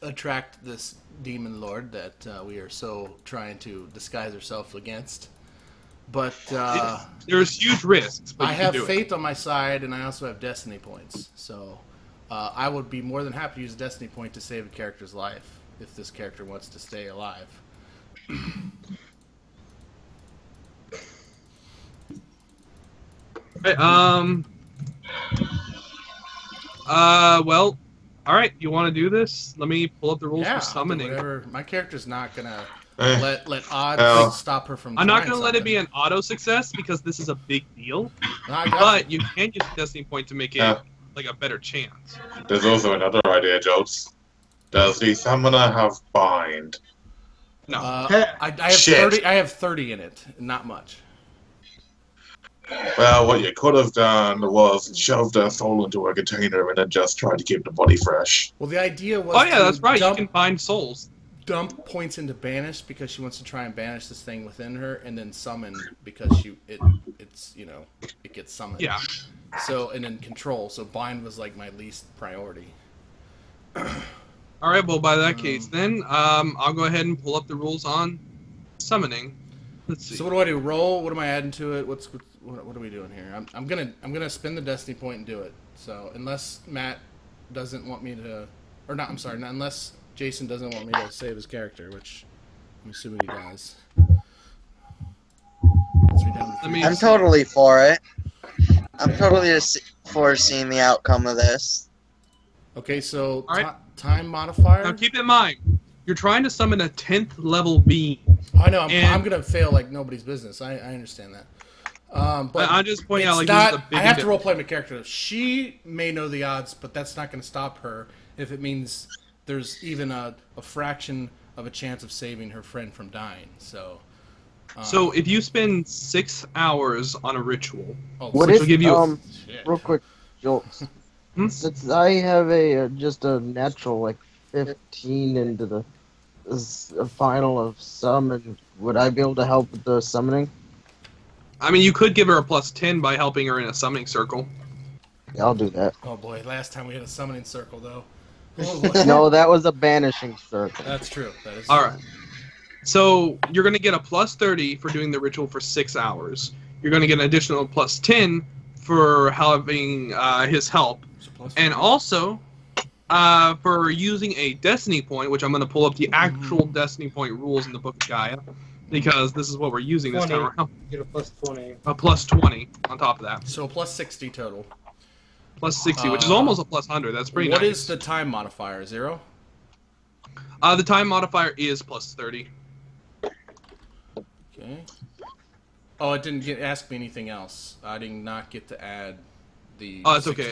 Speaker 3: attract this demon lord that we are so trying to disguise ourselves against. But
Speaker 9: There's huge risks. But
Speaker 3: I
Speaker 9: you can
Speaker 3: have
Speaker 9: do
Speaker 3: faith on my side, and I also have destiny points. So I would be more than happy to use a destiny point to save a character's life if this character wants to stay alive.
Speaker 9: Hey, well, all right. You want to do this? Let me pull up the rules
Speaker 3: Yeah,
Speaker 9: for summoning.
Speaker 3: whatever. My character's not gonna
Speaker 10: Eh,
Speaker 3: let odds
Speaker 10: well.
Speaker 3: stop her from.
Speaker 9: I'm not
Speaker 3: trying
Speaker 9: going to let it be
Speaker 3: something.
Speaker 9: an auto success because this is a big deal.
Speaker 3: I got
Speaker 9: But you can use a destiny point to make it
Speaker 10: Yeah.
Speaker 9: like a better chance.
Speaker 10: There's also another idea, Joltz. Does the summoner have bind?
Speaker 9: No.
Speaker 3: I have
Speaker 10: Shit.
Speaker 3: 30. I have 30 in it. Not much.
Speaker 10: Well, what you could have done was shoved her soul into a container and then just tried to keep the body fresh.
Speaker 3: Well, the idea was.
Speaker 9: Oh yeah,
Speaker 3: to
Speaker 9: that's right.
Speaker 3: Dump,
Speaker 9: You can find souls.
Speaker 3: dump points into banish because she wants to try and banish this thing within her, and then summon because it's it gets summoned.
Speaker 9: Yeah.
Speaker 3: So and then control. So bind was like my least priority.
Speaker 9: All right. Well, by that case, then I'll go ahead and pull up the rules on summoning. Let's see.
Speaker 3: So what do I do? Roll? What am I adding to it? What are we doing here? I'm gonna spend the destiny point and do it. So unless Matt doesn't want me to, or not, I'm sorry, not unless Jason doesn't want me to save his character, which I'm assuming he does.
Speaker 4: I'm totally for it. I'm totally for seeing the outcome of this.
Speaker 3: Okay, so
Speaker 9: All right.
Speaker 3: time modifier.
Speaker 9: Now keep in mind, you're trying to summon a 10th level being.
Speaker 3: I know.
Speaker 9: And-
Speaker 3: I'm gonna fail like nobody's business. I understand that. But
Speaker 9: I'm just pointing out,
Speaker 3: it's
Speaker 9: like, this is
Speaker 3: not.
Speaker 9: a big
Speaker 3: I have to
Speaker 9: difference.
Speaker 3: roleplay my character. She may know the odds, but that's not going to stop her if it means there's even a fraction of a chance of saving her friend from dying. So.
Speaker 9: So if you spend 6 hours on a ritual,
Speaker 5: What
Speaker 9: which
Speaker 5: if,
Speaker 9: will give you
Speaker 3: Shit.
Speaker 5: real quick, Joltz,
Speaker 9: Hmm?
Speaker 5: since I have just a natural, like, 15 into the final of summon, would I be able to help with the summoning?
Speaker 9: I mean, you could give her a +10 by helping her in a summoning circle.
Speaker 5: Yeah, I'll do that.
Speaker 3: Oh boy! Last time we had a summoning circle though. Oh, boy.
Speaker 5: No, that was a banishing circle.
Speaker 3: That's true. That is.
Speaker 9: All right. So you're going to get a +30 for doing the ritual for 6 hours. You're going to get an additional +10 for having his help.
Speaker 3: So plus
Speaker 9: And also, for using a destiny point, which I'm going to pull up the actual destiny point rules in the Book of Gaia, because this is what we're using this time
Speaker 1: 20.
Speaker 9: around.
Speaker 1: Get a +20.
Speaker 9: A +20 on top of that.
Speaker 3: So plus 60 total.
Speaker 9: +60, which is almost a +100. That's pretty
Speaker 3: What
Speaker 9: nice.
Speaker 3: is the time modifier? 0?
Speaker 9: The time modifier is +30.
Speaker 3: Okay. Oh, it didn't ask me anything else. I did not get to add the.
Speaker 9: Oh, it's
Speaker 3: 60.
Speaker 9: okay.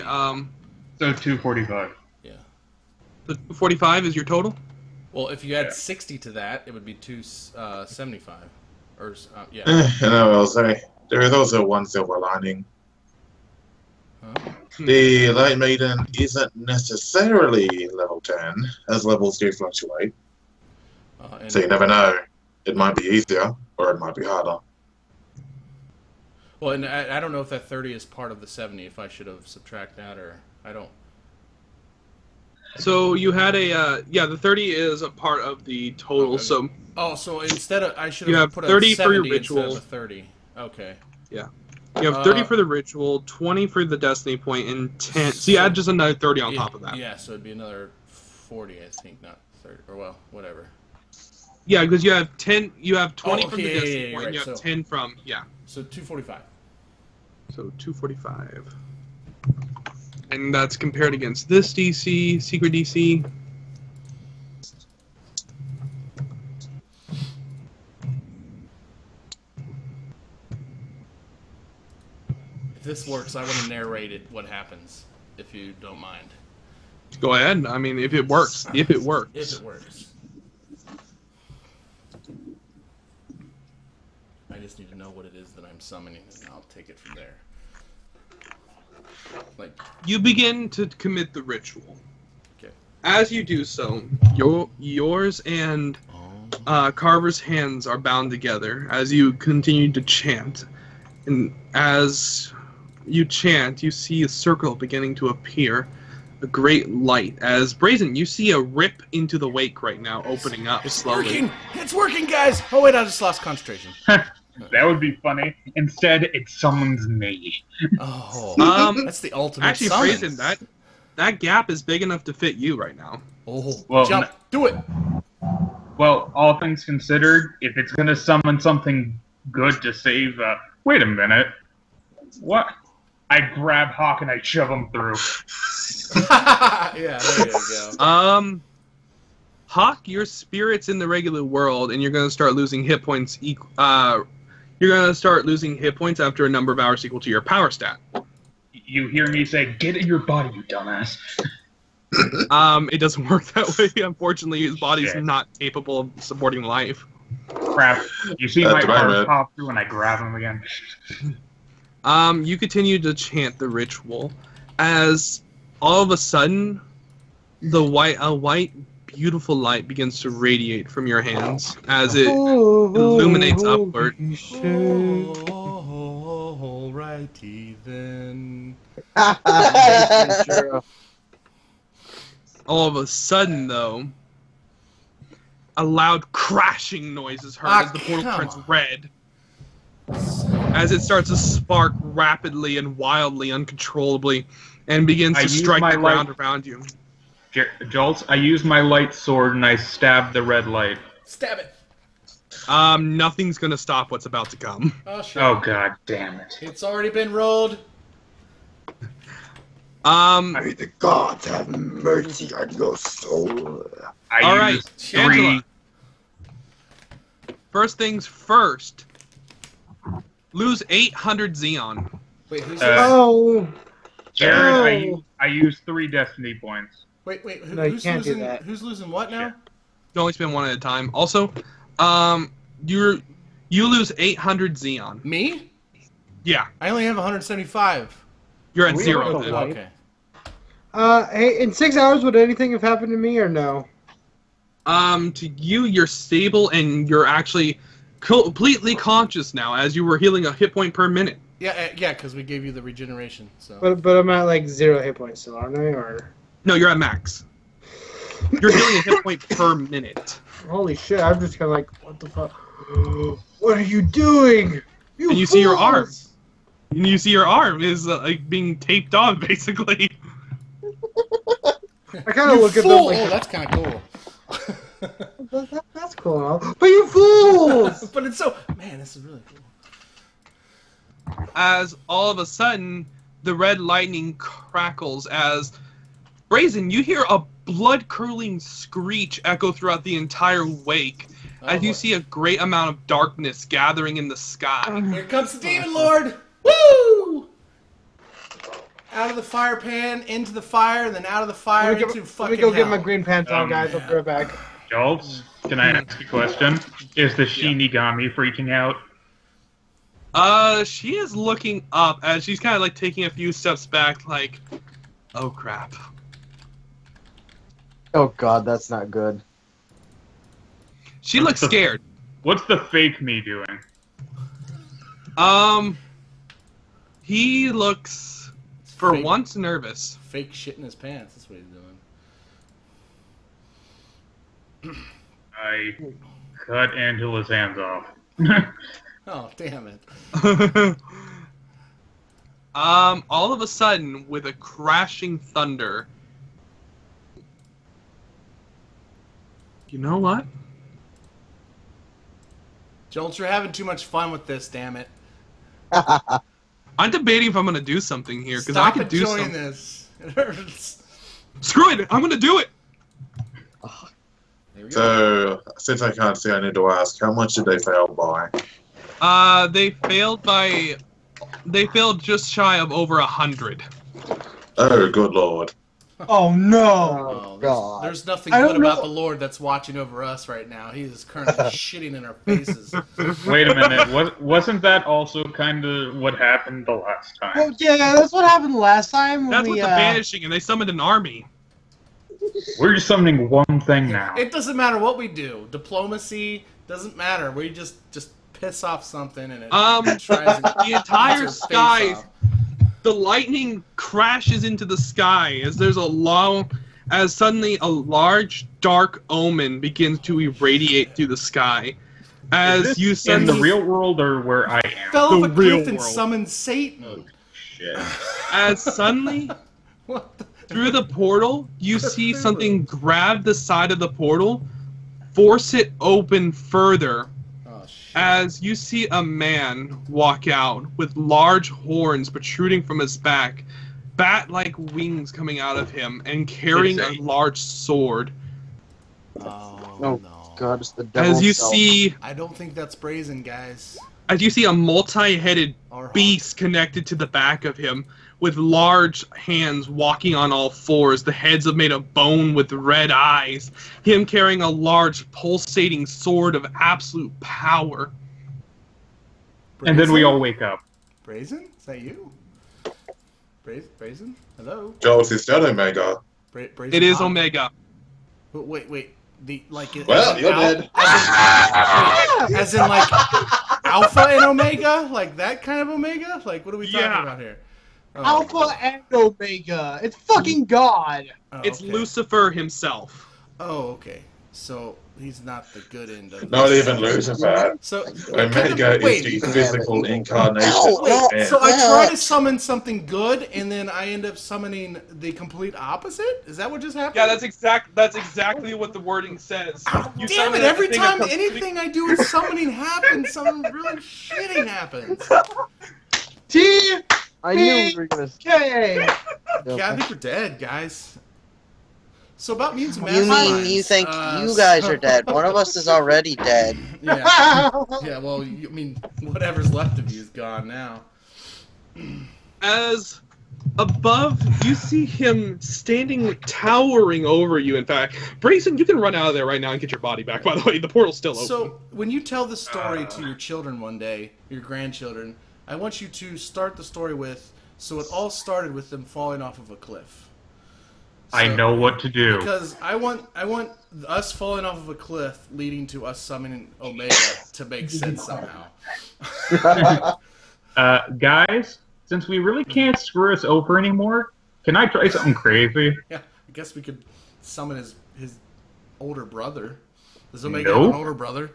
Speaker 8: So 245.
Speaker 3: Yeah.
Speaker 9: The 45 is your total?
Speaker 3: Well, if you add
Speaker 8: Yeah.
Speaker 3: 60 to that, it would be 275. Or yeah.
Speaker 10: And I will say, there is also one silver lining.
Speaker 3: Huh?
Speaker 10: The Light Maiden isn't necessarily level 10, as levels do fluctuate.
Speaker 3: And
Speaker 10: So you never know. It might be easier, or it might be harder.
Speaker 3: Well, and I don't know if that 30 is part of the 70. If I should have subtract that, or I don't.
Speaker 9: So you had a the 30 is a part of the total.
Speaker 3: Okay.
Speaker 9: So
Speaker 3: Oh, so instead of I should
Speaker 9: You
Speaker 3: have
Speaker 9: have
Speaker 3: put
Speaker 9: 30
Speaker 3: a
Speaker 9: for your
Speaker 3: 70 instead of
Speaker 9: ritual.
Speaker 3: a 30. Okay.
Speaker 9: you have 30 for the ritual, 20 for the destiny point, and 10. So you add just another 30 on top of that.
Speaker 3: Yeah, so it'd be another 40, I think, not 30, or well, whatever.
Speaker 9: Yeah, because you have 10. You have 20
Speaker 3: Oh,
Speaker 9: from the
Speaker 3: okay, yeah,
Speaker 9: destiny
Speaker 3: yeah, yeah,
Speaker 9: point, and you
Speaker 3: right,
Speaker 9: have
Speaker 3: so-
Speaker 9: 10 from
Speaker 3: So 245.
Speaker 9: So 245. And that's compared against this DC, secret DC.
Speaker 3: If this works, I want to narrate it. What happens, if you don't mind?
Speaker 9: Go ahead. I mean, if it works. If it works.
Speaker 3: If it works. I just need to know what it is that I'm summoning, and I'll take it from there. Like,
Speaker 9: You begin to commit the ritual.
Speaker 3: okay.
Speaker 9: As you do so, yours and Carver's hands are bound together as you continue to chant. And as you chant, you see a circle beginning to appear, a great light. As Brazen, you see a rip into the wake right now, opening up slowly.
Speaker 3: Working! It's working, guys! Oh, wait, I just lost concentration.
Speaker 8: That would be funny. Instead, it's someone's knee.
Speaker 3: Oh, that's the ultimate
Speaker 9: Actually,
Speaker 3: summons.
Speaker 9: Brazen, that gap is big enough to fit you right now.
Speaker 3: Oh,
Speaker 8: Well,
Speaker 3: jump! Do it!
Speaker 8: Well, all things considered, if it's gonna summon something good to save, wait a minute. What? I grab Hawke and I shove him through.
Speaker 3: Yeah, there you go.
Speaker 2: Hawke, your spirit's in the regular world, and you're going to start losing hit points. You're going to start losing hit points after a number of hours equal to your power stat.
Speaker 8: You hear me say, "Get in your body, you dumbass."
Speaker 2: It doesn't work that way. Unfortunately, his body's not capable of supporting life.
Speaker 8: Crap. You see my arm pop through and I grab him again.
Speaker 2: You continue to chant the ritual as all of a sudden a white beautiful light begins to radiate from your hands as it illuminates upward.
Speaker 3: Alrighty then.
Speaker 2: All of a sudden, though, a loud crashing noise is heard as the portal turns red. As it starts to spark rapidly and wildly, uncontrollably, and begins to strike the ground around you.
Speaker 8: Joltz, I use my light sword and I stab the red light.
Speaker 3: Stab it.
Speaker 2: Nothing's gonna stop what's about to come.
Speaker 3: Oh, shit.
Speaker 8: Oh, god damn it.
Speaker 3: It's already been rolled.
Speaker 11: May the gods have mercy on your soul.
Speaker 2: Alright, Angela. First things first. Lose 800 Xeon.
Speaker 3: Wait, who's
Speaker 8: Jared, I use 3 destiny points.
Speaker 3: Wait,
Speaker 1: No, you
Speaker 3: who's
Speaker 1: can't do
Speaker 3: losing?
Speaker 1: that.
Speaker 3: Who's losing what now?
Speaker 2: You only spend one at a time. Also, you lose 800 Xeon.
Speaker 3: Me?
Speaker 2: Yeah.
Speaker 3: I only have 175.
Speaker 2: You're at 0 then.
Speaker 3: Okay.
Speaker 1: Hey, in 6 hours, would anything have happened to me or no?
Speaker 2: To you, you're stable and you're actually completely conscious now, as you were healing a hit point per minute.
Speaker 3: Yeah, because we gave you the regeneration. So.
Speaker 1: But I'm at like 0 hit points still, aren't I? Or
Speaker 2: no, you're at max. You're healing a hit point per minute.
Speaker 1: Holy shit! I'm just kind of like, what the fuck? What are you doing?
Speaker 2: And you see your arm. And you see your arm is like being taped on, basically.
Speaker 1: I kind of look at them like,
Speaker 3: oh, that's kind of cool.
Speaker 1: That's cool. But you fools!
Speaker 3: But it's so... Man, this is really cool.
Speaker 2: As all of a sudden, the red lightning crackles as... Brazen, you hear a blood-curdling screech echo throughout the entire wake as you see a great amount of darkness gathering in the sky.
Speaker 3: Here comes the Demon Lord! Woo! Out of the fire pan, into the fire, and then out of the fire into fucking
Speaker 1: Let me go
Speaker 3: hell.
Speaker 1: get my green pants on, guys. I'll be right back.
Speaker 8: Joltz, can I ask a question? Is the Shinigami freaking out?
Speaker 2: She is looking up as she's kind of like taking a few steps back, like, oh crap.
Speaker 5: Oh god, that's not good.
Speaker 2: She looks scared.
Speaker 8: What's the fake me doing?
Speaker 2: He looks, for once, nervous.
Speaker 3: Fake shit in his pants, that's what he's doing.
Speaker 8: I cut Angela's hands off.
Speaker 3: Oh, damn it.
Speaker 2: All of a sudden, with a crashing thunder... You know what?
Speaker 3: Joltz, you're having too much fun with this, damn it.
Speaker 2: I'm debating if I'm gonna do something here, because I could do something.
Speaker 3: This. It hurts.
Speaker 2: Screw it! I'm gonna do it!
Speaker 10: So, since I can't see, I need to ask, how much did they fail by?
Speaker 2: They failed just shy of over 100.
Speaker 10: Oh, good lord.
Speaker 1: Oh no!
Speaker 5: God.
Speaker 3: There's nothing good about the Lord that's watching over us right now. He is currently shitting in our faces.
Speaker 8: Wait a minute, wasn't that also kind of what happened the last time?
Speaker 1: Oh yeah, that's what happened last time. When
Speaker 2: That's
Speaker 1: we,
Speaker 2: with the banishing, and they summoned an army.
Speaker 8: We're just summoning one thing now.
Speaker 3: It doesn't matter what we do. Diplomacy doesn't matter. We just piss off something and it tries to
Speaker 2: the entire sky. The lightning crashes into the sky as suddenly a large dark omen begins to irradiate through the sky. As you
Speaker 8: in the real world or where I am?
Speaker 3: Fell off a
Speaker 2: real
Speaker 3: cliff and
Speaker 2: world.
Speaker 3: summoned Satan.
Speaker 8: Oh, shit.
Speaker 2: As suddenly, through the portal, you see something grab the side of the portal, force it open further,
Speaker 3: Oh, shit.
Speaker 9: as you see a man walk out with large horns protruding from his back, bat-like wings coming out of him, and carrying a large sword.
Speaker 3: Oh,
Speaker 5: Oh,
Speaker 3: no.
Speaker 5: God, it's the devil
Speaker 9: As you
Speaker 5: himself.
Speaker 9: see,
Speaker 3: I don't think that's Brazen, guys.
Speaker 9: a multi-headed
Speaker 3: Or Hawke.
Speaker 9: beast connected to the back of him, with large hands walking on all fours. The heads are made of bone with red eyes. Him carrying a large pulsating sword of absolute power.
Speaker 8: And then we all wake up.
Speaker 3: Brazen? Is that you? Brazen? Hello?
Speaker 10: Joltz is dead, Omega.
Speaker 3: Brazen
Speaker 9: It is
Speaker 3: Hawke?
Speaker 9: Omega.
Speaker 3: Wait.
Speaker 10: Well, you're dead.
Speaker 3: As in, like, Alpha and Omega? Like, that kind of Omega? Like, what are we talking
Speaker 9: Yeah.
Speaker 3: about here? Oh,
Speaker 1: Alpha and Omega. It's fucking God.
Speaker 3: oh,
Speaker 9: It's
Speaker 3: okay.
Speaker 9: Lucifer himself.
Speaker 3: Oh, okay. So, he's not the good end of
Speaker 10: Not
Speaker 3: this.
Speaker 10: even Lucifer.
Speaker 3: So,
Speaker 10: Omega
Speaker 3: wait.
Speaker 10: is the physical incarnation
Speaker 4: No,
Speaker 10: of
Speaker 4: no.
Speaker 10: man.
Speaker 3: So I try to summon something good, and then I end up summoning the complete opposite? Is that what just happened?
Speaker 9: Yeah, that's exactly what the wording says. You
Speaker 3: Damn
Speaker 9: summon
Speaker 3: it, every
Speaker 9: everything
Speaker 3: time
Speaker 9: of complete-
Speaker 3: anything I do with summoning happens, something really shitty happens.
Speaker 1: T
Speaker 5: I knew we were gonna.
Speaker 1: K.
Speaker 3: Yeah, I think we're dead, guys. So about mutants and
Speaker 4: You mean
Speaker 3: masterminds,
Speaker 4: you think you guys are dead? One of us is already dead.
Speaker 3: Yeah, yeah. Well, I mean, whatever's left of you is gone now.
Speaker 9: As above, you see him standing, towering over you. In fact, Brazen, you can run out of there right now and get your body back. By the way, the portal's still open.
Speaker 3: So when you tell the story to your children one day, your grandchildren, I want you to start the story with, so it all started with them falling off of a cliff.
Speaker 8: I know what to do.
Speaker 3: Because I want us falling off of a cliff leading to us summoning Omega to make sense somehow.
Speaker 8: Guys, since we really can't screw us over anymore, can I try something crazy?
Speaker 3: Yeah, I guess we could summon his older brother. Does Omega have
Speaker 8: Nope.
Speaker 3: an older brother?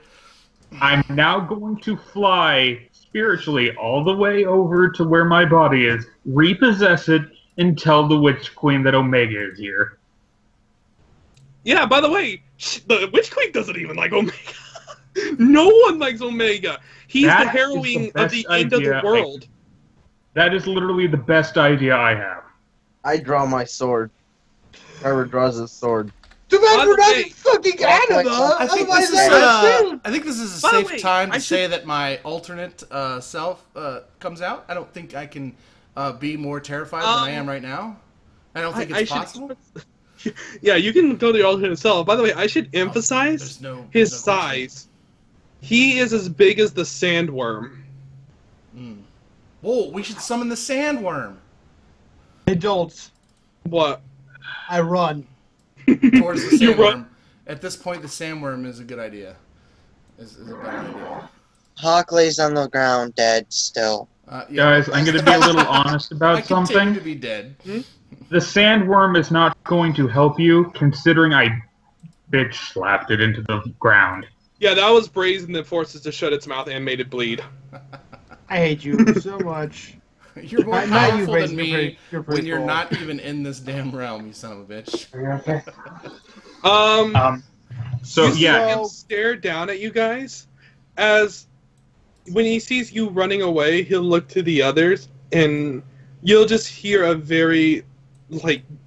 Speaker 8: I'm now going to fly spiritually all the way over to where my body is, repossess it, and tell the Witch Queen that Omega is here.
Speaker 9: Yeah, by the way, the Witch Queen doesn't even like Omega. No one likes Omega. He's
Speaker 8: That
Speaker 9: the
Speaker 8: is
Speaker 9: heroine
Speaker 8: the
Speaker 9: of the
Speaker 8: best
Speaker 9: end of the
Speaker 8: idea
Speaker 9: world.
Speaker 8: That is literally the best idea I have.
Speaker 5: I draw my sword. Carver draws his sword.
Speaker 1: Too bad
Speaker 9: By
Speaker 1: we're
Speaker 9: the
Speaker 1: not
Speaker 9: way-
Speaker 1: in fucking Anima.
Speaker 3: I think
Speaker 1: Otherwise,
Speaker 3: this is a
Speaker 9: By the
Speaker 3: safe
Speaker 9: way,
Speaker 3: time to
Speaker 9: I
Speaker 3: say that my alternate self comes out. I don't think I can be more terrified than I am right now. I don't think it's possible.
Speaker 9: Yeah, you can go to your alternate self. By the way, I should emphasize
Speaker 3: There's no
Speaker 9: his
Speaker 3: question.
Speaker 9: size. He is as big as the sandworm.
Speaker 3: Whoa, we should summon the sandworm
Speaker 1: Hey, Joltz,
Speaker 9: What?
Speaker 1: I run.
Speaker 3: towards the
Speaker 9: You run-
Speaker 3: sandworm. At this point, the sandworm is a good idea. Is a better idea.
Speaker 4: Hawke lays on the ground dead still.
Speaker 3: Yeah.
Speaker 8: Guys, I'm going to be a little honest
Speaker 3: I
Speaker 8: about
Speaker 3: continue
Speaker 8: something.
Speaker 3: to be dead.
Speaker 8: The sandworm is not going to help you, considering I bitch slapped it into the ground.
Speaker 9: Yeah, that was Brazen that forced it to shut its mouth and made it bleed.
Speaker 1: I hate you so much.
Speaker 3: You're more
Speaker 1: Not you,
Speaker 3: powerful than
Speaker 1: Brazen,
Speaker 3: me
Speaker 1: you're pretty
Speaker 3: when you're
Speaker 1: cool.
Speaker 3: not even in this damn realm, you son of a bitch.
Speaker 8: So,
Speaker 9: You see
Speaker 8: yeah,
Speaker 9: him stare down at you guys as when he sees you running away, he'll look to the others and you'll just hear a very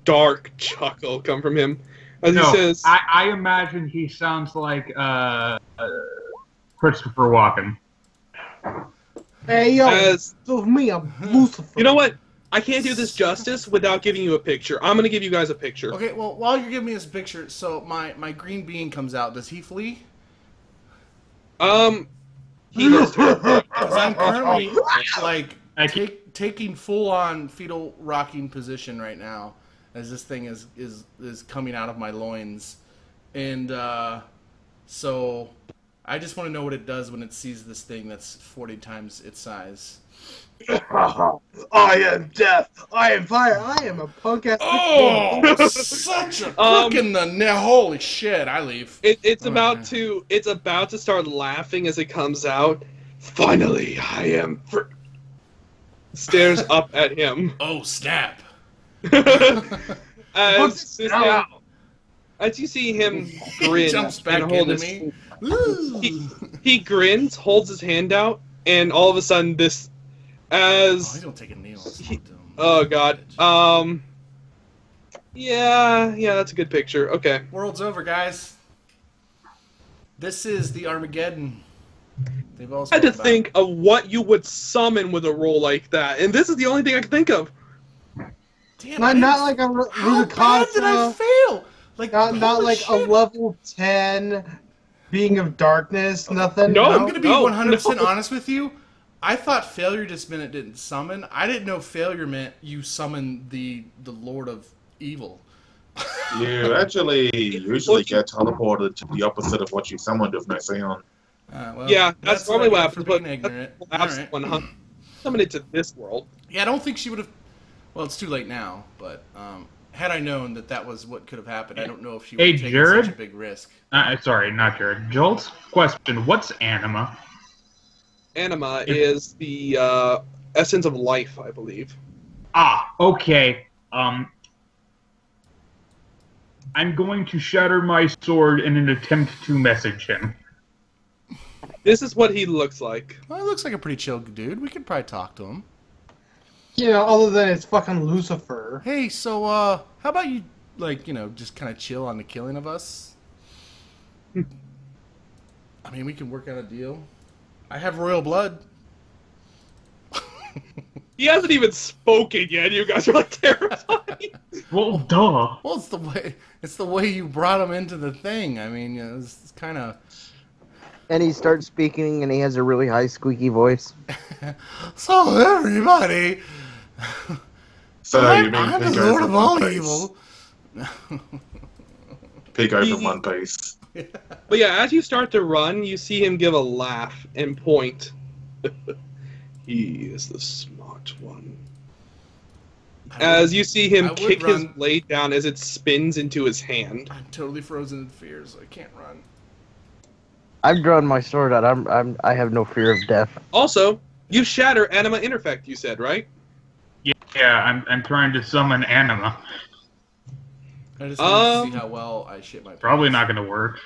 Speaker 9: dark chuckle come from him as he says,
Speaker 8: I imagine he sounds like Christopher Walken.
Speaker 1: Hey, yo,
Speaker 9: as
Speaker 1: so me, I'm Lucifer.
Speaker 9: you know what? I can't do this justice without giving you a picture. I'm gonna give you guys a picture.
Speaker 3: Okay, well, while you're giving me this picture, so my green being comes out. Does he flee?
Speaker 9: He goes
Speaker 3: Because I'm currently taking full-on fetal rocking position right now, as this thing is coming out of my loins, and so I just want to know what it does when it sees this thing that's 40 times its size.
Speaker 1: I am death. I am fire. I am a punk ass.
Speaker 3: Oh, such a click in the holy shit! I leave.
Speaker 9: It's about to start laughing as it comes out. Finally, I am. Stares up at him.
Speaker 3: Oh snap!
Speaker 9: As you see him grin
Speaker 3: Jumps back
Speaker 9: and hold
Speaker 3: into
Speaker 9: his,
Speaker 3: me.
Speaker 2: He grins, holds his hand out, and all of a sudden this,
Speaker 3: he's gonna take a knee.
Speaker 2: Oh god. Yeah, that's a good picture. Okay.
Speaker 3: World's over, guys. This is the Armageddon. They've all
Speaker 2: I had to think of what you would summon with a roll like that, and this is the only thing I can think of.
Speaker 3: Damn,
Speaker 1: not like a
Speaker 3: how bad did I fail? Like
Speaker 1: not like
Speaker 3: shit.
Speaker 1: a level 10 being of darkness. Nothing.
Speaker 2: No,
Speaker 3: I'm gonna be 100%
Speaker 2: no.
Speaker 3: honest with you. I thought failure just meant it didn't summon. I didn't know failure meant you summoned the Lord of Evil.
Speaker 10: You actually usually get teleported to the opposite of what you summoned with Nexion.
Speaker 3: Well,
Speaker 2: Yeah, that's probably what
Speaker 3: for
Speaker 2: happened.
Speaker 3: being
Speaker 2: But
Speaker 3: ignorant.
Speaker 2: that's
Speaker 3: All right.
Speaker 2: summon it to this world.
Speaker 3: Yeah, I don't think she would have. Well, it's too late now. But had I known that was what could have happened, I don't know if she would have taken
Speaker 8: Jared?
Speaker 3: such a big risk.
Speaker 8: Sorry, not Jared. Joltz, question. What's Anima?
Speaker 2: Anima is the essence of life, I believe.
Speaker 8: Ah, okay. I'm going to shatter my sword in an attempt to message him.
Speaker 2: This is what he looks like.
Speaker 3: Well, he looks like a pretty chill dude. We could probably talk to him.
Speaker 1: You know, other than it's fucking Lucifer.
Speaker 3: Hey, so how about you, just kind of chill on the killing of us? I mean, we can work out a deal. I have royal blood.
Speaker 2: He hasn't even spoken yet. You guys are like terrified.
Speaker 8: Well, duh.
Speaker 3: Well, it's the way you brought him into the thing. I mean, it's kind of.
Speaker 5: And he starts speaking, and he has a really high, squeaky voice.
Speaker 3: So everybody,
Speaker 10: So you mean
Speaker 3: I'm the
Speaker 10: Pico
Speaker 3: Lord
Speaker 10: from
Speaker 3: of all
Speaker 10: One Piece?
Speaker 3: evil.
Speaker 10: Pico from One Piece.
Speaker 2: But yeah, as you start to run, you see him give a laugh and point. He is the smart one. As you see him kick his blade down as it spins into his hand.
Speaker 3: I'm totally frozen in fear, so I can't run.
Speaker 5: I've drawn my sword out. I have no fear of death.
Speaker 2: Also, you shatter Anima Interfect, you said, right?
Speaker 8: Yeah, I'm trying to summon Anima.
Speaker 3: I just want to see how well I shit my pants.
Speaker 8: Probably not going to work.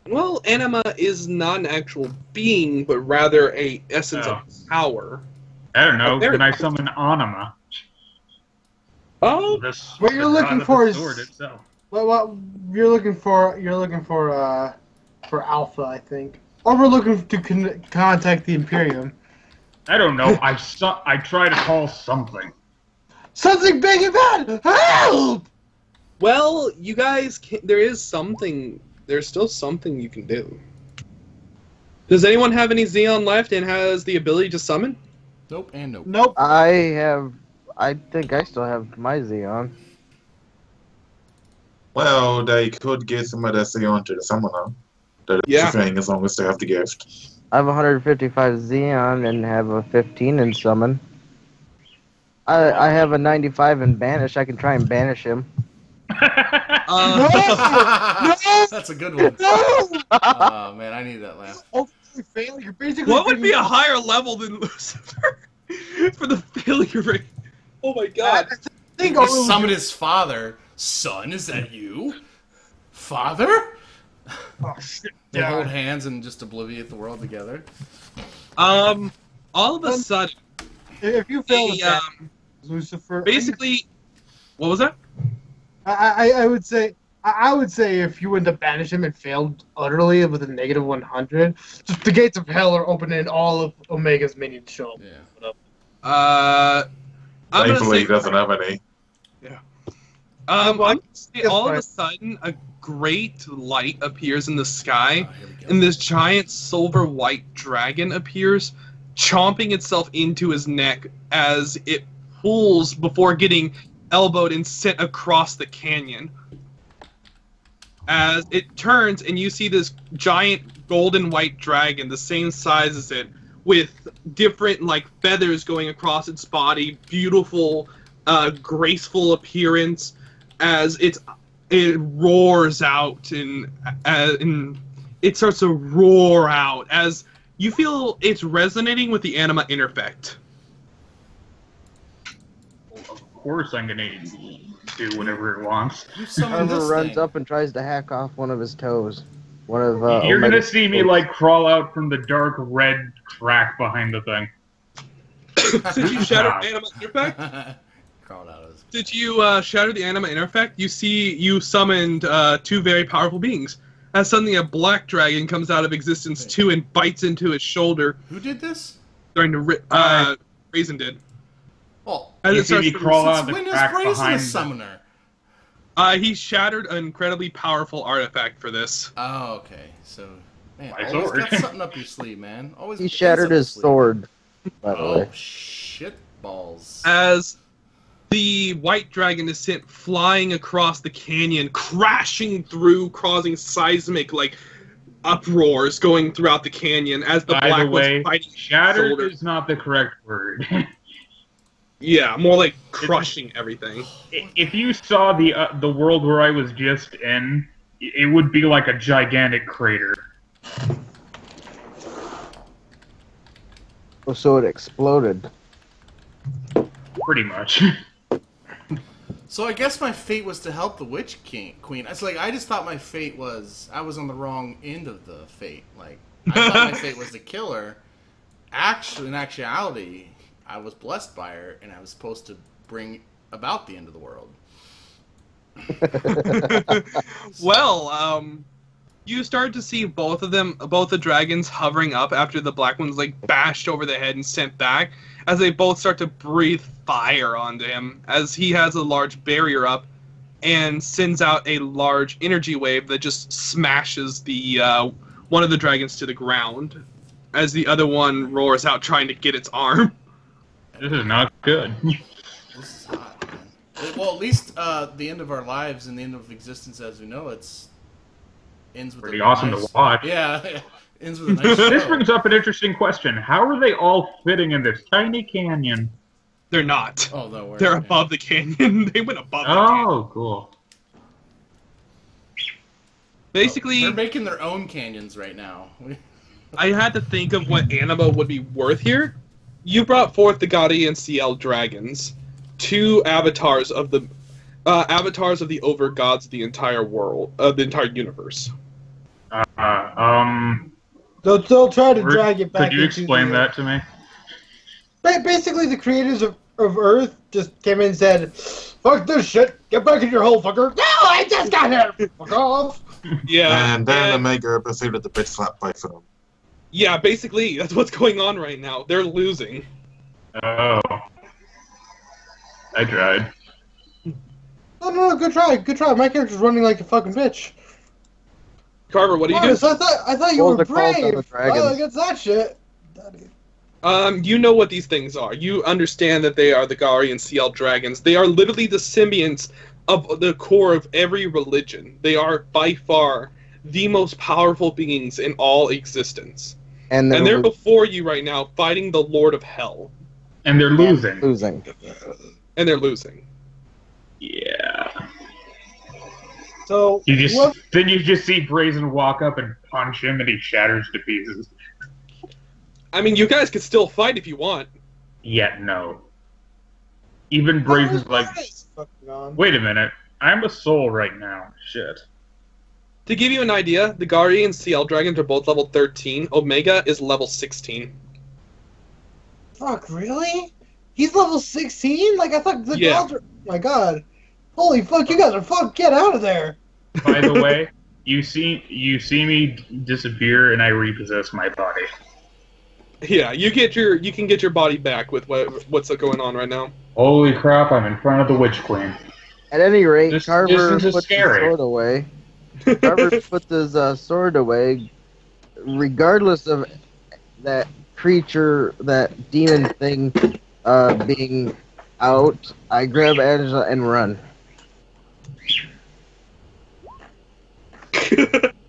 Speaker 2: Well, Anima is not an actual being, but rather a essence of power.
Speaker 8: I don't know. Can I summon Anima?
Speaker 2: Oh,
Speaker 1: What you're looking for is
Speaker 8: sword itself.
Speaker 1: what you're looking for. You're looking for Alpha, I think, or we're looking to contact the Imperium.
Speaker 8: I don't know. I try to call something.
Speaker 1: Something big and bad. Help!
Speaker 2: well, you guys can, there's still something you can do. Does anyone have any Xeon left and has the ability to summon?
Speaker 3: Nope and nope.
Speaker 1: Nope.
Speaker 5: I think I still have my Xeon.
Speaker 10: Well, they could get some of that Xeon to the summoner. That's
Speaker 2: Yeah.
Speaker 10: the thing, as long as they have the gift.
Speaker 5: I have 155 Xeon and have a 15 in summon. I have a 95 in banish. I can try and banish him.
Speaker 1: No!
Speaker 3: That's a good one.
Speaker 1: No!
Speaker 3: Oh man, I need that laugh.
Speaker 1: Oh, you fail. You're basically.
Speaker 2: What would be a higher level than Lucifer for the failure rate? Oh my god.
Speaker 3: He summoned his father. Son, is that you? Father?
Speaker 1: Oh shit.
Speaker 3: They hold hands and just obliviate the world together.
Speaker 2: All of a sudden,
Speaker 1: If you fail to Lucifer,
Speaker 2: basically, what was that?
Speaker 1: I would say if you went to banish him and failed utterly with a negative 100, just the gates of hell are open and all of Omega's minions show up.
Speaker 3: Yeah.
Speaker 2: I'm gonna
Speaker 10: Thankfully,
Speaker 2: say
Speaker 10: he doesn't have any.
Speaker 2: I'm gonna say all of a sudden a great light appears in the sky, and this giant silver white dragon appears, chomping itself into his neck as it pulls before getting elbowed and sent across the canyon. As it turns and you see this giant golden white dragon, the same size as it, with different feathers going across its body, beautiful, graceful appearance, as it roars out and it starts to roar out as you feel it's resonating with the Anima Interfect.
Speaker 8: Of course I'm going to do whatever it wants.
Speaker 5: Carver runs up and tries to hack off one of his toes. One of
Speaker 8: You're gonna
Speaker 5: Omega's
Speaker 8: see me
Speaker 5: quotes.
Speaker 8: like crawl out from the dark red crack behind the thing.
Speaker 2: Since you shattered Anima Interfact,
Speaker 3: Crawled out of his...
Speaker 2: Did you shatter the Anima Interfact? You summoned two very powerful beings. As suddenly a black dragon comes out of existence too and bites into his shoulder.
Speaker 3: Who did this?
Speaker 2: Starting to Brazen did.
Speaker 3: Well,
Speaker 8: You see me crawl out of the
Speaker 3: when is
Speaker 8: crack
Speaker 3: Brazen
Speaker 8: behind
Speaker 3: a
Speaker 8: the...
Speaker 3: summoner?
Speaker 2: He shattered an incredibly powerful artifact for this.
Speaker 3: Oh, okay. So, man,
Speaker 8: My
Speaker 3: always
Speaker 8: sword.
Speaker 3: got something up your sleeve, man. Always.
Speaker 5: He
Speaker 3: got
Speaker 5: shattered
Speaker 3: things up
Speaker 5: his
Speaker 3: your sleeve.
Speaker 5: sword, by the
Speaker 3: Oh
Speaker 5: way.
Speaker 3: shit balls!
Speaker 2: As the white dragon is sent flying across the canyon, crashing through, causing seismic uproars going throughout the canyon as the
Speaker 8: By
Speaker 2: black
Speaker 8: the way,
Speaker 2: one's fighting his
Speaker 8: shattered
Speaker 2: shoulder.
Speaker 8: is not the correct word.
Speaker 2: Yeah, more like crushing everything.
Speaker 8: If you saw the world where I was just in, it would be like a gigantic crater.
Speaker 5: Oh, so it exploded.
Speaker 8: Pretty much.
Speaker 3: So I guess my fate was to help the Witch Queen. It's like I just thought my fate was I was on the wrong end of the fate. Like I thought my fate was to kill her. Actually, in actuality, I was blessed by her, and I was supposed to bring about the end of the world.
Speaker 2: Well, you start to see both the dragons hovering up after the black one's bashed over the head and sent back, as they both start to breathe fire onto him, as he has a large barrier up and sends out a large energy wave that just smashes the one of the dragons to the ground, as the other one roars out trying to get its arm.
Speaker 8: This is not good.
Speaker 3: This is hot, man. Well, at least the end of our lives and the end of existence as we know ends with
Speaker 8: Pretty
Speaker 3: a
Speaker 8: awesome
Speaker 3: nice,
Speaker 8: to watch.
Speaker 3: Yeah, ends with a nice
Speaker 8: This
Speaker 3: show.
Speaker 8: brings up an interesting question. How are they all fitting in this tiny canyon?
Speaker 2: They're not.
Speaker 3: Oh, no, we're
Speaker 2: They're above the canyon. They went above the canyon.
Speaker 8: Oh, cool.
Speaker 2: Basically,
Speaker 3: They're making their own canyons right now.
Speaker 2: I had to think of what Anima would be worth here. You brought forth the Guardian CL dragons, two avatars of the over gods of the entire world, the entire universe.
Speaker 1: They'll try to drag it back.
Speaker 8: Could you
Speaker 1: into
Speaker 8: explain
Speaker 1: the-
Speaker 8: that to me?
Speaker 1: Basically, the creators of Earth just came in and said, "Fuck this shit! Get back in your hole, fucker!" No, I just got here. Fuck off.
Speaker 2: Yeah,
Speaker 10: And then Omega proceeded to bitch slap both of them.
Speaker 2: yeah. Basically, that's what's going on right now. They're losing.
Speaker 8: Oh. I tried.
Speaker 1: No, good try. My character's running like a fucking bitch.
Speaker 2: Carver, what are you
Speaker 1: Mardus,
Speaker 2: doing?
Speaker 1: I thought you
Speaker 5: Hold
Speaker 1: were
Speaker 5: the calls on
Speaker 1: brave.
Speaker 5: the dragons.
Speaker 1: Oh, against that shit.
Speaker 2: You know what these things are. You understand that they are the Guardian CL dragons. They are literally the symbionts of the core of every religion. They are by far the most powerful beings in all existence.
Speaker 5: And
Speaker 2: they're before you right now, fighting the Lord of Hell.
Speaker 8: And they're losing.
Speaker 5: losing.
Speaker 2: And they're losing.
Speaker 8: Yeah.
Speaker 1: So
Speaker 8: Then you just see Brazen walk up and punch him, and he shatters to pieces.
Speaker 2: I mean, you guys could still fight if you want.
Speaker 8: Yet no. Even Brazen's like, wait a minute, I'm a soul right now. Shit.
Speaker 2: To give you an idea, the Guardian CL dragons are both level 13. Omega is level 16.
Speaker 1: Fuck, really? He's level 16? Like, I thought the gods were... My god. Holy fuck, you guys are fucked. Get out of there.
Speaker 8: By the way, you see me disappear, and I repossess my body.
Speaker 2: Yeah, you can get your body back with what's going on right now.
Speaker 8: Holy crap! I'm in front of the Witch Queen.
Speaker 5: At any rate, Carver
Speaker 8: this is
Speaker 5: puts his
Speaker 8: scary.
Speaker 5: sword away. Carver puts his sword away, regardless of that creature, that demon thing being out. I grab Angela and run.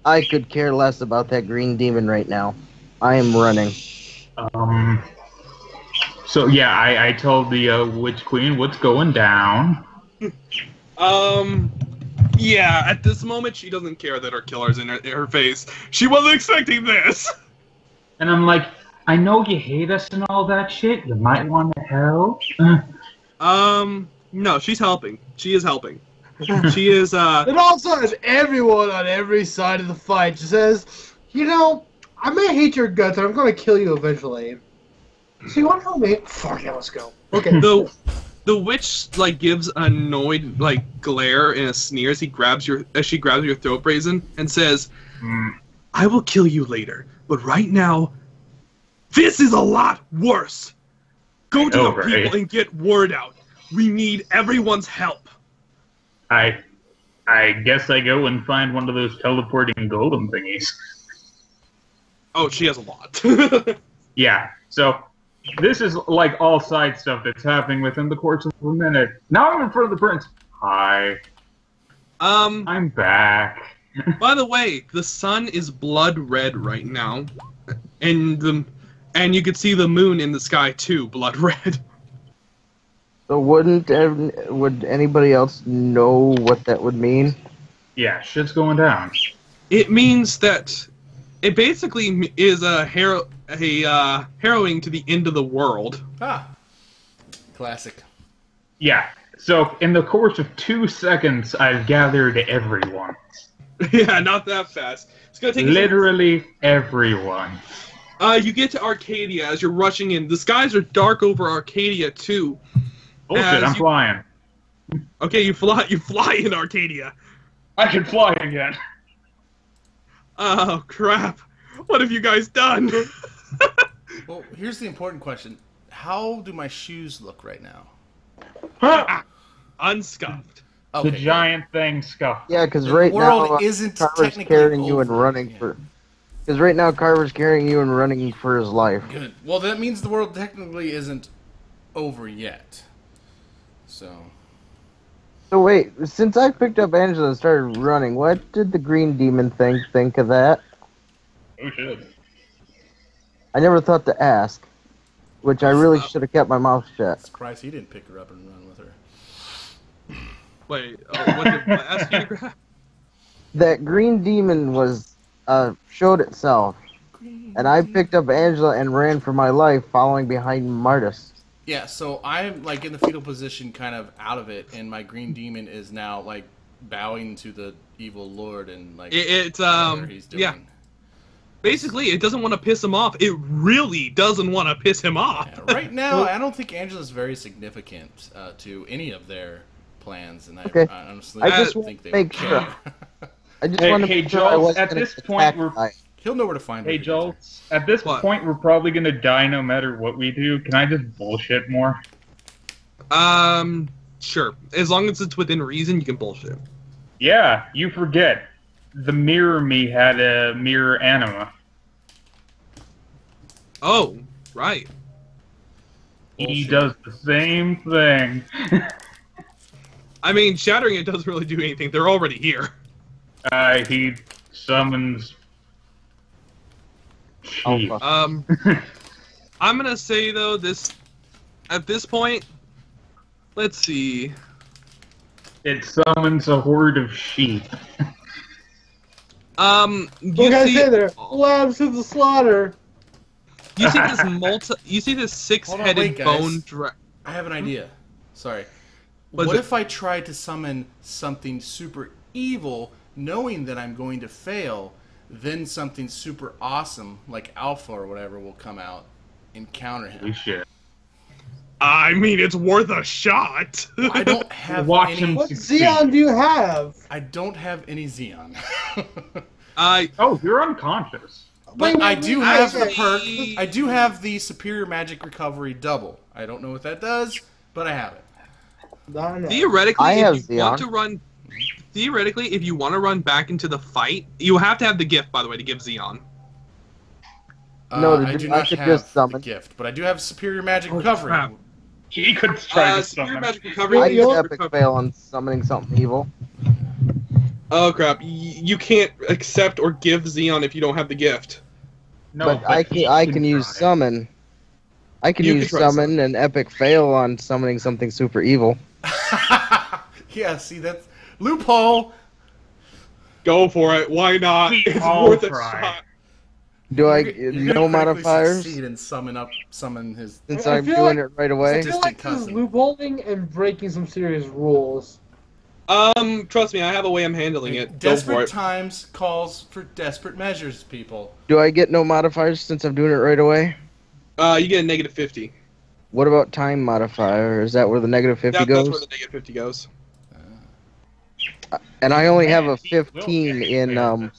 Speaker 5: I could care less about that green demon right now. I am running.
Speaker 8: So yeah, I told the Witch Queen what's going down.
Speaker 2: Yeah, at this moment, she doesn't care that her killer's in her face. She wasn't expecting this.
Speaker 8: And I'm like, I know you hate us and all that shit. You might want to help.
Speaker 2: No, she's helping. She is helping.
Speaker 9: She is
Speaker 1: And also, as everyone on every side of the fight just says, you know, I may hate your guts, and I'm going to kill you eventually. So you want to help me? Fuck yeah, let's go. Okay.
Speaker 9: The witch like gives an annoyed like glare and a sneer as she grabs your throat, Brazen, and says, "I will kill you later, but right now, this is a lot worse. Go to the people and get word out. We need everyone's help."
Speaker 8: I guess I go and find one of those teleporting golem thingies.
Speaker 9: Oh, she has a lot.
Speaker 8: Yeah, so this is like all side stuff that's happening within the course of a minute. Now I'm in front of the prince. Hi. I'm back.
Speaker 9: By the way, the sun is blood red right now, and you can see the moon in the sky too, blood red.
Speaker 5: So would anybody else know what that would mean?
Speaker 8: Yeah, shit's going down.
Speaker 9: It means that it basically is a harrowing to the end of the world.
Speaker 3: Ah, classic.
Speaker 8: Yeah. So in the course of 2 seconds, I've gathered everyone.
Speaker 9: Yeah, not that fast. It's gonna take
Speaker 8: literally everyone.
Speaker 9: You get to Arcadia as you're rushing in. The skies are dark over Arcadia too.
Speaker 8: Bullshit! I'm flying.
Speaker 9: Okay, you fly in Arcadia.
Speaker 8: I can fly again.
Speaker 9: Oh crap! What have you guys done?
Speaker 3: Well, here's the important question: how do my shoes look right now?
Speaker 9: Unscuffed.
Speaker 3: Okay,
Speaker 8: the giant thing scuffed.
Speaker 5: Yeah, because right now
Speaker 3: isn't
Speaker 5: Carver's carrying you and running for. Because right now Carver's carrying you and running for his life.
Speaker 3: Good. Well, that means the world technically isn't over yet. So
Speaker 5: wait, since I picked up Angela and started running, what did the green demon think of that?
Speaker 8: Oh shit.
Speaker 5: I never thought to ask, which I really should have kept my mouth shut.
Speaker 3: Christ, he didn't pick her up and run with her.
Speaker 9: Wait, what did I ask you to grab?
Speaker 5: That green demon was showed itself, and I picked up Angela and ran for my life, following behind Mardus.
Speaker 3: Yeah, so I'm like in the fetal position, kind of out of it, and my green demon is now like bowing to the evil lord and like
Speaker 9: it's
Speaker 3: whatever he's doing.
Speaker 9: Yeah. Basically, it doesn't want to piss him off. It really doesn't want to piss him off.
Speaker 3: Yeah, right now, I don't think Angela's very significant to any of their plans, and I honestly don't think they would care.
Speaker 5: I just want to make sure I wasn't
Speaker 8: at this point
Speaker 3: he'll know where to find
Speaker 8: Hey, Joltz, at this point, we're probably going to die no matter what we do. Can I just bullshit more?
Speaker 9: Sure. As long as it's within reason, you can bullshit.
Speaker 8: Yeah, you forget. The mirror me had a mirror anima.
Speaker 9: Oh, right.
Speaker 8: He does the same thing.
Speaker 9: I mean, shattering it doesn't really do anything. They're already here.
Speaker 8: He summons... sheep.
Speaker 9: I'm gonna say though at this point, let's see.
Speaker 8: It summons a horde of sheep.
Speaker 1: You guys say there, lambs to the slaughter.
Speaker 9: You see this six-headed bone dragon.
Speaker 3: I have an idea. Sorry. What if I try to summon something super evil, knowing that I'm going to fail? Then something super awesome, like Alpha or whatever, will come out and counter him.
Speaker 8: Holy shit.
Speaker 9: I mean, it's worth a shot.
Speaker 3: I don't have any...
Speaker 1: What Xeon do you have?
Speaker 3: I don't have any Xeon.
Speaker 8: Oh, you're unconscious.
Speaker 3: But I do have the perk. I do have the Superior Magic Recovery double. I don't know what that does, but I have it.
Speaker 9: Theoretically, if you want to run... Theoretically, if you want to run back into the fight, you have to have the gift, by the way, to give Xeon.
Speaker 5: No,
Speaker 3: I do not have the gift, but I do have Superior Magic Recovery.
Speaker 8: Crap. He could try to
Speaker 9: Superior
Speaker 8: summon.
Speaker 9: Magic Recovery.
Speaker 5: I did epic fail on summoning something evil.
Speaker 9: Oh crap! You can't accept or give Xeon if you don't have the gift.
Speaker 5: No, but I can use summon. I can use summon and epic fail on summoning something super evil.
Speaker 3: Yeah, see, that's loophole.
Speaker 9: Go for it. Why not? It's worth a shot.
Speaker 5: Do I no modifiers?
Speaker 3: Succeed and summon his.
Speaker 5: Since I'm doing it right away.
Speaker 1: I feel like this is loopholing and breaking some serious rules.
Speaker 2: Trust me, I have a way I'm handling it. Go for
Speaker 3: Desperate
Speaker 2: it.
Speaker 3: times calls for desperate measures, people.
Speaker 5: Do I get no modifiers since I'm doing it right away?
Speaker 2: You get a negative 50.
Speaker 5: What about time modifier? Is that where the negative 50
Speaker 2: That's
Speaker 5: goes?
Speaker 2: where the negative 50 goes.
Speaker 5: And I only have a 15 in.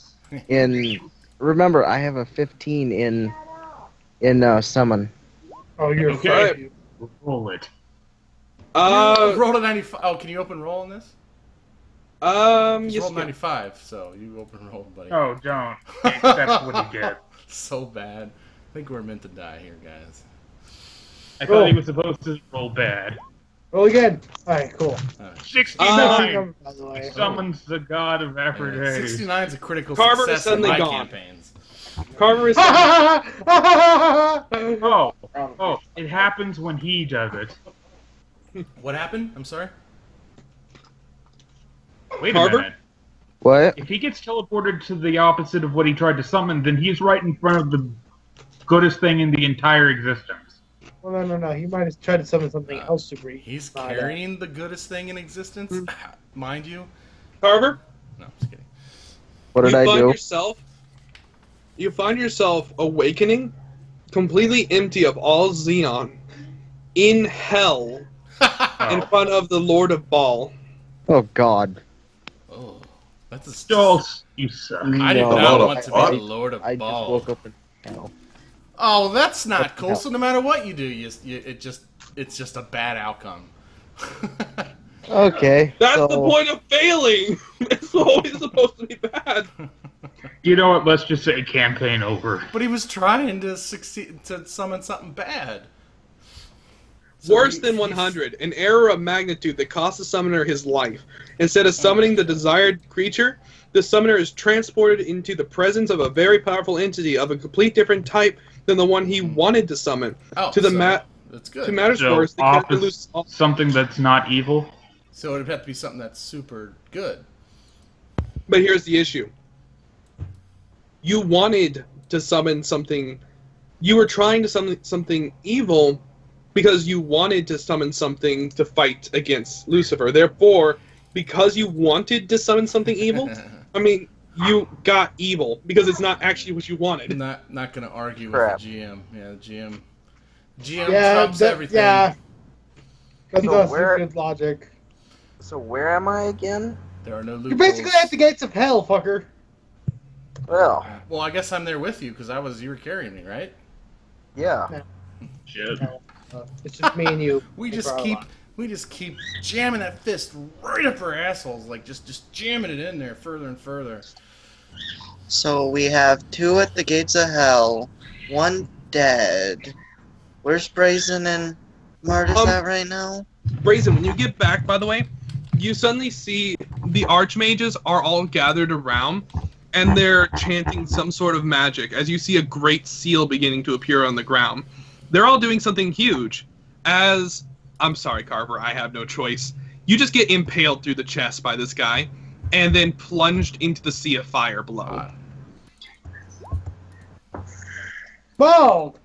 Speaker 5: Remember, I have a 15 in summon.
Speaker 1: Oh, you're
Speaker 8: Okay. Roll it.
Speaker 3: Roll a 95. Oh, can you open roll in this?
Speaker 2: Yes.
Speaker 3: Roll 95, so you open roll, buddy.
Speaker 8: Oh, don't. That's what you get.
Speaker 3: So bad. I think we're meant to die here, guys.
Speaker 8: I thought he was supposed to roll bad.
Speaker 1: Roll again. Alright, cool.
Speaker 8: 69
Speaker 1: By the way.
Speaker 8: summons the god of Aphrodite.
Speaker 3: 69 is a critical
Speaker 2: Carver is
Speaker 3: success in
Speaker 2: suddenly
Speaker 3: my
Speaker 2: gone.
Speaker 3: campaigns.
Speaker 2: Carver is.
Speaker 8: Oh, it happens when he does it.
Speaker 3: What happened? I'm sorry?
Speaker 8: Wait
Speaker 2: Carver?
Speaker 8: a minute.
Speaker 5: What?
Speaker 8: If he gets teleported to the opposite of what he tried to summon, then he's right in front of the goodest thing in the entire existence.
Speaker 1: Well, no. He might have tried to summon something else super.
Speaker 3: He's carrying the goodest thing in existence, mind you.
Speaker 2: Carver?
Speaker 3: No, I'm just kidding.
Speaker 5: What did I do?
Speaker 2: You find yourself awakening, completely empty of all Xenon, in hell, in front of the Lord of Baal.
Speaker 5: Oh God.
Speaker 3: Oh, that's a
Speaker 8: Joltz, you suck.
Speaker 3: I did
Speaker 5: No.
Speaker 3: not want to be
Speaker 10: I-
Speaker 3: the Lord of
Speaker 5: I just
Speaker 3: Baal.
Speaker 5: woke up in hell.
Speaker 3: Oh, that's not cool.
Speaker 5: hell?
Speaker 3: So no matter what you do, it's just a bad outcome.
Speaker 5: Okay.
Speaker 2: That's
Speaker 5: so,
Speaker 2: the point of failing! It's always supposed to be bad.
Speaker 8: You know what? Let's just say campaign over.
Speaker 3: But he was trying to succeed to summon something bad. So
Speaker 2: Worse than 100, an error of magnitude that costs the summoner his life. Instead of summoning the desired creature, the summoner is transported into the presence of a very powerful entity of a complete different type than the one he wanted to summon.
Speaker 3: Oh,
Speaker 2: To the
Speaker 3: so that's good.
Speaker 2: To matters
Speaker 8: So,
Speaker 2: worse, the character loses all.
Speaker 8: something that's not evil.
Speaker 3: So it'd have to be something that's super good.
Speaker 2: But here's the issue. You wanted to summon something. You were trying to summon something evil because you wanted to summon something to fight against Lucifer. Therefore, because you wanted to summon something evil, I mean, you got evil because it's not actually what you wanted.
Speaker 3: Not gonna argue
Speaker 5: Crap.
Speaker 3: with the GM. Yeah, the GM trumps everything.
Speaker 1: Yeah. That's
Speaker 5: So
Speaker 1: not
Speaker 5: where-
Speaker 1: good logic.
Speaker 5: So where am I again?
Speaker 3: There are no loopholes.
Speaker 1: You're basically at the gates of hell, fucker.
Speaker 5: Well,
Speaker 3: Well, I guess I'm there with you because you were carrying me, right?
Speaker 5: yeah.
Speaker 8: Shit.
Speaker 1: It's just me and you.
Speaker 3: We
Speaker 1: for
Speaker 3: just
Speaker 1: our
Speaker 3: keep
Speaker 1: lot.
Speaker 3: jamming that fist right up our assholes, like just jamming it in there further and further.
Speaker 4: So we have 2 at the gates of hell, 1 dead. Where's Brazen and Mardus at right now?
Speaker 2: Brazen, when you get back, by the way, you suddenly see the archmages are all gathered around, and they're chanting some sort of magic, as you see a great seal beginning to appear on the ground. They're all doing something huge. I'm sorry, Carver, I have no choice. You just get impaled through the chest by this guy, and then plunged into the sea of fire below.
Speaker 1: Bald!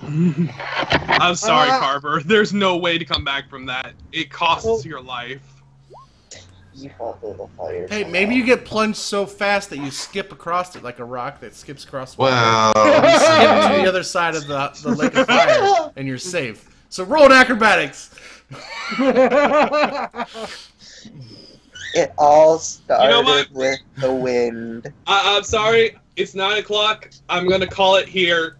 Speaker 2: I'm sorry, Carver. There's no way to come back from that. It costs your life.
Speaker 3: Hey, maybe you get plunged so fast that you skip across it like a rock that skips across.
Speaker 10: Well,
Speaker 3: You skip to the other side of the lake of fire, and you're safe. So roll an acrobatics.
Speaker 4: It all started
Speaker 2: You know what?
Speaker 4: with the wind.
Speaker 2: I'm sorry. It's 9 o'clock. I'm gonna call it here.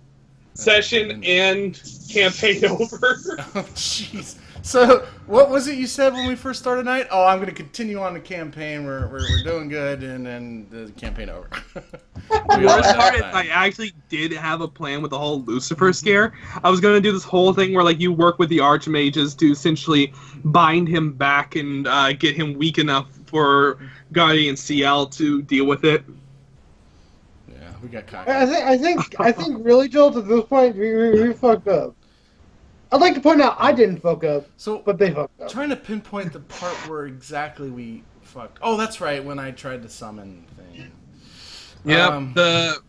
Speaker 2: Session and campaign over.
Speaker 3: Oh, jeez. So, what was it you said when we first started tonight? Oh, I'm going to continue on the campaign. We're doing good, and then the campaign over. We all
Speaker 2: Worst
Speaker 3: had
Speaker 2: part is
Speaker 3: that
Speaker 2: I actually did have a plan with the whole Lucifer scare. I was going to do this whole thing where like you work with the archmages to essentially bind him back and get him weak enough for Guardian CL to deal with it.
Speaker 3: Yeah, we got cocky.
Speaker 1: I think really, Jolt, at this point, we fucked up. I'd like to point out I didn't fuck up, but they fucked up.
Speaker 3: Trying to pinpoint the part where exactly we fucked. Oh, that's right, when I tried to summon thing.
Speaker 2: Yeah, the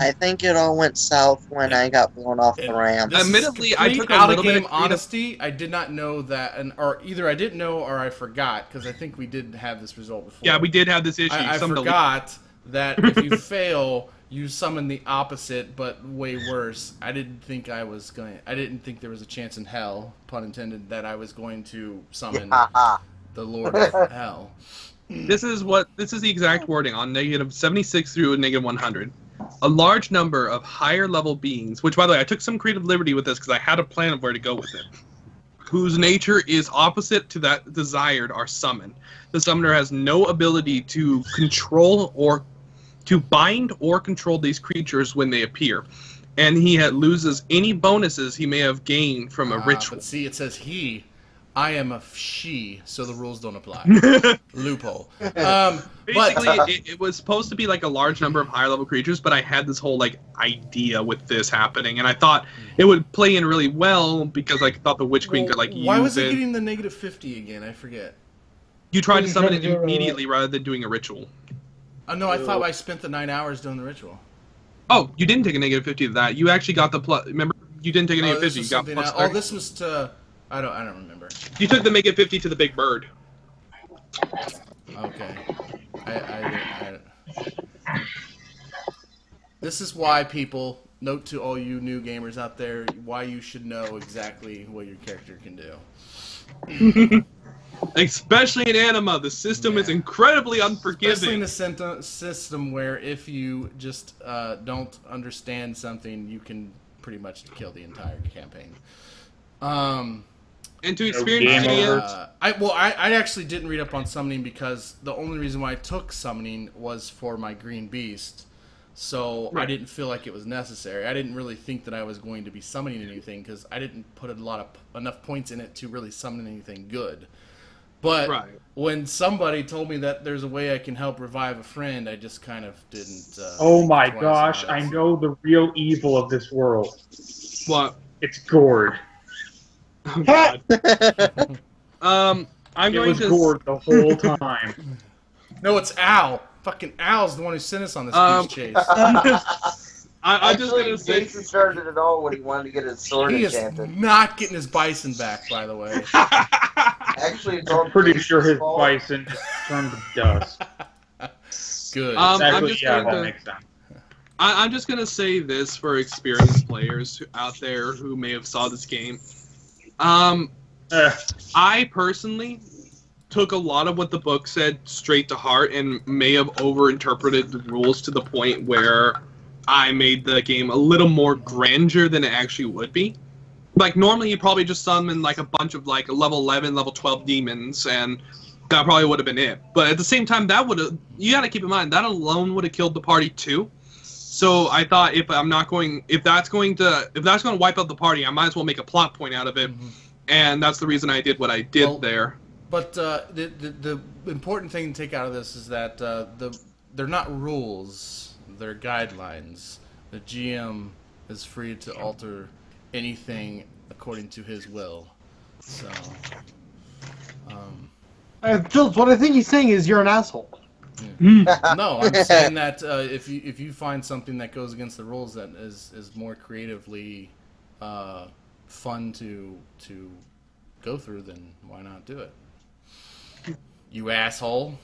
Speaker 4: I think it all went south when I got blown off the ramp.
Speaker 2: Admittedly, I took a
Speaker 3: out
Speaker 2: little
Speaker 3: of
Speaker 2: bit
Speaker 3: game
Speaker 2: of
Speaker 3: honesty. I did not know that, or either I didn't know or I forgot, because I think we did have this result before.
Speaker 9: Yeah, we did have this issue.
Speaker 3: I forgot that if you fail, you summon the opposite, but way worse. I didn't think there was a chance in hell, pun intended, that I was going to summon the Lord of Hell.
Speaker 9: This is the exact wording on -76 through -100. A large number of higher level beings, which by the way, I took some creative liberty with this because I had a plan of where to go with it, whose nature is opposite to that desired are summoned. The summoner has no ability to control or to bind or control these creatures when they appear, and he loses any bonuses he may have gained from a ritual.
Speaker 3: But see, it says he. I am a she, so the rules don't apply. Loophole.
Speaker 9: Basically, it was supposed to be like a large number of higher level creatures, but I had this whole like idea with this happening, and I thought it would play in really well because I thought the Witch Queen could like use it.
Speaker 3: Why was it getting the -50 again? I forget.
Speaker 9: You tried to summon it immediately rather than doing a ritual.
Speaker 3: No, I thought I spent the 9 hours doing the ritual.
Speaker 9: Oh, you didn't take a -50 to that. You actually got the plus. Remember, you didn't take a -50. You got plus 30.
Speaker 3: Oh, this was to. I don't remember.
Speaker 9: You took the -50 to the big bird.
Speaker 3: Okay. This is why people, note to all you new gamers out there, why you should know exactly what your character can do.
Speaker 9: Especially in Anima, the system is incredibly unforgiving.
Speaker 3: Especially in a system where if you just don't understand something, you can pretty much kill the entire campaign.
Speaker 9: And to experience
Speaker 3: I actually didn't read up on summoning because the only reason why I took summoning was for my green beast. So I didn't feel like it was necessary. I didn't really think that I was going to be summoning anything because I didn't put enough points in it to really summon anything good. But when somebody told me that there's a way I can help revive a friend, I just kind of didn't.
Speaker 8: Oh my gosh! I know the real evil of this world.
Speaker 9: What?
Speaker 8: It's Gord.
Speaker 9: Oh, God.
Speaker 8: It was Gord the whole time.
Speaker 3: No, it's Al. Fucking Al's the one who sent us on this goose chase.
Speaker 9: I'm just gonna say
Speaker 5: Jason started it all when he wanted to get his sword enchanted.
Speaker 3: He is not getting his bison back, by the way.
Speaker 5: Actually, it's
Speaker 8: I'm pretty sure his bison just turned to dust.
Speaker 3: Good.
Speaker 9: I'm just gonna say this for experienced players out there who may have saw this game. I personally took a lot of what the book said straight to heart and may have overinterpreted the rules to the point where I made the game a little more grandeur than it actually would be. Like, normally you probably just summon like a bunch of like level 11, level 12 demons, and that probably would have been it. But at the same time, that would have, you gotta keep in mind, that alone would have killed the party too. So I thought if that's going to wipe out the party, I might as well make a plot point out of it. And that's the reason I did what I did there.
Speaker 3: But the important thing to take out of this is that they're not rules, they're guidelines. The GM is free to alter anything according to his will. So,
Speaker 1: Joltz, what I think he's saying is you're an asshole.
Speaker 3: Yeah. No, I'm saying that if you find something that goes against the rules that is more creatively fun to go through, then why not do it? You asshole.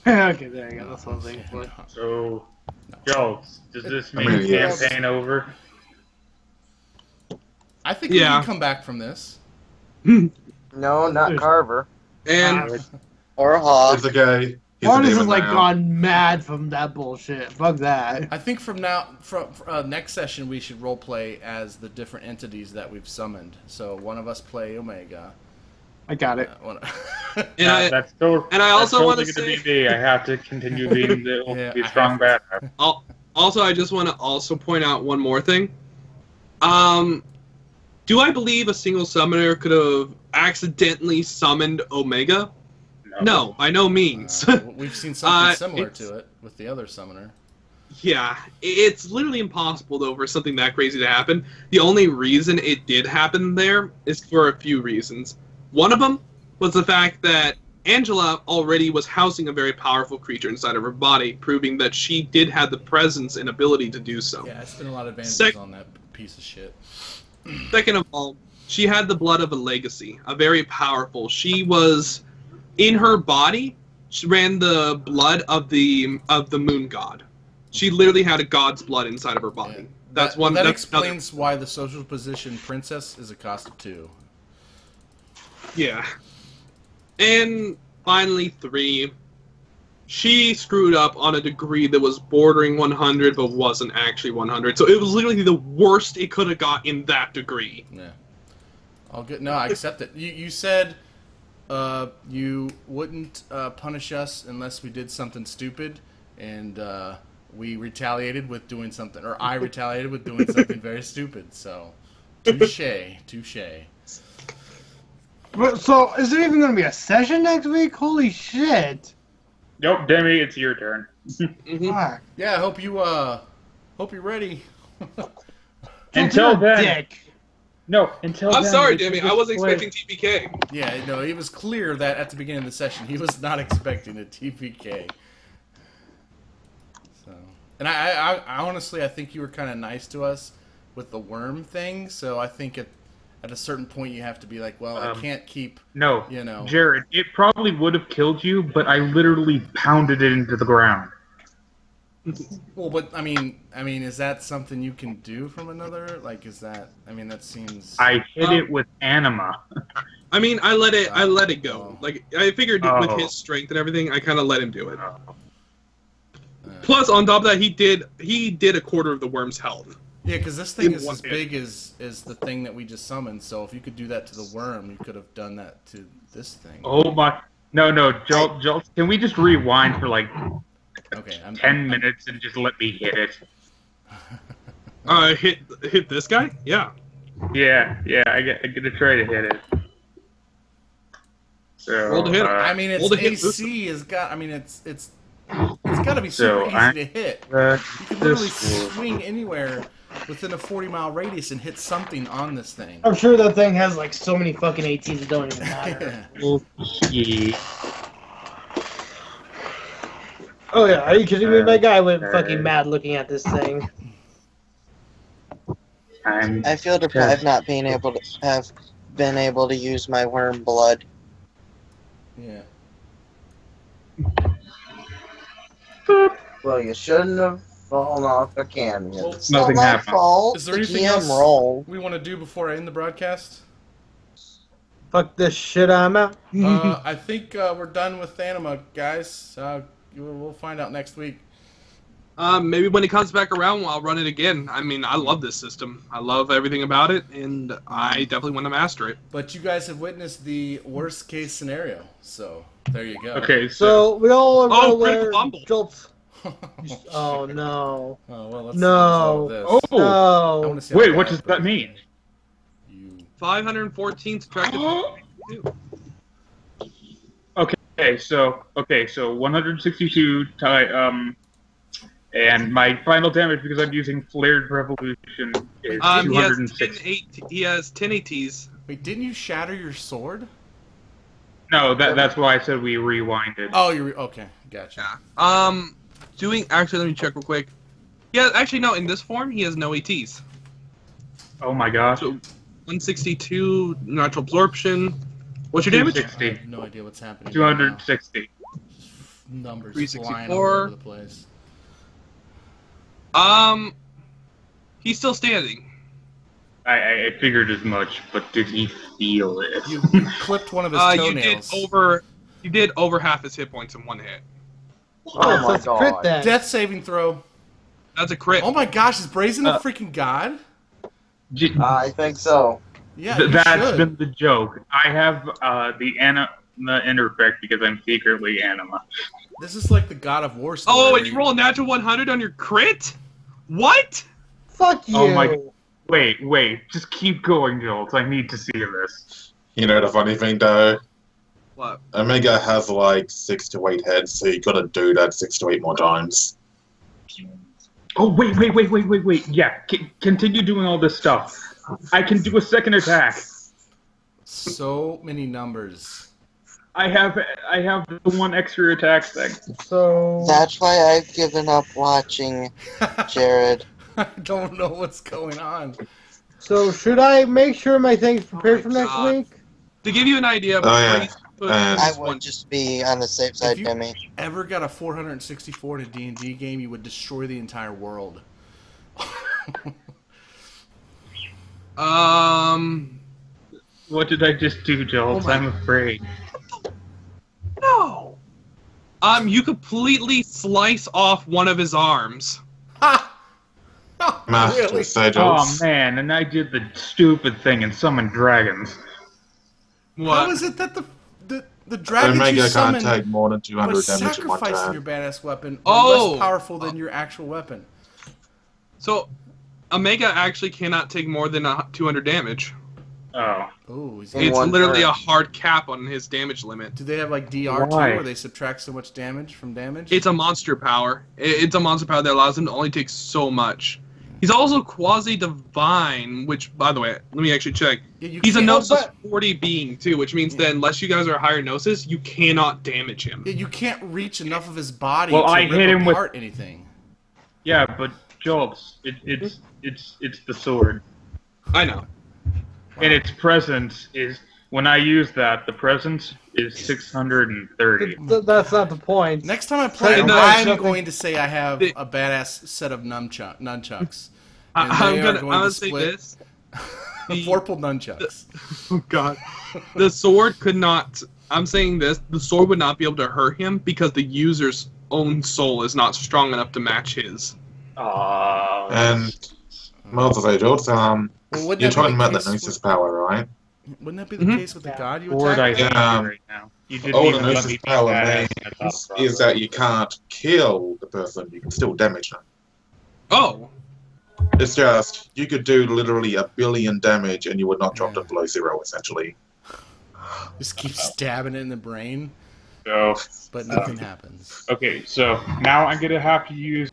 Speaker 1: Okay, there you go. That's what I'm saying.
Speaker 8: So, Joltz, does this mean the campaign over?
Speaker 3: I think we can come back from this.
Speaker 5: No, not Carver.
Speaker 9: And
Speaker 4: or Hawke.
Speaker 10: It's okay.
Speaker 1: Mardus has like gone mad from that bullshit. Fuck that.
Speaker 3: I think from next session we should roleplay as the different entities that we've summoned. So one of us play Omega.
Speaker 1: I got it.
Speaker 8: That's
Speaker 9: I also want to say
Speaker 8: be I have to continue being the strong bad.
Speaker 9: Also, I just want to also point out one more thing. Do I believe a single summoner could have accidentally summoned Omega? No, by no means.
Speaker 3: We've seen something similar to it with the other summoner.
Speaker 9: Yeah, it's literally impossible, though, for something that crazy to happen. The only reason it did happen there is for a few reasons. One of them was the fact that Angela already was housing a very powerful creature inside of her body, proving that she did have the presence and ability to do so.
Speaker 3: Yeah, I spent a lot of advantages on that piece of shit.
Speaker 9: Second of all, she had the blood of a legacy, a very powerful. She was in her body. She ran the blood of the moon god. She literally had a god's blood inside of her body.
Speaker 3: Yeah.
Speaker 9: That's
Speaker 3: That explains why the social position princess is a cost of 2.
Speaker 9: Yeah. And finally, 3. She screwed up on a degree that was bordering 100, but wasn't actually 100. So it was literally the worst it could have got in that degree.
Speaker 3: Yeah. All good. No, I accept it. You said you wouldn't punish us unless we did something stupid, and we retaliated with doing something, or I retaliated with doing something very stupid. So, touche.
Speaker 1: So, is there even going to be a session next week? Holy shit!
Speaker 8: Nope, Demi, it's your turn.
Speaker 1: Fuck.
Speaker 3: Yeah, I hope you're ready.
Speaker 8: Until then,
Speaker 1: Dick.
Speaker 8: no. Until
Speaker 9: I'm
Speaker 8: then,
Speaker 9: sorry,
Speaker 8: we
Speaker 9: Demi.
Speaker 8: can
Speaker 9: I wasn't
Speaker 8: just play-
Speaker 9: expecting TPK.
Speaker 3: Yeah, no, it was clear that at the beginning of the session he was not expecting a TPK. So, and I honestly, I think you were kind of nice to us with the worm thing. So I think at a certain point you have to be like, well, I can't keep.
Speaker 8: No,
Speaker 3: you know,
Speaker 8: Jared, it probably would have killed you, but I literally pounded it into the ground.
Speaker 3: Well, but I mean, is that something you can do from another? Like, is that? I mean, that seems.
Speaker 8: I hit it with Anima.
Speaker 9: I mean, I let it go. Like, I figured with his strength and everything, I kind of let him do it. Plus, on top of that, he did a quarter of the worm's health.
Speaker 3: Yeah, because this thing is as big as the thing that we just summoned. So if you could do that to the worm, you could have done that to this thing.
Speaker 8: Oh my! No, Joltz, can we just rewind for like 10 minutes and just let me hit it?
Speaker 9: Hit this guy? Yeah.
Speaker 8: Yeah. I get to try to hit it. So,
Speaker 9: Roll to hit.
Speaker 3: I mean, its AC has got. I mean, it's got to be super easy to hit. You can literally swing anywhere within a 40-mile radius and hit something on this thing.
Speaker 1: I'm sure that thing has like so many fucking 18s that don't even matter.
Speaker 8: Yeah.
Speaker 1: Oh yeah, are you kidding me? My guy went fucking mad looking at this thing.
Speaker 4: I feel deprived not being able to use my worm blood.
Speaker 3: Yeah.
Speaker 5: Well, you shouldn't have fallen off a canyon.
Speaker 3: Well,
Speaker 4: It's not my fault.
Speaker 3: Is there
Speaker 4: The
Speaker 3: anything
Speaker 4: GM
Speaker 3: else
Speaker 4: roll.
Speaker 3: we want to do before I end the broadcast?
Speaker 1: Fuck this shit, I'm out.
Speaker 3: I think we're done with Anima, guys. We'll find out next week.
Speaker 9: Maybe when it comes back around, I'll run it again. I mean, I love this system. I love everything about it, and I definitely want to master it.
Speaker 3: But you guys have witnessed the worst case scenario, so there you go.
Speaker 8: Okay,
Speaker 1: So we all are
Speaker 9: critical fumble.
Speaker 1: Joltz. Oh no.
Speaker 3: Oh well, let's
Speaker 1: No.
Speaker 3: this.
Speaker 8: Oh,
Speaker 3: I
Speaker 1: No.
Speaker 3: wanna see how
Speaker 8: wait,
Speaker 3: bad
Speaker 8: what does
Speaker 3: it
Speaker 8: that
Speaker 3: goes.
Speaker 8: mean?
Speaker 9: 514 subtracted from 52.
Speaker 8: Okay, so 162 and my final damage because I'm using Flared Revolution is 260.
Speaker 9: He has 10 ATs.
Speaker 3: Wait, didn't you shatter your sword?
Speaker 8: No, that's why I said we rewinded.
Speaker 3: Oh, okay, gotcha.
Speaker 9: Yeah. Actually, let me check real quick. Yeah, actually, no. In this form, he has no ATs.
Speaker 8: Oh my gosh.
Speaker 9: So 162 natural absorption. What's your damage?
Speaker 8: 260.
Speaker 3: I have no idea what's happening.
Speaker 8: 260.
Speaker 3: Right now. Numbers flying
Speaker 9: 364.
Speaker 3: all over the place.
Speaker 9: He's still standing.
Speaker 8: I figured as much, but did he feel it?
Speaker 3: You clipped one of his toenails.
Speaker 9: You did over half his hit points in one hit.
Speaker 5: Oh my
Speaker 1: That's a crit
Speaker 5: god.
Speaker 1: then.
Speaker 3: Death saving throw.
Speaker 9: That's a crit.
Speaker 3: Oh my gosh, is Brazen a freaking god?
Speaker 5: I think so.
Speaker 3: Yeah, you
Speaker 8: That's
Speaker 3: should.
Speaker 8: been the joke. I have the Anima Interfect because I'm secretly Anima.
Speaker 3: This is like the God of War story.
Speaker 9: Oh, and you roll a natural 100 on your crit? What?
Speaker 1: Fuck you.
Speaker 8: Oh my... Wait. Just keep going, Joltz. I need to see this.
Speaker 10: You know the funny thing though?
Speaker 9: What?
Speaker 10: Omega has like 6 to 8 heads, so you gotta do that 6 to 8 more times.
Speaker 8: Oh, wait. Yeah, continue doing all this stuff. I can do a second attack.
Speaker 3: So many numbers.
Speaker 8: I have the one extra attack thing.
Speaker 1: So
Speaker 4: That's why I've given up watching Jared.
Speaker 3: I don't know what's going on.
Speaker 1: So should I make sure my thing's prepared for next
Speaker 9: God.
Speaker 1: week?
Speaker 9: To give you an idea,
Speaker 10: yeah.
Speaker 4: I would just be on the safe side,
Speaker 3: If you
Speaker 4: Demi.
Speaker 3: ever got a 464 in a D&D game, you would destroy the entire world.
Speaker 8: What did I just do, Joltz? I'm afraid.
Speaker 9: No. You completely slice off one of his arms.
Speaker 10: Master
Speaker 3: Really?
Speaker 10: Joltz.
Speaker 8: Oh man, and I did the stupid thing and summoned dragons.
Speaker 9: What?
Speaker 3: How is it that the dragons you
Speaker 10: Omega can't
Speaker 3: summon
Speaker 10: take more than 200
Speaker 3: was
Speaker 10: damage in one
Speaker 3: sacrificing
Speaker 10: turn.
Speaker 3: your badass weapon
Speaker 9: Oh!
Speaker 3: less powerful than your actual weapon?
Speaker 9: So, Omega actually cannot take more than 200 damage.
Speaker 8: Oh.
Speaker 3: Oh, he's
Speaker 4: In
Speaker 9: It's
Speaker 4: one
Speaker 9: literally
Speaker 4: turn.
Speaker 9: a hard cap on his damage limit.
Speaker 3: do they have like DR2
Speaker 8: Why?
Speaker 3: where they subtract so much damage from damage?
Speaker 9: It's a monster power. It's a monster power that allows him to only take so much. He's also quasi-divine, which, by the way, let me actually check.
Speaker 3: Yeah, you
Speaker 9: He's a
Speaker 3: can't-
Speaker 9: Gnosis 40 being, too, which means that unless you guys are higher Gnosis, you cannot damage him.
Speaker 3: Yeah, you can't reach enough of his body
Speaker 8: Well,
Speaker 3: to
Speaker 8: I
Speaker 3: rip
Speaker 8: hit him with-
Speaker 3: apart anything.
Speaker 8: Yeah, but Joltz, it's the sword.
Speaker 9: I know.
Speaker 8: And its presence is, when I use that, the presence is 630.
Speaker 1: That's not the point.
Speaker 3: Next time I play,
Speaker 9: No,
Speaker 3: I'm
Speaker 9: no.
Speaker 3: going to say I have a badass set of nunchucks. And
Speaker 9: I'm
Speaker 3: they are
Speaker 9: gonna
Speaker 3: going to
Speaker 9: say
Speaker 3: split
Speaker 9: this.
Speaker 3: Vorpal nunchucks.
Speaker 9: Oh god. The sword could not. I'm saying this. The sword would not be able to hurt him because the user's own soul is not strong enough to match his.
Speaker 10: And Mardus, Joltz,
Speaker 3: Well, wouldn't
Speaker 10: you're
Speaker 3: that be
Speaker 10: talking
Speaker 3: the
Speaker 10: about the
Speaker 3: case
Speaker 10: Gnosis power, right?
Speaker 3: Wouldn't that be the
Speaker 9: Mhm.
Speaker 3: case with the god you
Speaker 8: Sword I
Speaker 3: attack?
Speaker 8: hate
Speaker 10: Yeah.
Speaker 8: you right now. You didn't
Speaker 10: All the
Speaker 8: even let
Speaker 10: Gnosis
Speaker 8: me be
Speaker 10: power
Speaker 8: badass.
Speaker 10: means is that you can't kill the person, you can still damage them.
Speaker 9: Oh.
Speaker 10: It's just, you could do literally 1 billion damage and you would not drop them below 0, essentially.
Speaker 3: Just keep stabbing it in the brain,
Speaker 8: So,
Speaker 3: but nothing happens.
Speaker 8: okay, so now I'm gonna have to use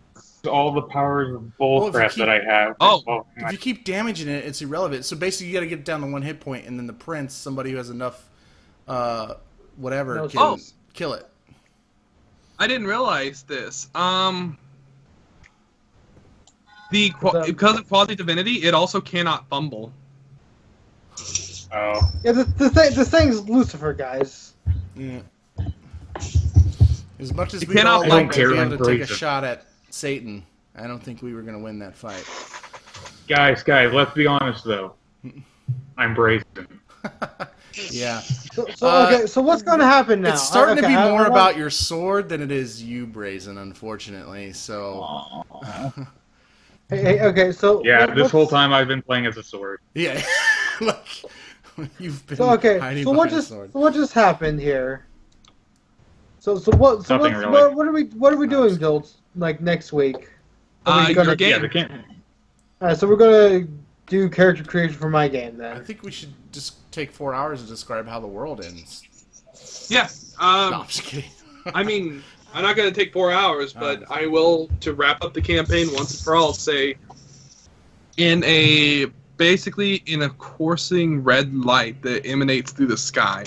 Speaker 8: all the powers of
Speaker 3: Well, if you
Speaker 8: bullcrap
Speaker 3: keep-
Speaker 8: that I have.
Speaker 9: Oh.
Speaker 8: Well,
Speaker 3: If you keep damaging it, it's irrelevant. So basically, you got to get it down to 1 hit point, and then the prince, somebody who has enough, whatever,
Speaker 1: No,
Speaker 3: can
Speaker 9: oh.
Speaker 3: kill it.
Speaker 9: I didn't realize this. Because of quasi divinity, it also cannot fumble.
Speaker 8: oh.
Speaker 1: Yeah, the thing's Lucifer, guys.
Speaker 3: Yeah. As much as
Speaker 9: You
Speaker 3: we
Speaker 9: cannot
Speaker 3: all
Speaker 9: fumble.
Speaker 3: like to be
Speaker 8: I don't
Speaker 3: able
Speaker 8: care,
Speaker 3: to take a
Speaker 8: Brazen.
Speaker 3: shot at Satan, I don't think we were going to win that fight.
Speaker 8: Guys, let's be honest though. I'm Brazen.
Speaker 3: Yeah.
Speaker 1: So okay, so what's going to happen now?
Speaker 3: It's starting to
Speaker 1: Okay,
Speaker 3: be
Speaker 1: I
Speaker 3: more
Speaker 1: want-
Speaker 3: about your sword than it is you, Brazen, unfortunately. So,
Speaker 1: Hey, okay, so
Speaker 8: Yeah,
Speaker 1: what-
Speaker 8: this
Speaker 1: what's-
Speaker 8: whole time I've been playing as a sword.
Speaker 3: yeah. Like, you've been
Speaker 1: So okay,
Speaker 3: hiding
Speaker 1: so what
Speaker 3: behind a
Speaker 1: just
Speaker 3: sword.
Speaker 1: so what just happened here? So what
Speaker 8: Nothing really.
Speaker 1: what are we doing, Joltz? Like next week? Are we gonna-
Speaker 9: Your game.
Speaker 8: Yeah, they can't.
Speaker 1: Alright, so we're gonna do character creation for my game
Speaker 3: I
Speaker 1: then.
Speaker 3: think we should just take 4 hours to describe how the world ends.
Speaker 9: Yeah.
Speaker 3: No, I'm just kidding.
Speaker 9: I mean, I'm not going to take 4 hours, but I will, to wrap up the campaign once and for all, say, basically in a coursing red light that emanates through the sky,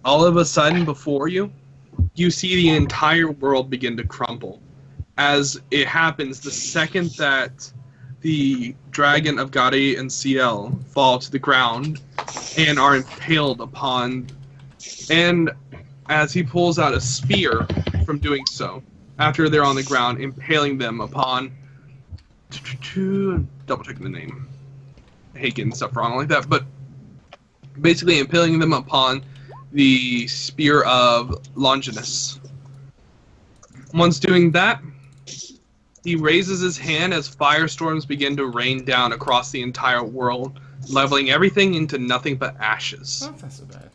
Speaker 9: all of a sudden before you, you see the entire world begin to crumble. As it happens, the second that the Dragon of Gadi and CL fall to the ground and are impaled upon, and as he pulls out a spear from doing so, after they're on the ground, impaling them upon, double checking the name, I hate getting stuff wrong like that, but basically impaling them upon the spear of Longinus. Once doing that, he raises his hand as firestorms begin to rain down across the entire world, leveling everything into nothing but ashes.
Speaker 3: Oh, that's not so bad.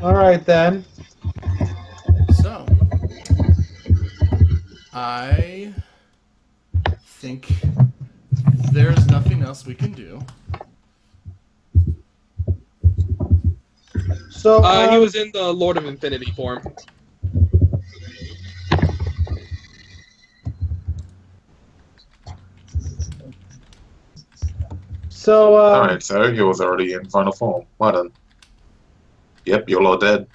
Speaker 1: Alright then.
Speaker 3: So, I think there's nothing else we can do.
Speaker 1: So
Speaker 9: He was in the Lord of Infinity form.
Speaker 1: So,
Speaker 10: Alright, so he was already in final form. Well done. Yep, you're all dead.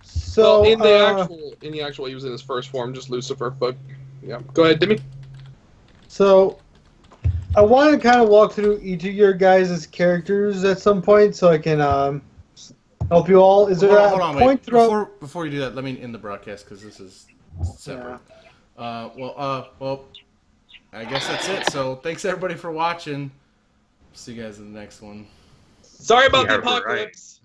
Speaker 1: so
Speaker 2: Well, in the actual, he was in his first form, just Lucifer. But yeah, go ahead, Dimi.
Speaker 1: So, I want to kind of walk through each of your guys' characters at some point, so I can help you all. Is there
Speaker 3: Hold
Speaker 1: a
Speaker 3: on,
Speaker 1: point
Speaker 3: wait.
Speaker 1: throughout?
Speaker 3: Before you do that, let me end the broadcast because this is separate. Well, I guess that's it. So thanks everybody for watching. See you guys in the next one.
Speaker 2: Sorry about
Speaker 8: Yeah,
Speaker 2: the apocalypse.